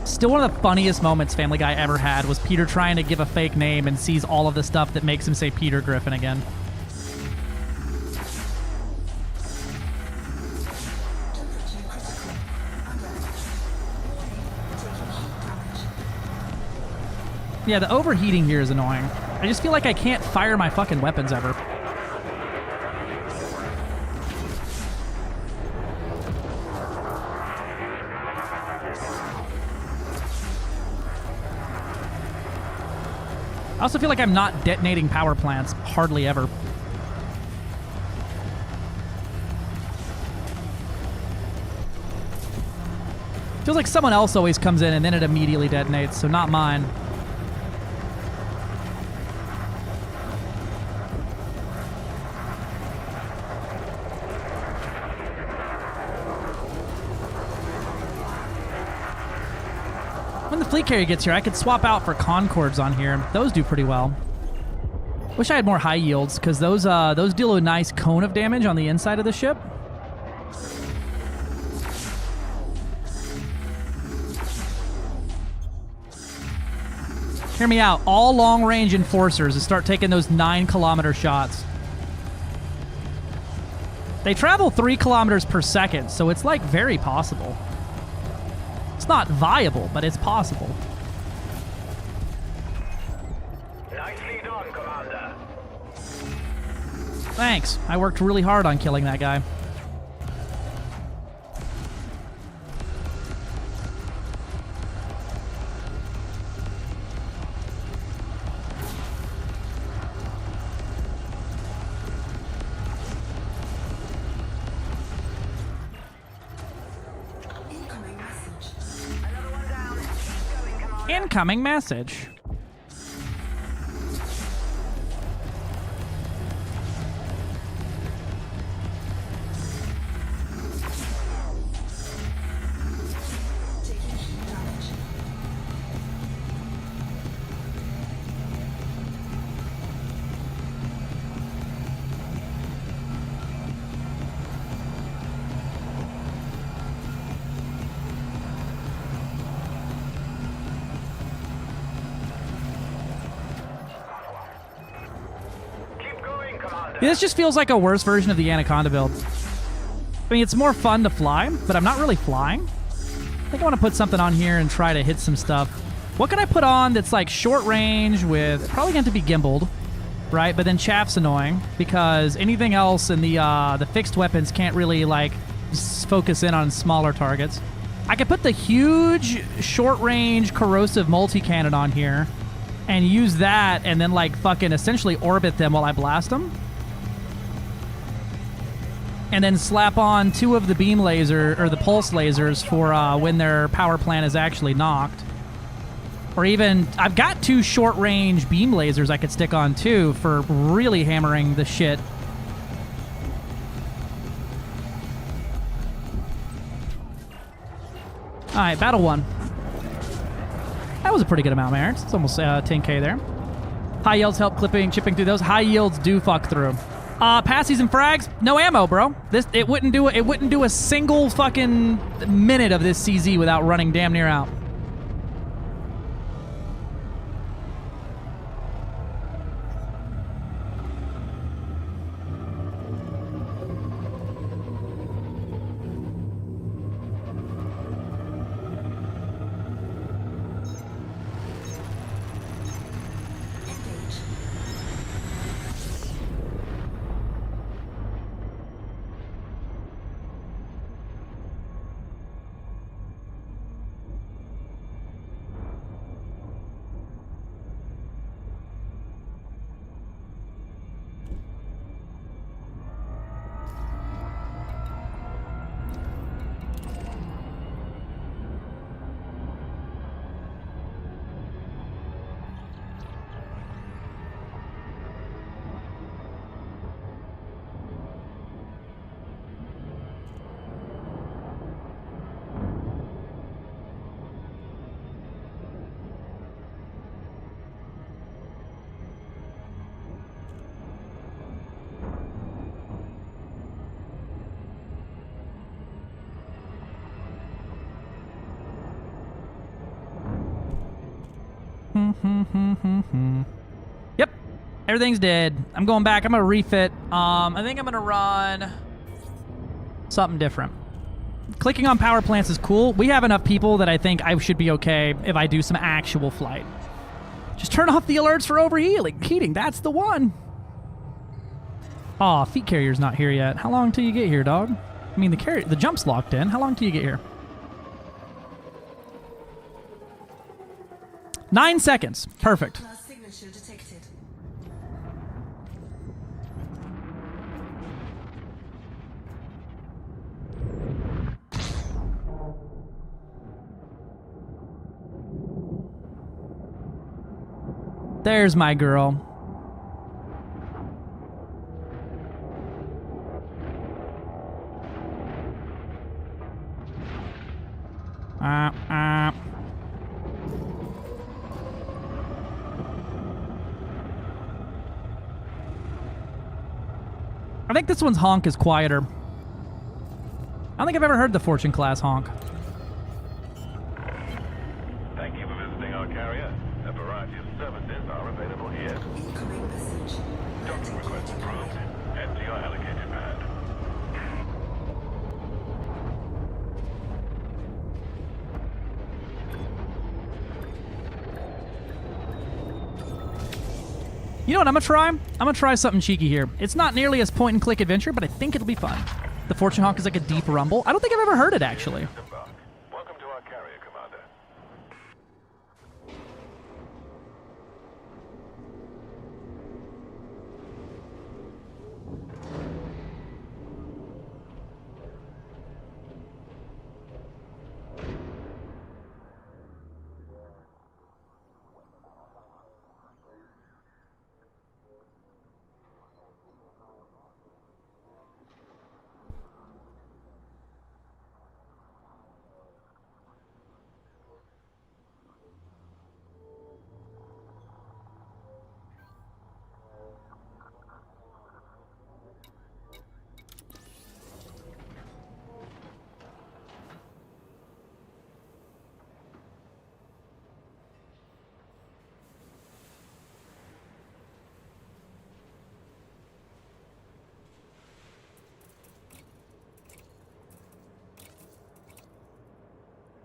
Still one of the funniest moments Family Guy ever had was Peter trying to give a fake name and sees all of the stuff that makes him say Peter Griffin again. Yeah, the overheating here is annoying. I just feel like I can't fire my fucking weapons ever. I also feel like I'm not detonating power plants hardly ever. Feels like someone else always comes in and then it immediately detonates, so not mine. When the fleet carrier gets here, I could swap out for Concords on here. Those do pretty well. Wish I had more high yields, because those deal a nice cone of damage on the inside of the ship. Hear me out. All long-range enforcers to start taking those 9-kilometer shots. They travel 3 kilometers per second, so it's like very possible. It's not viable, but it's possible. Nicely done, Commander. Thanks. I worked really hard on killing that guy. Incoming message. Yeah, this just feels like a worse version of the Anaconda build. I mean, it's more fun to fly, but I'm not really flying. I think I want to put something on here and try to hit some stuff. What can I put on that's like short range with... Probably going to be gimbaled, right? But then chaff's annoying because anything else in the fixed weapons can't really like focus in on smaller targets. I could put the huge short range corrosive multi-cannon on here and use that and then like fucking essentially orbit them while I blast them. And then slap on 2 of the beam laser or the pulse lasers for when their power plant is actually knocked. Or even, I've got 2 short range beam lasers I could stick on too for really hammering the shit. Alright, battle 1. That was a pretty good amount, man. It's almost 10k there. High yields help chipping through those. High yields do fuck through. Passies and frags, no ammo, bro. It wouldn't do a single fucking minute of this CZ without running damn near out. Yep. Everything's dead. I'm going back. I'm going to refit. I think I'm going to run something different. Clicking on power plants is cool. We have enough people that I think I should be okay if I do some actual flight. Just turn off the alerts for overheating. That's the one. Aw, feet carrier's not here yet. How long till you get here, dog? I mean, the jump's locked in. How long till you get here? 9 seconds. Perfect. Signature detected. There's my girl. I think this one's honk is quieter. I don't think I've ever heard the Fortune class honk. Thank you for visiting our carrier. A variety of services are available here. Incoming message. Docking request approved. Head to your allocated pad. You know what I'm gonna try? I'm gonna try something cheeky here. It's not nearly as point-and-click adventure, but I think it'll be fun. The Fortune honk is like a deep rumble. I don't think I've ever heard it, actually. Welcome to our carrier, Commander.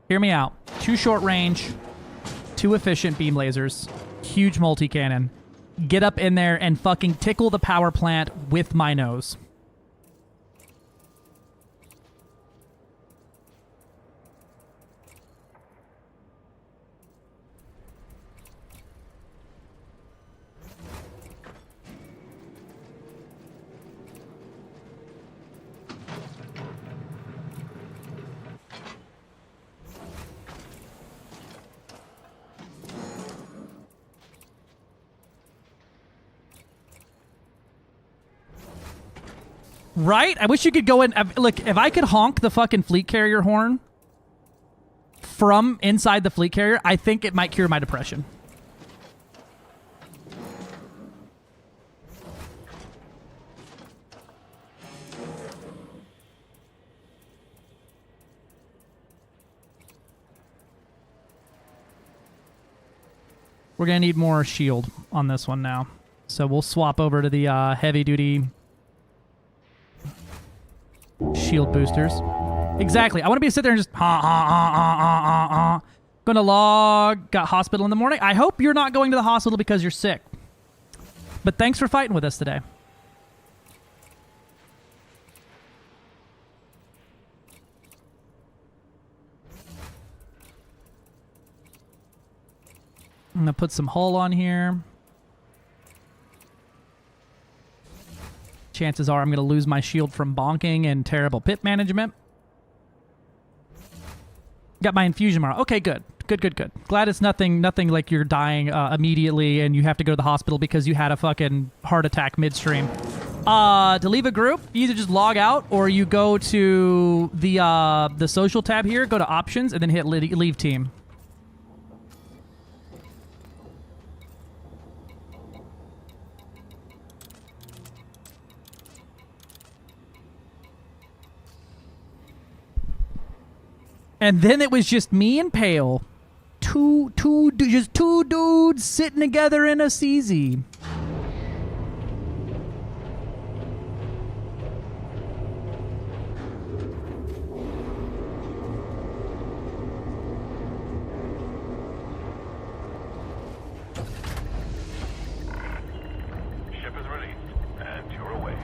Hear me out. 2 short range, 2 efficient beam lasers, huge multi-cannon. Get up in there and fucking tickle the power plant with my nose. Right? I wish you could go in. Look, if I could honk the fucking fleet carrier horn from inside the fleet carrier, I think it might cure my depression. We're going to need more shield on this one now. So we'll swap over to the heavy-duty shield boosters. Exactly. I want to be sit there and just Gonna log. Got hospital in the morning. I hope you're not going to the hospital because you're sick. But thanks for fighting with us today. I'm gonna put some hull on here. Chances are I'm going to lose my shield from bonking and terrible pit management. Got my infusion tomorrow. Okay, good. Good. Glad it's nothing like you're dying immediately and you have to go to the hospital because you had a fucking heart attack midstream. To leave a group, you either just log out or you go to the social tab here, go to options, and then hit leave team. And then it was just me and Pale just two dudes sitting together in a CZ. Ship is released, and you're away.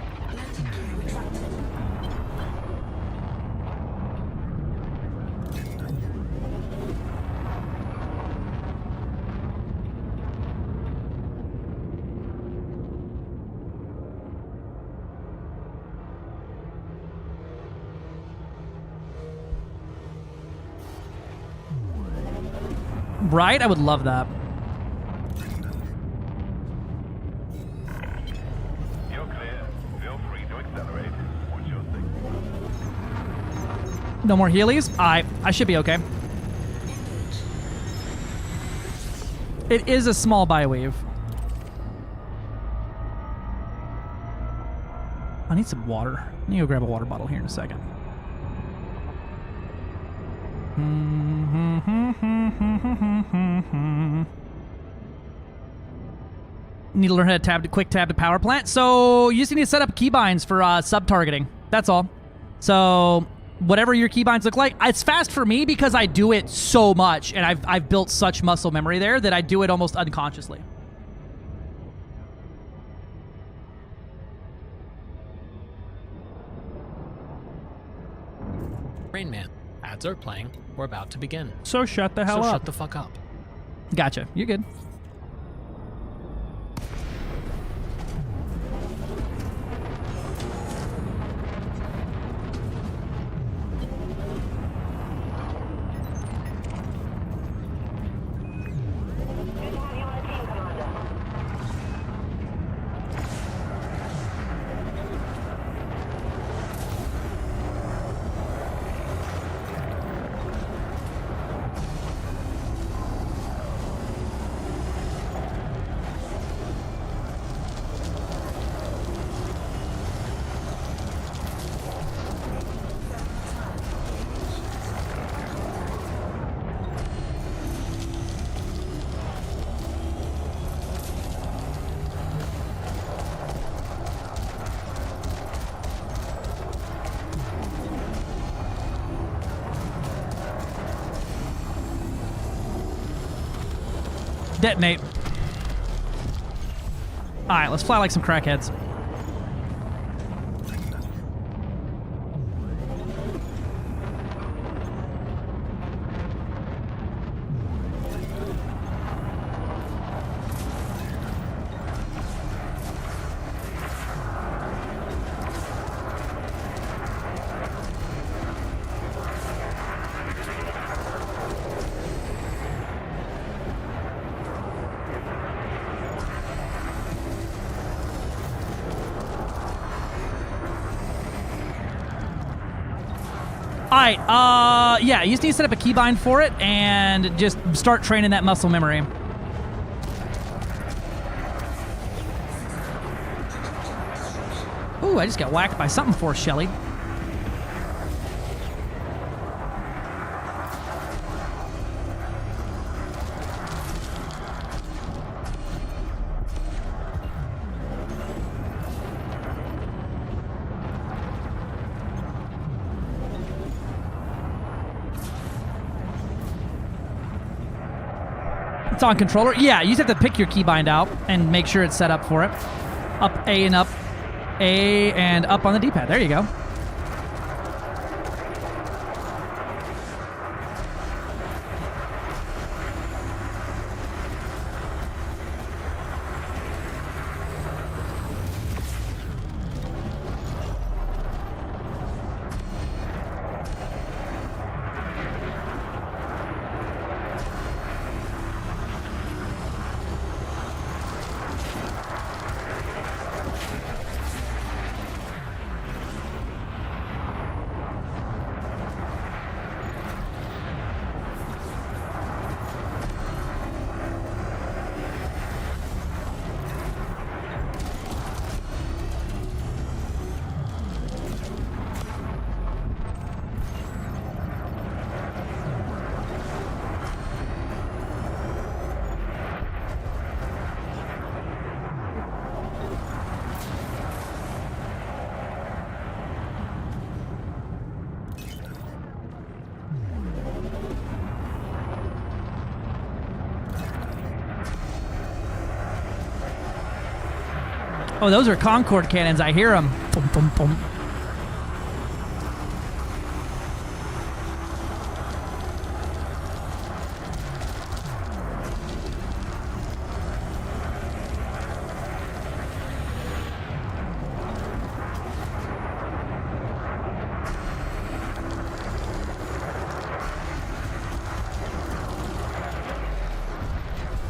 Right? I would love that. You're clear. Feel free to accelerate. What's your signal? No more Heelys? I should be okay. It is a small biowave. I need some water. I need to go grab a water bottle here in a second. Need to learn how to quick tab to power plant. So you just need to set up keybinds for sub targeting. That's all. So whatever your keybinds look like, it's fast for me because I do it so much, and I've built such muscle memory there that I do it almost unconsciously. Rain Man, ads are playing. We're about to begin. So shut the hell up. Shut the fuck up. Gotcha. You're good. Detonate. Alright, let's fly like some crackheads. Alright, yeah, you just need to set up a keybind for it and just start training that muscle memory. Ooh, I just got whacked by something for Shelly. It's on controller. Yeah, you just have to pick your keybind out and make sure it's set up for it. Up A and up. A and up on the D-pad. There you go. Oh, those are Concord cannons. I hear them. Boom, boom, boom.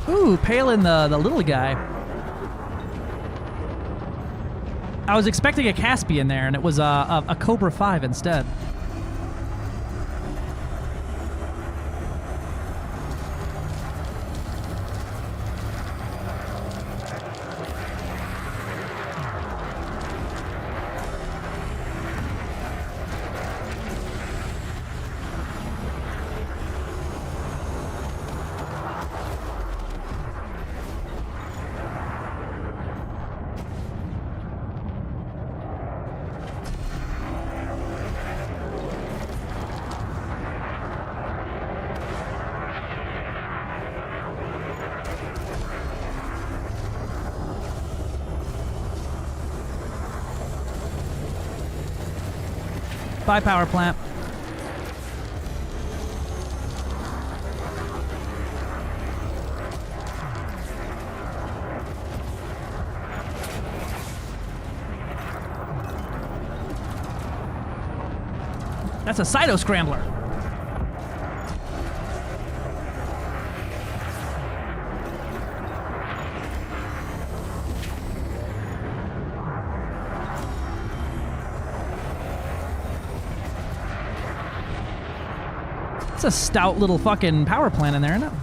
Ooh, Palin the little guy. I was expecting a Caspian there, and it was a Cobra 5 instead. Bye, power plant. That's a Cyto Scrambler. It's a stout little fucking power plant in there, isn't it?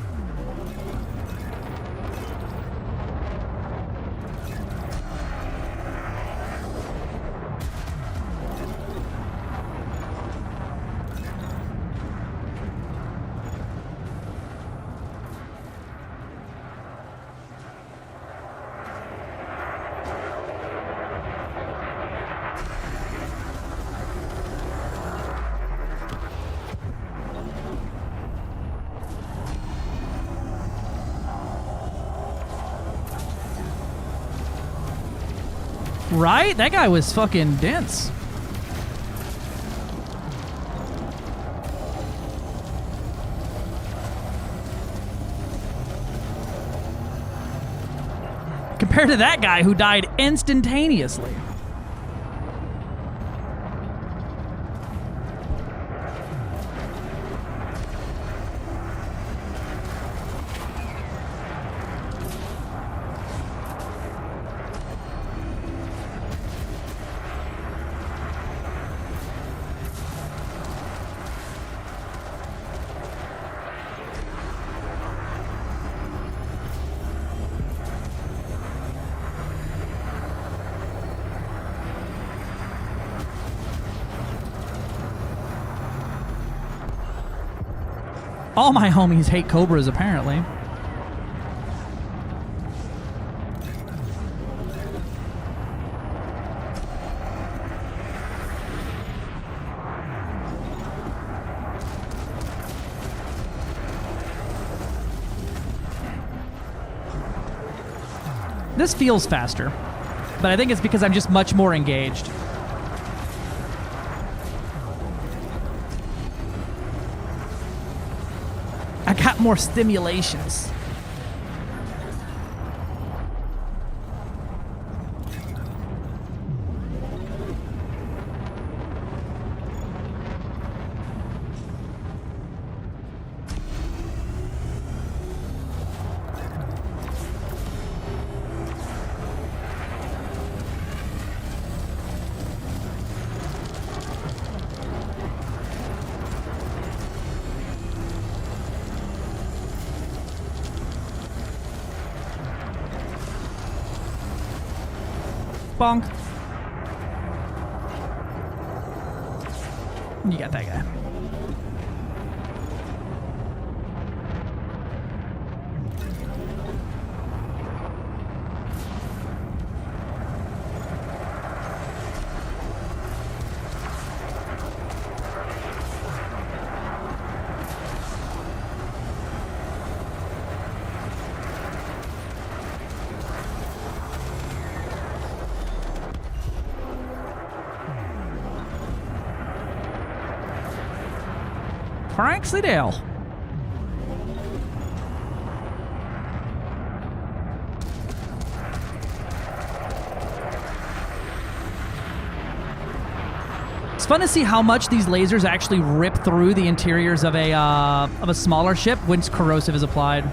Right? That guy was fucking dense. Compared to that guy who died instantaneously. All my homies hate Cobras, apparently. This feels faster, but I think it's because I'm just much more engaged. I got more stimulations. Bonk. You got that guy. Cranksydale. It's fun to see how much these lasers actually rip through the interiors of a smaller ship once corrosive is applied.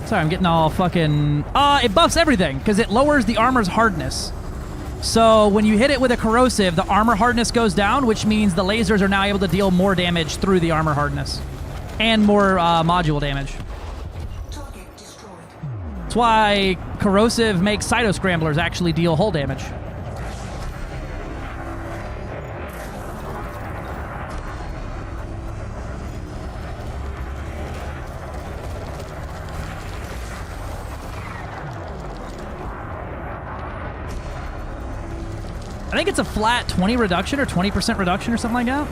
Sorry, I'm getting all fucking... it buffs everything, because it lowers the armor's hardness. So when you hit it with a corrosive, the armor hardness goes down, which means the lasers are now able to deal more damage through the armor hardness. And more module damage. That's why corrosive makes cytoscramblers actually deal hull damage. I think it's a flat 20 reduction or 20% reduction or something like that.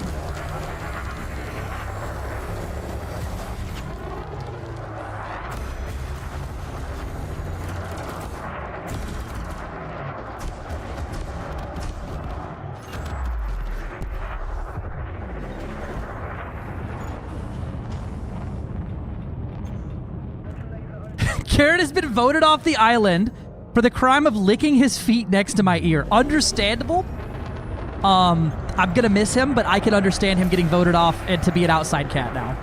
Karen has been voted off the island for the crime of licking his feet next to my ear. Understandable. I'm gonna miss him, but I can understand him getting voted off and to be an outside cat now.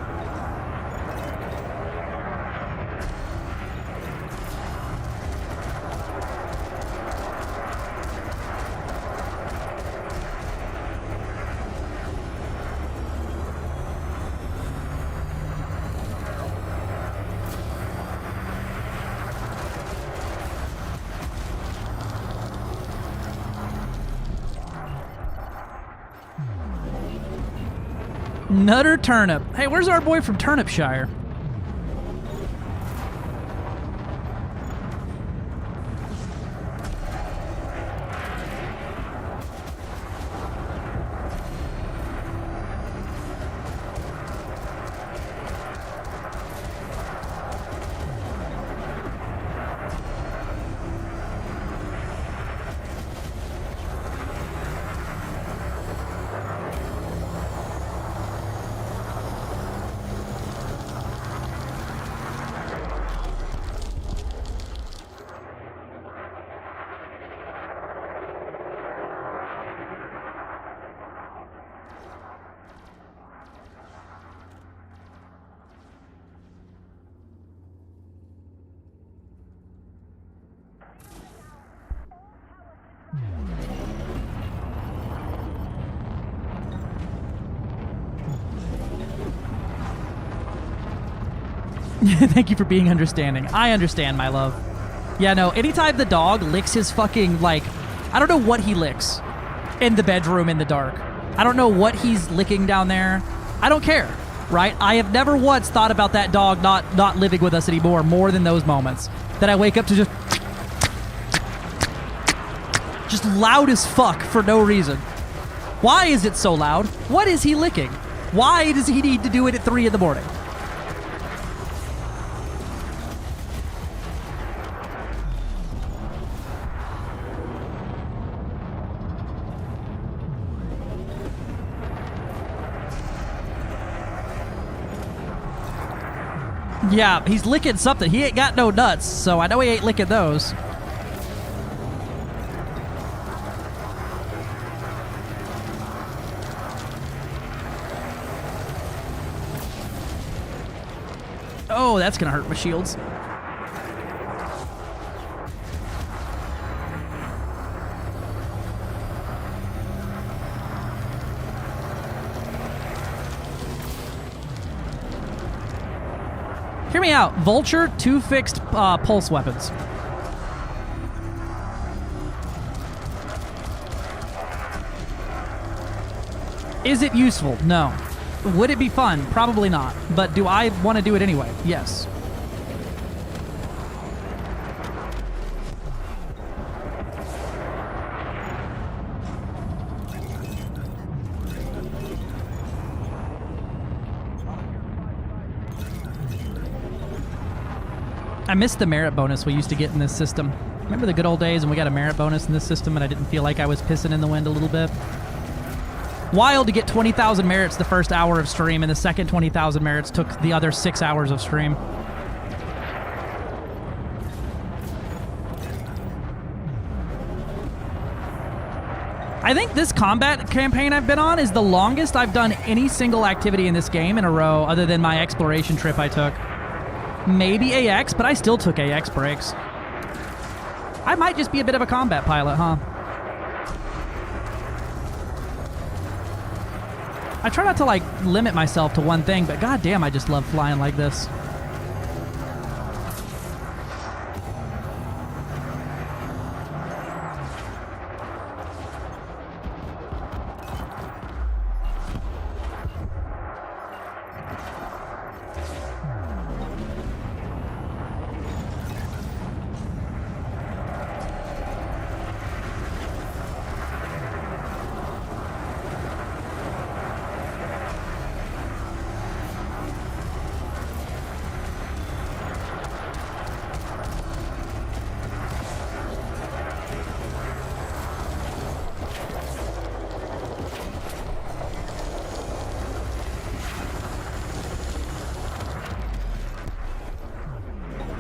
Nutter Turnip. Hey, where's our boy from Turnipshire? Thank you for being understanding. I understand, my love. Yeah, no, anytime the dog licks his fucking, like, I don't know what he licks in the bedroom in the dark. I don't know what he's licking down there. I don't care. right? I have never once thought about that dog not living with us anymore more than those moments. That I wake up to just loud as fuck for no reason. Why is it so loud? What is he licking? Why does he need to do it at 3 in the morning? Yeah, he's licking something. He ain't got no nuts, so I know he ain't licking those. Oh, that's gonna hurt my shields. Hear me out. Vulture, 2 fixed pulse weapons. Is it useful? No. Would it be fun? Probably not. But do I want to do it anyway? Yes. I missed the merit bonus we used to get in this system. Remember the good old days when we got a merit bonus in this system and I didn't feel like I was pissing in the wind a little bit? Wild to get 20,000 merits the first hour of stream, and the second 20,000 merits took the other 6 hours of stream. I think this combat campaign I've been on is the longest I've done any single activity in this game in a row other than my exploration trip I took. Maybe AX, but I still took AX breaks. I might just be a bit of a combat pilot, huh? I try not to, like, limit myself to one thing, but goddamn, I just love flying like this.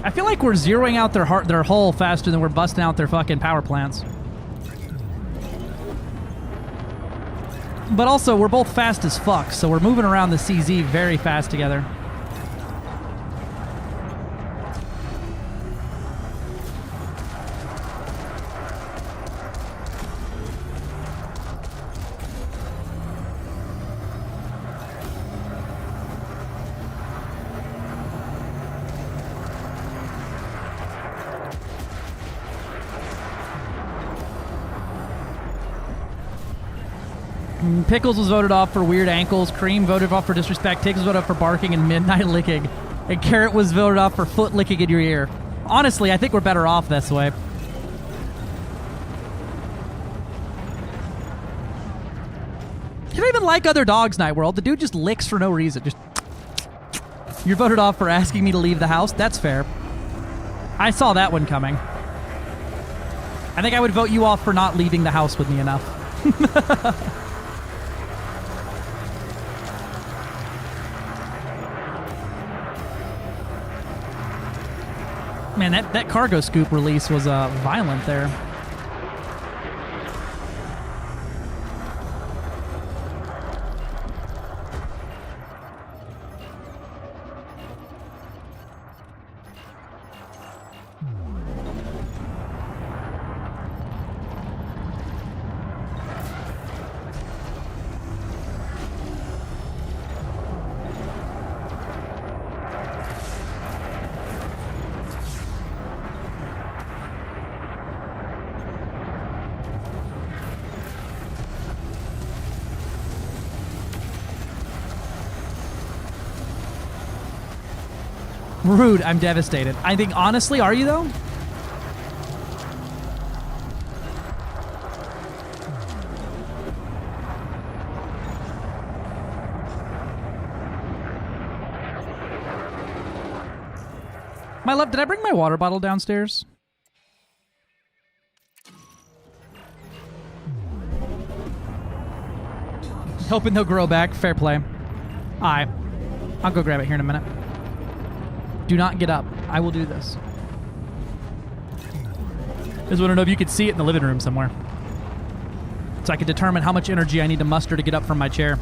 I feel like we're zeroing out their hull faster than we're busting out their fucking power plants. But also, we're both fast as fuck, so we're moving around the CZ very fast together. Pickles was voted off for weird ankles. Cream voted off for disrespect. Tiggs was voted off for barking and midnight licking. And Carrot was voted off for foot licking in your ear. Honestly, I think we're better off this way. You don't even like other dogs, Night World. The dude just licks for no reason. Just. You're voted off for asking me to leave the house. That's fair. I saw that one coming. I think I would vote you off for not leaving the house with me enough. Man, that cargo scoop release was violent there. Rude, I'm devastated. I think, honestly, are you though? My love, did I bring my water bottle downstairs? Hoping they'll grow back. Fair play. Alright. I'll go grab it here in a minute. Do not get up. I will do this. Just want to know if you could see it in the living room somewhere. So I could determine how much energy I need to muster to get up from my chair.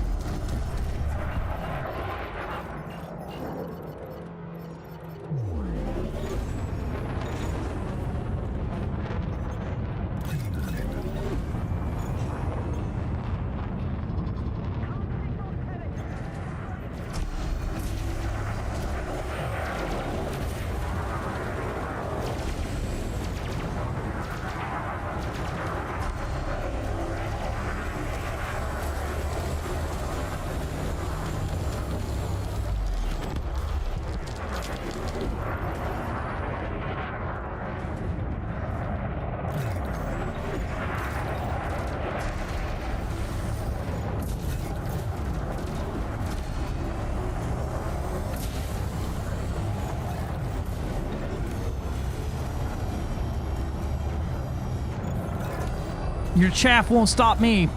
Your chaff won't stop me.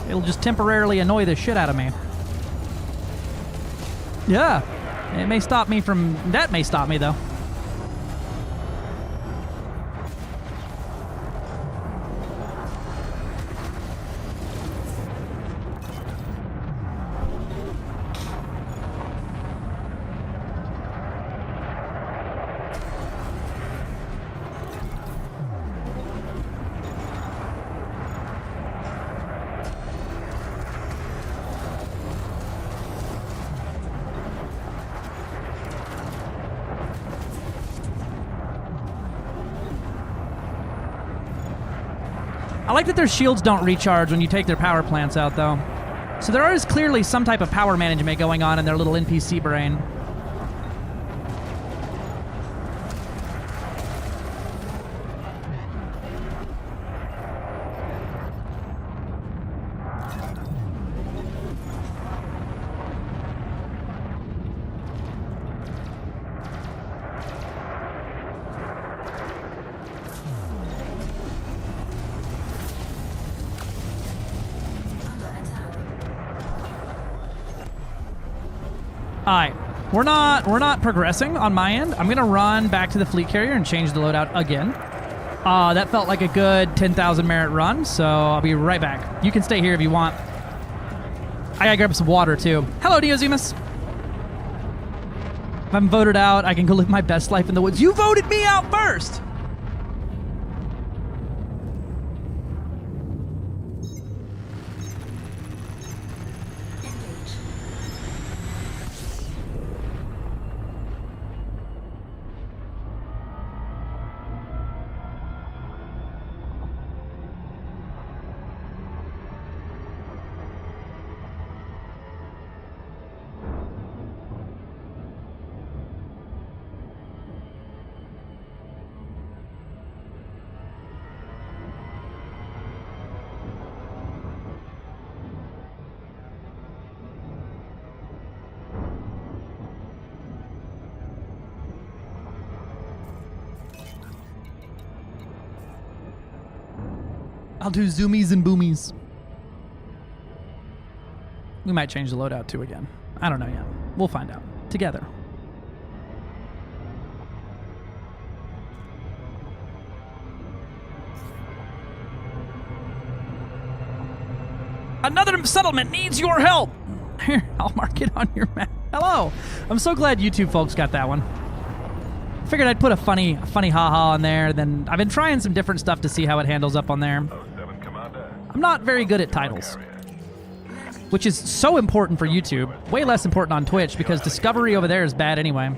It'll just temporarily annoy the shit out of me. Yeah. It may stop me from... That may stop me, though. I like that their shields don't recharge when you take their power plants out, though. So there is clearly some type of power management going on in their little NPC brain. Alright, we're not progressing on my end. I'm gonna run back to the fleet carrier and change the loadout again. That felt like a good 10,000 merit run, so I'll be right back. You can stay here if you want. I gotta grab some water too. Hello, Neozemus. If I'm voted out, I can go live my best life in the woods. You voted me out first! I'll do zoomies and boomies. We might change the loadout too again. I don't know yet. We'll find out. Together. Another settlement needs your help. Here, I'll mark it on your map. Hello. I'm so glad YouTube folks got that one. Figured I'd put a funny haha on there. Then I've been trying some different stuff to see how it handles up on there. I'm not very good at titles, which is so important for YouTube. Way less important on Twitch because discovery over there is bad anyway.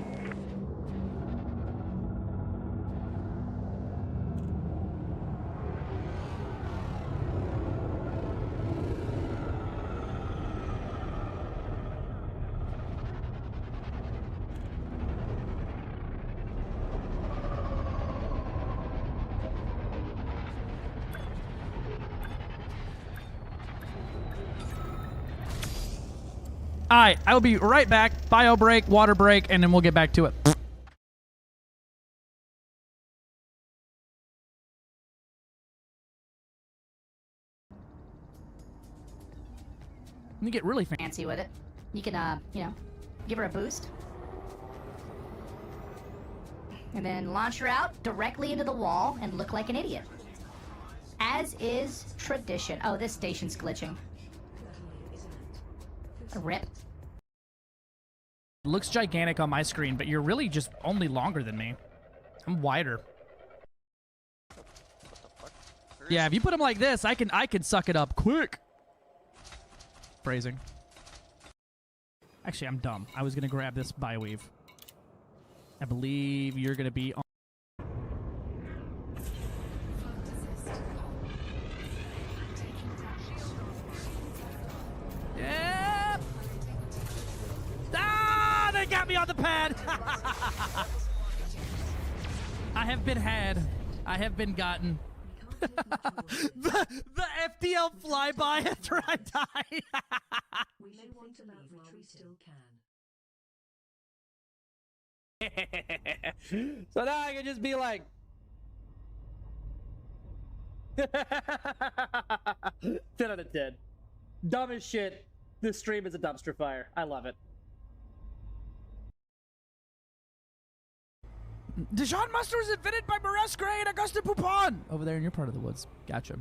All right, I will be right back. Bio break, water break, and then we'll get back to it. Let me get really Fancy with it. You can, you know, give her a boost. And then launch her out directly into the wall and look like an idiot. As is tradition. Oh, this station's glitching. A rip. It looks gigantic on my screen, but you're really just only longer than me. I'm wider. Yeah, if you put him like this, I can suck it up quick. Phrasing. Actually, I'm dumb. I was gonna grab this bioweave. I believe you're gonna be on. Yeah. Ah, they got me on the pad. I have been had. I have been gotten. the FDL flyby after I die. We may want to leave while we still can. So now I can just be like 10 out of 10. Dumb as shit. This stream is a dumpster fire. I love it. Dijon Muster was invented by Marescre and Auguste Poupon. Over there in your part of the woods. Gotcha.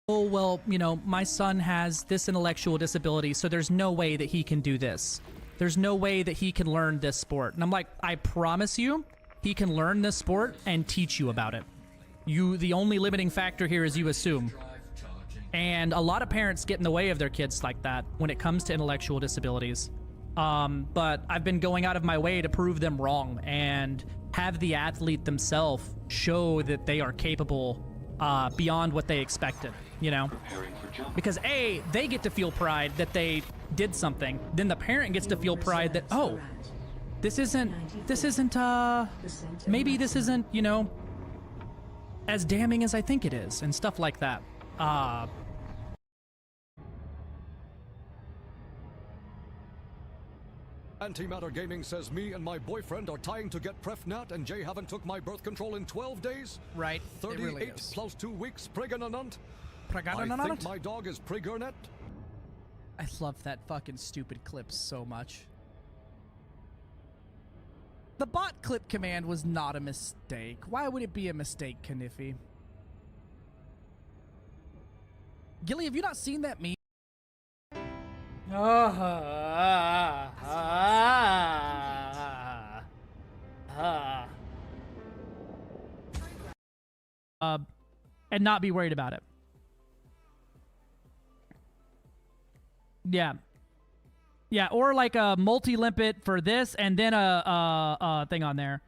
Oh, well, you know, my son has this intellectual disability, so there's no way that he can do this. There's no way that he can learn this sport. And I'm like, I promise you, he can learn this sport and teach you about it. The only limiting factor here is you assume. And a lot of parents get in the way of their kids like that when it comes to intellectual disabilities. But I've been going out of my way to prove them wrong and have the athlete themselves show that they are capable beyond what they expected, you know? Because A, they get to feel pride that they did something. Then the parent gets to feel pride that, oh, maybe this isn't, you know, as damning as I think it is, and stuff like that. Antimatter Gaming says me and my boyfriend are tying to get PrefNat, and Jay haven't took my birth control in 12 days. Right. 38 really plus 2 weeks pregnant. I Pregnant? think my dog is pregnant. I love that fucking stupid clip so much. The bot clip command was not a mistake. Why would it be a mistake, Kanifi? Gilly, have you not seen that meme? And not be worried about it. Yeah. Yeah, or like a multi-limpet for this and then a thing on there.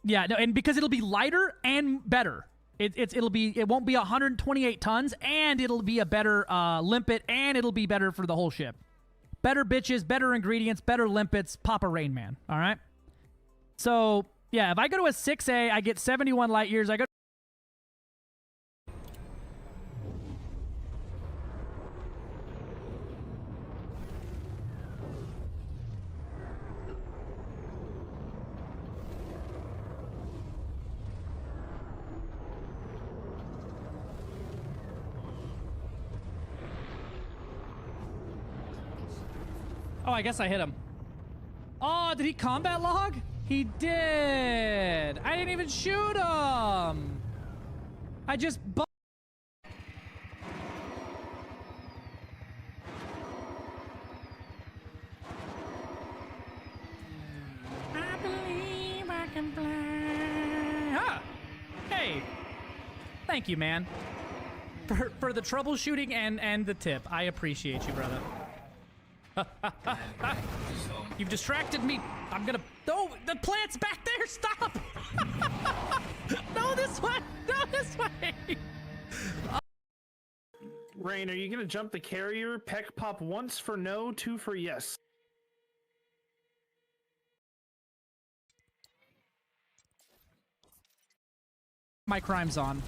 Yeah, no, and because it'll be lighter and better. It won't be 128 tons, and it'll be a better limpet, and it'll be better for the whole ship. Better bitches, better ingredients, better limpets, Papa Rain Man. All right. So yeah, if I go to a 6A, I get 71 light years. I go. Oh, I guess I hit him. Oh, did he combat log? He did. I didn't even shoot him. I just I believe I can fly. Ah, hey. Thank you, man. For the troubleshooting and the tip. I appreciate you, brother. You've distracted me. I'm gonna. No, the plant's back there. Stop. No, this way. No, this way. Rain, are you gonna jump the carrier? Peck pop once for no, 2 for yes. My crime's on.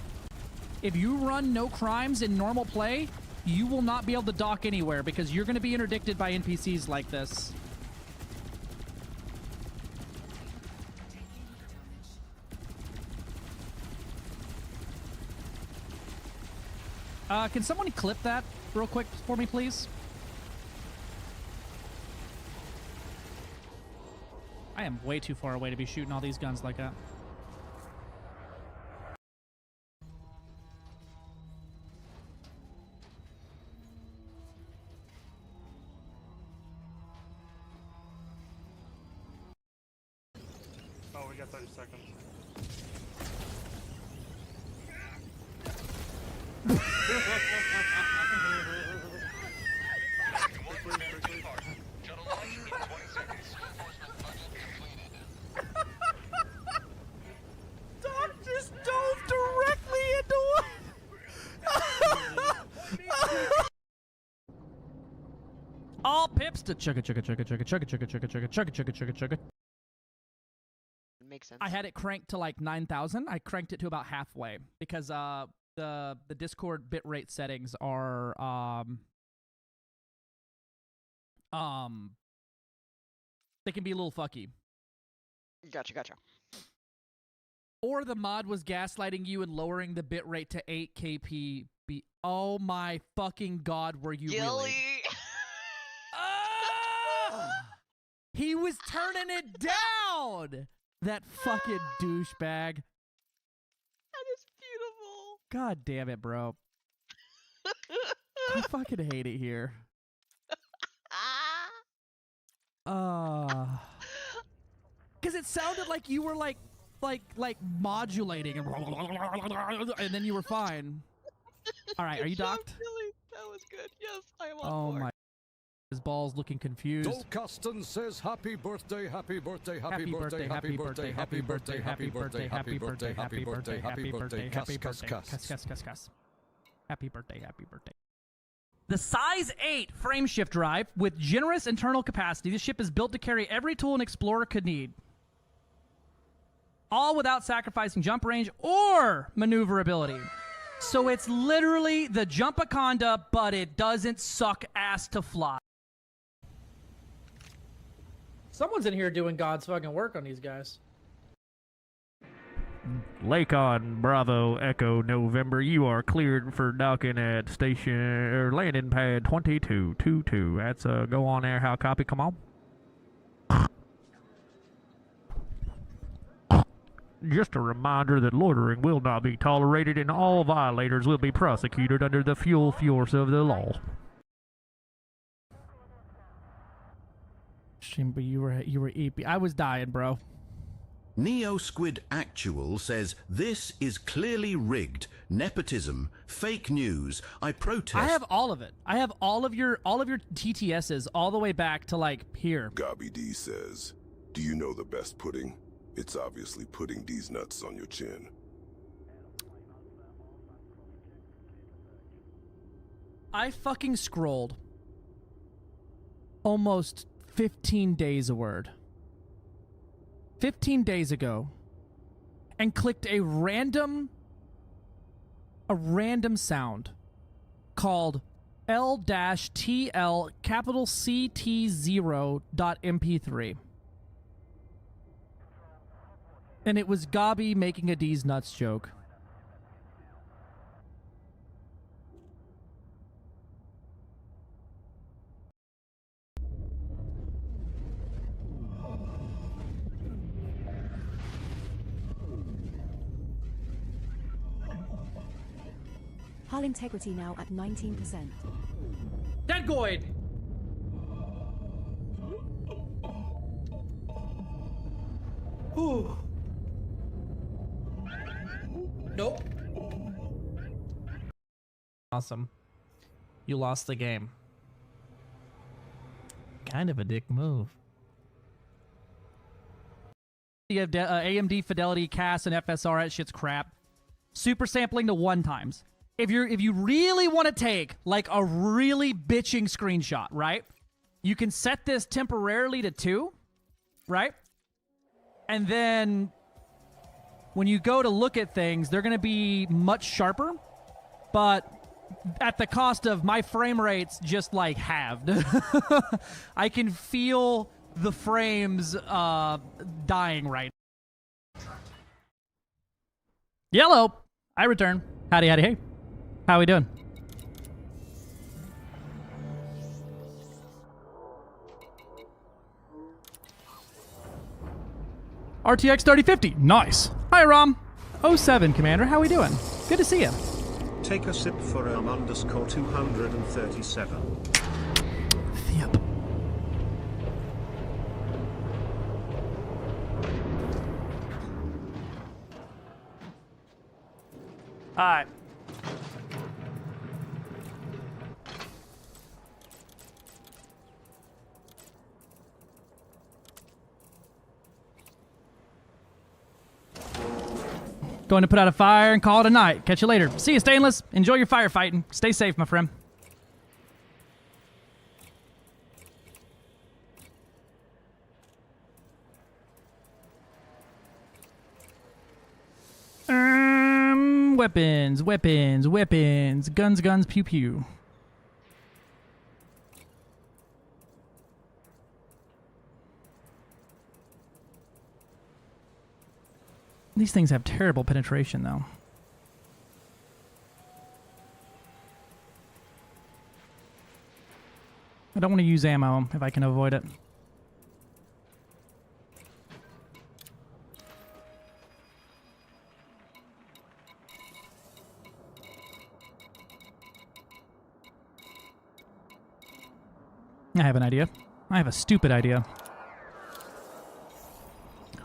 if you run no crimes in normal play, you will not be able to dock anywhere because you're going to be interdicted by NPCs like this. Can someone clip that real quick for me, please? I am way too far away to be shooting all these guns like that. Oh, we got 30 seconds. Doc just dove directly into one. All pips to chugga chugga chugga chugga chugga chugga chugga chugga chugga chugga chugga chugga. Makes sense. I had it cranked to like 9,000. I cranked it to about halfway because the Discord bitrate settings are they can be a little fucky. Gotcha. Or the mod was gaslighting you and lowering the bitrate to 8 kpb. Oh my fucking god, were you really? He was turning it down. That fucking douchebag. That is beautiful. God damn it, bro. I fucking hate it here. Because it sounded like you were like modulating and then you were fine. All right, are you docked? Really? That was good. Yes, I am on Oh board. my. His balls looking confused. Dolcaston says happy birthday, happy birthday, happy birthday, happy birthday, happy birthday, happy birthday, happy birthday, happy birthday, happy birthday, happy cuss, birthday, happy birthday. The size 8 frame shift drive with generous internal capacity. This ship is built to carry every tool an explorer could need. All without sacrificing jump range or maneuverability. So it's literally the Jumpaconda, but it doesn't suck ass to fly. Someone's in here doing God's fucking work on these guys. Lakon Bravo Echo November, you are cleared for docking at station or landing pad 2222. That's go on there. How copy? Come on. Just a reminder that loitering will not be tolerated and all violators will be prosecuted under the full force of the law. But you were EP. I was dying, bro. Neo Squid Actual says this is clearly rigged, nepotism, fake news. I protest. I have all of it. I have all of your TTSs all the way back to like here. Gobby D says, "Do you know the best pudding? It's obviously putting these nuts on your chin." I fucking scrolled almost 15 days a word. 15 days ago and clicked a random sound called L-TL capital CT0.mp3. And it was Gobby making a D's nuts joke. Hull integrity now at 19%. Deadgoid! Ooh. Nope. Awesome. You lost the game. Kind of a dick move. You have AMD Fidelity, CAS, and FSR. That shit's crap. Super sampling to 1 times. If you really want to take like a really bitching screenshot, right? You can set this temporarily to 2, right? And then when you go to look at things, they're going to be much sharper but at the cost of my frame rates just like halved. I can feel the frames dying right. Yellow, I return. Howdy, howdy, hey. How we doing? RTX 3050, nice. Hi, Rom. 07, Commander, how we doing? Good to see you. Take a sip for _237. Yep. Alright. Going to put out a fire and call it a night. Catch you later. See you, Stainless. Enjoy your firefighting. Stay safe, my friend. Weapons, weapons, weapons. Guns, guns, pew, pew. These things have terrible penetration, though. I don't want to use ammo if I can avoid it. I have an idea. I have a stupid idea.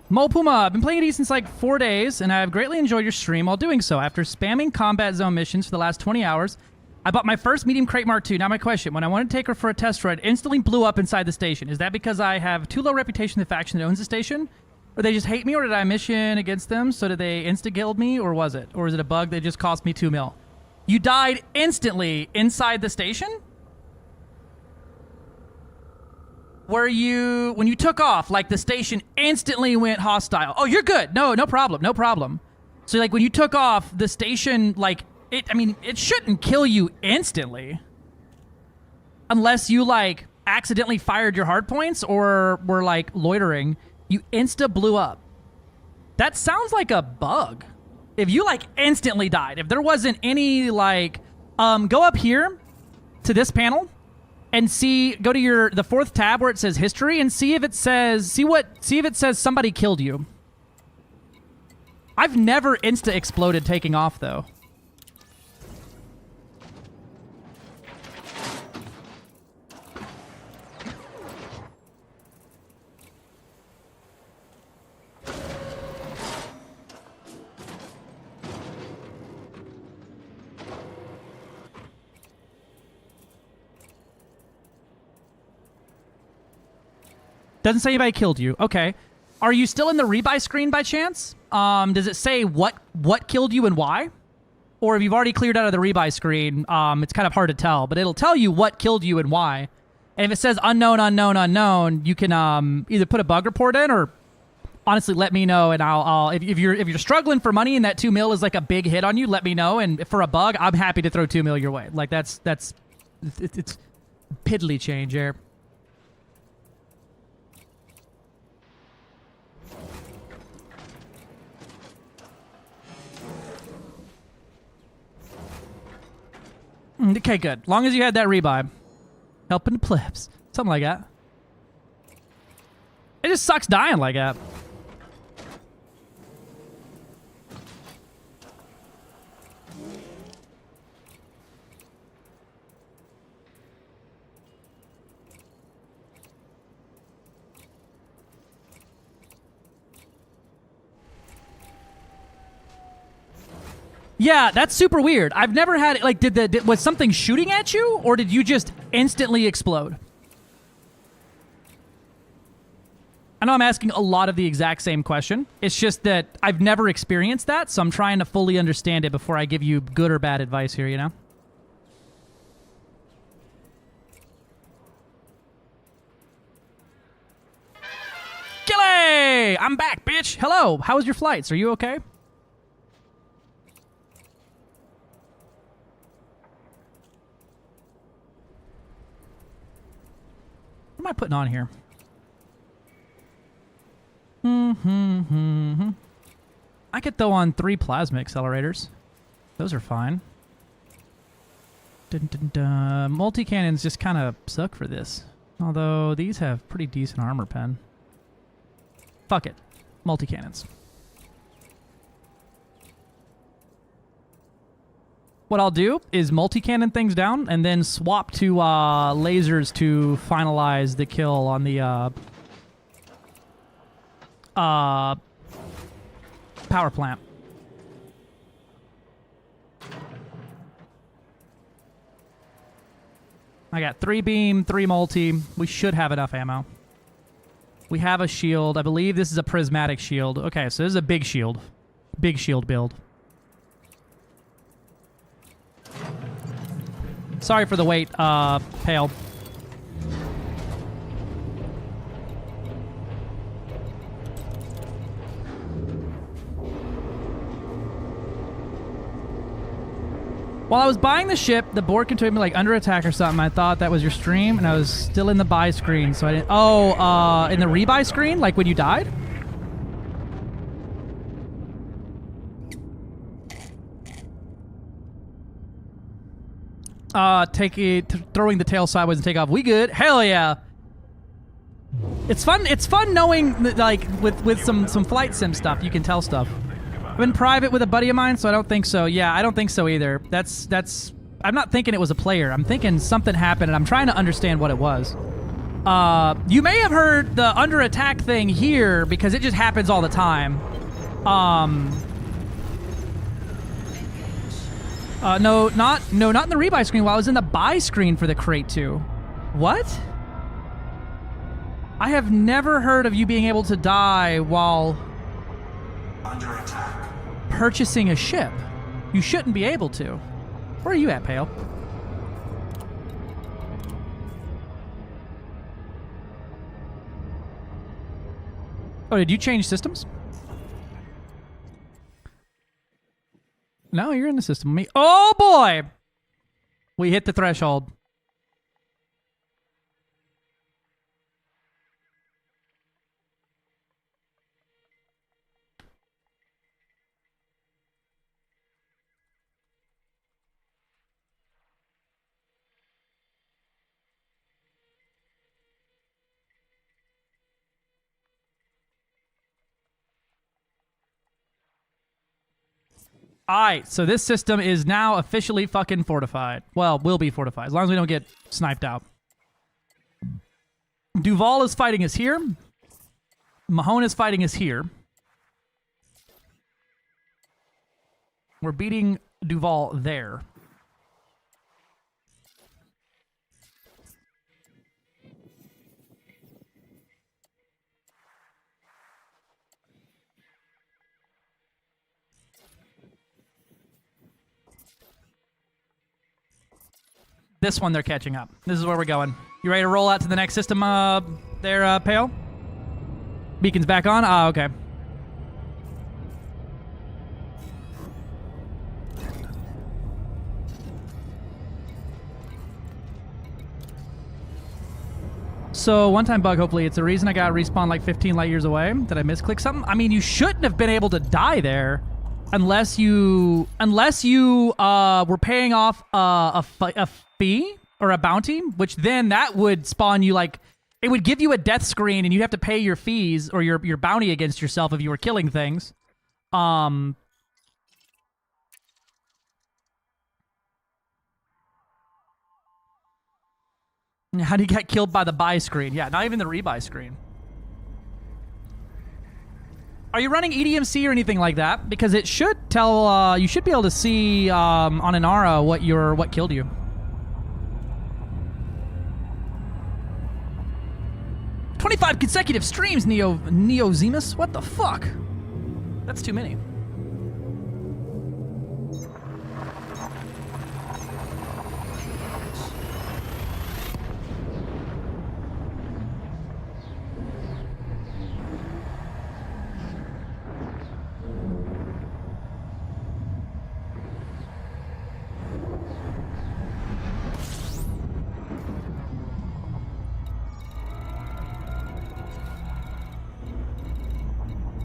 Mo Puma, I've been playing it since like 4 days, and I have greatly enjoyed your stream while doing so. After spamming combat zone missions for the last 20 hours, I bought my first medium crate Mark II. Now my question, when I wanted to take her for a test ride, it instantly blew up inside the station. Is that because I have too low reputation in the faction that owns the station? Or they just hate me, or did I mission against them, so did they insta-guild me, or was it? Or is it a bug that just cost me 2 mil? You died instantly inside the station? Where you, when you took off, like the station instantly went hostile. Oh, you're good. No problem, no problem. So like when you took off, the station, like, I mean, it shouldn't kill you instantly. Unless you like accidentally fired your hard points or were like loitering. You insta blew up. That sounds like a bug. If you like instantly died, if there wasn't any like, go up here to this panel. And go to the 4th tab where it says history and see if it says, see if it says somebody killed you. I've never insta-exploded taking off, though. Doesn't say anybody killed you. Okay. Are you still in the rebuy screen by chance? Does it say what killed you and why? Or if you've already cleared out of the rebuy screen, it's kind of hard to tell, but it'll tell you what killed you and why. And if it says unknown, unknown, unknown, you can either put a bug report in or honestly let me know, and I'll if you're struggling for money and that 2 mil is like a big hit on you, let me know, and for a bug, I'm happy to throw 2 mil your way. Like it's piddly change here. Okay, good. Long as you had that rebuy. Helping the plebs. Something like that. It just sucks dying like that. Yeah, that's super weird. I've never had it, like, was something shooting at you, or did you just instantly explode? I know I'm asking a lot of the exact same question. It's just that I've never experienced that, so I'm trying to fully understand it before I give you good or bad advice here, you know? Gilly! I'm back, bitch! Hello! How was your flights? Are you okay? am I putting on here? I could throw on 3 plasma accelerators. Those are fine. Multi-cannons just kind of suck for this. Although these have pretty decent armor pen. Fuck it. Multi-cannons. What I'll do is multi-cannon things down and then swap to lasers to finalize the kill on the power plant. I got 3 beam, 3 multi. We should have enough ammo. We have a shield. I believe this is a prismatic shield. Okay, so this is a big shield. Big shield build. Sorry for the wait, Pale. While I was buying the ship, the board continued me like under attack or something. I thought that was your stream, and I was still in the buy screen, so I didn't. Oh, in the rebuy screen, like when you died. Throwing the tail sideways and take off. We good? Hell yeah! It's fun. It's fun knowing that, like with some flight sim stuff, you can tell stuff. I've been private with a buddy of mine, so I don't think so. Yeah, I don't think so either. That's. I'm not thinking it was a player. I'm thinking something happened, and I'm trying to understand what it was. You may have heard the under attack thing here because it just happens all the time. No, not in the rebuy screen. While I was in the buy screen for the crate 2. What? I have never heard of you being able to die while Under attack. Purchasing a ship. You shouldn't be able to. Where are you at, Pale? Oh, did you change systems? No, you're in the system with me. Oh boy! We hit the threshold. Alright, so this system is now officially fucking fortified. Well, will be fortified, as long as we don't get sniped out. Duval is fighting us here. Mahone is fighting us here. We're beating Duval there. This one they're catching up. This is where we're going. You ready to roll out to the next system there, Pale? Beacon's back on? Ah, okay. So, one-time bug, hopefully. It's the reason I got respawned like 15 light years away. Did I misclick something? I mean, you shouldn't have been able to die there unless you were paying off a fee or a bounty, which then that would spawn you like, it would give you a death screen and you'd have to pay your fees or your bounty against yourself if you were killing things. How do you get killed by the buy screen? Yeah, not even the rebuy screen. Are you running EDMC or anything like that? Because it should tell, you should be able to see on Inara what killed you. "25 consecutive streams, Neo Zemus? What the fuck? That's too many."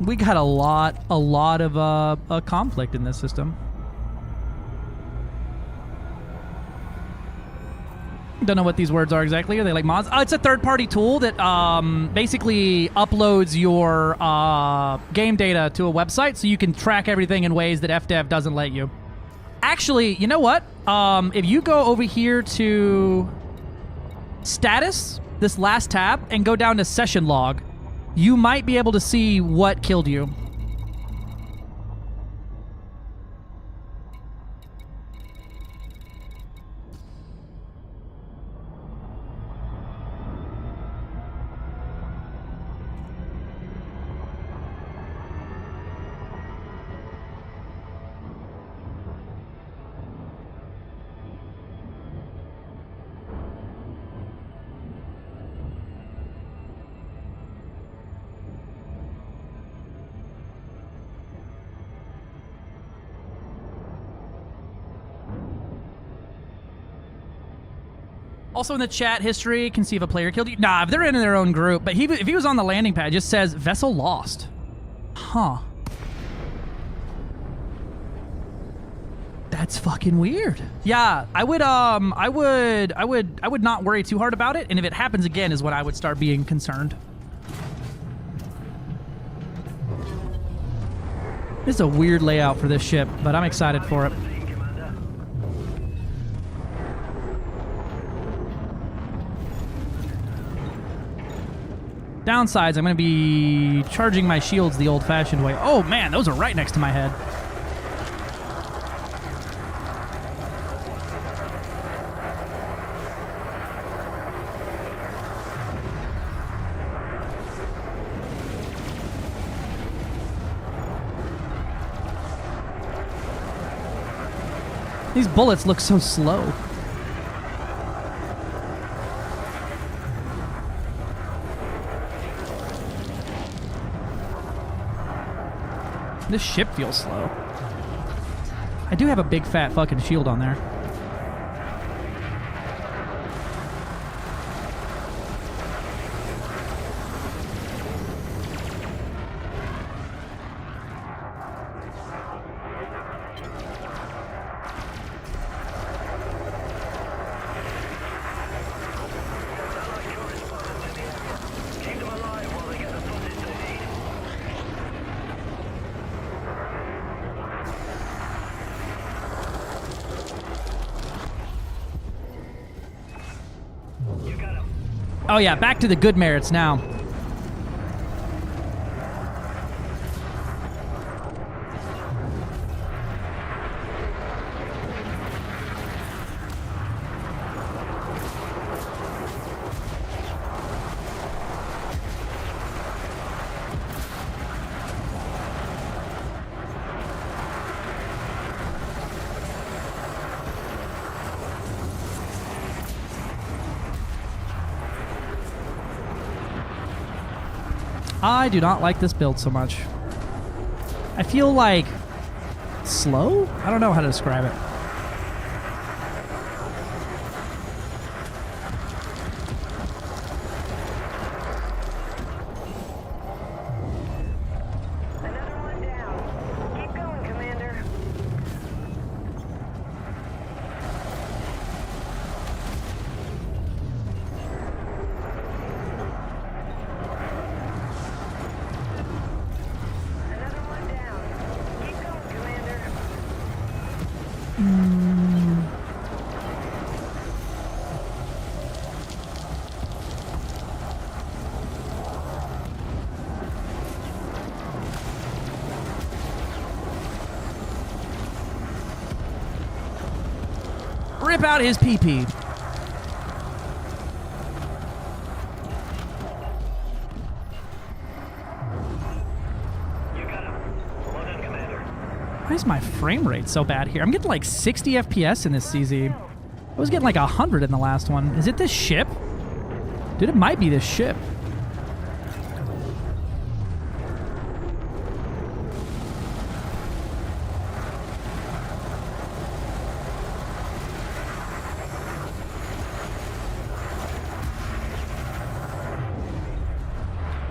We got a lot of conflict in this system. Don't know what these words are exactly. Are they like mods? It's a third-party tool that basically uploads your game data to a website so you can track everything in ways that FDev doesn't let you. Actually, you know what? If you go over here to status, this last tab, and go down to session log, you might be able to see what killed you. Also in the chat history, you can see if a player killed you. Nah, if they're in their own group. But if he was on the landing pad, it just says vessel lost. Huh. That's fucking weird. Yeah, I would not worry too hard about it. And if it happens again, is when I would start being concerned. This is a weird layout for this ship, but I'm excited for it. Downsides, I'm going to be charging my shields the old-fashioned way. Oh, man, those are right next to my head. These bullets look so slow. This ship feels slow. I do have a big fat fucking shield on there. Oh yeah, back to the good merits now. I do not like this build so much. I feel like slow? I don't know how to describe it. Rip out his pee-pee. Why is my frame rate so bad here? I'm getting like 60 FPS in this CZ. I was getting like 100 in the last one. Is it this ship? Dude, it might be this ship.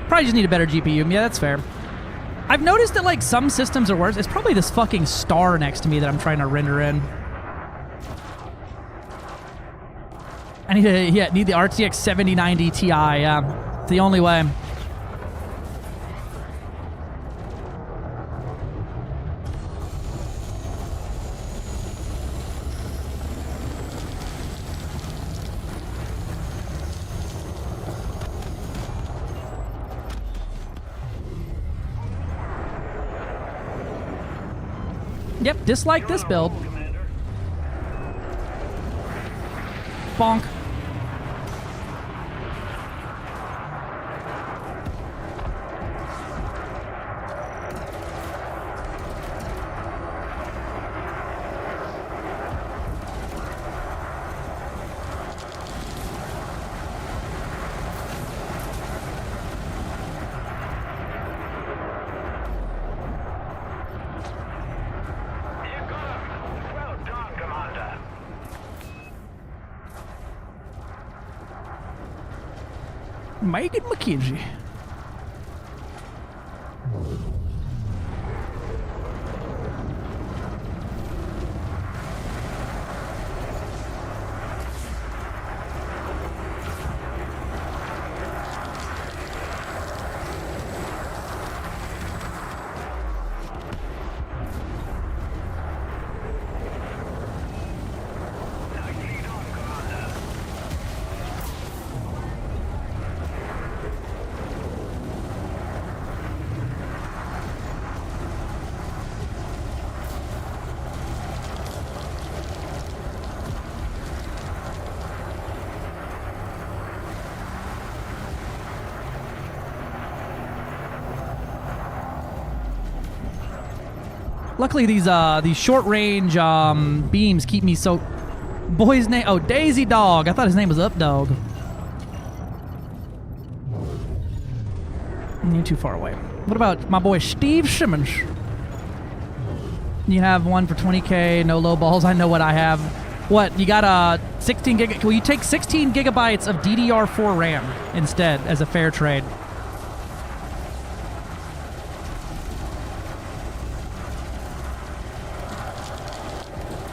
Probably just need a better GPU. Yeah, that's fair. I've noticed that like some systems are worse. It's probably this fucking star next to me that I'm trying to render in. I need to need the RTX 7090 Ti. Yeah, it's the only way. Yep, dislike this build. Bonk. Megan McKenzie. Luckily, these short range beams keep me so. Boy's name? Oh, Daisy Dog. I thought his name was Up Dog. You're too far away. What about my boy Steve Simmons? You have one for 20K, no low balls. I know what I have. What, you got a 16 gig? Will you take 16 gigabytes of DDR4 RAM instead as a fair trade?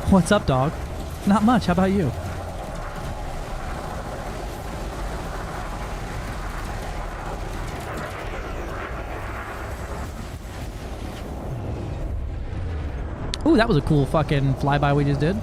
What's up, dog? Not much. How about you? Ooh, that was a cool fucking flyby we just did.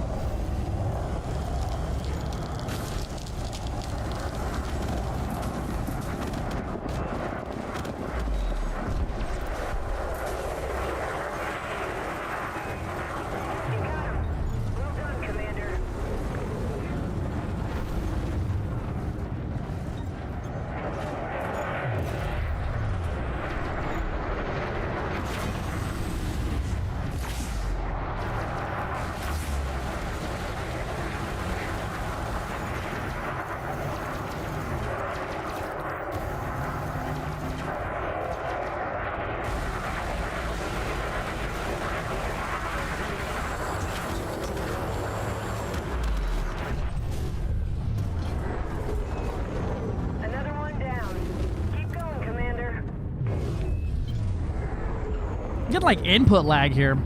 Get like input lag here.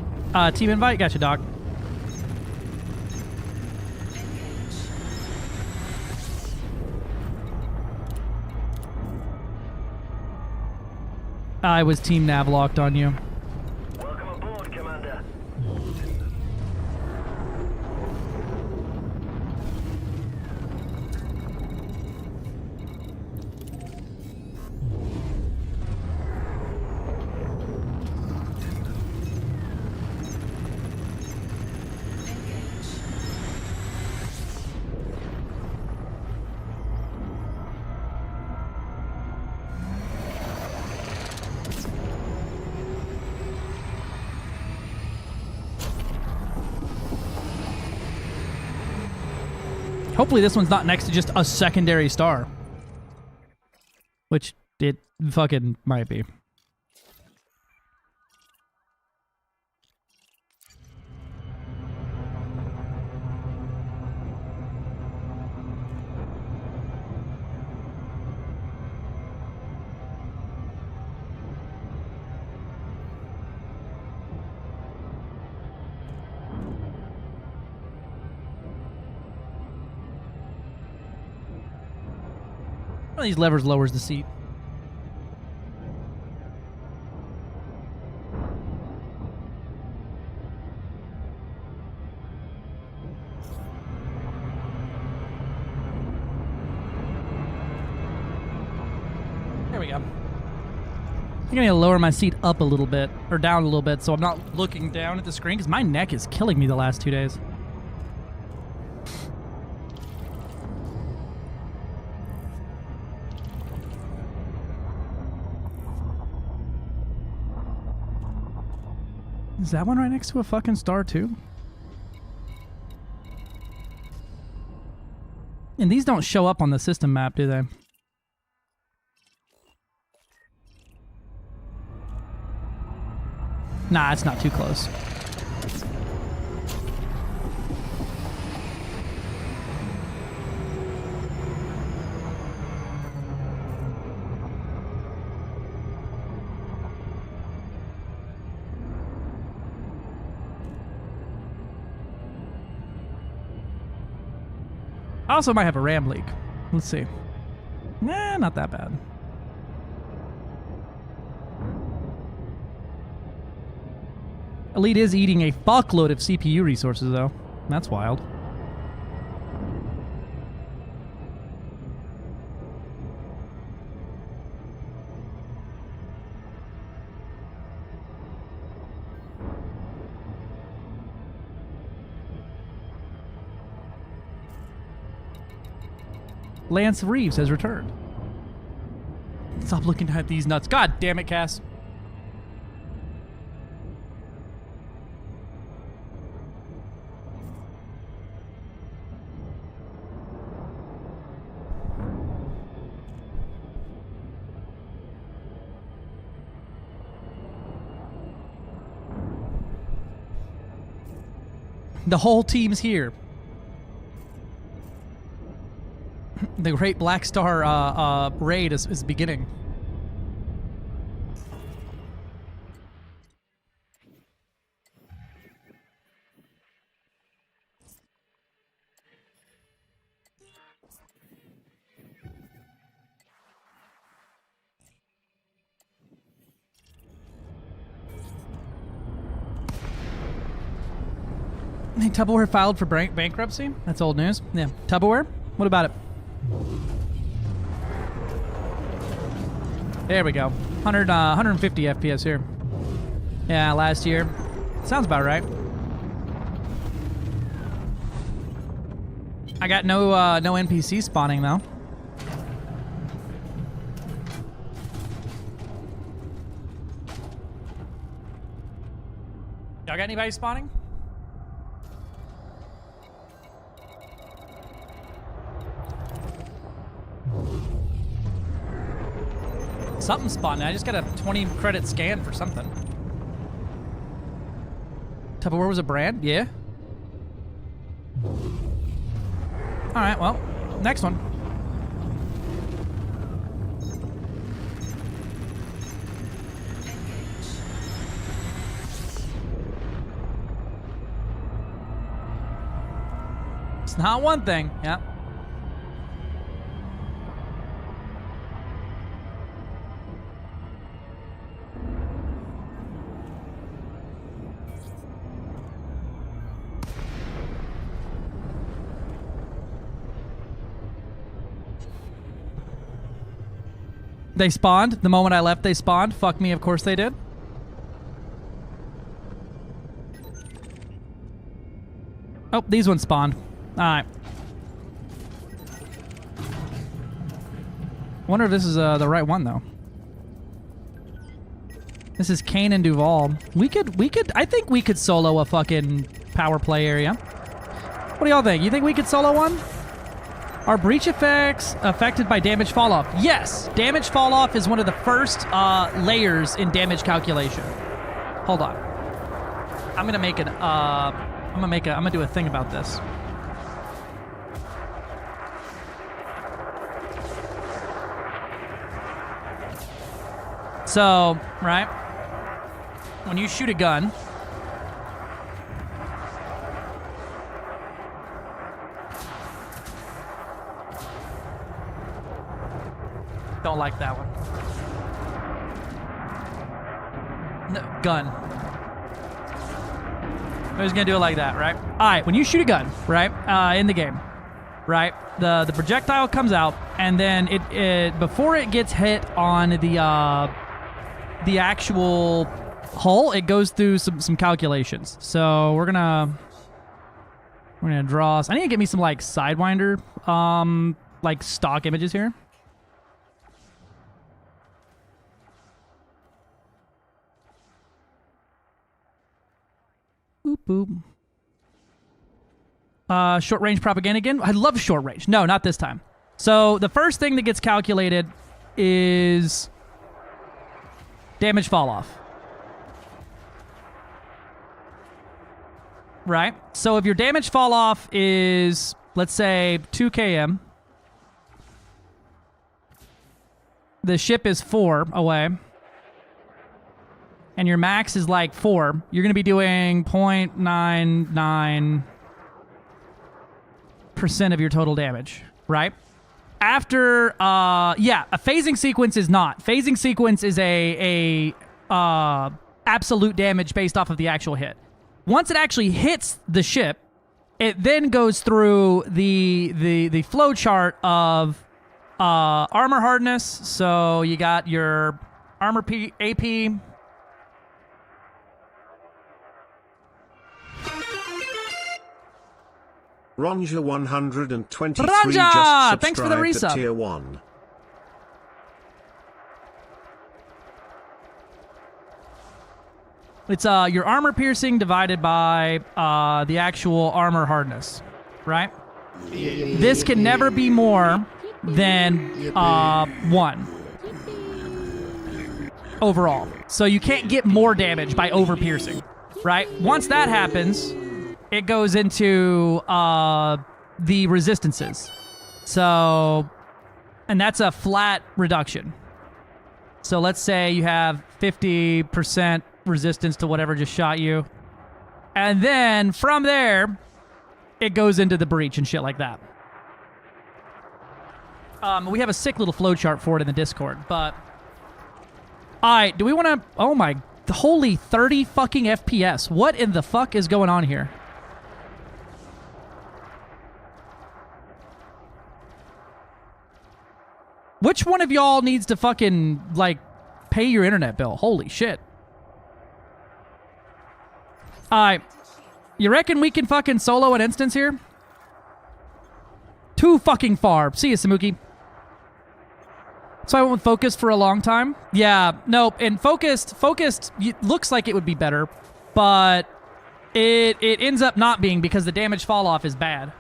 Team invite, gotcha, dog. I was team nav locked on you. Welcome aboard, Commander. Hopefully this one's not next to just a secondary star. Which it fucking might be. One of these levers lowers the seat. There we go. I think I need to lower my seat up a little bit, or down a little bit, so I'm not looking down at the screen, because my neck is killing me the last 2 days. Is that one right next to a fucking star, too? And these don't show up on the system map, do they? Nah, it's not too close. I also might have a RAM leak. Let's see. Nah, not that bad. Elite is eating a fuckload of CPU resources, though. That's wild. Lance Reeves has returned. Stop looking at these nuts. God damn it, Cass. The whole team's here. The Great Black Star raid is beginning. Hey, Tupperware filed for bankruptcy? That's old news. Yeah. Tupperware? What about it? There we go. 150 FPS here. Yeah, last year. Sounds about right. I got no NPC spawning though. Y'all got anybody spawning? Something spawned. I just got a 20 credit scan for something. Tupperware was a brand? Yeah. Alright, well, next one. It's not one thing, yeah. They spawned. The moment I left, they spawned. Fuck me, of course they did. Oh, these ones spawned. Alright. Wonder if this is the right one, though. This is Kane and Duval. We could, I think we could solo a fucking power play area. What do y'all think? You think we could solo one? Are breach effects affected by damage fall-off? Yes! Damage fall-off is one of the first layers in damage calculation. Hold on. I'm gonna make an, I'm gonna do a thing about this. So, right? When you shoot a gun, Don't like that one. No, gun. I'm just gonna do it like that, right? All right, when you shoot a gun, right, in the game, right, the projectile comes out, and then it before it gets hit on the actual hull, it goes through some calculations. So we're gonna draw. I need to get me some like Sidewinder, like stock images here. Boop, boop. Short range propaganda again. I love short range. No, not this time. So the first thing that gets calculated is damage fall off. Right? So if your damage fall off is, let's say, 2 km, the ship is 4 away, and your max is like 4, you're going to be doing 0.99% of your total damage, right? After, yeah, a phasing sequence is not. Phasing sequence is a absolute damage based off of the actual hit. Once it actually hits the ship, it then goes through the flow chart of armor hardness. So you got your armor AP. Ronja 123 Ronja! just subscribed Thanks for the resub. to tier 1. It's your armor piercing divided by the actual armor hardness, right? This can never be more than 1 overall. So you can't get more damage by over piercing, right? Once that happens, it goes into the resistances. So, and that's a flat reduction. So let's say you have 50% resistance to whatever just shot you. And then from there, it goes into the breach and shit like that. We have a sick little flowchart for it in the Discord, but... Alright, do we want to... Oh my... Holy 30 fucking FPS. What in the fuck is going on here? Which one of y'all needs to fucking, like, pay your internet bill? Holy shit. Alright. You reckon we can fucking solo an instance here? Too fucking far. See ya, Samuki. So I went with Focused for a long time. Yeah, nope. And Focused looks like it would be better, but it ends up not being because the damage fall off is bad.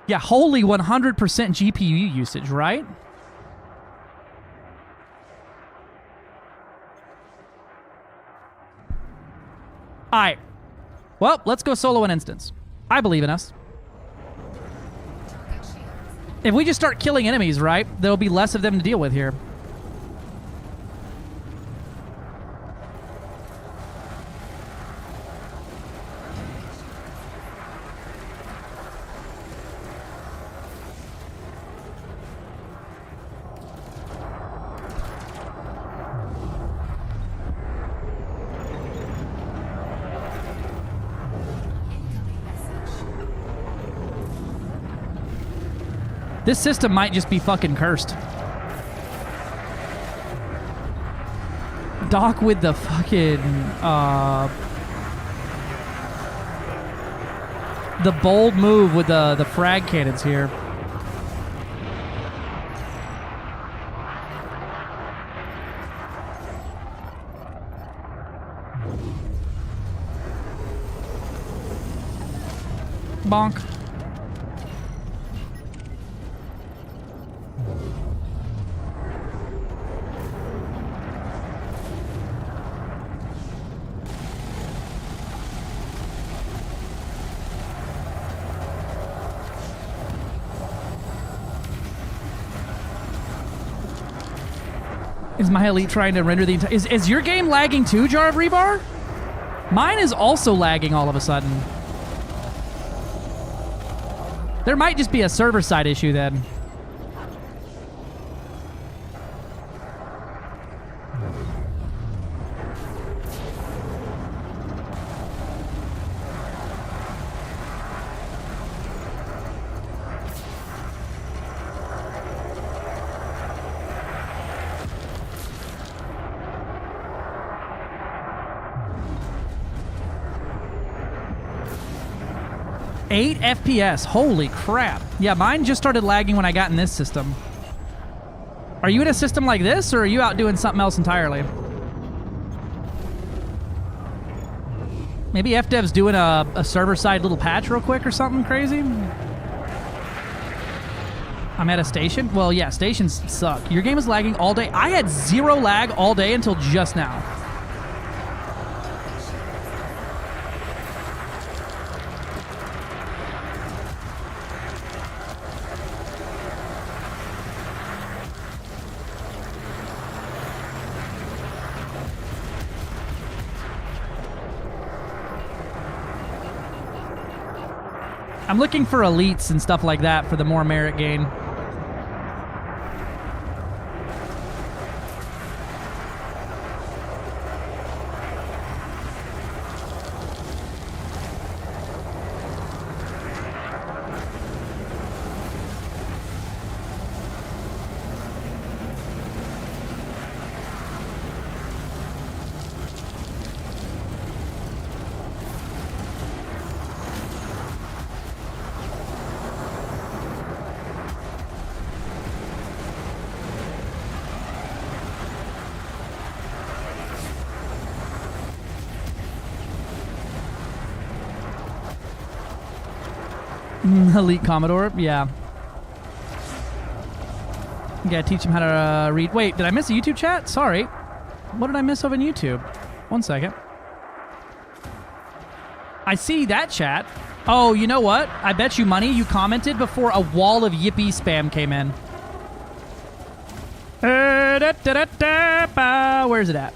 Yeah, holy 100% GPU usage, right? Alright. Well, let's go solo an instance. I believe in us. If we just start killing enemies, right, there'll be less of them to deal with here. This system might just be fucking cursed. Doc with the fucking, the bold move with the frag cannons here. Bonk. Is my elite trying to render the entire... Is your game lagging too, Jar of Rebar? Mine is also lagging all of a sudden. There might just be a server-side issue then. 8 FPS. Holy crap. Yeah, mine just started lagging when I got in this system. Are you in a system like this, or are you out doing something else entirely? Maybe FDev's doing a server-side little patch real quick or something crazy? I'm at a station? Well, yeah, stations suck. Your game is lagging all day. I had 0 lag all day until just now. I'm looking for elites and stuff like that for the more merit gain. Elite Commodore, yeah. You gotta teach him how to read. Wait, did I miss a YouTube chat? Sorry. What did I miss over on YouTube? 1 second. I see that chat. Oh, you know what? I bet you money you commented before a wall of yippee spam came in. Where's it at?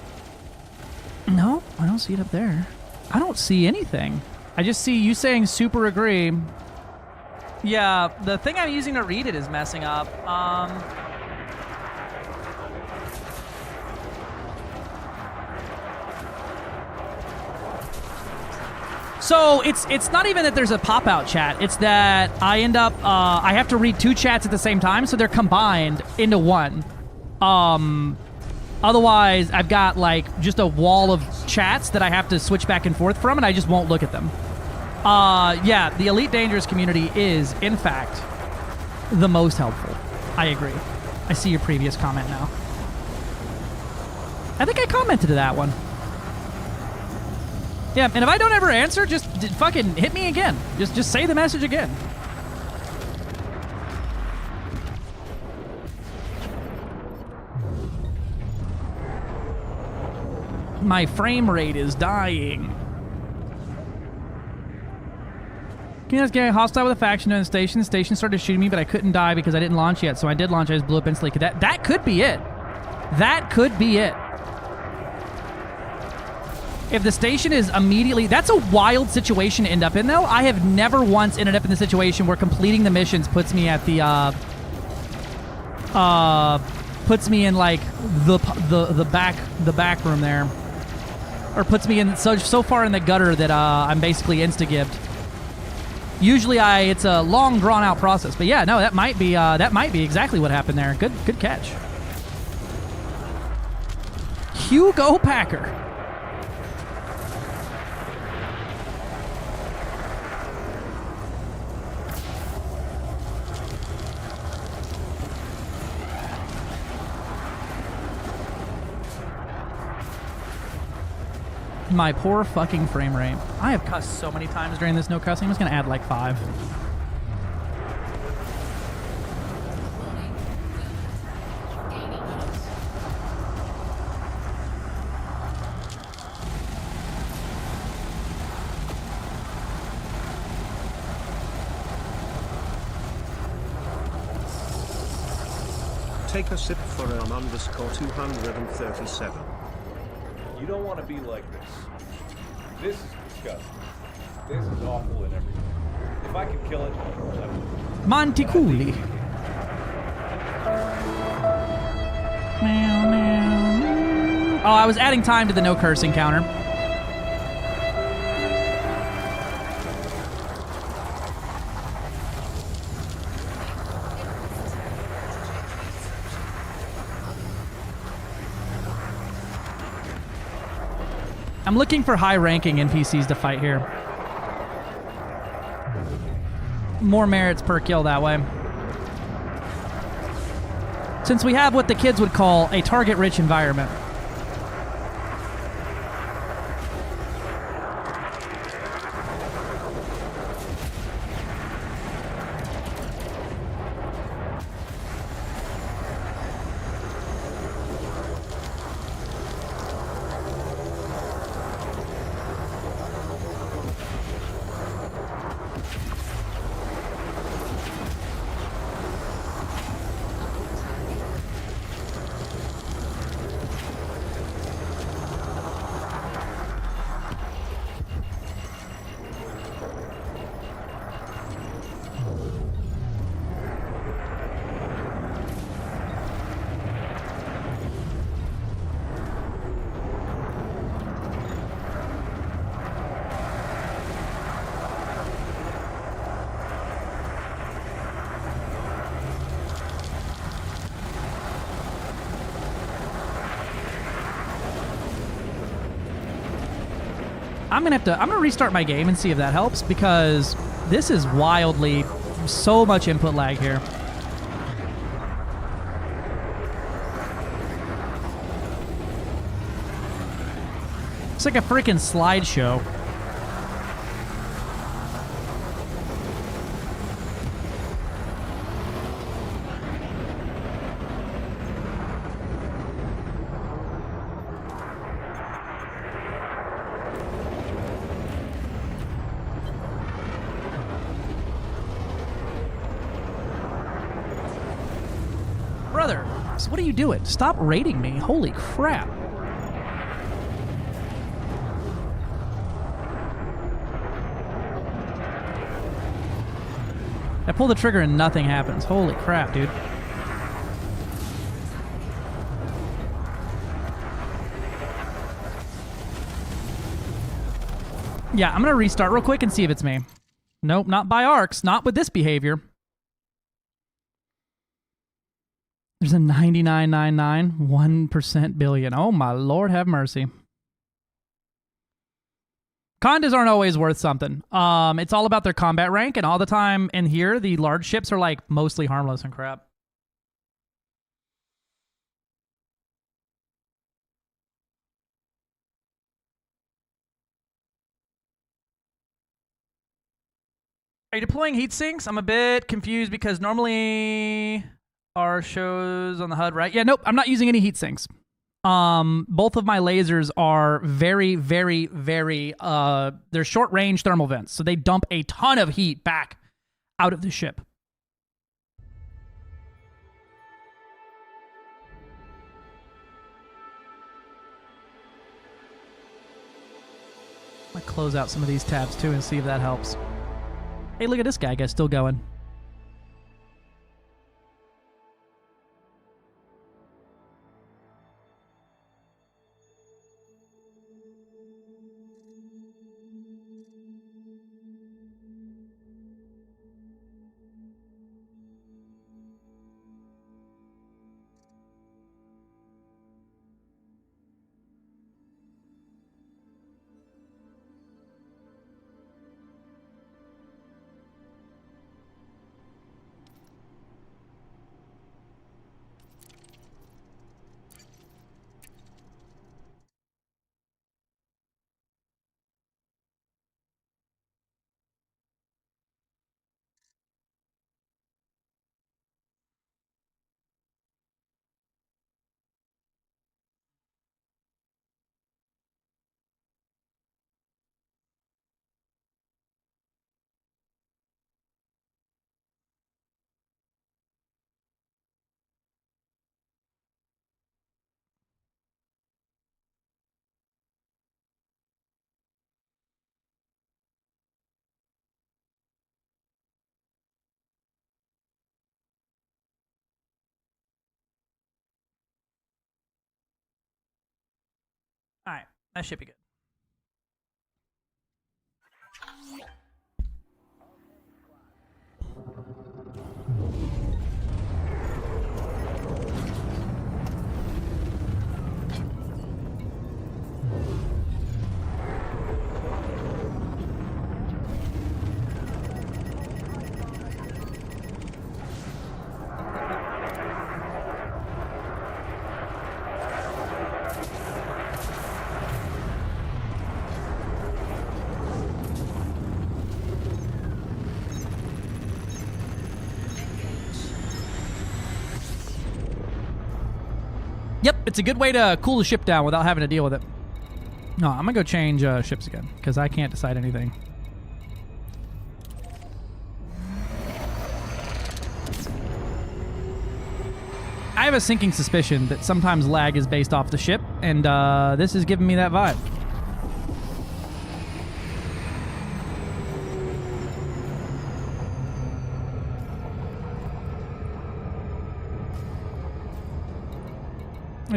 No, I don't see it up there. I don't see anything. I just see you saying super agree. Yeah, the thing I'm using to read it is messing up. So it's not even that there's a pop-out chat. It's that I end up, I have to read 2 chats at the same time, so they're combined into one. Otherwise, I've got, like, just a wall of chats that I have to switch back and forth from, and I just won't look at them. Yeah, the Elite Dangerous community is, in fact, the most helpful. I agree. I see your previous comment now. I think I commented to that one. Yeah, and if I don't ever answer, just fucking hit me again. Just say the message again. My frame rate is dying. Can you just get hostile with a faction in the station? The station started shooting me, but I couldn't die because I didn't launch yet. So I did launch. I just blew up instantly. That could be it. That could be it. If the station is immediately... That's a wild situation to end up in, though. I have never once ended up in the situation where completing the missions puts me at the... puts me in, like, the back room there. Or puts me in so far in the gutter that I'm basically insta-gibbed. Usually it's a long, drawn-out process. But yeah, no, that might be exactly what happened there. Good catch. Hugo Packer. My poor fucking frame rate. I have cussed so many times during this no cussing. I'm just gonna add like 5. Take a sip for _237. You don't want to be like this. This is disgusting. This is awful and everything. If I could kill it, I would. Monticuli. Oh, I was adding time to the no cursing counter. I'm looking for high-ranking NPCs to fight here. more merits per kill that way. Since we have what the kids would call a target-rich environment. I'm gonna restart my game and see if that helps, because this is wildly so much input lag here. It's like a freaking slideshow. Brother, so what are you doing? Stop raiding me. Holy crap. I pull the trigger and nothing happens. Holy crap, dude. Yeah, I'm gonna restart real quick and see if it's me. Nope, not by arcs. Not with this behavior. There's a 9999, 1% billion. Oh my Lord, have mercy. Condas aren't always worth something. It's all about their combat rank, and all the time in here, the large ships are like mostly harmless and crap. Are you deploying heat sinks? I'm a bit confused because normally our shows on the HUD, right? Yeah, nope, I'm not using any heat sinks. Both of my lasers are very, very, very, they're short-range thermal vents, so they dump a ton of heat back out of the ship. I'm gonna close out some of these tabs too and see if that helps. Hey, look at this guy still going. All right, that should be good. Yep, it's a good way to cool the ship down without having to deal with it. No, I'm gonna go change ships again, because I can't decide anything. I have a sinking suspicion that sometimes lag is based off the ship, and this is giving me that vibe.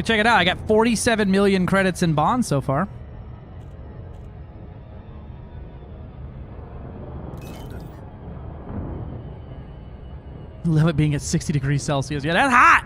Check it out. I got 47 million credits in bonds so far. Love it being at 60 degrees Celsius. Yeah, that's hot!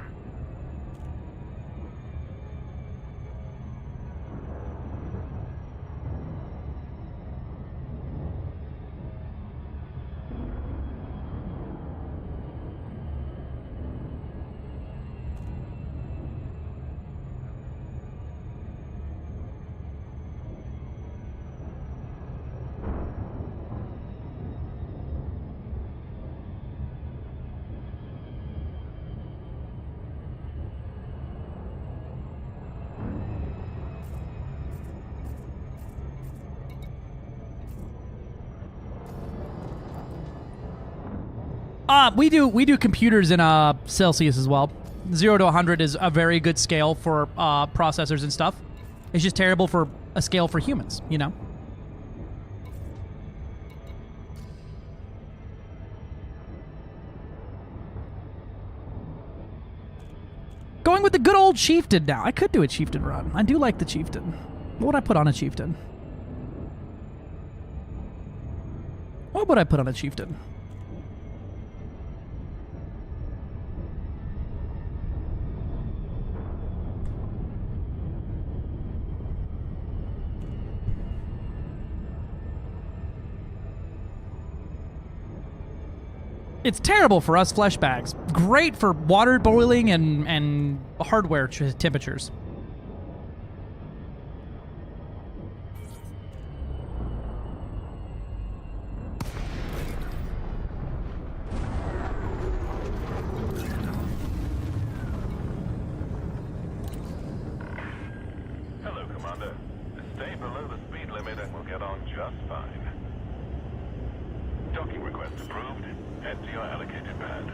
We do computers in Celsius as well. 0 to 100 is a very good scale for processors and stuff. It's just terrible for a scale for humans, you know? Going with the good old Chieftain now. I could do a Chieftain run. I do like the Chieftain. What would I put on a Chieftain? What would I put on a Chieftain? It's terrible for us flesh bags. Great for water boiling and hardware temperatures. Hello, Commander. Stay below the speed limit and we'll get on just fine. Docking request approved. Head to your allocated pad.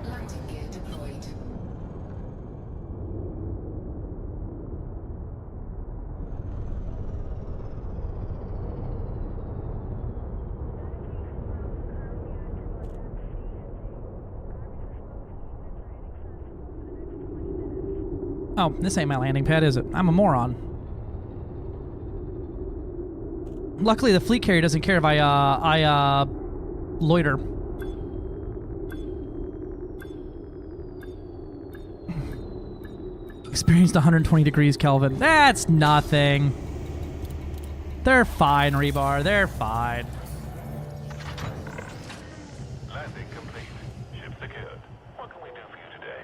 Landing gear deployed. Oh, this ain't my landing pad, is it? I'm a moron. Luckily, the fleet carrier doesn't care if I loiter. Experienced 120 degrees Kelvin. That's nothing. They're fine, Rebar. They're fine. Landing complete. Ship secured. What can we do for you today?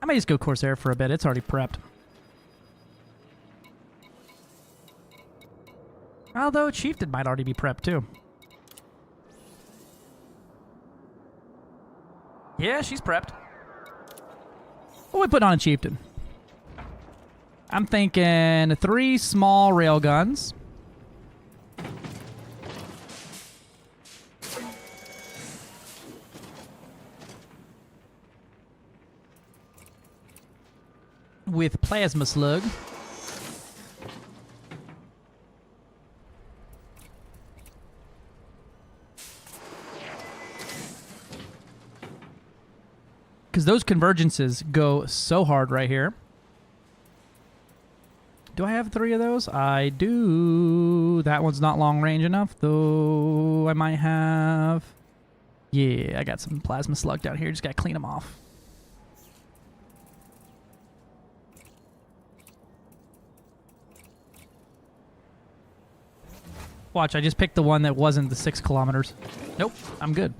I might just go Corsair for a bit. It's already prepped. Although Chieftain might already be prepped too. Yeah, she's prepped. What we put on a Chieftain? I'm thinking 3 small railguns. With plasma slug. Because those convergences go so hard right here. Do I have 3 of those? I do. That one's not long range enough, though. I might have... Yeah, I got some plasma slug down here. Just got to clean them off. Watch, I just picked the one that wasn't the 6 kilometers. Nope, I'm good.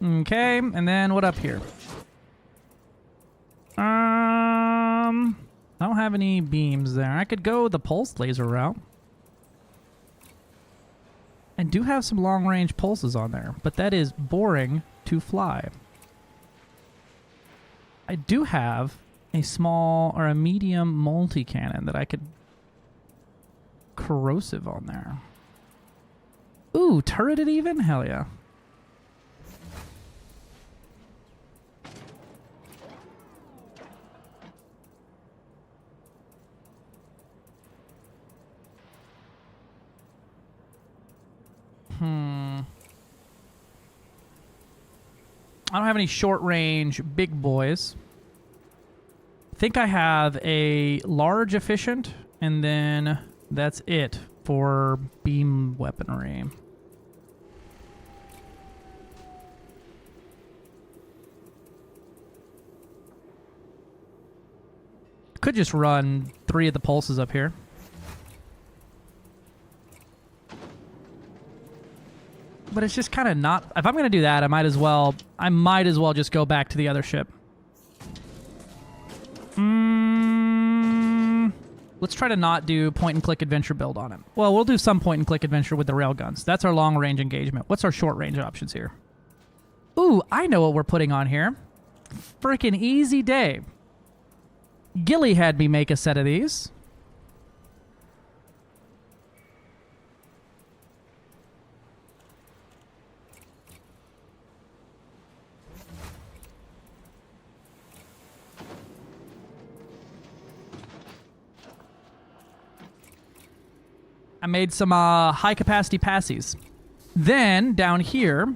Okay, and then what up here? I don't have any beams there. I could go the pulse laser route. I do have some long-range pulses on there, but that is boring to fly. I do have a small or a medium multi-cannon that I could corrosive on there. Ooh, turreted even? Hell yeah. I don't have any short-range big boys. I think I have a large efficient, and then that's it for beam weaponry. Could just run 3 of the pulses up here. But it's just kind of not... If I'm going to do that, I might as well just go back to the other ship. Let's try to not do point-and-click adventure build on it. Well, we'll do some point-and-click adventure with the railguns. That's our long-range engagement. What's our short-range options here? Ooh, I know what we're putting on here. Freaking easy day. Gilly had me make a set of these. I made some high-capacity passies. Then, down here,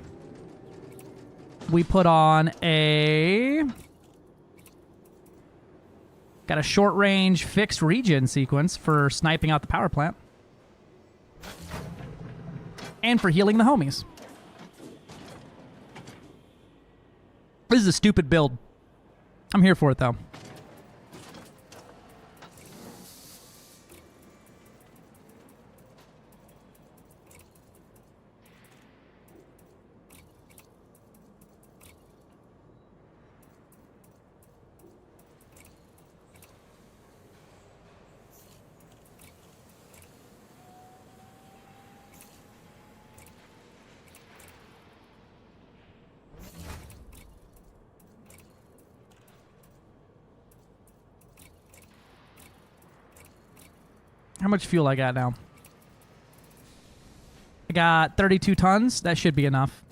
we put on a... Got a short-range fixed regen sequence for sniping out the power plant. And for healing the homies. This is a stupid build. I'm here for it, though. How much fuel I got now? I got 32 tons. That should be enough.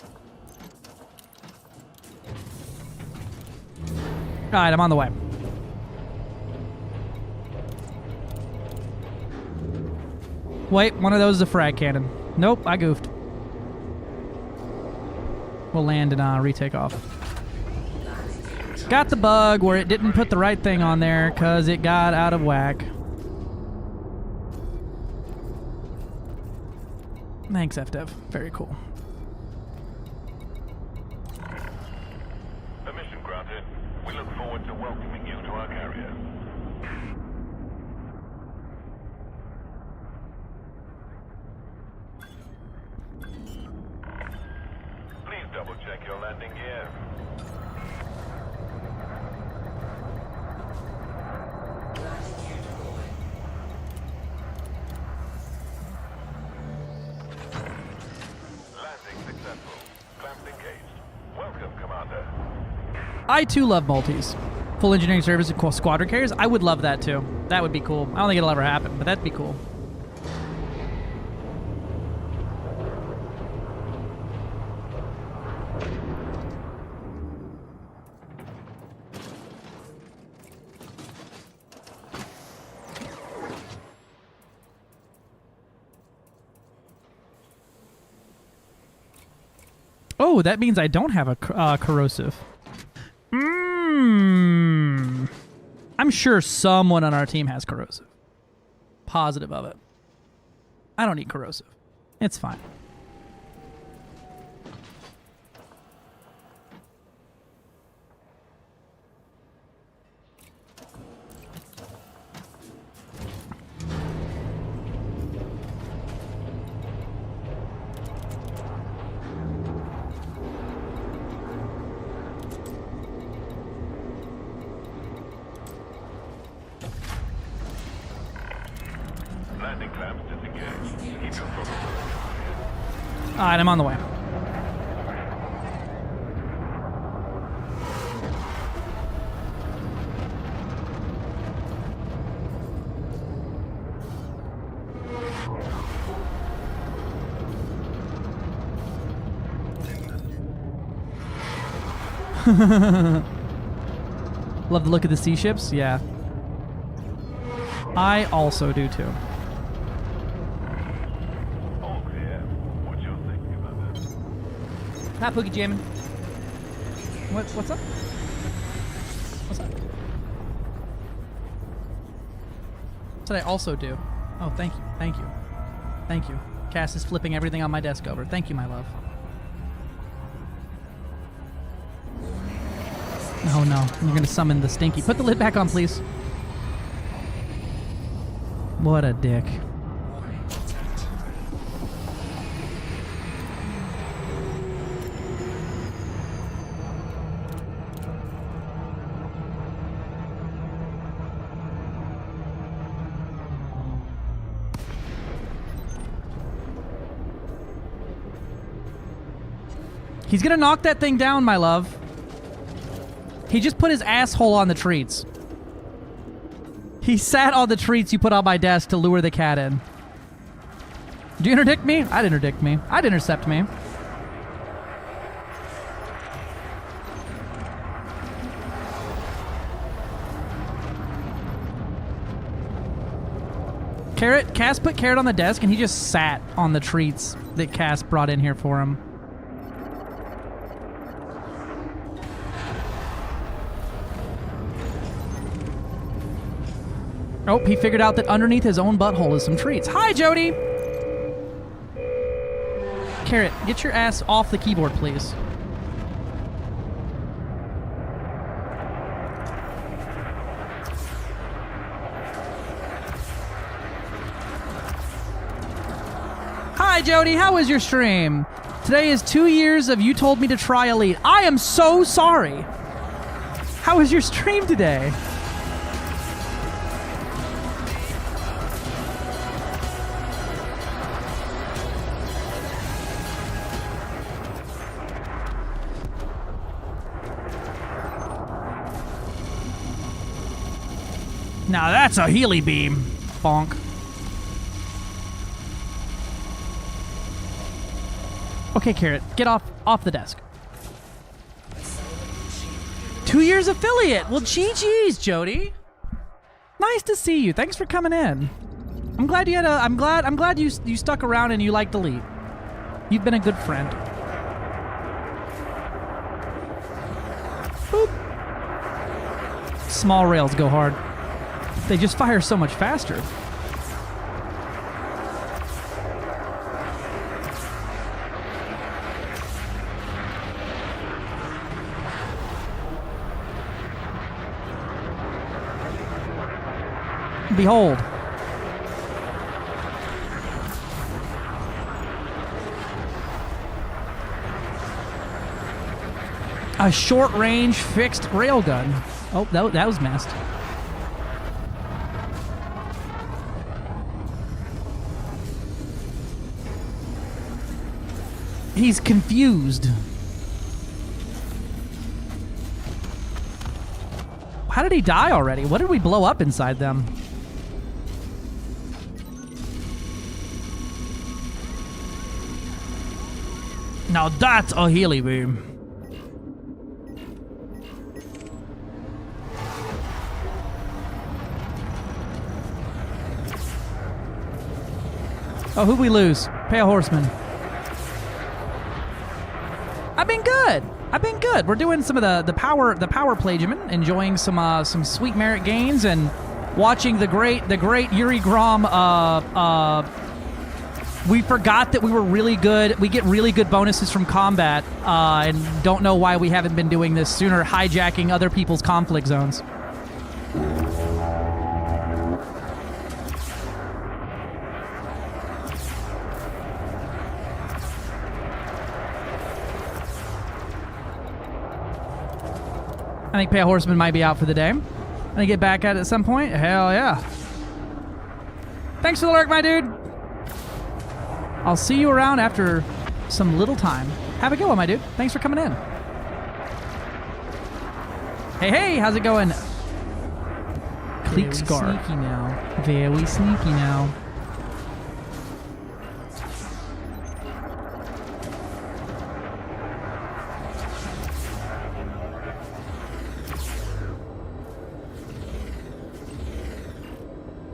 Alright, I'm on the way. Wait, one of those is a frag cannon. Nope, I goofed. We'll land and retake off. Got the bug where it didn't put the right thing on there because it got out of whack. Thanks, FDev. Very cool. Permission granted. We look forward to welcoming you to our carrier. Please double-check your landing gear. I too love multis. Full engineering service and squadron carriers. I would love that too. That would be cool. I don't think it'll ever happen, but that'd be cool. Oh, that means I don't have a corrosive. I'm sure someone on our team has corrosive. Positive of it. I don't need corrosive. It's fine. Landing clamps disengaged. Keep your focus. Alright, I'm on the way. Love the look of the sea ships? Yeah. I also do too. All clear. What's your thinking about this? Not Pookie jamming. What's up? What's up? That's what I also do. Oh, thank you. Thank you. Thank you. Cass is flipping everything on my desk over. Thank you, my love. Oh no, you're gonna summon the stinky. Put the lid back on, please. What a dick. He's gonna knock that thing down, my love. He just put his asshole on the treats. He sat on the treats you put on my desk to lure the cat in. Did you interdict me? I'd interdict me. I'd intercept me. Carrot, Cass put Carrot on the desk and he just sat on the treats that Cass brought in here for him. Oh, he figured out that underneath his own butthole is some treats. Hi, Jody! Carrot, get your ass off the keyboard, please. Hi, Jody, how was your stream? Today is 2 years of you told me to try Elite. I am so sorry. How was your stream today? Now that's a Healy beam. Bonk. Okay, Carrot, get off the desk. 2 years affiliate. Well, GG's, Jody. Nice to see you. Thanks for coming in. I'm glad you had a. I'm glad you stuck around and you liked Elite. You've been a good friend. Boop. Small rails go hard. They just fire so much faster. Behold. A short-range fixed railgun. Oh, that was missed. He's confused. How did he die already? What did we blow up inside them? Now that's a Healy beam. Oh, who'd we lose? Pale Horseman. I've been good. I've been good. We're doing some of the power plagiarism, enjoying some sweet merit gains, and watching the great Yuri Grom. We forgot that we were really good. We get really good bonuses from combat, and don't know why we haven't been doing this sooner, hijacking other people's conflict zones. I think Pale Horseman might be out for the day. Gonna get back at it at some point? Hell yeah. Thanks for the lurk, my dude. I'll see you around after some little time. Have a good one, my dude. Thanks for coming in. Hey, how's it going? Cleek Scar. Very sneaky now. Very sneaky now.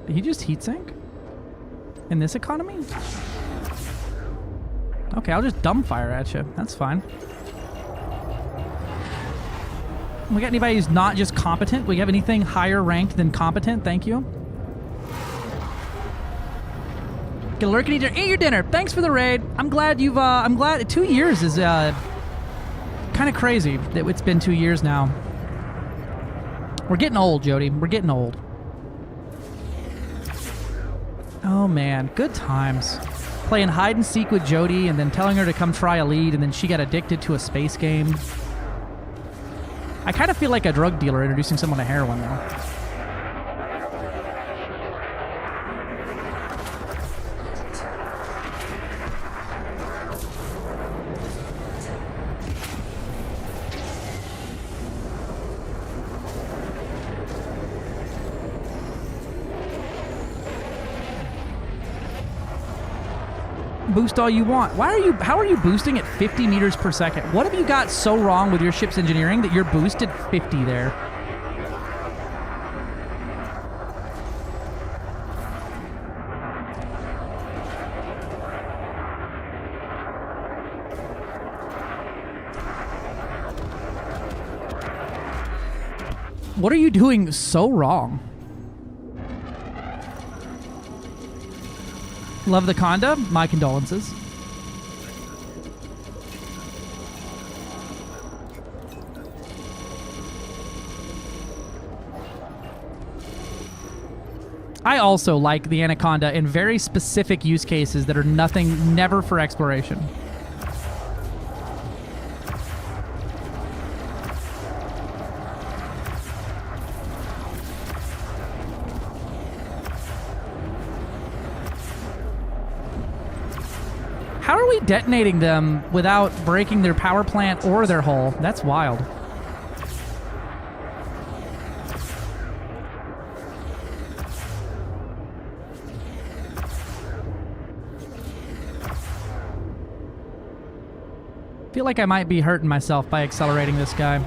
Did he just heat sink? In this economy? Okay, I'll just dumbfire at you. That's fine. We got anybody who's not just competent? We have anything higher ranked than competent? Thank you. Get a lurk and eat your dinner. Thanks for the raid. I'm glad you've, I'm glad 2 years is, kind of crazy that it's been 2 years now. We're getting old, Jody. We're getting old. Oh man, good times. Playing hide and seek with Jody and then telling her to come try a lead, and then she got addicted to a space game. I kind of feel like a drug dealer introducing someone to heroin though. Boost all you want. How are you boosting at 50 meters per second? What have you got so wrong with your ship's engineering that you're boosted 50 there? What are you doing so wrong? Love the Conda. My condolences. I also like the Anaconda in very specific use cases that are never for exploration. How are we detonating them without breaking their power plant or their hull? That's wild. I feel like I might be hurting myself by accelerating this guy.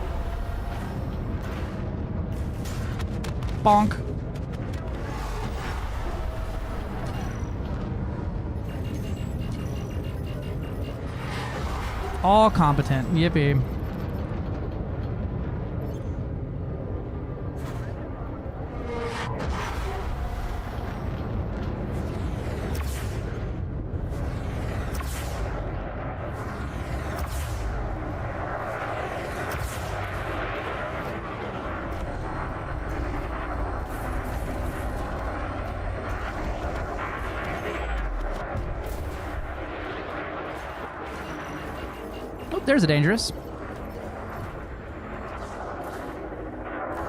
Bonk. All competent. Yippee. There's a dangerous.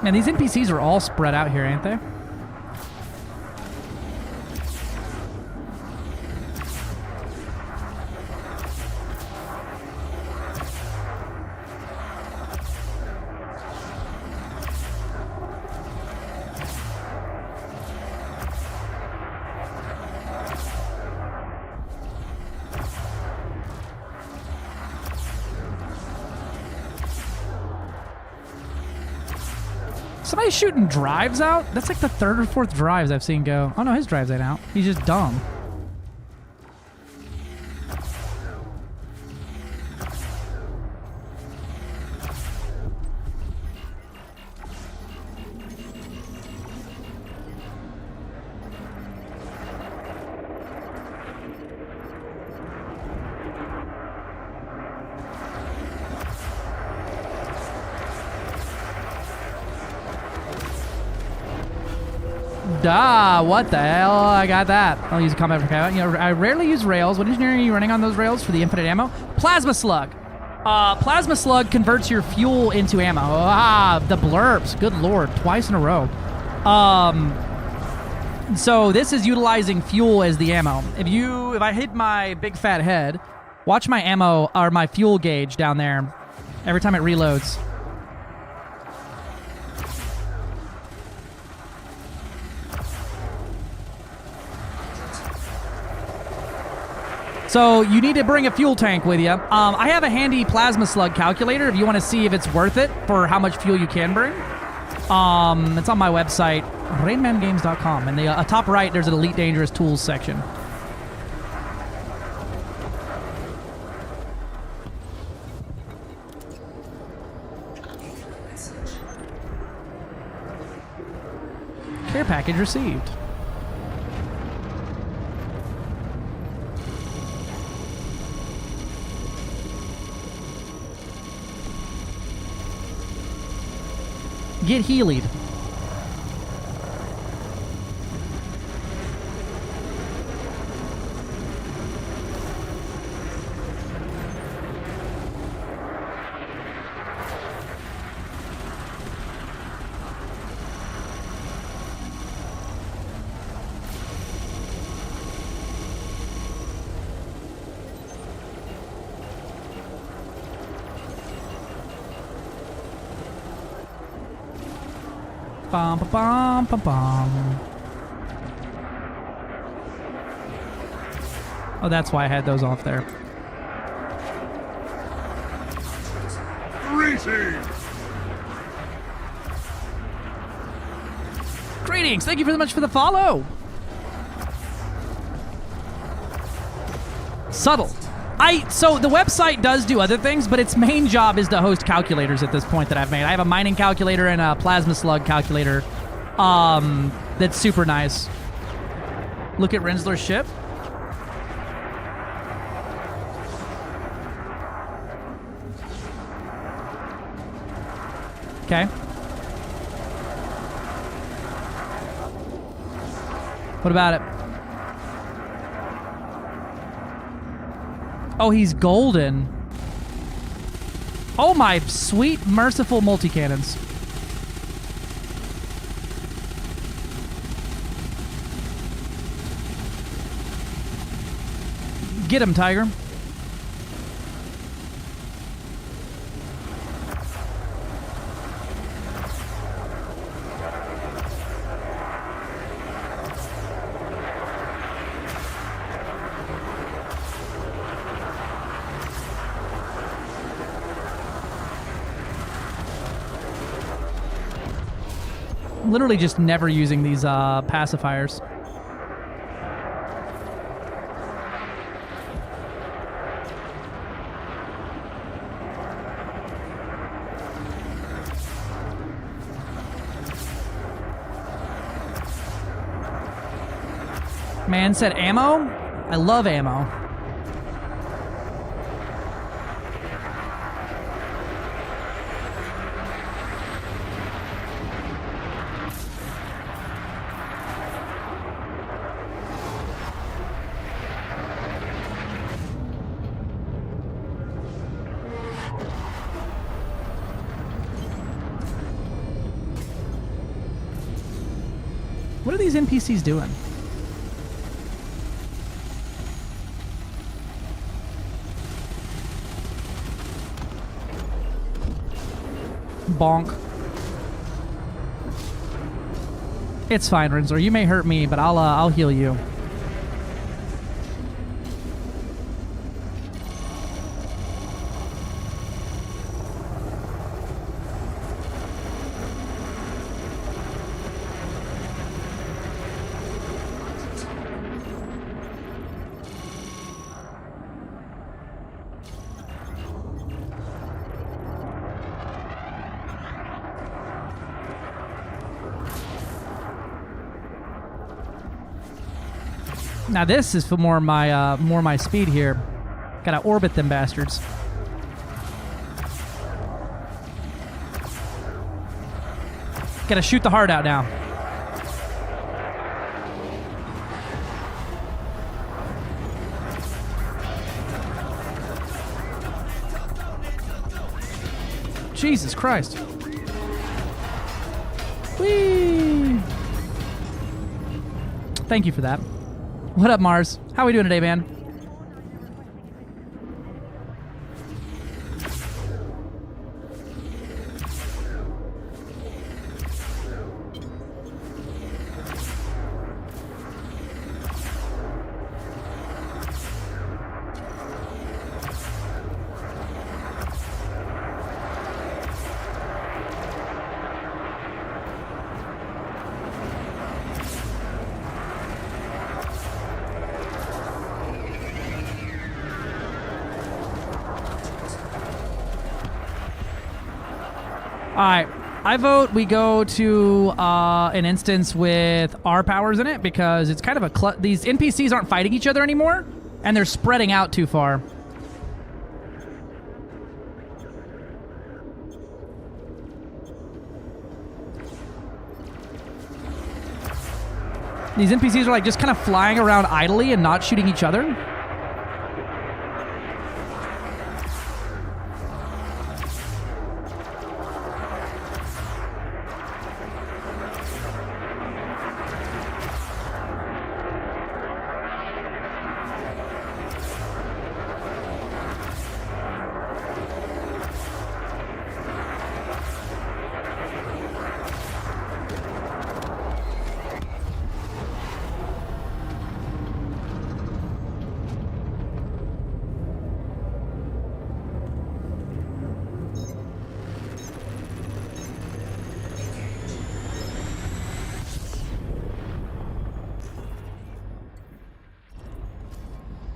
Man, these NPCs are all spread out here, ain't they? Somebody's shooting drives out? That's like the third or fourth drives I've seen go. Oh no, his drives ain't out. He's just dumb. Duh, what the hell? I got that. I'll use a combat for combat. You know, I rarely use rails. What engineering are you running on those rails for the infinite ammo? Plasma slug. Plasma slug converts your fuel into ammo. Ah, the blurbs. Good lord, twice in a row. So this is utilizing fuel as the ammo. If I hit my big fat head, watch my ammo or my fuel gauge down there every time it reloads. So you need to bring a fuel tank with you. I have a handy plasma slug calculator if you want to see if it's worth it for how much fuel you can bring. It's on my website, rainmangames.com. And the top right, there's an Elite Dangerous Tools section. Care package received. Get healed. Bum, bum, bum, bum. Oh, that's why I had those off there. Greetings! Thank you very much for the follow! Subtle. So the website does do other things, but its main job is to host calculators at this point that I've made. I have a mining calculator and a plasma slug calculator that's super nice. Look at Rinsler's ship. Okay. What about it? Oh, he's golden. Oh my sweet, merciful multi-cannons. Get him, Tiger. Literally just never using these pacifiers. Man said ammo? I love ammo. What are these NPCs doing? Bonk. It's fine, Rinsler. You may hurt me, but I'll heal you. Now this is for more my speed here. Gotta orbit them bastards. Gotta shoot the heart out now. Jesus Christ. Whee! Thank you for that. What up, Mars? How we doing today, man? Alright, I vote we go to an instance with our powers in it because it's kind of a these NPCs aren't fighting each other anymore, and they're spreading out too far. These NPCs are like just kind of flying around idly and not shooting each other.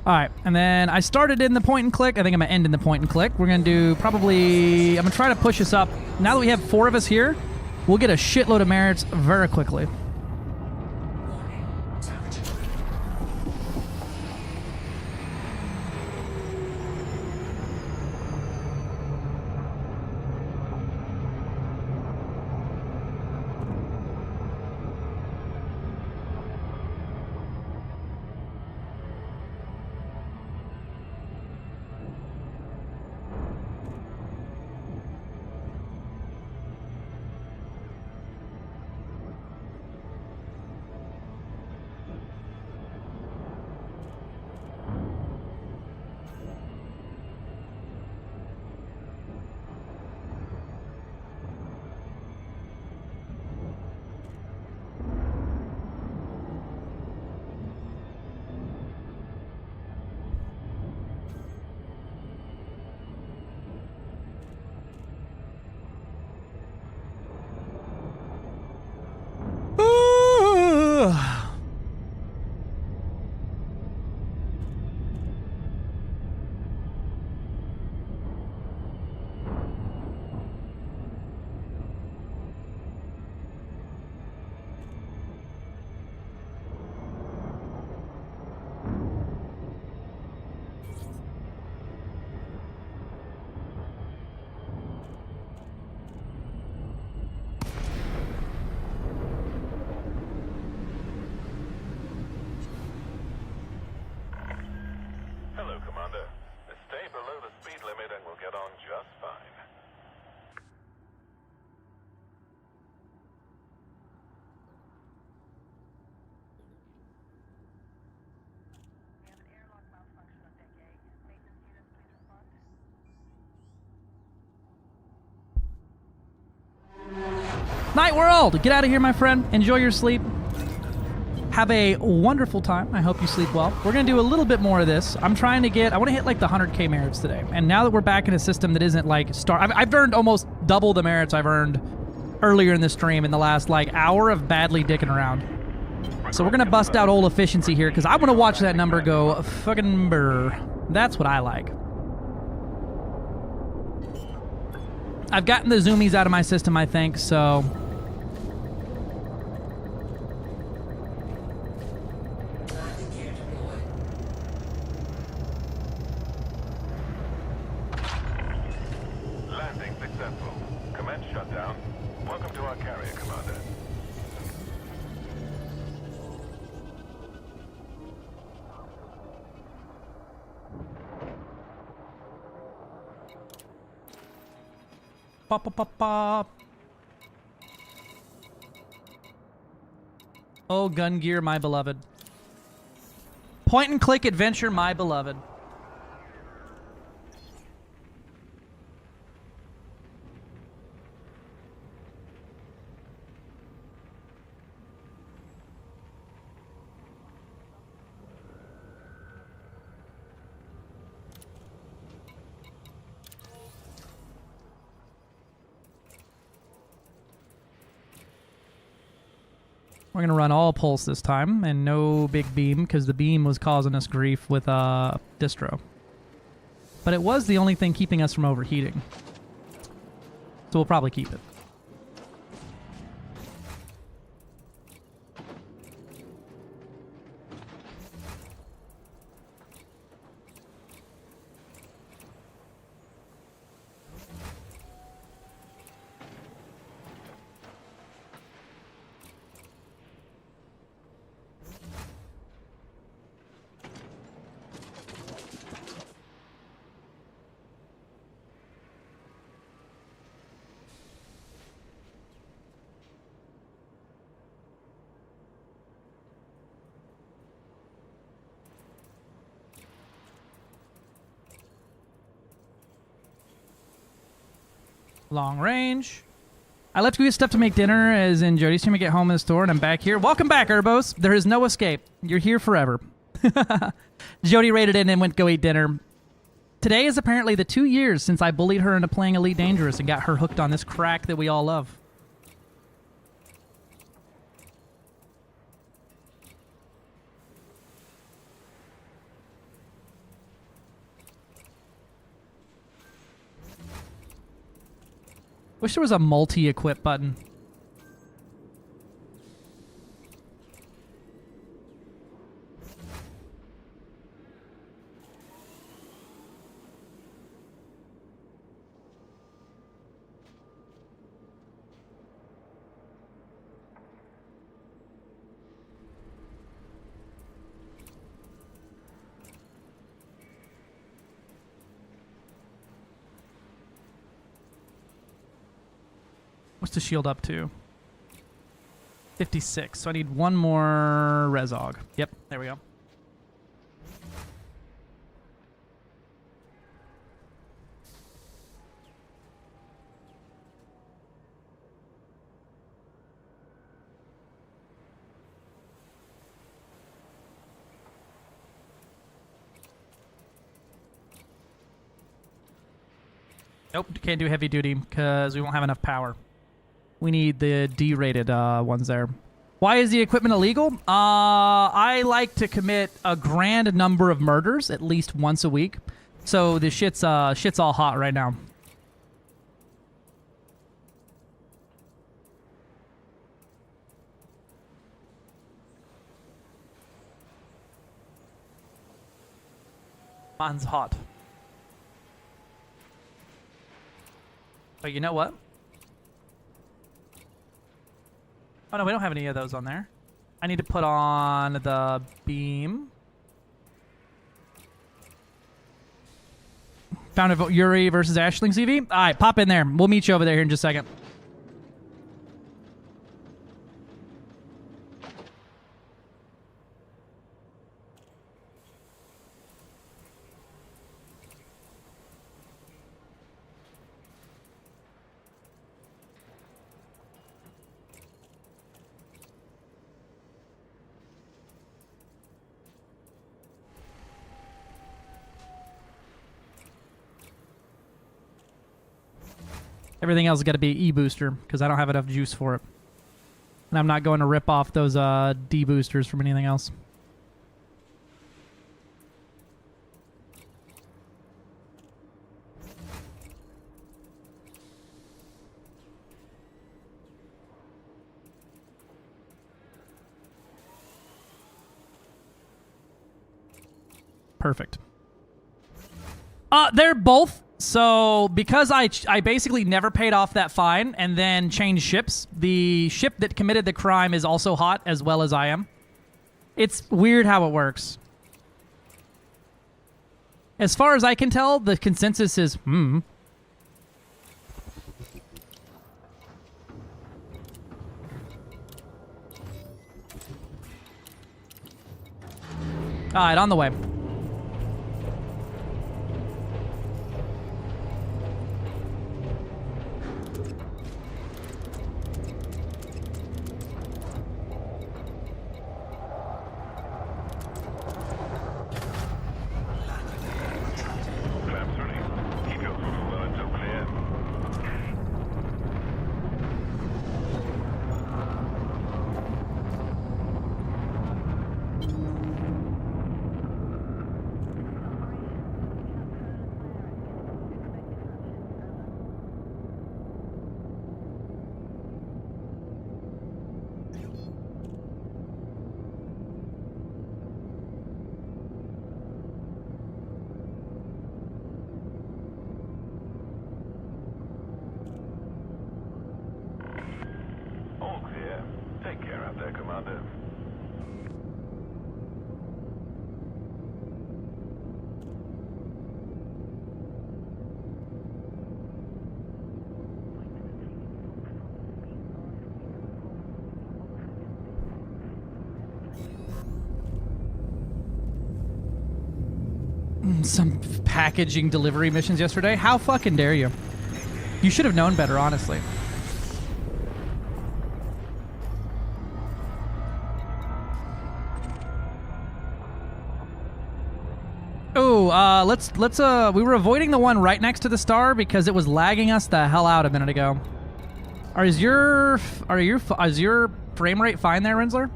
Alright, and then I started in the point and click. I think I'm going to end in the point and click. We're going to do probably... I'm going to try to push this up. Now that we have 4 of us here, we'll get a shitload of merits very quickly. Night world! Get out of here, my friend. Enjoy your sleep. Have a wonderful time. I hope you sleep well. We're going to do a little bit more of this. I'm trying to get... I want to hit like the 100k merits today. And now that we're back in a system that isn't like... I've earned almost double the merits I've earned earlier in the stream in the last like hour of badly dicking around. So we're going to bust out old efficiency here because I want to watch that number go fucking brr. That's what I like. I've gotten the zoomies out of my system, I think, so... Landing successful. Commence shutdown. Welcome to our carrier, Commander. Oh, gun gear, my beloved. Point and click adventure, my beloved. We're going to run all pulse this time, and no big beam, because the beam was causing us grief with distro. But it was the only thing keeping us from overheating. So we'll probably keep it. Long range. I left to get stuff to make dinner, as in Jody's trying to get home in the store, and I'm back here. Welcome back, Urbos. There is no escape. You're here forever. Jody raided in and went to go eat dinner. Today is apparently the 2 years since I bullied her into playing Elite Dangerous and got her hooked on this crack that we all love. Wish there was a multi-equip button. What's the shield up to? 56. So I need one more Rezog. Yep, there we go. Nope, can't do heavy duty because we won't have enough power. We need the D-rated ones there. Why is the equipment illegal? I like to commit a grand number of murders at least once a week. So the shit's all hot right now. Mine's hot. But you know what? Oh no, we don't have any of those on there. I need to put on the beam. Found a Yuri versus Ashling CV. All right, pop in there. We'll meet you over there here in just a second. Everything else has got to be E-booster because I don't have enough juice for it. And I'm not going to rip off those D-boosters from anything else. Perfect. They're both. So, because I basically never paid off that fine and then changed ships, the ship that committed the crime is also hot as well as I am. It's weird how it works. As far as I can tell, the consensus is, All right, on the way. All clear. Take care out there, Commander. Some packaging delivery missions yesterday. How fucking dare you? You should have known better, honestly. Oh, we were avoiding the one right next to the star because it was lagging us the hell out a minute ago. Is your frame rate fine there, Rinsler?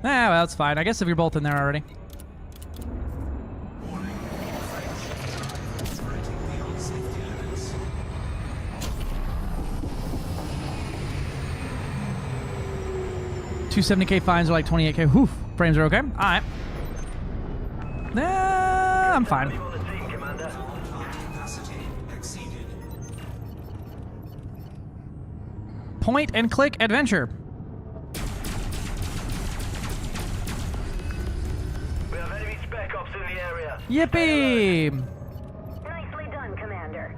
Well, that's fine. I guess if you're both in there already. $270K fines are like 28K. Whew. Frames are okay. All right. Nah, I'm fine. Point and click adventure. We have enemy spec ops in the area. Yippee! Nicely done, Commander.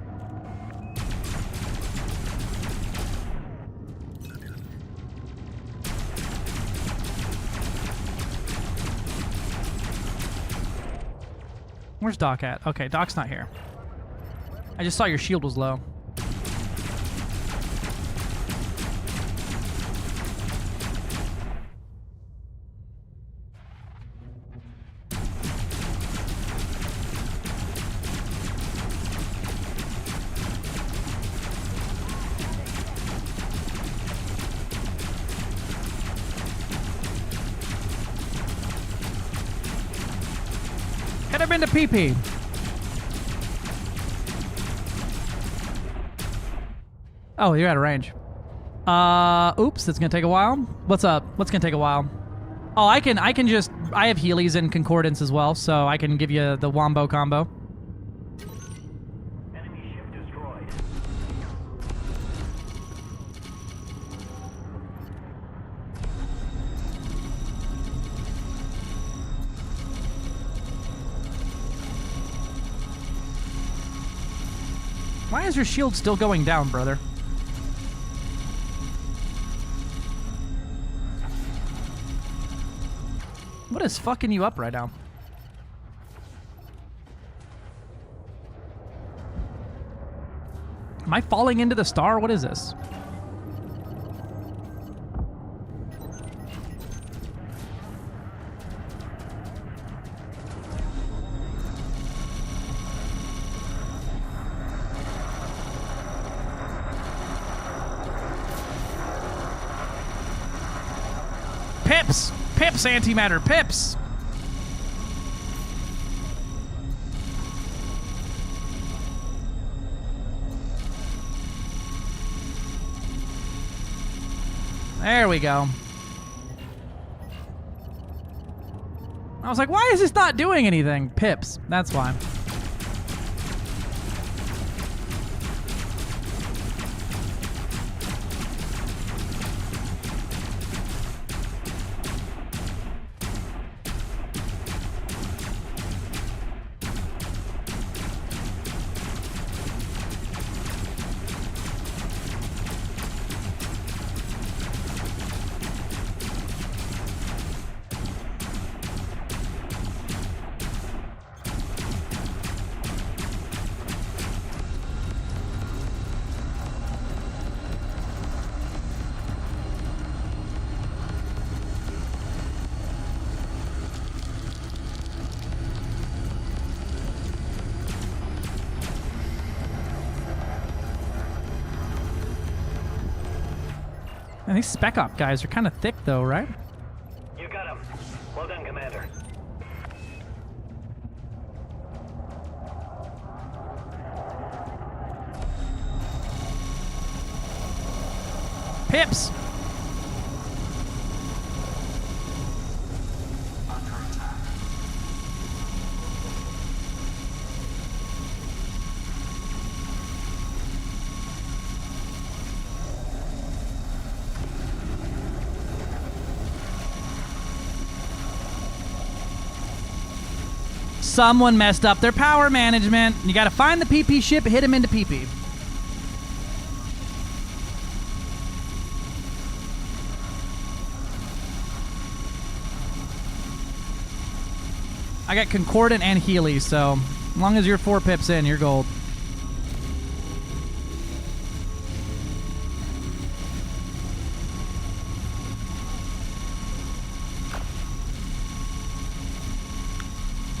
Where's Doc at? Okay, Doc's not here. I just saw your shield was low. Could have been to PP. Oh, you're out of range. Oops, that's gonna take a while. What's up? What's gonna take a while? Oh, I can just, I have Heelys and Concordance as well, so I can give you the Wombo combo. Enemy ship destroyed. Why is your shield still going down, brother? What is fucking you up right now? Am I falling into the star? What is this? Pips! Pips, antimatter! Pips! There we go. I was like, why is this not doing anything? Pips. That's why. And these spec op guys are kind of thick though, right? You got him. Well done, Commander. Pips! Someone messed up their power management. You gotta find the PP ship, hit him into PP. I got Concordant and Healy, so as long as you're 4 pips in, you're gold.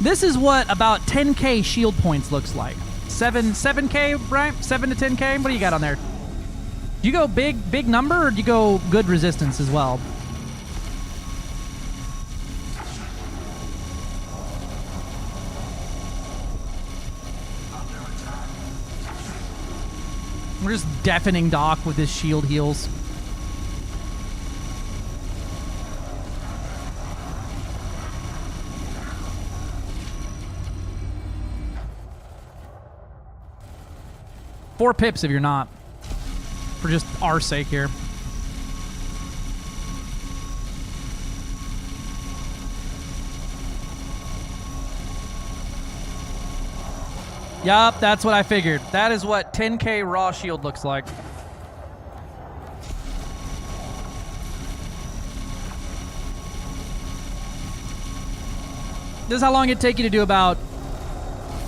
This is what about 10k shield points looks like. 7k, right? 7 to 10k? What do you got on there? Do you go big number, or do you go good resistance as well? We're just deafening Doc with his shield heals. Four pips if you're not. For just our sake here. Yup, that's what I figured. That is what 10k raw shield looks like. This is how long it'd take you to do about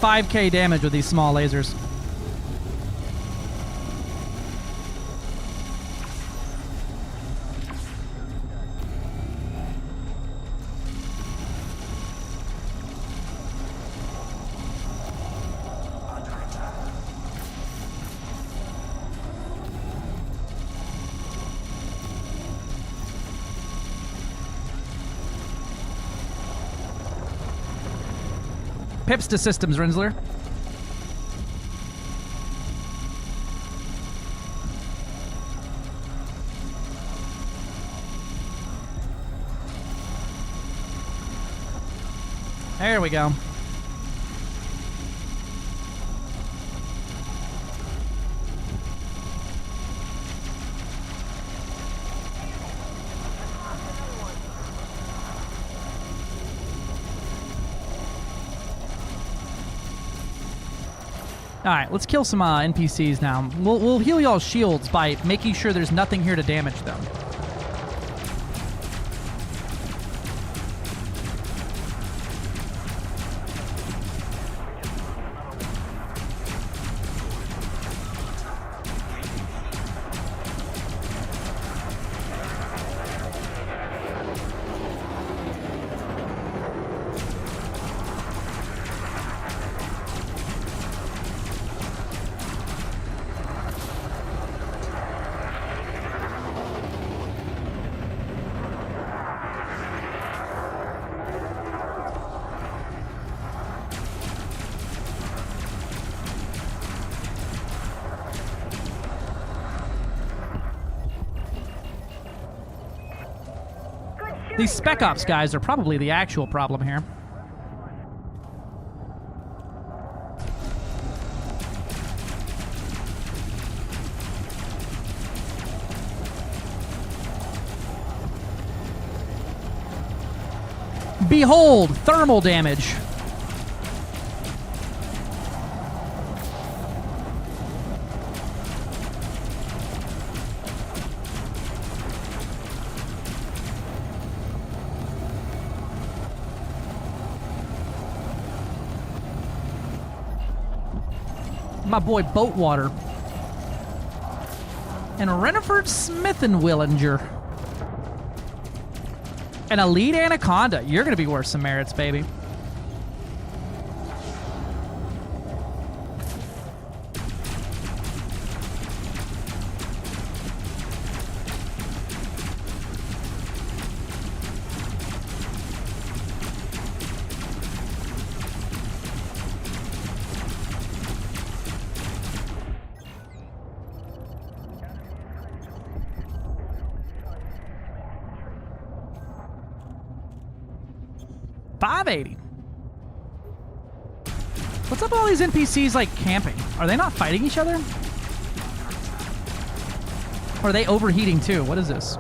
5k damage with these small lasers. Pips to systems, Rinsler. There we go. Alright, let's kill some NPCs now. We'll heal y'all's shields by making sure there's nothing here to damage them. These Spec Ops guys are probably the actual problem here. Behold, thermal damage. My boy Boatwater. And Reniford Smith and Willinger. An Elite Anaconda. You're going to be worth some merits, baby. 580. What's up with all these NPCs, like, camping? Are they not fighting each other? Or are they overheating, too? What is this?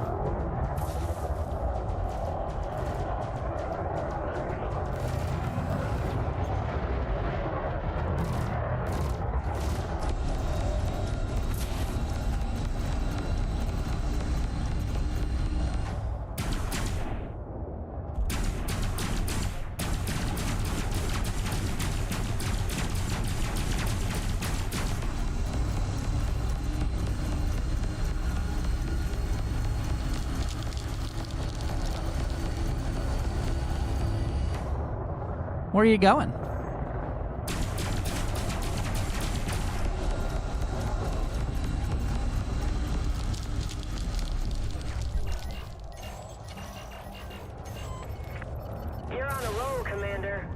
Where are you going? You're on a roll, Commander.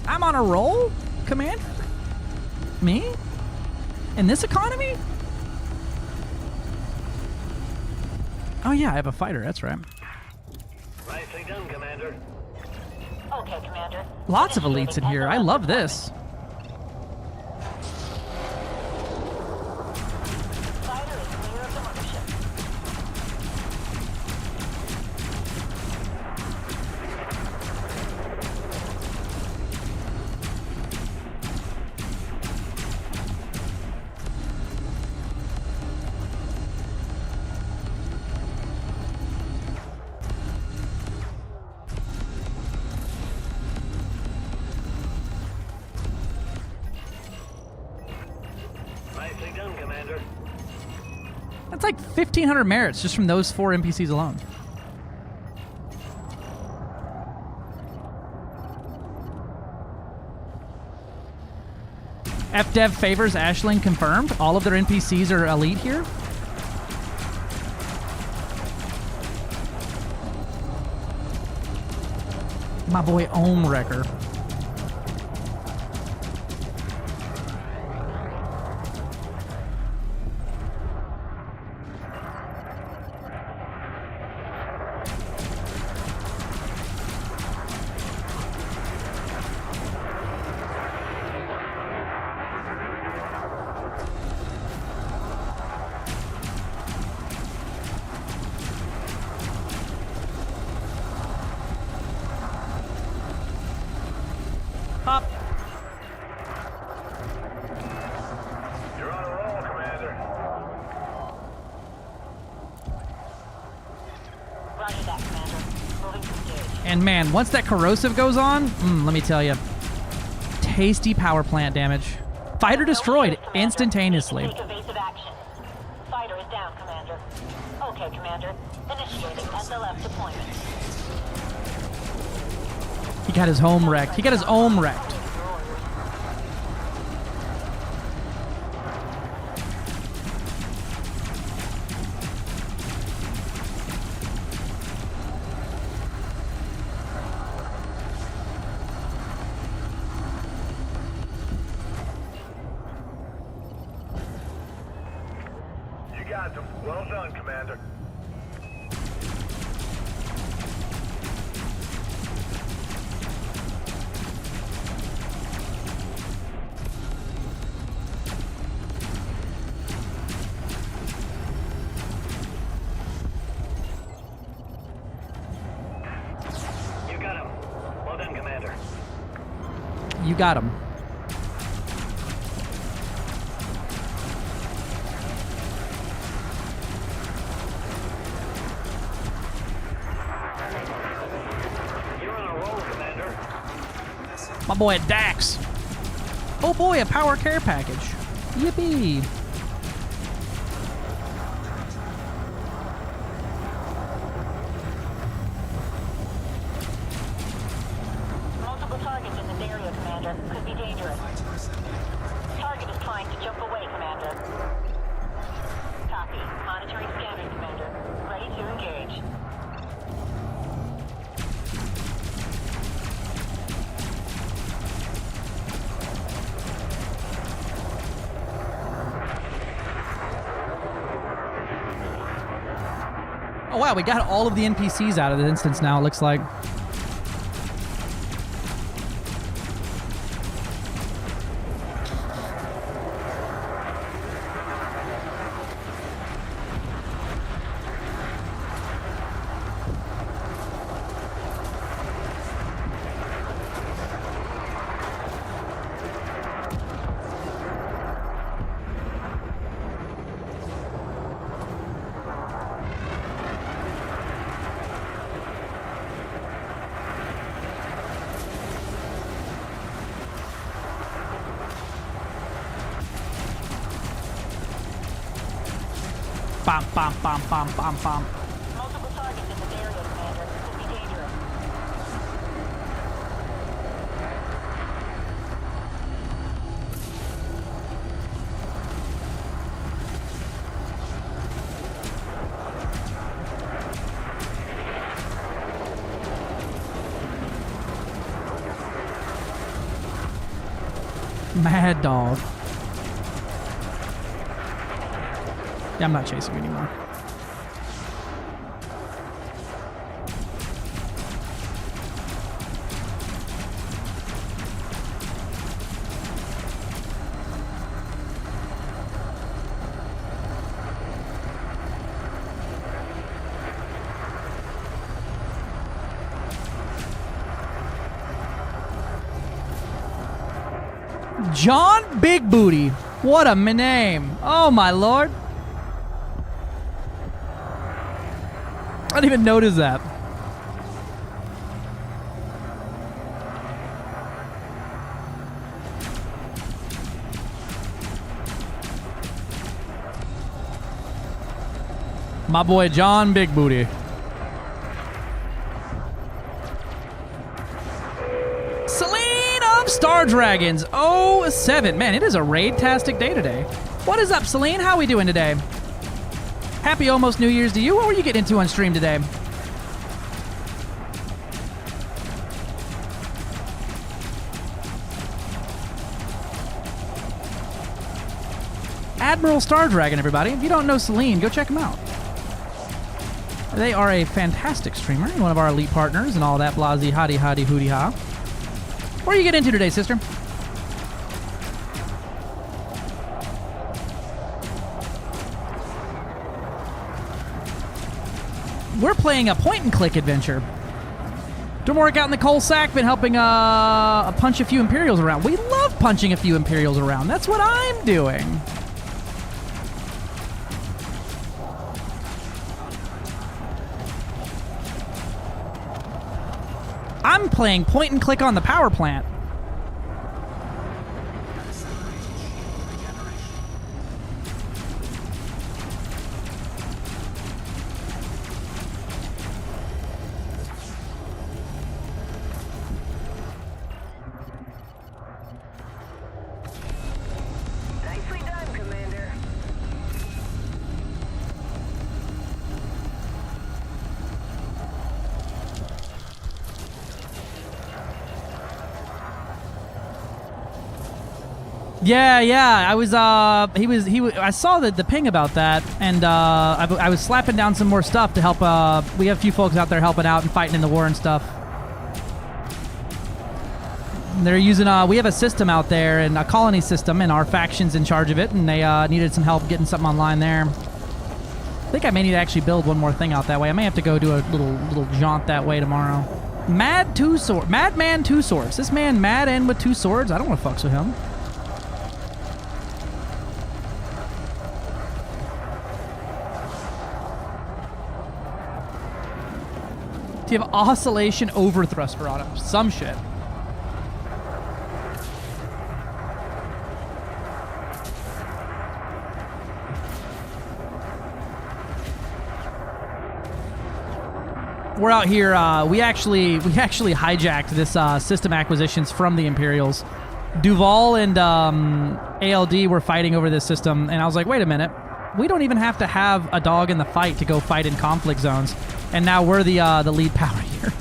I'm on a roll, Commander? Me? In this economy? Oh yeah, I have a fighter, that's right. Nicely done, Commander. Okay, Commander. Lots of elites in here. I love this. Fighter is clear of the mothership. Nicely done, Commander. That's like 1,500 merits just from those 4 NPCs alone. FDev favors Ashling confirmed. All of their NPCs are elite here. My boy Wrecker. Pop. You're on a roll, Commander. Roger that, Commander. Moving to stage. And man, once that corrosive goes on, let me tell you, tasty power plant damage. Fighter destroyed instantaneously. Take evasive action. Fighter is down, Commander. Okay, Commander. Initiating SLF deployment. He got his home wrecked. He got his ohm wrecked. You got them. Well done, Commander. You got him. My boy Dax. Oh boy, a power care package. Yippee. Multiple targets in this area, Commander. Could be dangerous. Target is trying to jump away, Commander. Copy. Monitoring scanning, Commander. Ready to engage. Oh wow, we got all of the NPCs out of the instance now, it looks like. Bam, bam, bam, bam, bam, bam. Multiple targets in this area, Commander. Could be dangerous. Mad dog. Yeah, I'm not chasing you anymore. John Big Booty. What a name. Oh my lord. I didn't even notice that. My boy John Big Booty. Celine of Star Dragons 07. Man, it is a raid-tastic day today. What is up, Celine? How we doing today? Happy almost New Year's to you. What were you getting into on stream today? Admiral Star Dragon, everybody. If you don't know Celine, go check them out. They are a fantastic streamer, one of our elite partners, and all that blasey hotty hotty hooty ha. What are you getting into today, sister? We're playing a point-and-click adventure. Doing work out in the coal sack, been helping punch a few Imperials around. We love punching a few Imperials around. That's what I'm doing. I'm playing point-and-click on the power plant. Yeah. I was, I saw the ping about that, and I was slapping down some more stuff to help. We have a few folks out there helping out and fighting in the war and stuff. They're using, we have a system out there, and a colony system, and our faction's in charge of it, and they needed some help getting something online there. I think I may need to actually build one more thing out that way. I may have to go do a little jaunt that way tomorrow. Madman 2 Swords. This man mad and with 2 swords? I don't want to fucks with him. Do you have oscillation overthruster on him? Some shit. We're out here. We actually hijacked this system acquisitions from the Imperials. Duval and ALD were fighting over this system, and I was like, wait a minute. We don't even have to have a dog in the fight to go fight in conflict zones. And now we're the lead power here.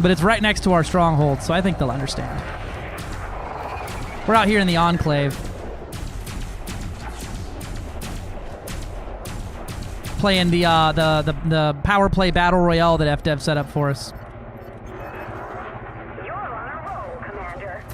But it's right next to our stronghold, so I think they'll understand. We're out here in the Enclave. playing the power play battle royale that FDev set up for us. You're on a roll, Commander.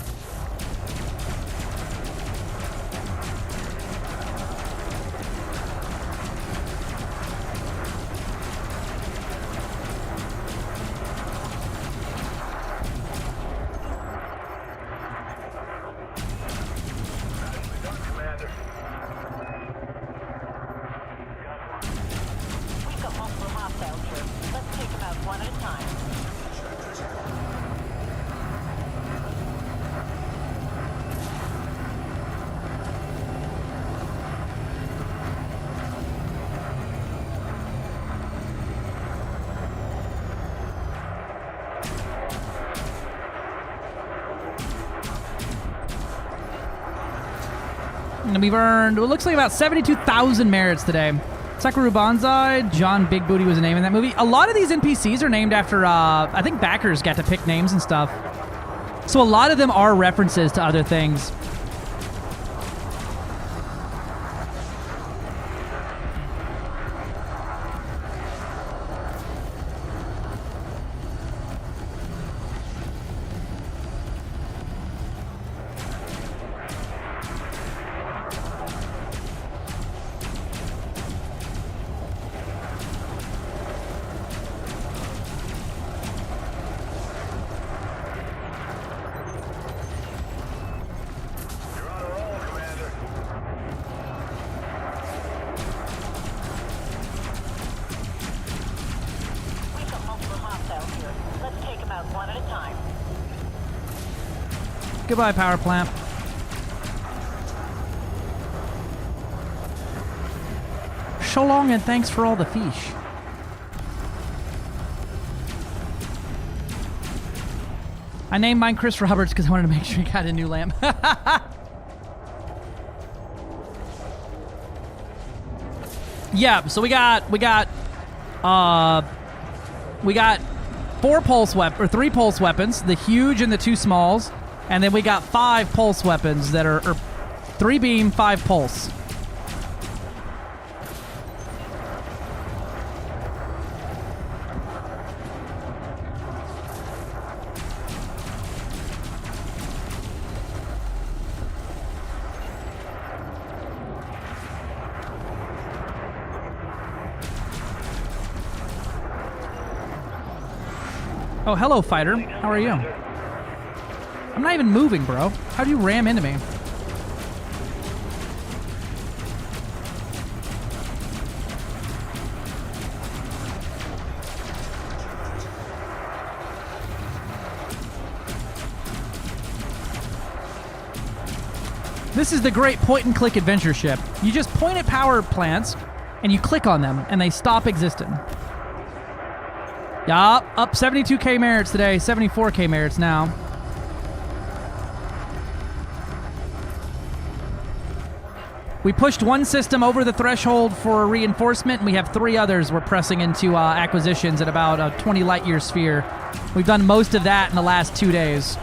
We've got multiple hostiles here. Let's take them out one at a time. And we've earned, it looks like about 72,000 merits today. Sakura Banzai, John Big Booty was a name in that movie. A lot of these NPCs are named after, I think backers got to pick names and stuff. So a lot of them are references to other things. We've got multiple hostiles here. Let's take them out one at a time. Goodbye, power plant. So long and thanks for all the fish. I named mine Chris Roberts because I wanted to make sure he got a new lamp. Yeah, so we got 4 pulse weapons, or 3 pulse weapons, the huge and the 2 smalls, and then we got 5 pulse weapons that are 3 beam, 5 pulse. Oh, hello, fighter. How are you? I'm not even moving, bro. How do you ram into me? This is the great point-and-click adventure ship. You just point at power plants, and you click on them, and they stop existing. Yup, up 72k merits today, 74k merits now. We pushed 1 system over the threshold for reinforcement, and we have 3 others we're pressing into acquisitions at about a 20 light year sphere. We've done most of that in the last 2 days.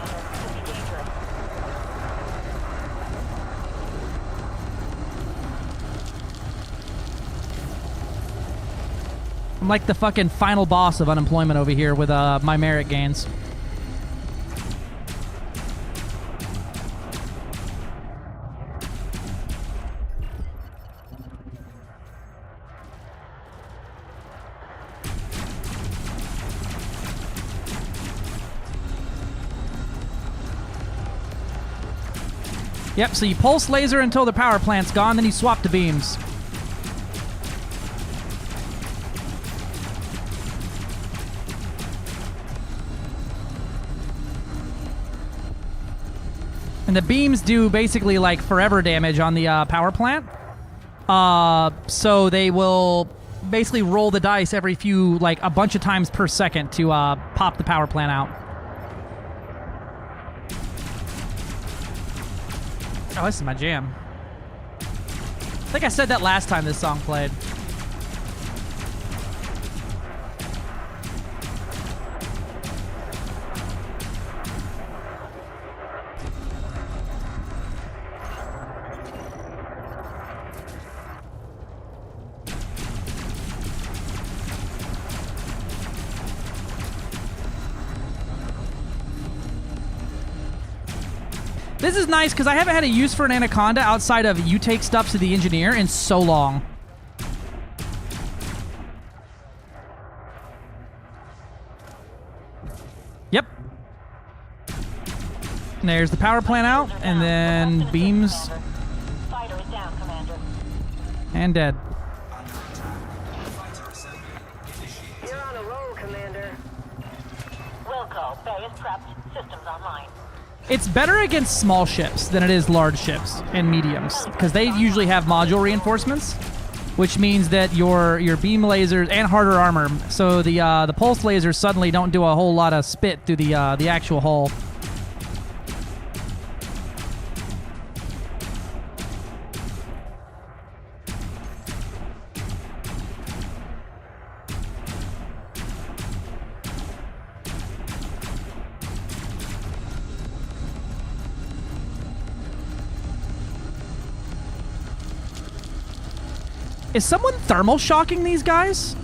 I'm like the fucking final boss of unemployment over here with my merit gains. Yep, so you pulse laser until the power plant's gone, then you swap to beams. And the beams do basically like forever damage on the power plant. So they will basically roll the dice every few, like a bunch of times per second to pop the power plant out. Oh, this is my jam. I think I said that last time this song played. This is nice because I haven't had a use for an Anaconda outside of you take stuff to the engineer in so long. Yep. There's the power plant out, and then beams. Fighter is down, Commander. And dead. You're on a roll, Commander. Wilco, Bay is prepped. Systems online. It's better against small ships than it is large ships and mediums, because they usually have module reinforcements, which means that your beam lasers and harder armor, so the pulse lasers suddenly don't do a whole lot of spit through the actual hull. Is someone thermal shocking these guys?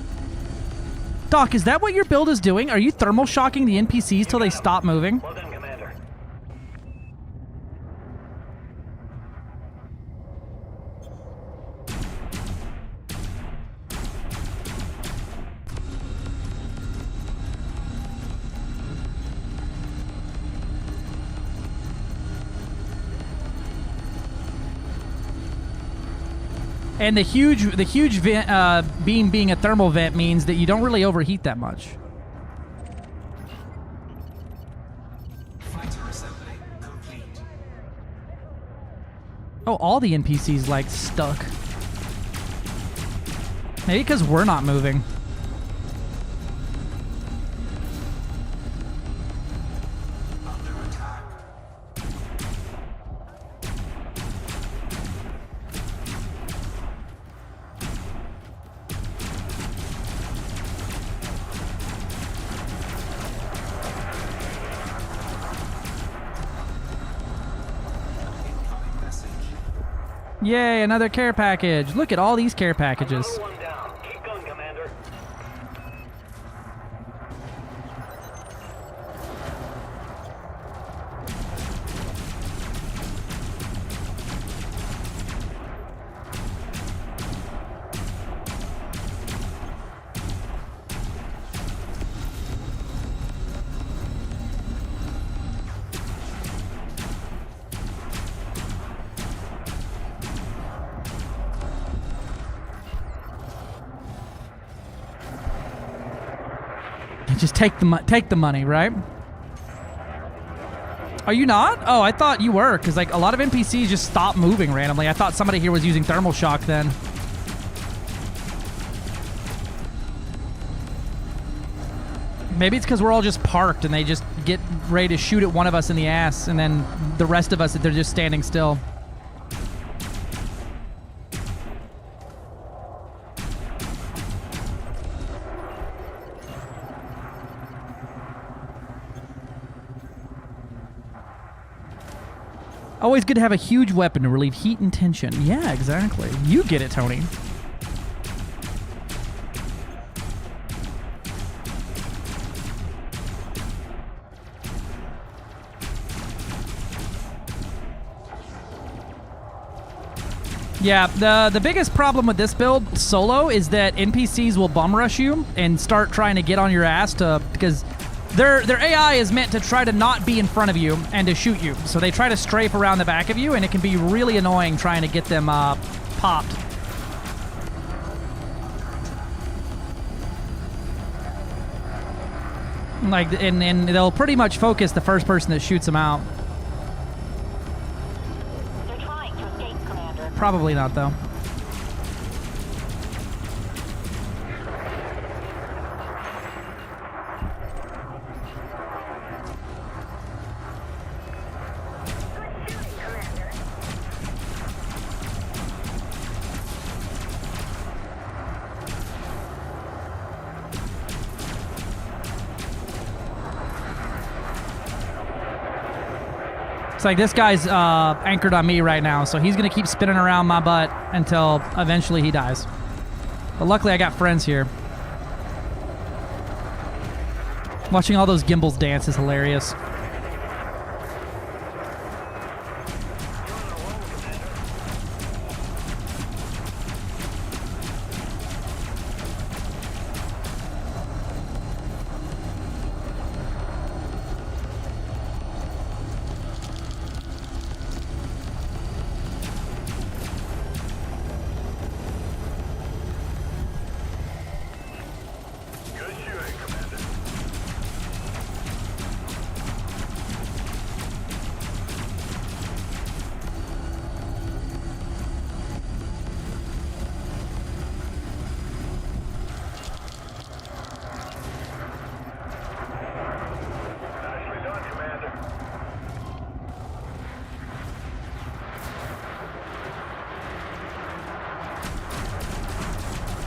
Doc, is that what your build is doing? Are you thermal shocking the NPCs till they stop moving? Well done, Commander. And the huge vent, beam being a thermal vent means that you don't really overheat that much. Fighter assembly complete. Oh, all the NPCs like stuck. Maybe because we're not moving. Under attack. Yay, another care package. Look at all these care packages. One down. Keep going, Commander. Just take the money, right? Are you not? Oh, I thought you were, because like a lot of NPCs just stop moving randomly. I thought somebody here was using thermal shock then. Maybe it's because we're all just parked and they just get ready to shoot at one of us in the ass, and then the rest of us, they're just standing still. Always good to have a huge weapon to relieve heat and tension. Yeah, exactly. You get it, Tony. Yeah, the biggest problem with this build solo is that NPCs will bum rush you and start trying to get on your ass because their AI is meant to try to not be in front of you and to shoot you. So they try to strafe around the back of you, and it can be really annoying trying to get them popped. Like, and they'll pretty much focus the first person that shoots them out. They're trying to escape, Commander. Probably not, though. It's like this guy's anchored on me right now, so he's going to keep spinning around my butt until eventually he dies. But luckily I got friends here. Watching all those gimbals dance is hilarious.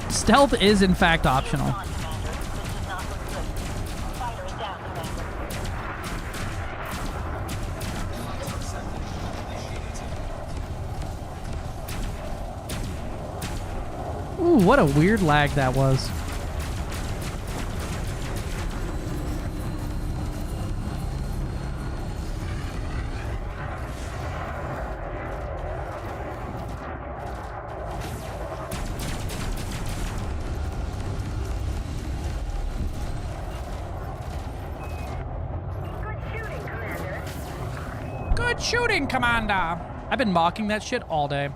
Stealth is in fact optional. Ooh, what a weird lag that was. Good shooting, Commander! I've been mocking that shit all day.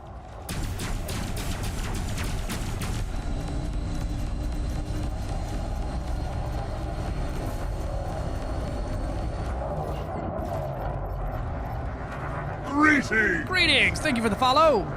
Greetings! Greetings! Thank you for the follow!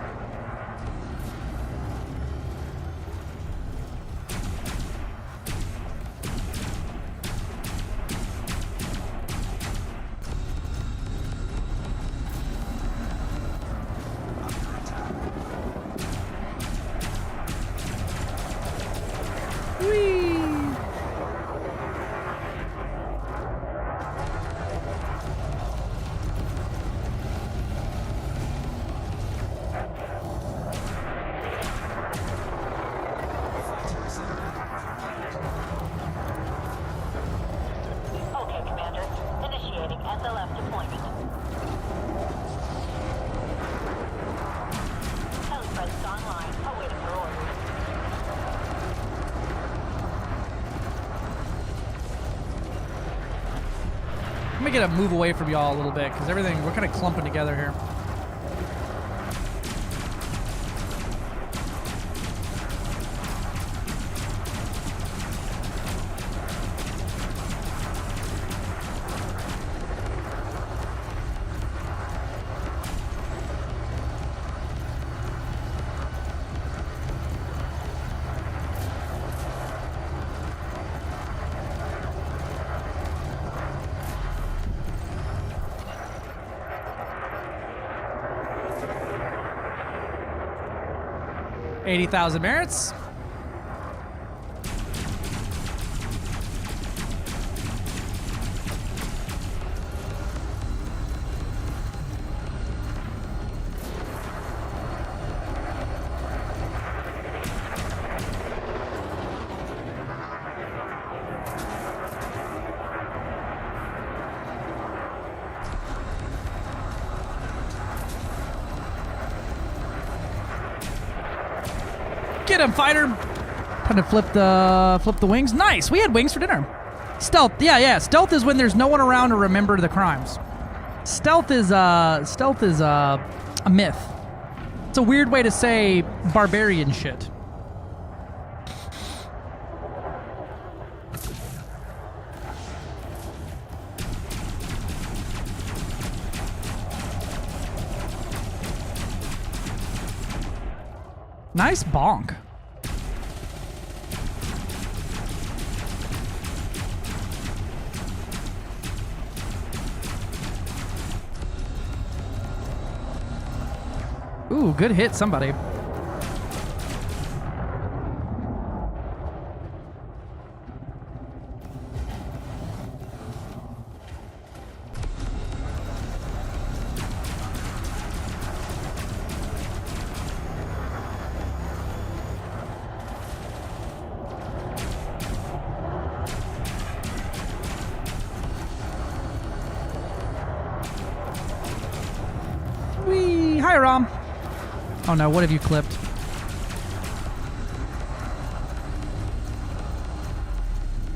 Let me get a move away from y'all a little bit, because everything, we're kind of clumping together here. $80,000 merits. Get him, fighter! Trying to flip the wings. Nice. We had wings for dinner. Stealth. Yeah. Stealth is when there's no one around to remember the crimes. Stealth is a myth. It's a weird way to say barbarian shit. Nice bonk. Ooh, good hit, somebody. Wee! Hi, Rom. Oh no, what have you clipped?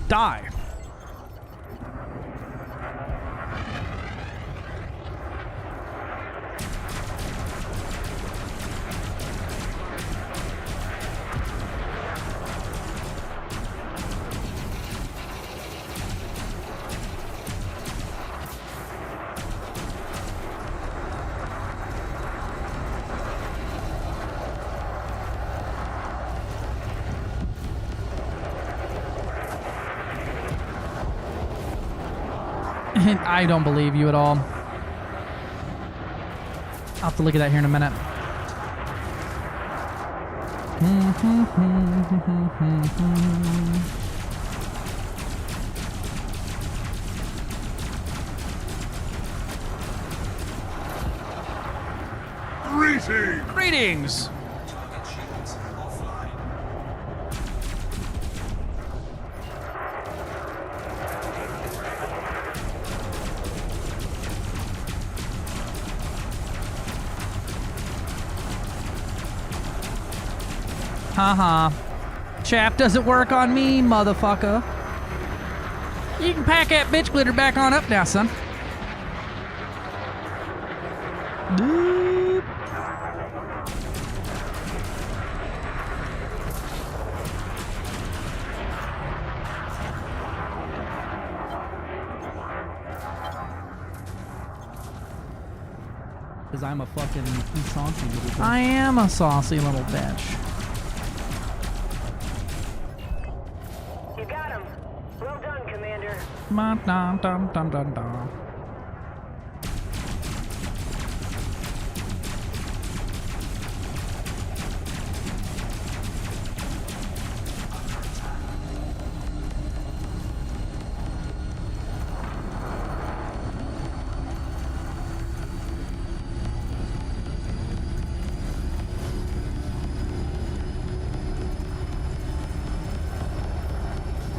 Die. I don't believe you at all. I'll have to look at that here in a minute. Greetings! Haha. Chap doesn't work on me, motherfucker. You can pack that bitch glitter back on up now, son. Boop. Because I'm a fucking saucy little bitch. I am a saucy little bitch. You got him. Well done, Commander. Dun, dun, dun, dun, dun, dun.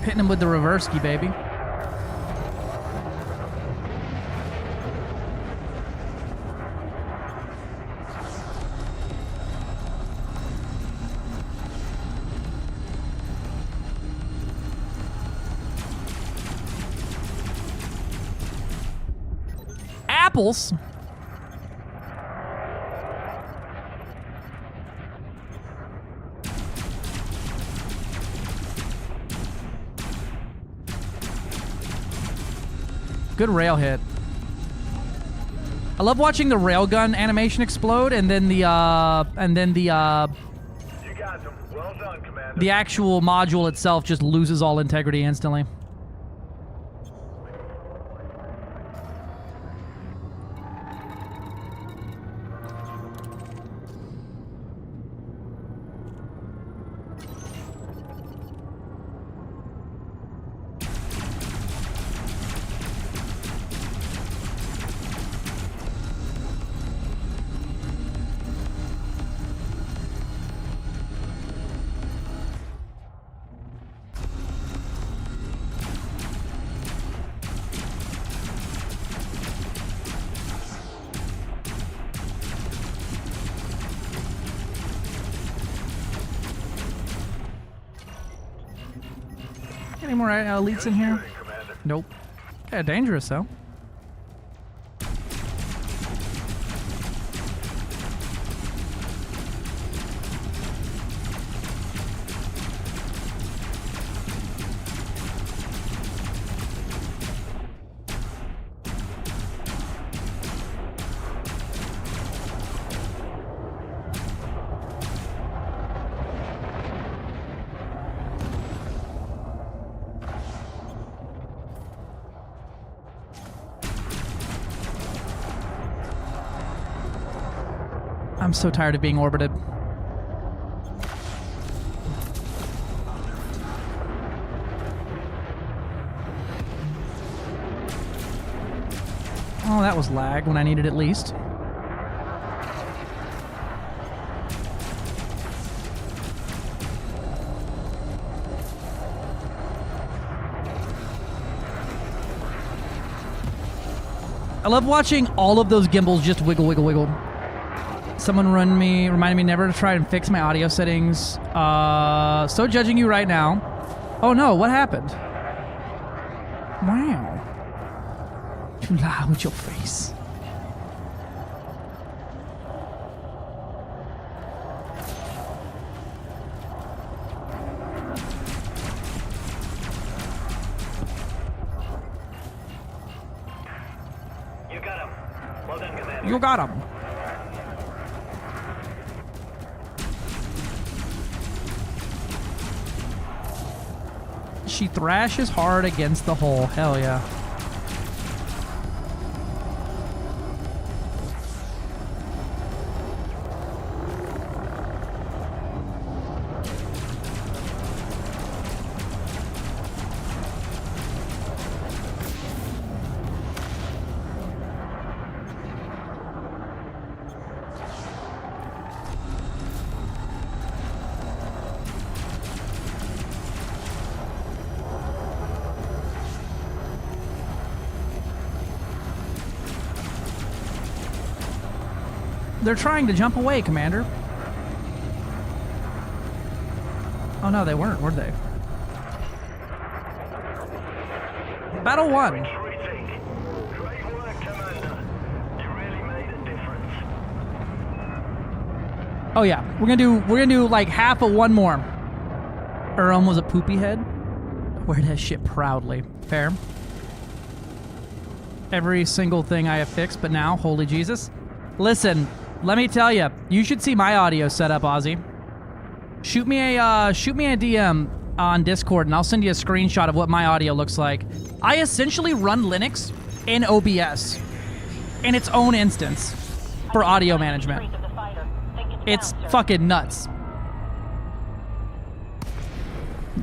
Hitting him with the reverse-key, baby. Apples? Good rail hit. I love watching the railgun animation explode and then the You got them. Well done, Commander. the actual module itself just loses all integrity instantly. Any more elites in here? Nope. Yeah, dangerous though. I'm so tired of being orbited. Oh, that was lag when I needed it least. I love watching all of those gimbals just wiggle, wiggle, wiggle. Someone reminded me never to try and fix my audio settings. So judging you right now. Oh no, what happened? Wow. You lie with your face. You got him. Well done, Commander. You got him. She thrashes hard against the hole. Hell yeah. They're trying to jump away, Commander. Oh no, they weren't, were they? Battle 1. Oh yeah, we're gonna do like half of one more. Was a poopy head. Wear that shit proudly. Fair. Every single thing I have fixed, but now, holy Jesus. Listen, let me tell you, you should see my audio setup, Ozzy. Shoot me a DM on Discord, and I'll send you a screenshot of what my audio looks like. I essentially run Linux in OBS in its own instance for audio management. It's fucking nuts.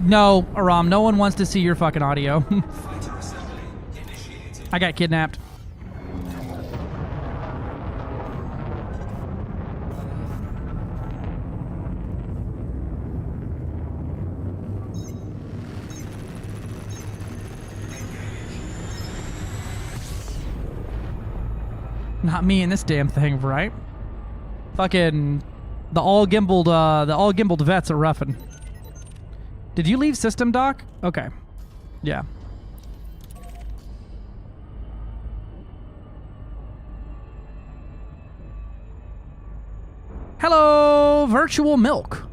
No, Aram, no one wants to see your fucking audio. I got kidnapped. Not me in this damn thing, right? Fucking the all gimbaled vets are roughing. Did you leave system, Doc? Okay. Yeah. Hello, virtual milk.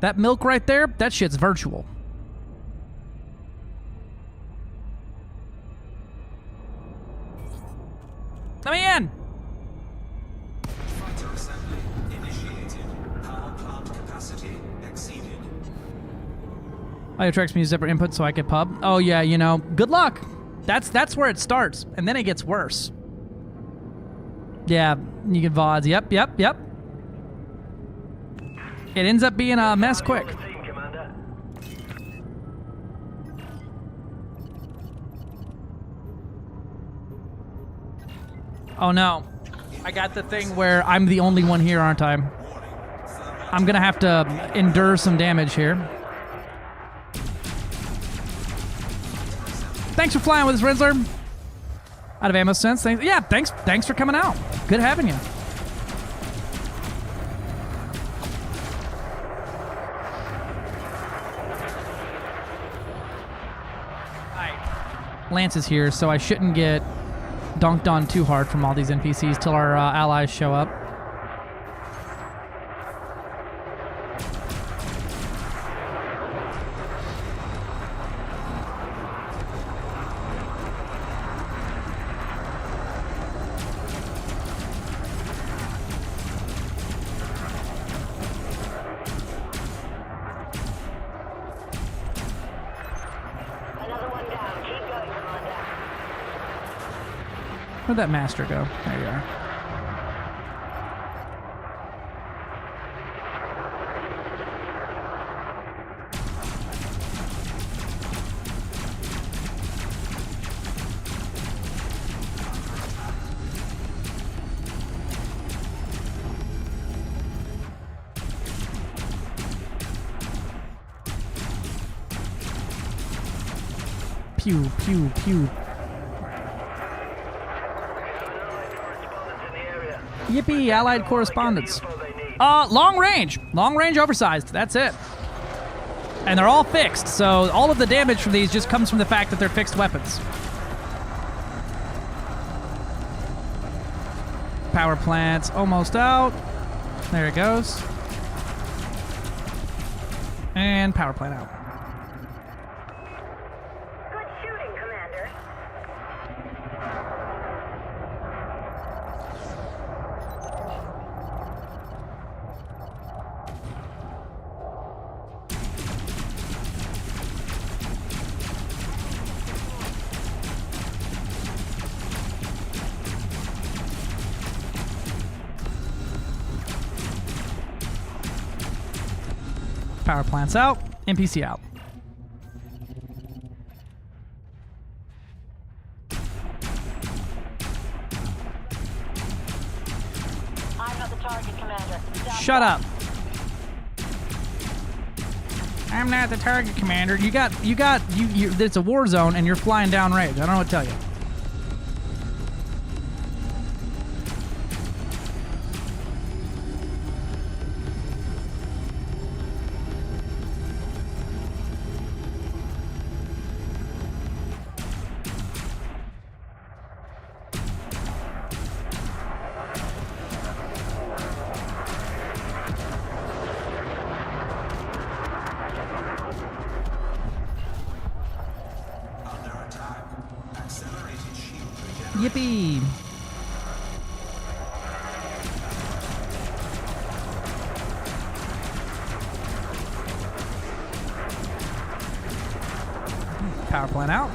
That milk right there, that shit's virtual. Let me in. Fighter assembly initiated. Power plant capacity exceeded. Audio tracks me use separate input so I could pub. Oh yeah, you know, good luck. That's where it starts, and then it gets worse. Yeah, you get VODs. Yep. It ends up being a mess quick. Oh no. I got the thing where I'm the only one here, aren't I? I'm gonna have to endure some damage here. Thanks for flying with us, Rizzler. Out of ammo sense. Thanks. Yeah, thanks for coming out. Good having you. Lance is here, so I shouldn't get dunked on too hard from all these NPCs till our allies show up. Where'd that master go? There you are. Pew, pew, pew. Yippee, allied correspondence. Long range oversized, that's it. And they're all fixed, so all of the damage from these just comes from the fact that they're fixed weapons. Power plant's almost out. There it goes. And power plant out. Good shooting, Commander. Power plant's out. NPC out. I'm not the target, Commander. Shut up. I'm not the target, Commander. You it's a war zone and you're flying downrange. I don't know what to tell you. Yippee. Power plant out.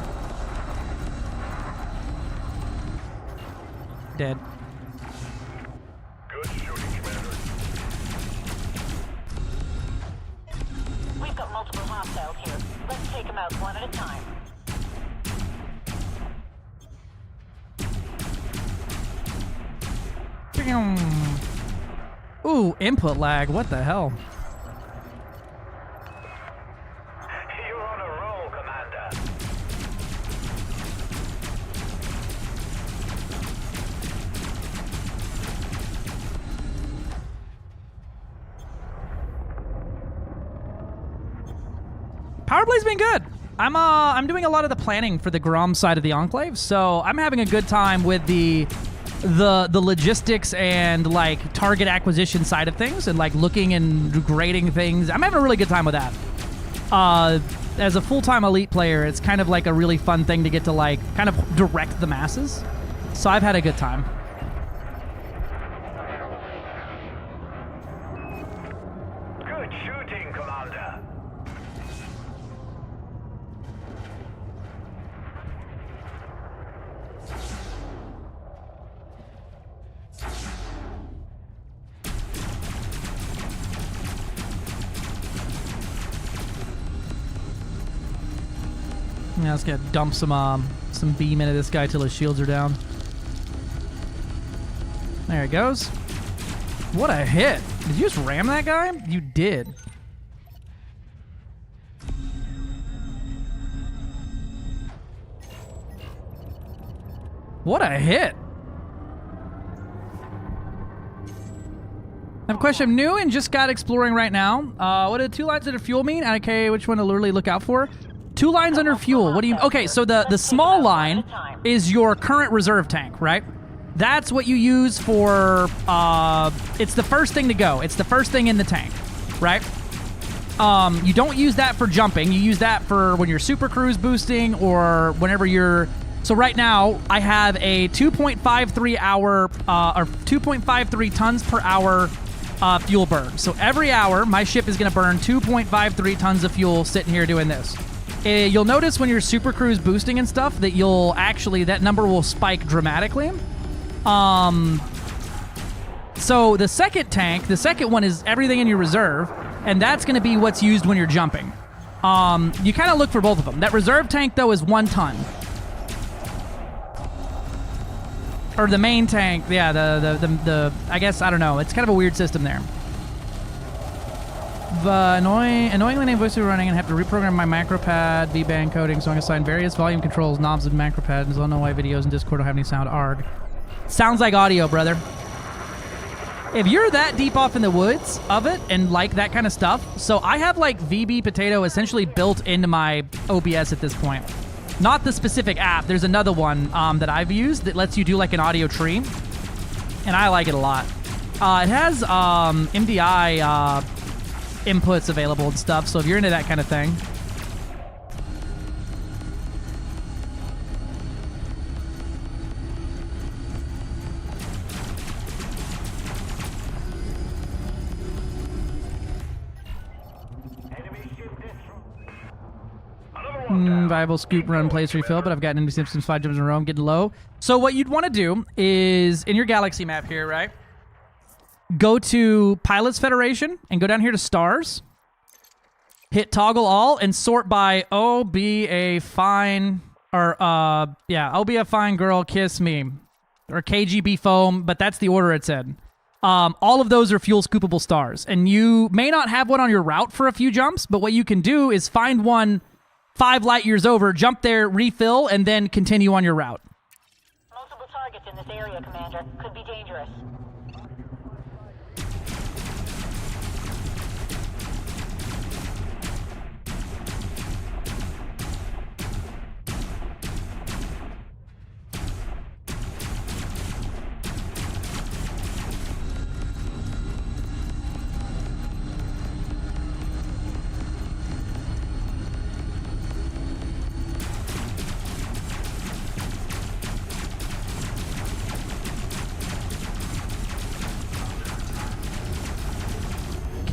Dead. Good shooting, Commander. We've got multiple hostiles here. Let's take them out one at a time. Ooh, input lag. What the hell? You're on a roll, Commander. Power play's been good. I'm doing a lot of the planning for the Grom side of the Enclave, so I'm having a good time with the logistics and like target acquisition side of things, and like looking and grading things. I'm having a really good time with that. As a full-time elite player, it's kind of like a really fun thing to get to like kind of direct the masses. So I've had a good time. Good shooting, Commander. Yeah, let's get dump some beam into this guy till his shields are down. There it goes. What a hit! Did you just ram that guy? You did. What a hit! I have a question. I'm new and just got exploring right now. What do 2 lines under fuel mean? Okay, which one to literally look out for? 2 lines under fuel. What do you... Okay, so the small line is your current reserve tank, right? That's what you use for... it's the first thing to go. It's the first thing in the tank, right? You don't use that for jumping. You use that for when you're super cruise boosting or whenever you're... So right now, I have a 2.53 hour... or 2.53 tons per hour fuel burn. So every hour, my ship is going to burn 2.53 tons of fuel sitting here doing this. You'll notice when you're super cruise boosting and stuff that you'll actually, that number will spike dramatically. So the second tank, the second one is everything in your reserve, and that's going to be what's used when you're jumping. You kind of look for both of them. That reserve tank, though, is 1 ton. Or the main tank, yeah, the I guess, I don't know. It's kind of a weird system there. Annoyingly named voice running and have to reprogram my macro pad, V-band coding, so I can assign various volume controls, knobs, and macro pads. I don't know why videos in Discord don't have any sound. Arg. Sounds like audio, brother. If you're that deep off in the woods of it and like that kind of stuff, so I have like VB Potato essentially built into my OBS at this point. Not the specific app. There's another one that I've used that lets you do like an audio tree, and I like it a lot. It has MDI inputs available and stuff, so if you're into that kind of thing. Viable scoop run place refill, but I've gotten into Simpsons 5 jumps in a row. I'm getting low. So what you'd want to do is, in your galaxy map here, right? Go to Pilots Federation and go down here to Stars. Hit toggle all and sort by oh, be a fine, or oh, be a fine girl, kiss me. Or KGB foam, but that's the order it said. All of those are fuel scoopable stars. And you may not have one on your route for a few jumps, but what you can do is find one 5 light years over, jump there, refill, and then continue on your route. Multiple targets in this area, Commander. Could be dangerous.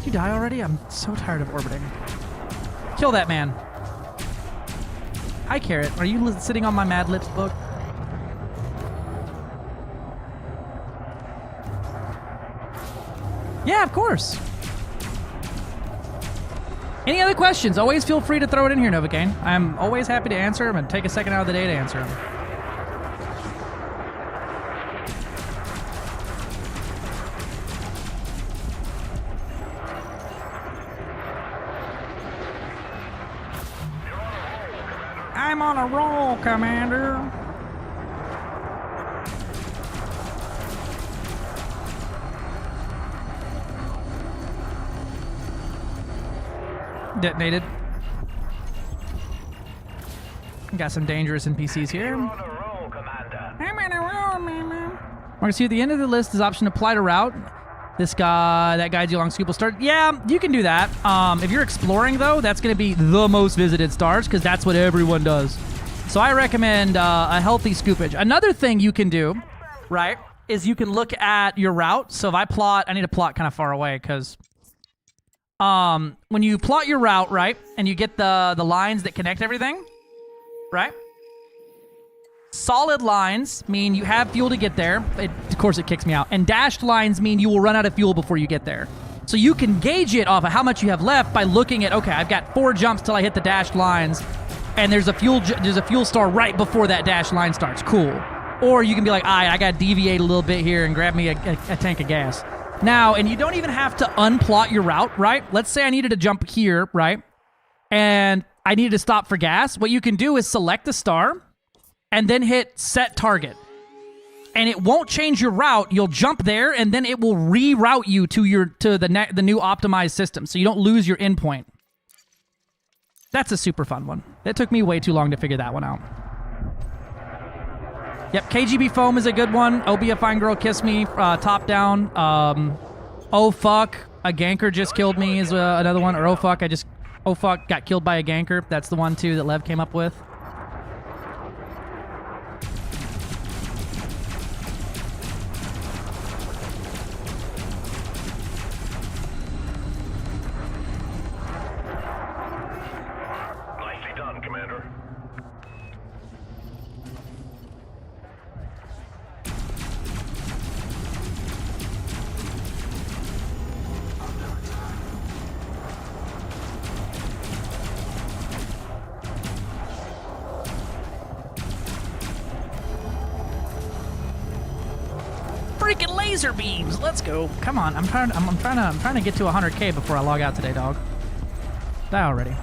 you die already? I'm so tired of orbiting. Kill that man. Hi, Carrot. Are you sitting on my Mad Lips book? Yeah, of course. Any other questions? Always feel free to throw it in here, Novocaine. I'm always happy to answer them and take a second out of the day to answer them. I'm on a roll, Commander. Detonated. Got some dangerous NPCs here. I'm on a roll, man. We're gonna see at the end of the list is option apply to route. This guy, that guides you along Scoop will start. Yeah, you can do that. If you're exploring, though, that's going to be the most visited stars because that's what everyone does. So I recommend a healthy scoopage. Another thing you can do, right, is you can look at your route. So if I plot, I need to plot kind of far away because when you plot your route, right, and you get the lines that connect everything, right? Solid lines mean you have fuel to get there. Of course, it kicks me out. And dashed lines mean you will run out of fuel before you get there. So you can gauge it off of how much you have left by looking at, okay, I've got 4 jumps till I hit the dashed lines, and there's a fuel star right before that dashed line starts. Cool. Or you can be like, I got to deviate a little bit here and grab me a tank of gas. Now, and you don't even have to unplot your route, right? Let's say I needed to jump here, right? And I needed to stop for gas. What you can do is select a star and then hit set target. And it won't change your route. You'll jump there, and then it will reroute you to the new optimized system, so you don't lose your endpoint. That's a super fun one. It took me way too long to figure that one out. Yep, KGB Foam is a good one. Oh, Be a Fine Girl, Kiss Me, top down. Oh fuck, a ganker just killed me is another one. Or oh fuck, got killed by a ganker. That's the one too that Lev came up with. Freaking laser beams! Let's go. Come on, I'm trying to get to 100K before I log out today, dog. Die already.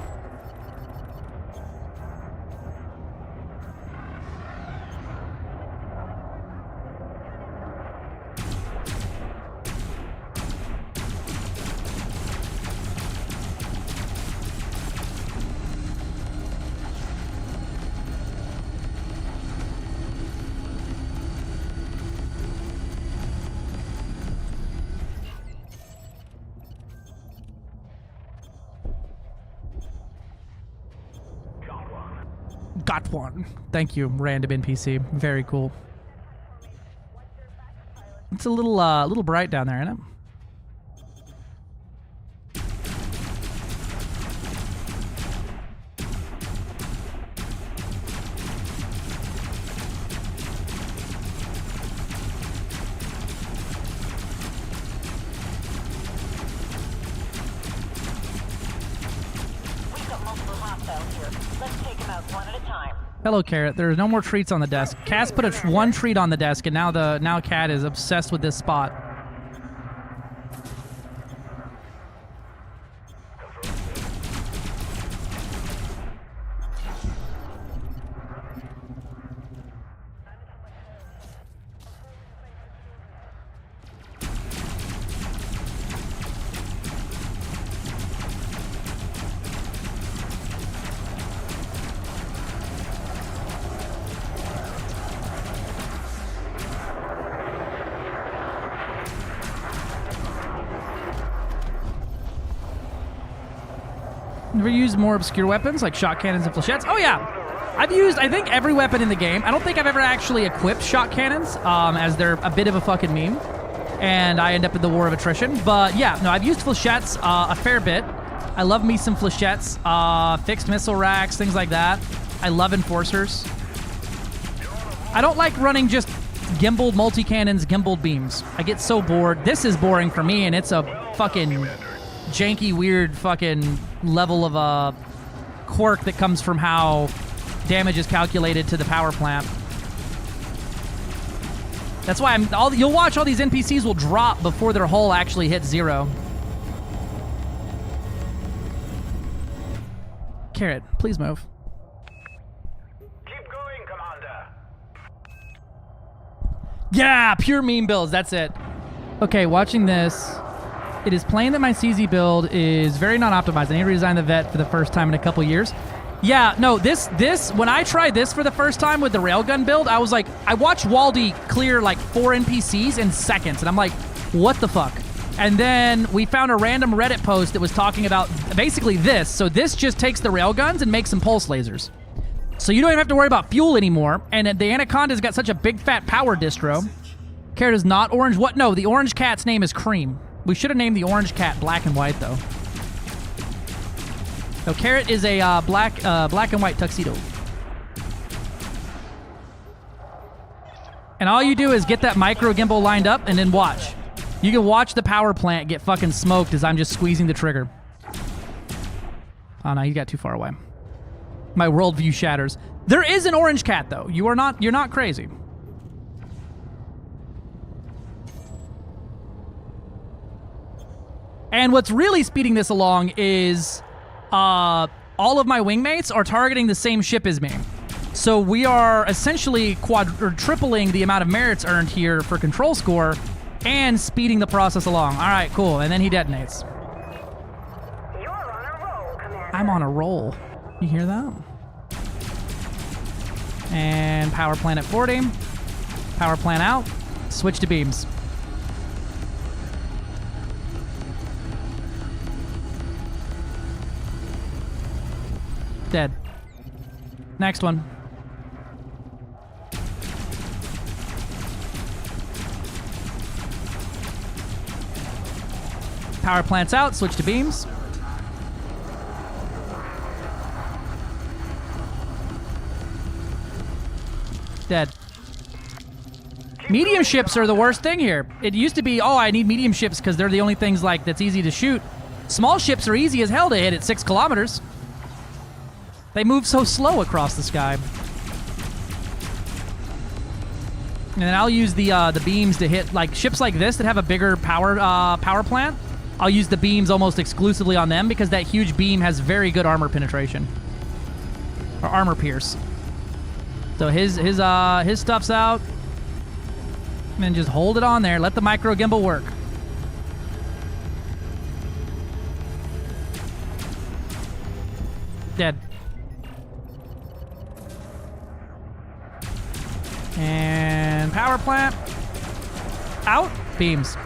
Got one. Thank you, random NPC. Very cool. It's a little bright down there, isn't it? Hello, Carrot. There are no more treats on the desk. Cass put one treat on the desk, and now Cat is obsessed with this spot. Never used more obscure weapons like shot cannons and flechettes? Oh yeah, I've used I think every weapon in the game. I don't think I've ever actually equipped shot cannons, as they're a bit of a fucking meme. and I end up in the war of attrition. But yeah, no, I've used flechettes a fair bit. I love me some flechettes, fixed missile racks, things like that. I love enforcers. I don't like running just gimbaled multi-cannons, gimbaled beams. I get so bored. This is boring for me, and it's a fucking janky, weird fucking level of quirk that comes from how damage is calculated to the power plant. That's why you'll watch all these NPCs will drop before their hull actually hits 0. Carrot, please move. Keep going, Commander. Yeah, pure meme builds, that's it. Okay, watching this. It is plain that my CZ build is very non-optimized. I need to redesign the vet for the first time in a couple years. Yeah, no, this, when I tried this for the first time with the railgun build, I was like, I watched Waldy clear like 4 NPCs in seconds, and I'm like, what the fuck? And then we found a random Reddit post that was talking about basically this. So this just takes the railguns and makes some pulse lasers. So you don't even have to worry about fuel anymore. And the Anaconda's got such a big fat power distro. Carrot is not orange. What? No, the orange cat's name is Cream. We should have named the orange cat black and white, though. No, Carrot is a black and white tuxedo. And all you do is get that micro gimbal lined up and then watch. You can watch the power plant get fucking smoked as I'm just squeezing the trigger. Oh no, he got too far away. My worldview shatters. There is an orange cat though. You're not crazy. And what's really speeding this along is all of my wingmates are targeting the same ship as me. So we are essentially tripling the amount of merits earned here for control score and speeding the process along. All right, cool. And then he detonates. You're on a roll, Commander. I'm on a roll. You hear that? And power plant at 40. Power plant out. Switch to beams. Dead. Next one. Power plant's out, switch to beams. Dead. Medium ships are the worst thing here. It used to be, oh, I need medium ships because they're the only things like that's easy to shoot. Small ships are easy as hell to hit at 6 kilometers. They move so slow across the sky. And then I'll use the beams to hit like ships like this that have a bigger power plant. I'll use the beams almost exclusively on them because that huge beam has very good armor penetration. Or armor pierce. So his stuff's out. And then just hold it on there. Let the micro gimbal work. Dead. And power plant. Out. Beams.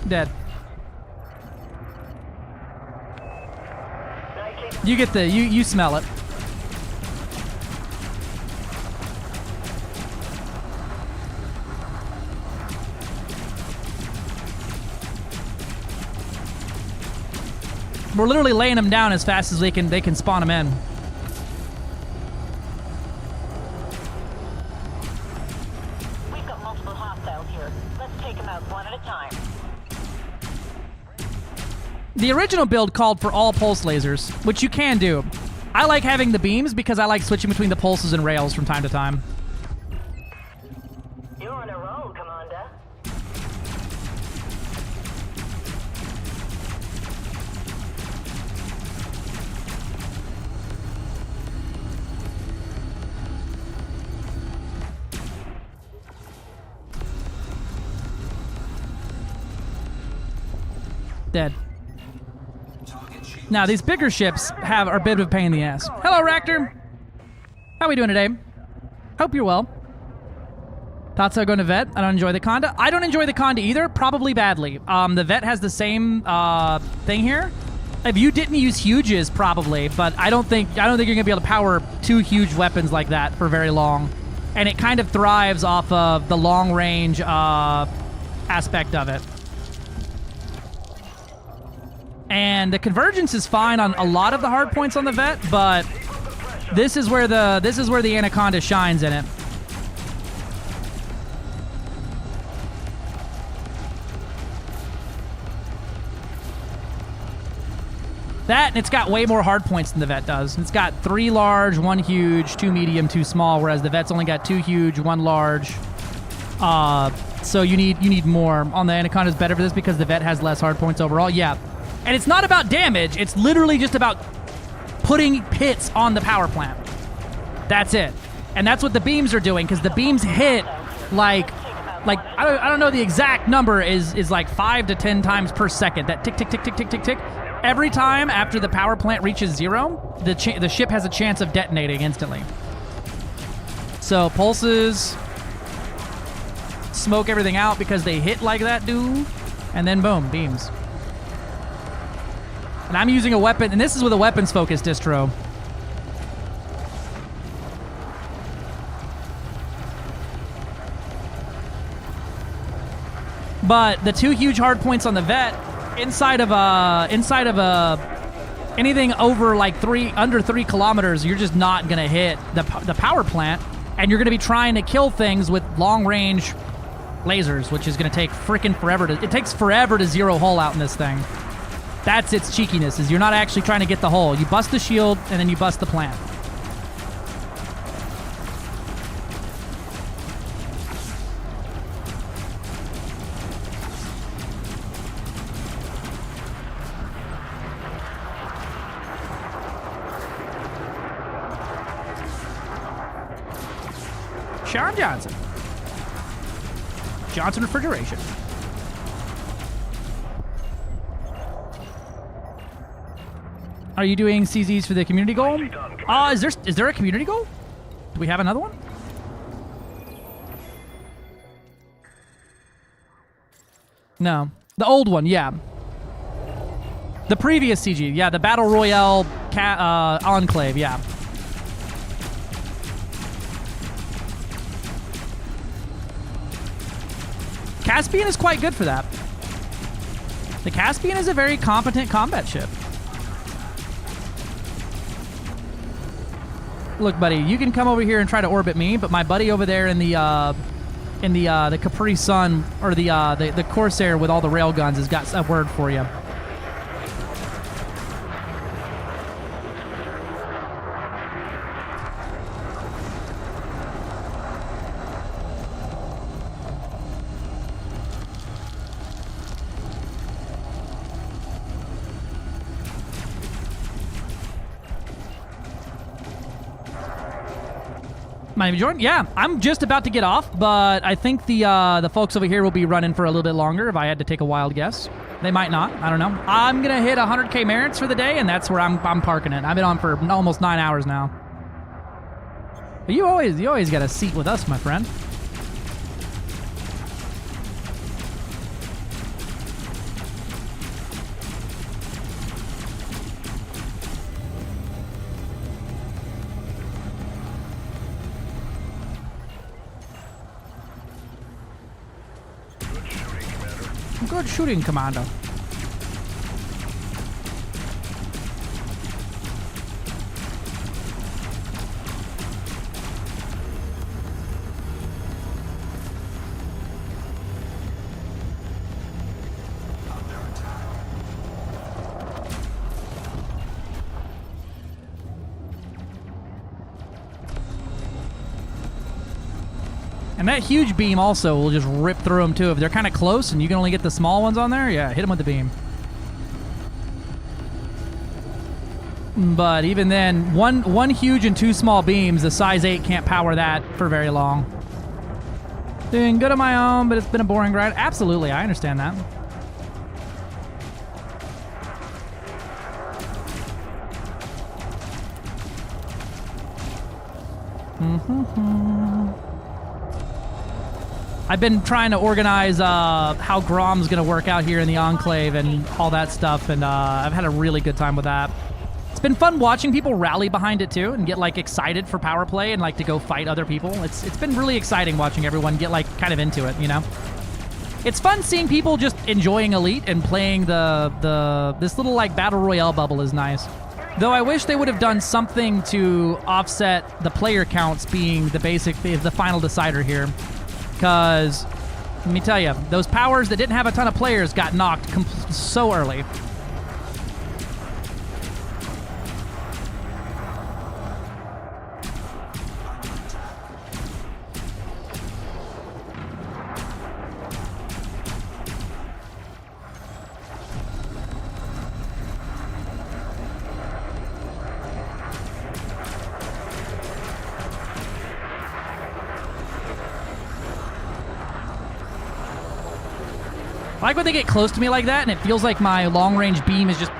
Dead. You get the, you smell it. We're literally laying them down as fast as they can spawn them in. We've got multiple hostiles here. Let's take them out one at a time. The original build called for all pulse lasers, which you can do. I like having the beams because I like switching between the pulses and rails from time to time. You're on a roll, Commander. Dead. Now, these bigger ships are a bit of a pain in the ass. Hello, Raptor. How we doing today? Hope you're well. Tatsu going to vet. I don't enjoy the Conda. I don't enjoy the Conda either, probably badly. The vet has the same thing here. If you didn't use huges, probably, but I don't think you're gonna be able to power 2 huge weapons like that for very long. and it kind of thrives off of the long-range aspect of it. And the convergence is fine on a lot of the hard points on the vet, but this is where the Anaconda shines in it. That, and it's got way more hard points than the vet does. It's got 3 large, 1 huge, 2 medium, 2 small, whereas the vet's only got 2 huge, 1 large. So you need more. On the Anaconda's better for this because the vet has less hard points overall. Yeah. And it's not about damage. It's literally just about putting hits on the power plant. That's it. And that's what the beams are doing, because the beams hit like I don't know the exact number, is like 5 to 10 times per second. That tick, tick, tick, tick, tick, tick, tick. Every time after the power plant reaches 0, the ship has a chance of detonating instantly. So pulses smoke everything out because they hit like that do, and then boom, beams. And I'm using a weapon, and this is with a weapons-focused distro. But the 2 huge hard points on the vet, inside of anything over like under 3 kilometers, you're just not gonna hit the power plant, and you're gonna be trying to kill things with long-range lasers, which is gonna take freaking forever it takes forever to zero hull out in this thing. That's its cheekiness, is you're not actually trying to get the hull. You bust the shield, and then you bust the plant. Sean Johnson. Johnson Refrigeration. Are you doing CZs for the community goal? Is there a community goal? Do we have another one? No. The old one, yeah. The previous CG, yeah, the Battle Royale Enclave, yeah. Caspian is quite good for that. The Caspian is a very competent combat ship. Look, buddy, you can come over here and try to orbit me, but my buddy over there in the Capri Sun, or the Corsair with all the railguns, has got a word for you. My name is Jordan. Yeah, I'm just about to get off, but I think the folks over here will be running for a little bit longer if I had to take a wild guess. They might not. I don't know. I'm going to hit 100k merits for the day, and that's where I'm parking it. I've been on for almost 9 hours now. But you always got a seat with us, my friend. Good shooting, Commander. And that huge beam also will just rip through them too. If they're kind of close and you can only get the small ones on there, yeah, hit them with the beam. But even then, one huge and 2 small beams, the size 8 can't power that for very long. Doing good on my own, but it's been a boring ride. Absolutely, I understand that. I've been trying to organize how Grom's going to work out here in the Enclave and all that stuff, and I've had a really good time with that. It's been fun watching people rally behind it too and get like excited for power play and like to go fight other people. It's been really exciting watching everyone get like kind of into it, you know? It's fun seeing people just enjoying Elite and playing this little like battle royale bubble is nice. Though I wish they would have done something to offset the player counts being the final decider here. Because, let me tell you, those powers that didn't have a ton of players got knocked so early. I like when they get close to me like that, and it feels like my long-range beam is just...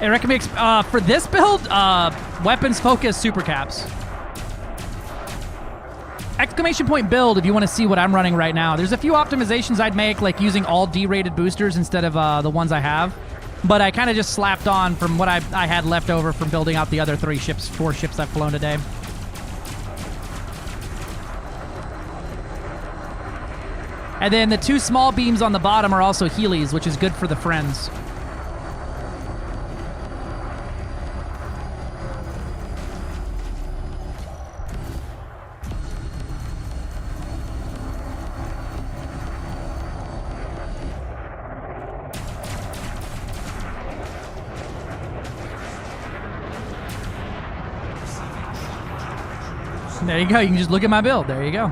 I recommend, for this build, weapons focus super caps. Exclamation point build if you want to see what I'm running right now. There's a few optimizations I'd make, like using all D-rated boosters instead of the ones I have. But I kind of just slapped on from what I had left over from building out the other 4 ships I've flown today. And then the 2 small beams on the bottom are also Heelys, which is good for the friends. There you go. You can just look at my build. There you go.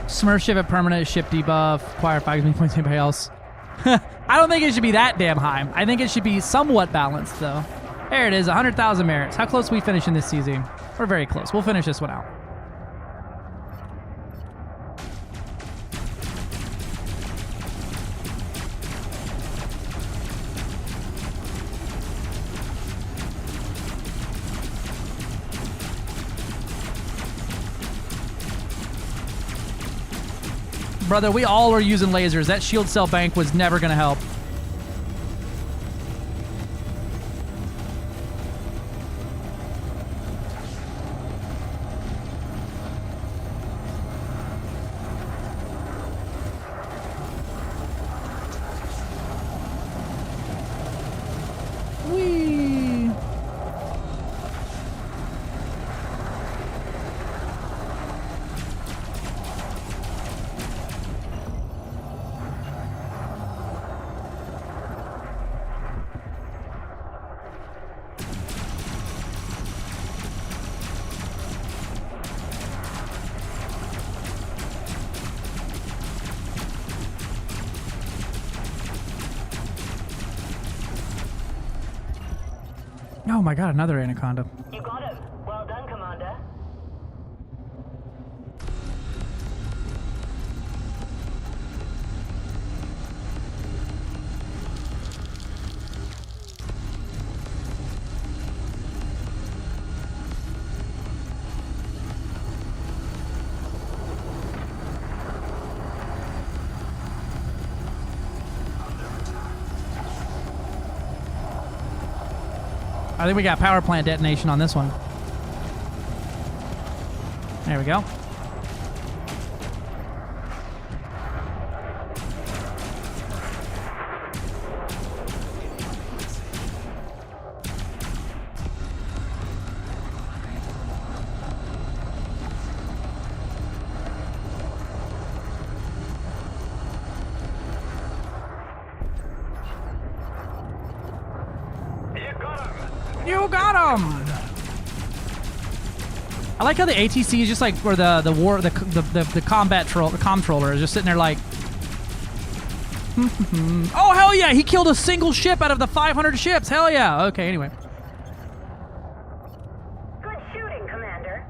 Smurf ship a permanent ship debuff. Acquire 5 points anybody else. I don't think it should be that damn high. I think it should be somewhat balanced, though. There it is, 100,000 merits. How close are we finishing this CZ? We're very close. We'll finish this one out. Brother, we all are using lasers. That shield cell bank was never going to help. Oh my god, another anaconda. You got him. Well done, Commander. I think we got power plant detonation on this one. There we go. You got him! I like how the ATC is just like, or the combat controller is just sitting there like, Oh, hell yeah! He killed a single ship out of the 500 ships! Hell yeah! Okay, anyway. Good shooting, Commander.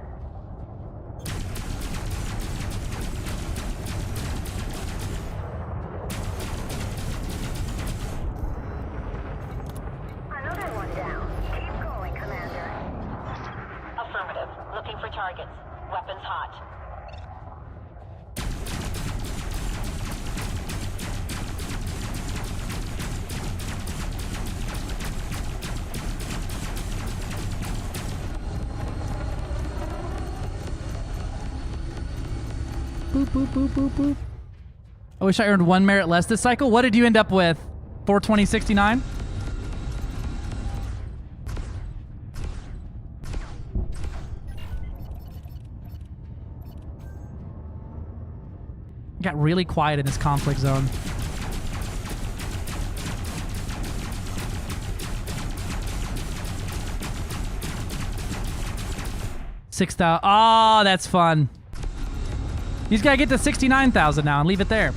Another one down. Keep going, Commander. Affirmative. Looking for targets. Weapons hot. Boop, boop, boop, boop, boop. I wish I earned 1 merit less this cycle. What did you end up with? 420.69? Got really quiet in this conflict zone. $6,000. Oh, that's fun. You just gotta get to 69,000 now and leave it there.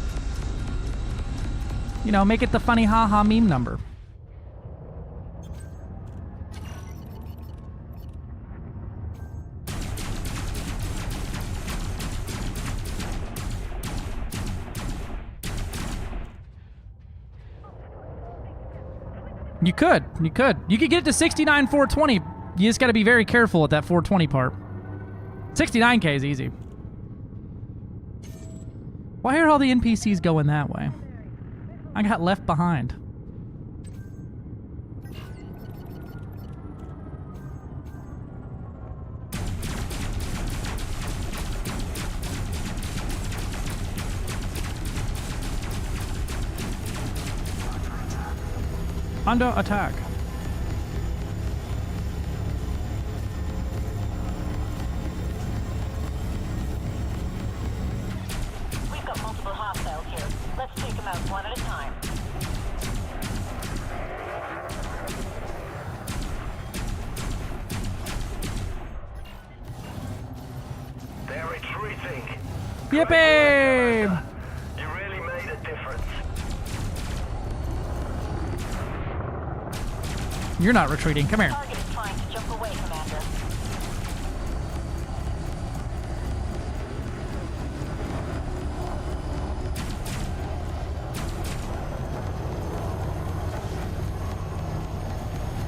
You know, make it the funny haha meme number. You could. You could. You could get it to 69, 420. You just gotta be very careful at that 420 part. 69K is easy. Why are all the NPCs going that way? I got left behind. Under attack. One at a time. They're retreating. Yippee! You really made a difference. You're not retreating. Come here. Target is trying to jump away, Commander.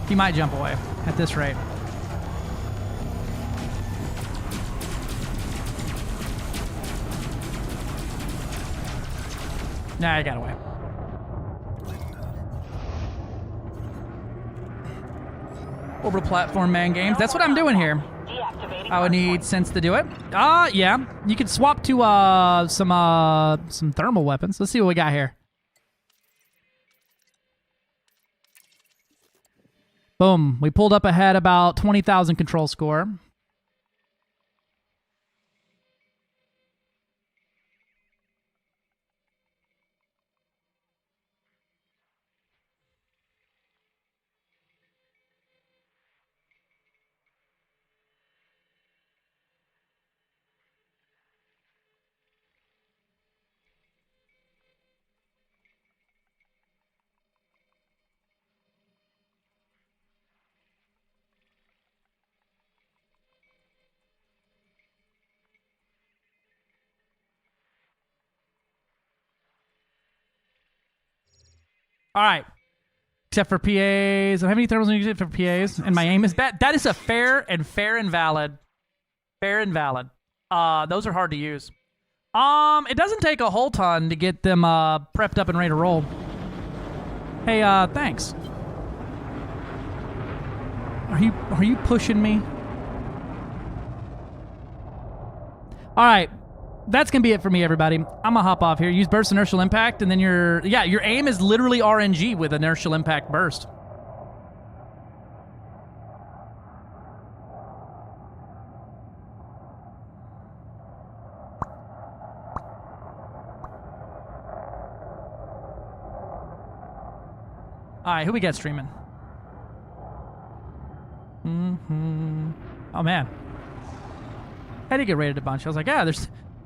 He might jump away at this rate. Nah, I got away. Orbital platform man games. That's what I'm doing here. I would need sense to do it. Yeah. You could swap to some thermal weapons. Let's see what we got here. Boom. We pulled up ahead about 20,000 control score. All right. Except for PAs. I don't have any thermals except for PAs, and my aim is bad. That is a fair and valid. Fair and valid. Those are hard to use. It doesn't take a whole ton to get them prepped up and ready to roll. Hey, thanks. Are you pushing me? All right. That's going to be it for me, everybody. I'm going to hop off here. Use burst inertial impact, and then your aim is literally RNG with inertial impact burst. All right, who we got streaming? Oh, man. I had to get rated a bunch. I was like, yeah,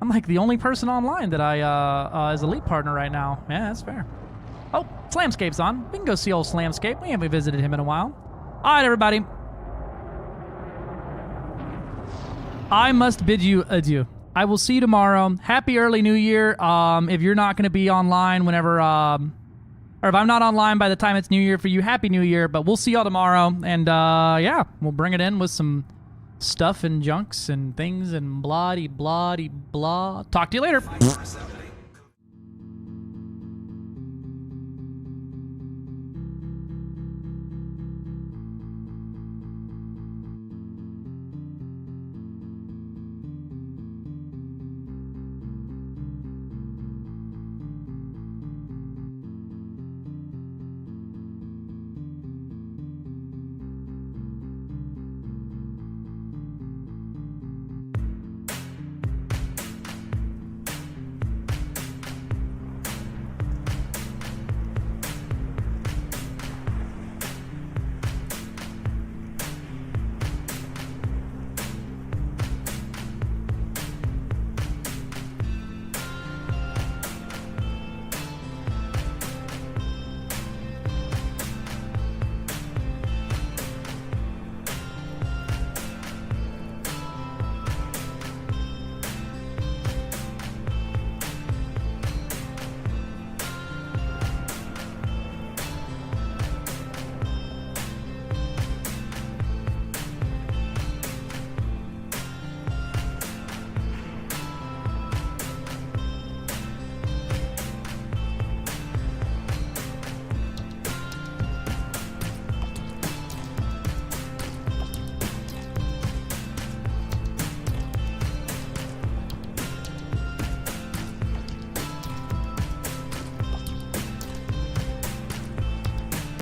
I'm like the only person online that I is elite partner right now. Yeah, that's fair. Oh, Slamscape's on. We can go see old Slamscape. We haven't visited him in a while. All right, everybody. I must bid you adieu. I will see you tomorrow. Happy early New Year. If you're not going to be online whenever, or if I'm not online by the time it's New Year for you, Happy New Year. But we'll see y'all tomorrow. And yeah, we'll bring it in with some stuff and junks and things and blah-de-blah-de-blah. Talk to you later.